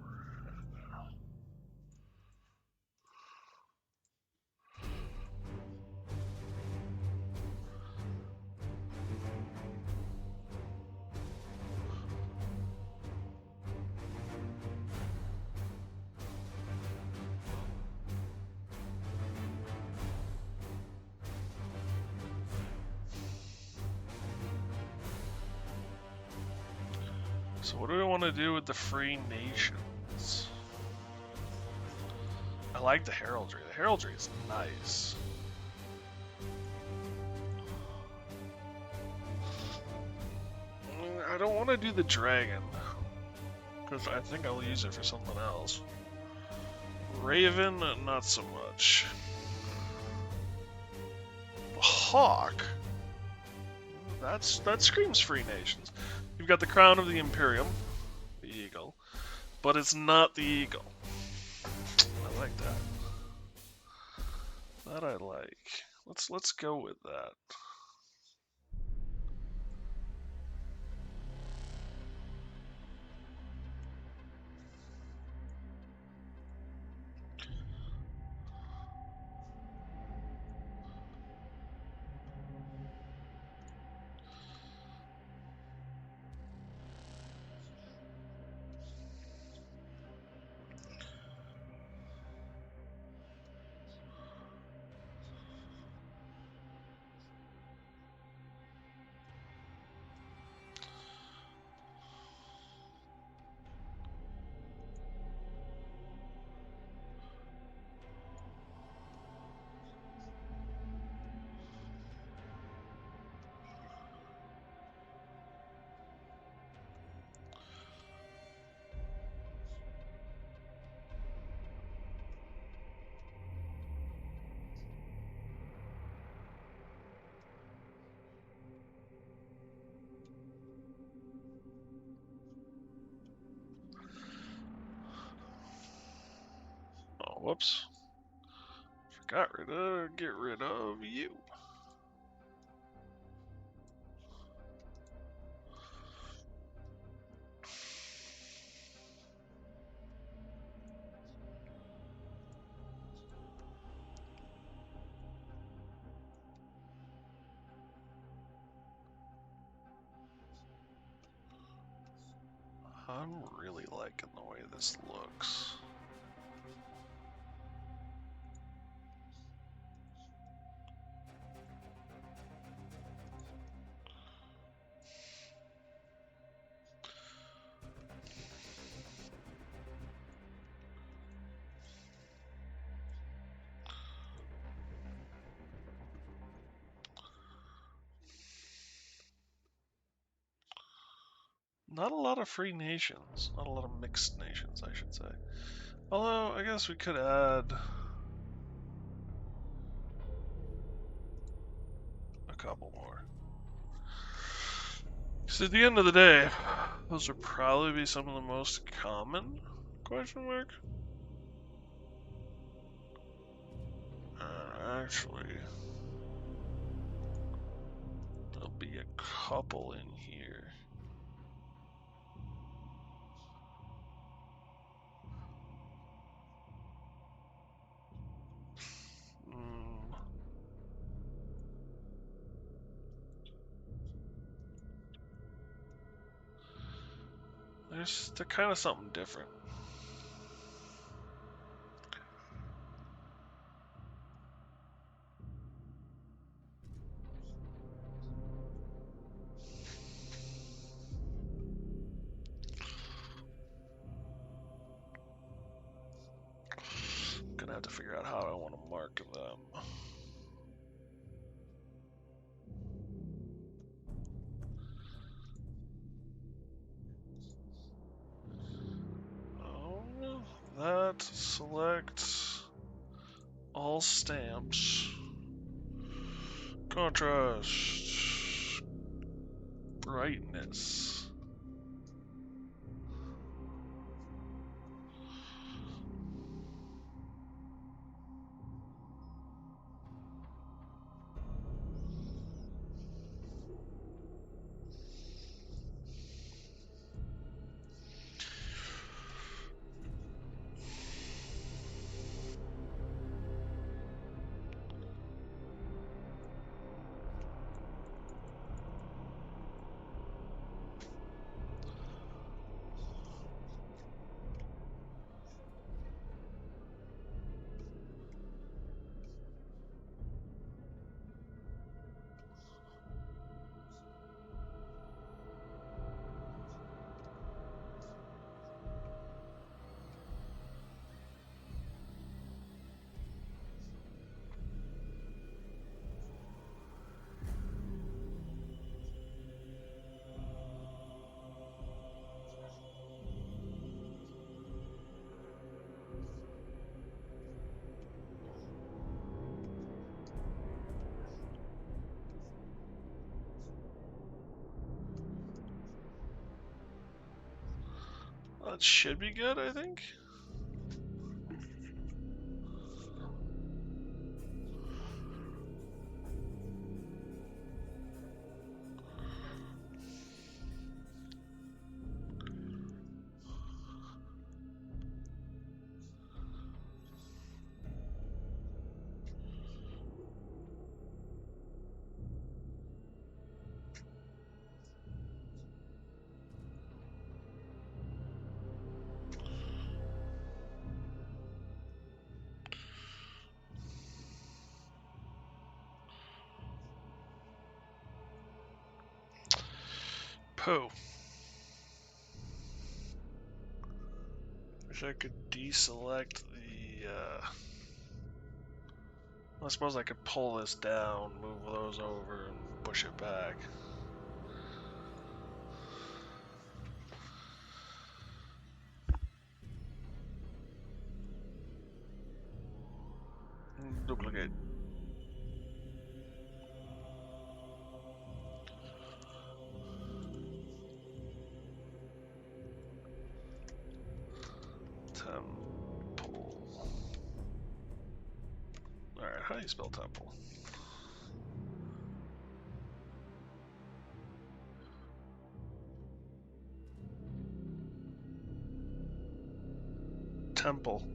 So what do we want to do with the free nations? I like the heraldry. The heraldry is nice. I don't want to do the dragon, because I think I'll use it for something else. Raven, not so much. Hawk? That screams free nations. You've got the crown of the Imperium, the eagle, but it's not the eagle. I like that. That I like. Let's go with that. Whoops. Get rid of you. I'm really liking the way this looks. Not a lot of free nations. Not a lot of mixed nations, I should say. Although, I guess we could add a couple more. So at the end of the day, those would probably be some of the most common, question mark? Actually, there'll be a couple in here. They're kind of something different. Gonna have to figure out how I want to mark them. That select all stamps. Contrast. Brightness. That should be good, I think. Pooh. Wish I could deselect the, I suppose I could pull this down, move those over, and push it back. Duplicate. Temple. Alright, how do you spell temple? Temple.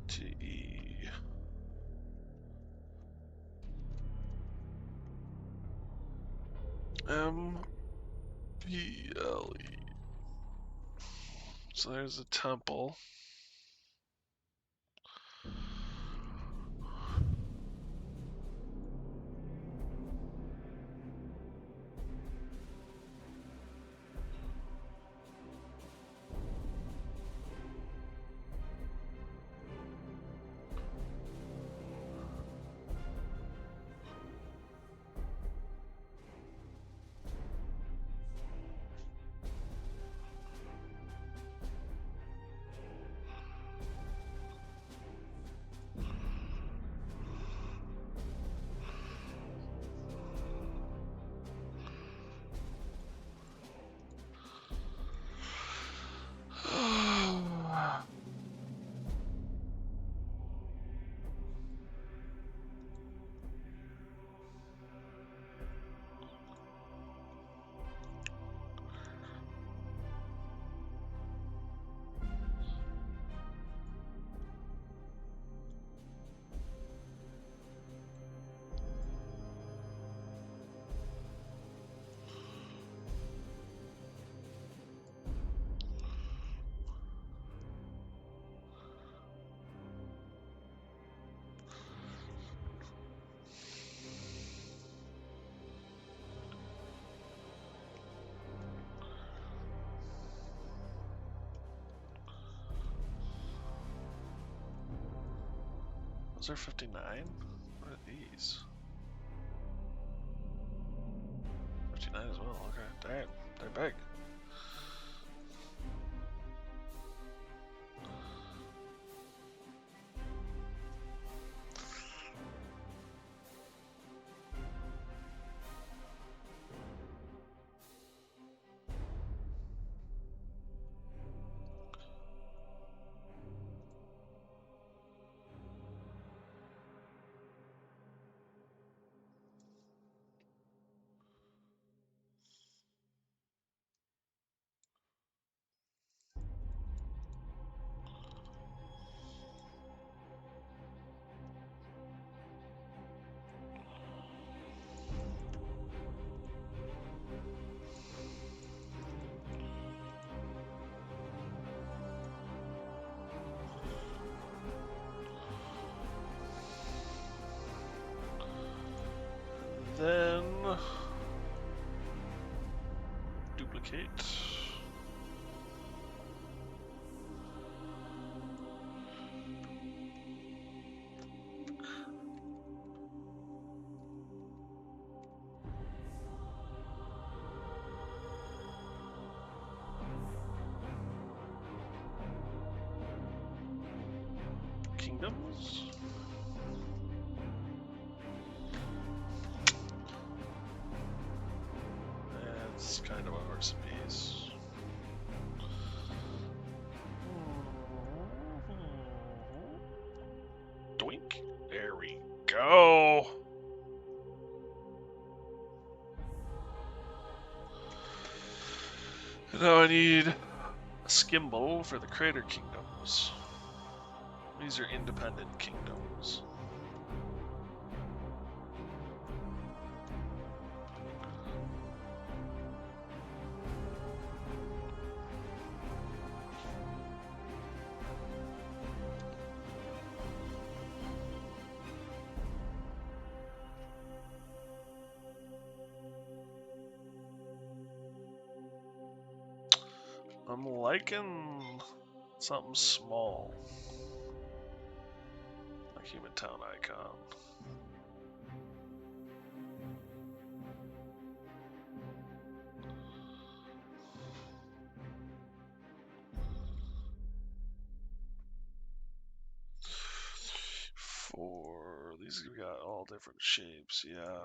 T-E. M-P-L-E. So there's a temple. Was there 59? What are these? 59 as well, okay. Damn, they're big. Then duplicate. Kingdoms. That's kind of a horse piece. Doink. There we go. Now I need a skimble for the Crater Kingdoms. These are independent kingdoms. I'm liking something small. Like Human Town Icon. For these, we got all different shapes, yeah.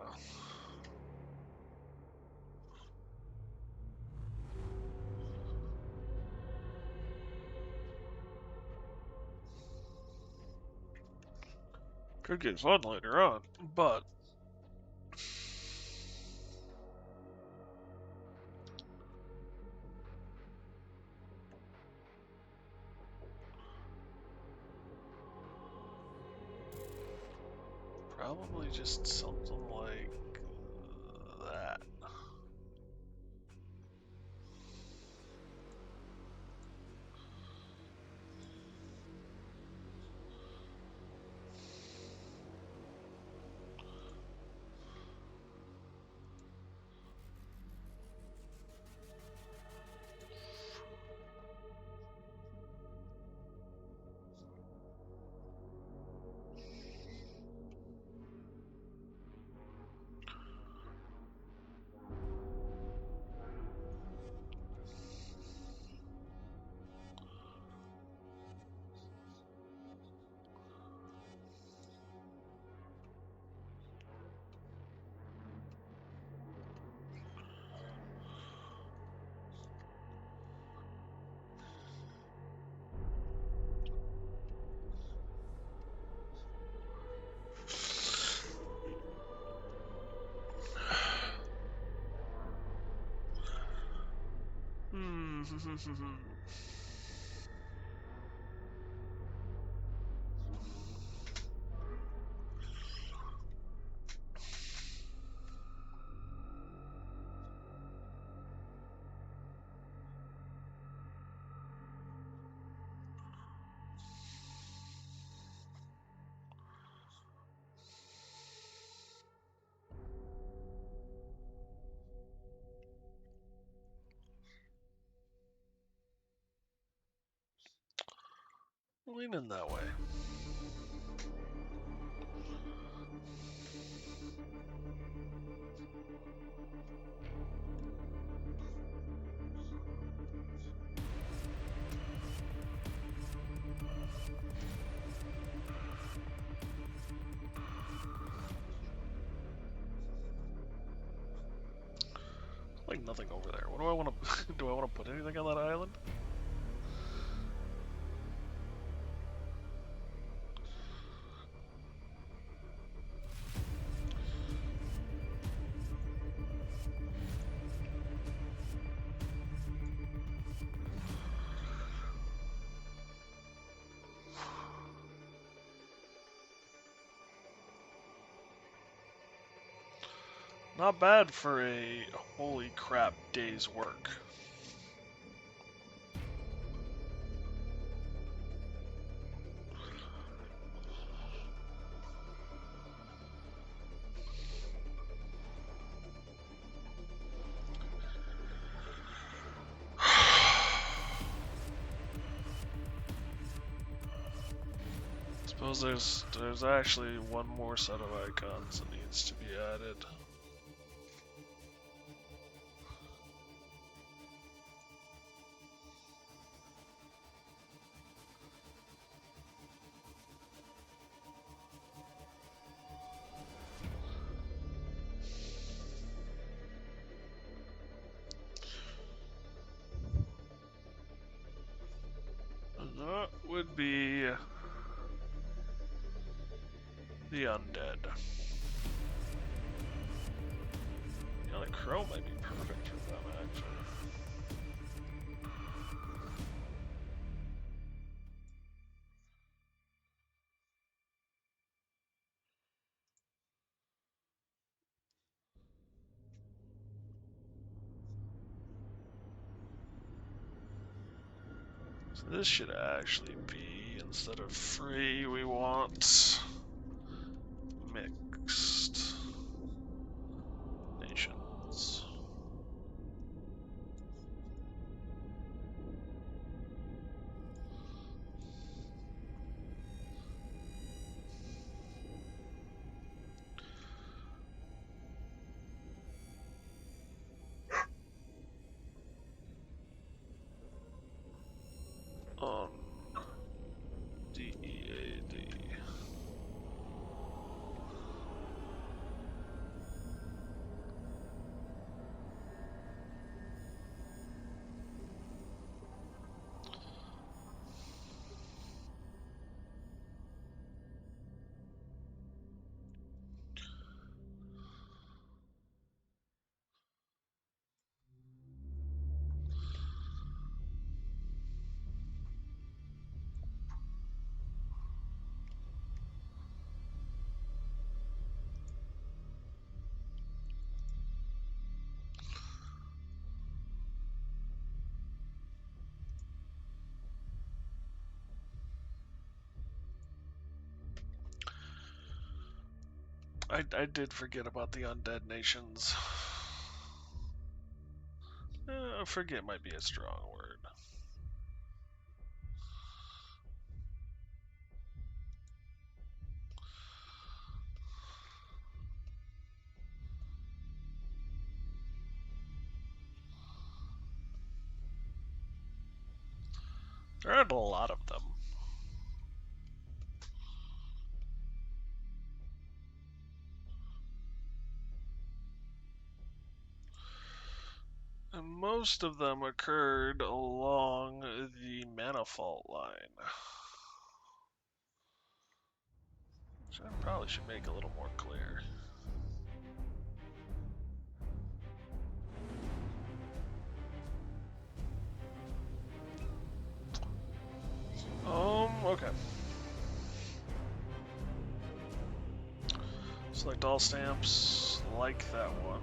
Could get fun later on, but probably just something like that. Leaning that way. Like nothing over there. What do I want to? Do I want to put anything on that island? Not bad for a holy crap day's work. Suppose there's actually one more set of icons that needs to be added. And that would be the undead. Yeah, the crow might be perfect for them, actually. So this should actually be, instead of free, we want mixed nations. DEAD. I did forget about the undead nations. Forget might be a strong word. There aren't a lot of them. And most of them occurred along the Manifold line. Which I probably should make a little more clear. Okay. Select all stamps like that one.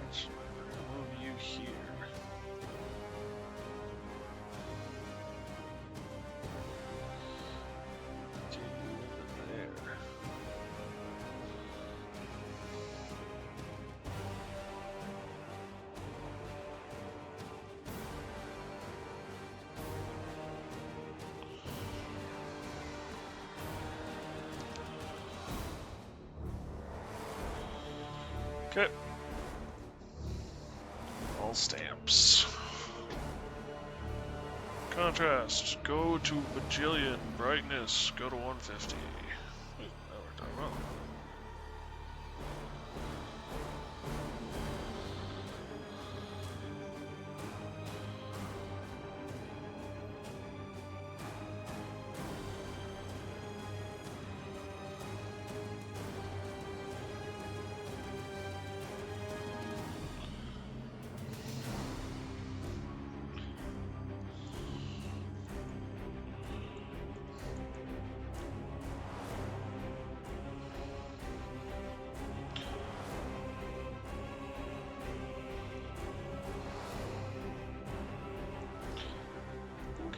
Actually, we're gonna move you here. Get you into there. Okay. All stamps. Contrast, go to bajillion. Brightness, go to 150. That worked out well.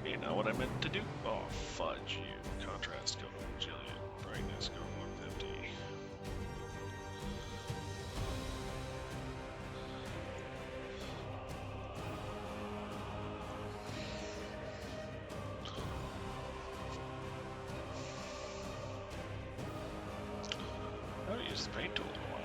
Okay, now what I meant to do? Oh, fudge you. Contrast, go to bajillion. Brightness, go to 150. I haven't used the paint tool in a while.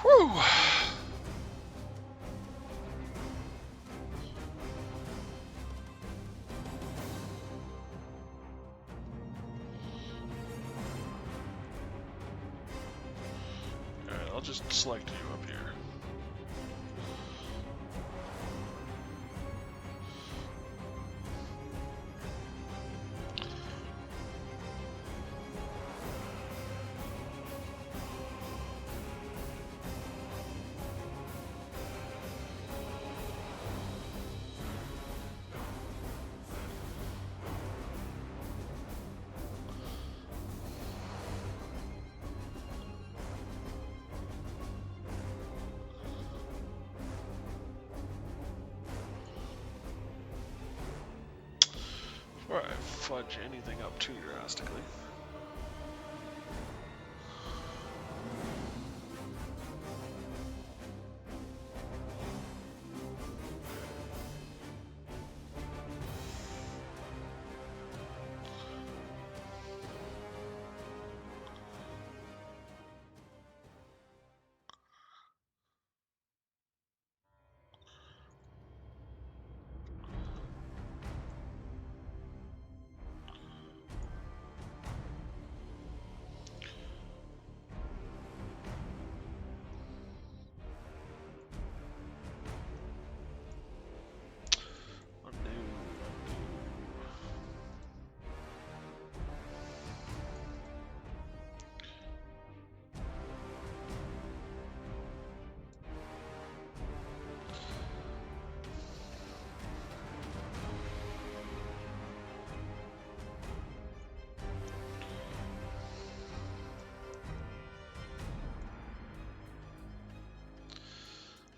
Whew! Alright, I'll just select you up here. Before I fudge anything up too drastically.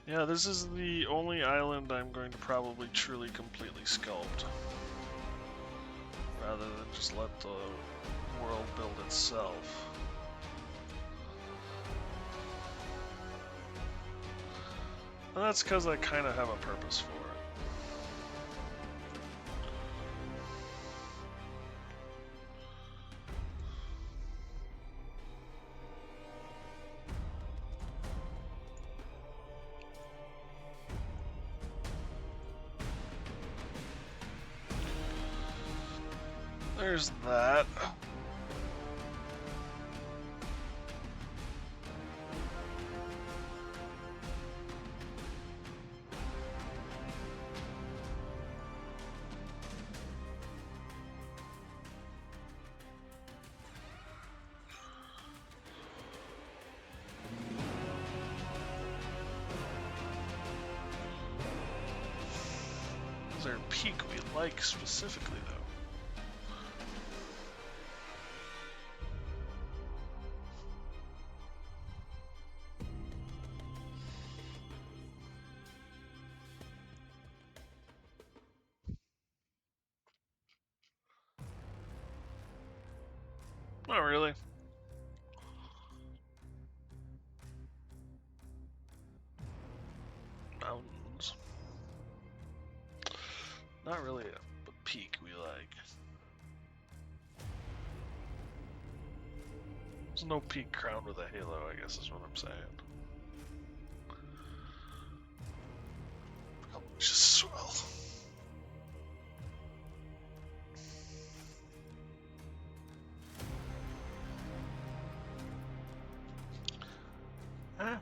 Yeah, this is the only island I'm going to probably truly completely sculpt. Rather than just let the world build itself. And that's because I kind of have a purpose for it. There's that. Is there a peak we like specifically, though? Not really. Mountains. Not really a peak we like. There's no peak crowned with a halo, I guess is what I'm saying. Oh, just swell. Ah,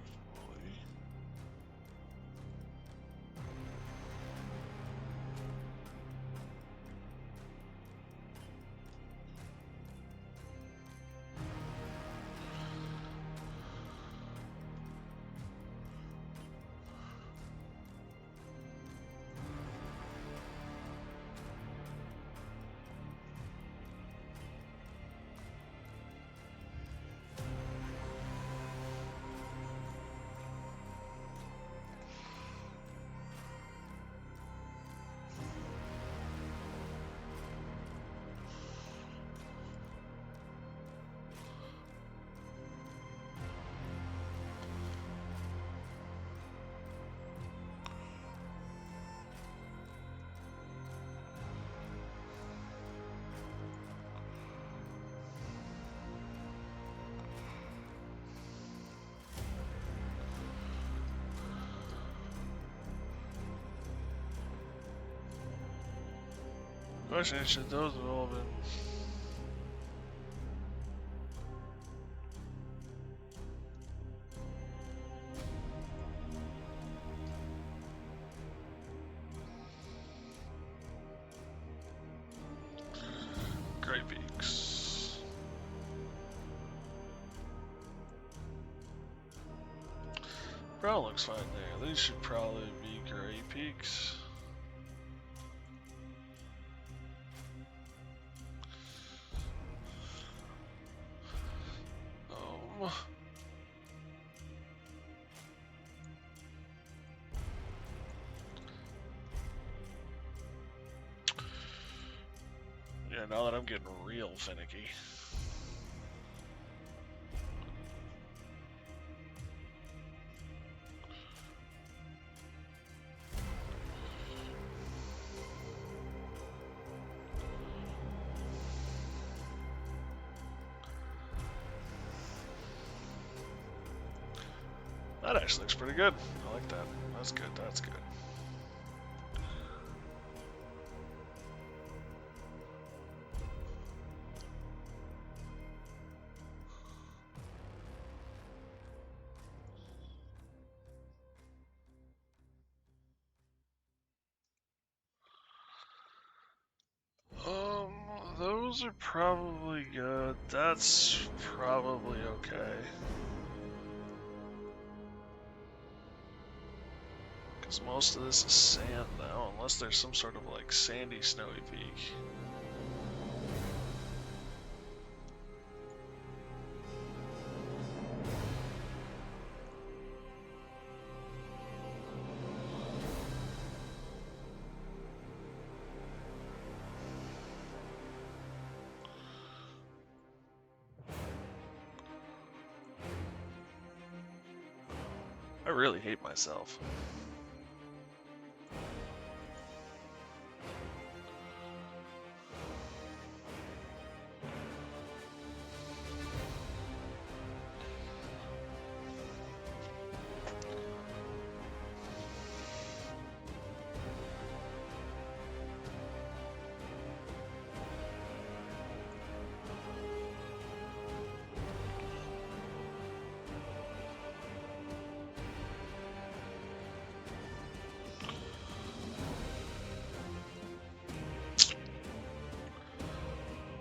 Question should those have all been. Great peaks. Brown looks fine there. These should probably be gray peaks. Yeah, now that I'm getting real finicky. That actually looks pretty good. I like that. That's good, that's good. Those are probably good. That's probably okay. Because most of this is sand now, unless there's some sort of like sandy, snowy peak. I really hate myself.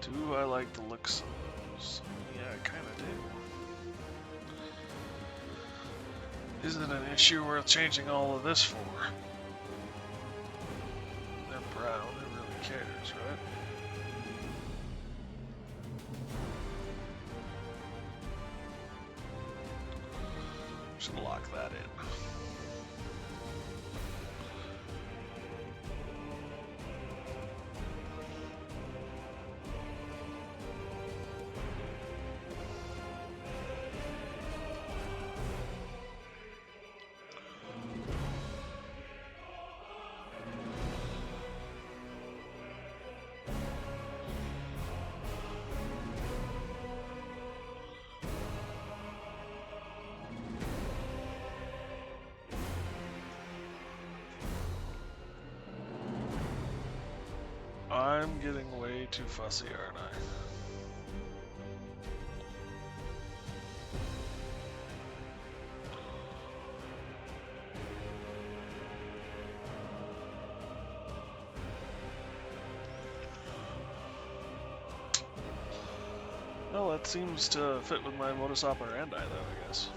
Do I like the looks of those? Yeah, I kind of do. Is it an issue worth changing all of this for? They're brown, who really cares, right? Just lock that in. I'm getting way too fussy, aren't I? Well, that seems to fit with my modus operandi, though, I guess.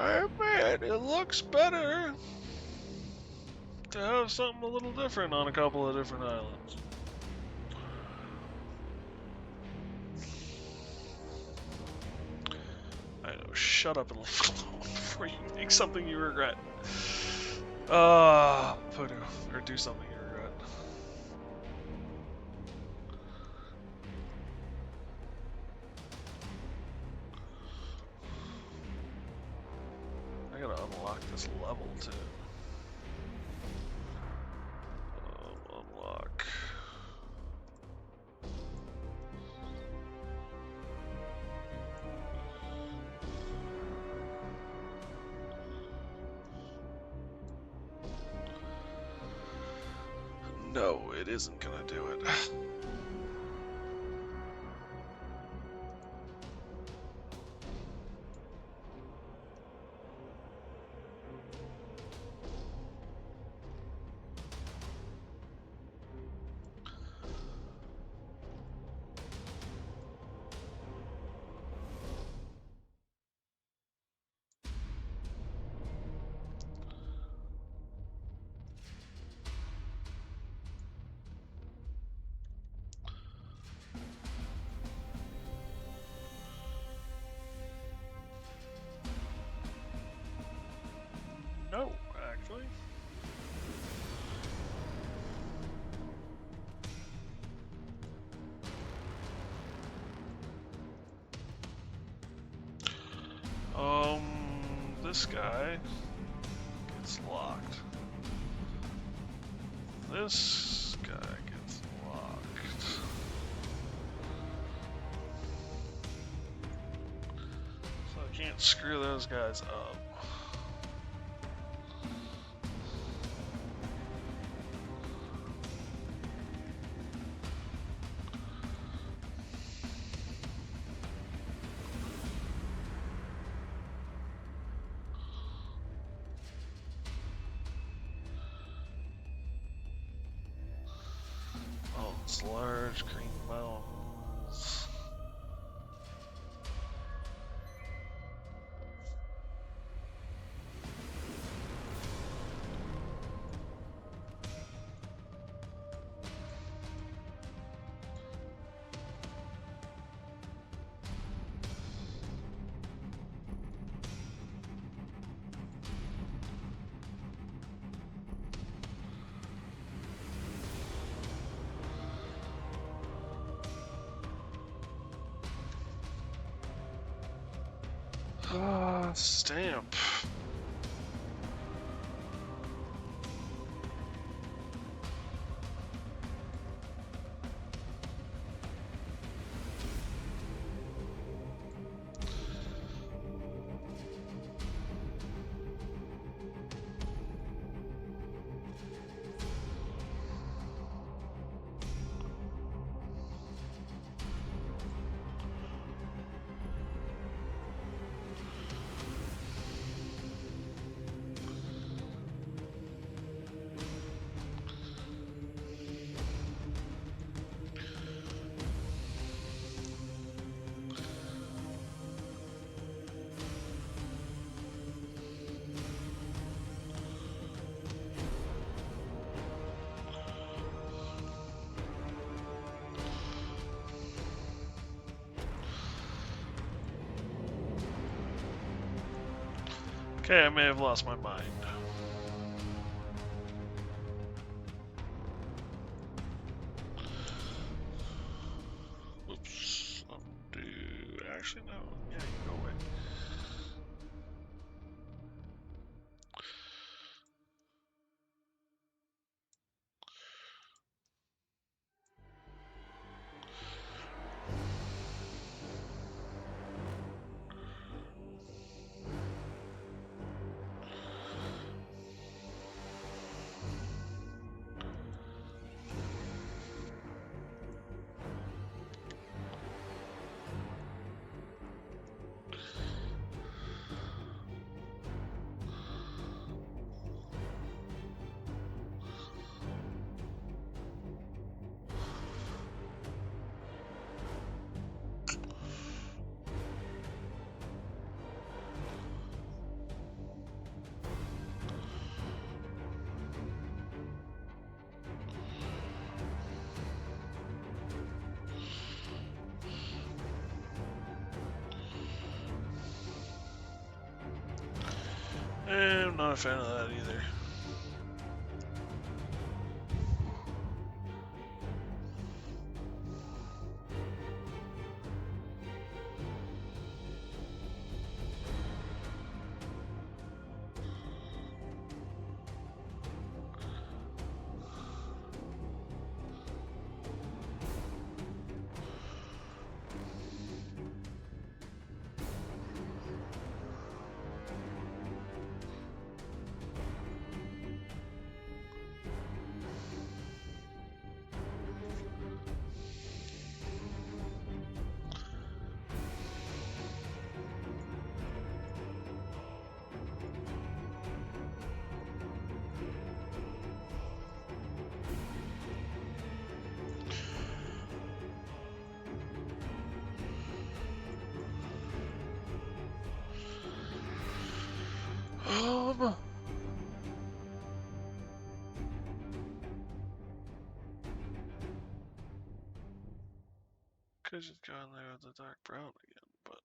Oh man, it looks better to have something a little different on a couple of different islands. I know, shut up and leave it alone before you make something you regret. Put or do something you regret. I gotta unlock this level too. Unlock. No, it isn't gonna do it. this guy gets locked. This guy gets locked. So I can't screw those guys up. Oh, it's large green mountains. Stamp. Okay, I may have lost my mind. Oops. Actually, no. Yeah, you can go away. I'm not a fan of that either. Could just go in there with the dark brown again, but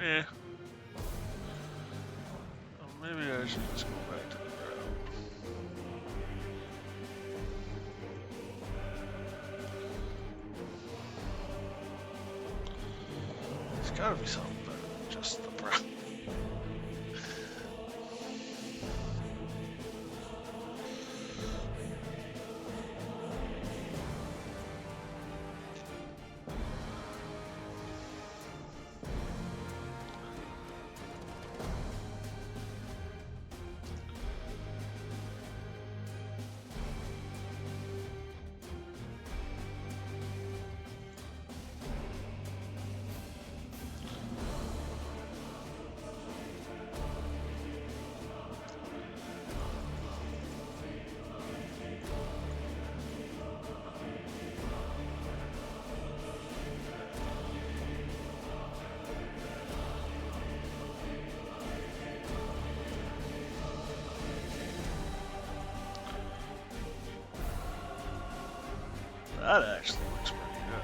Eh. Well, maybe I should just go back to the ground. There's gotta be something better than just the brown. That actually looks pretty good.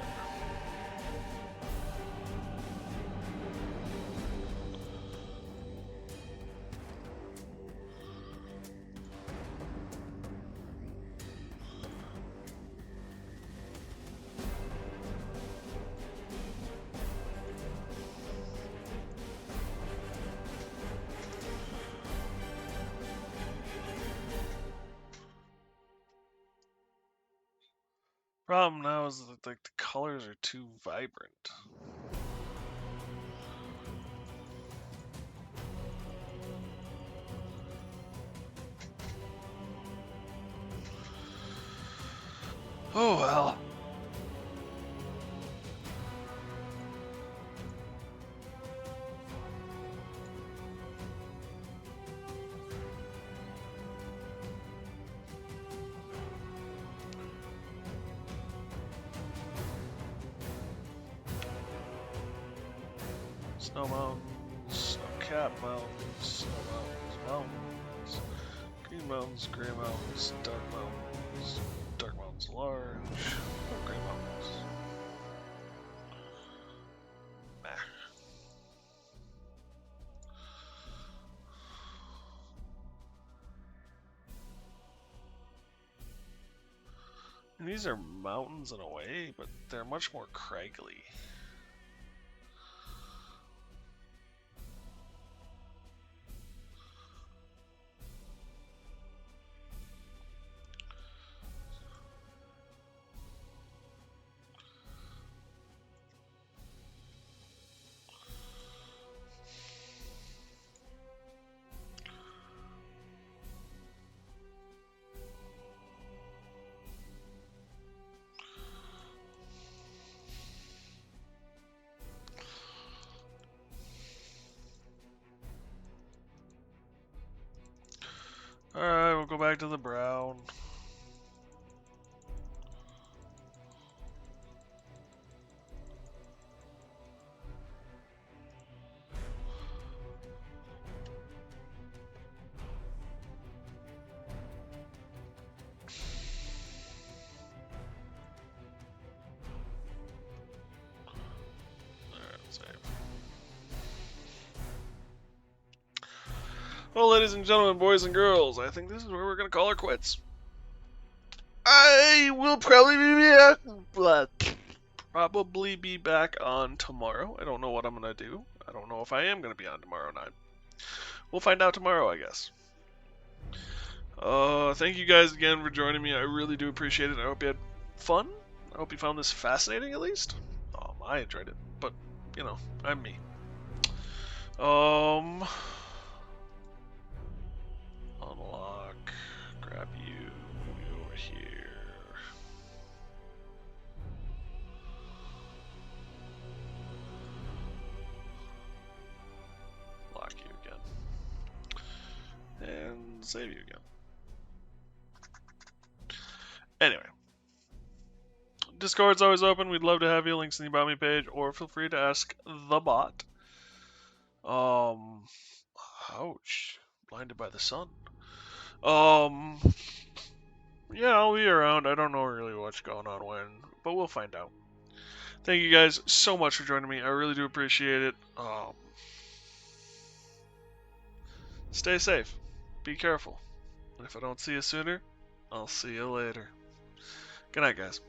Problem now is that like the colors are too vibrant. Oh well. Snow mountains, snow cap mountains, snow mountains, green mountains, gray mountains, dark mountains large, gray mountains. Nah. And these are mountains in a way, but they're much more craggly. Alright, we'll go back to the brown. Alright, save. Well, ladies and gentlemen, boys and girls, I think this is where we're going to call her quits. I will probably be back on tomorrow. I don't know what I'm going to do. I don't know if I am going to be on tomorrow night. We'll find out tomorrow, I guess. Thank you guys again for joining me. I really do appreciate it. I hope you had fun. I hope you found this fascinating, at least. I enjoyed it, but, you know, I'm me. Unlock, grab you over here. Lock you again. And save you again. Anyway. Discord's always open. We'd love to have you. Links in the About Me page, or feel free to ask the bot. Ouch. Blinded by the sun. Yeah, I'll be around. I don't know really what's going on when, but we'll find out. Thank you guys so much for joining me. I really do appreciate it. Stay safe. Be careful. And if I don't see you sooner, I'll see you later. Good night, guys.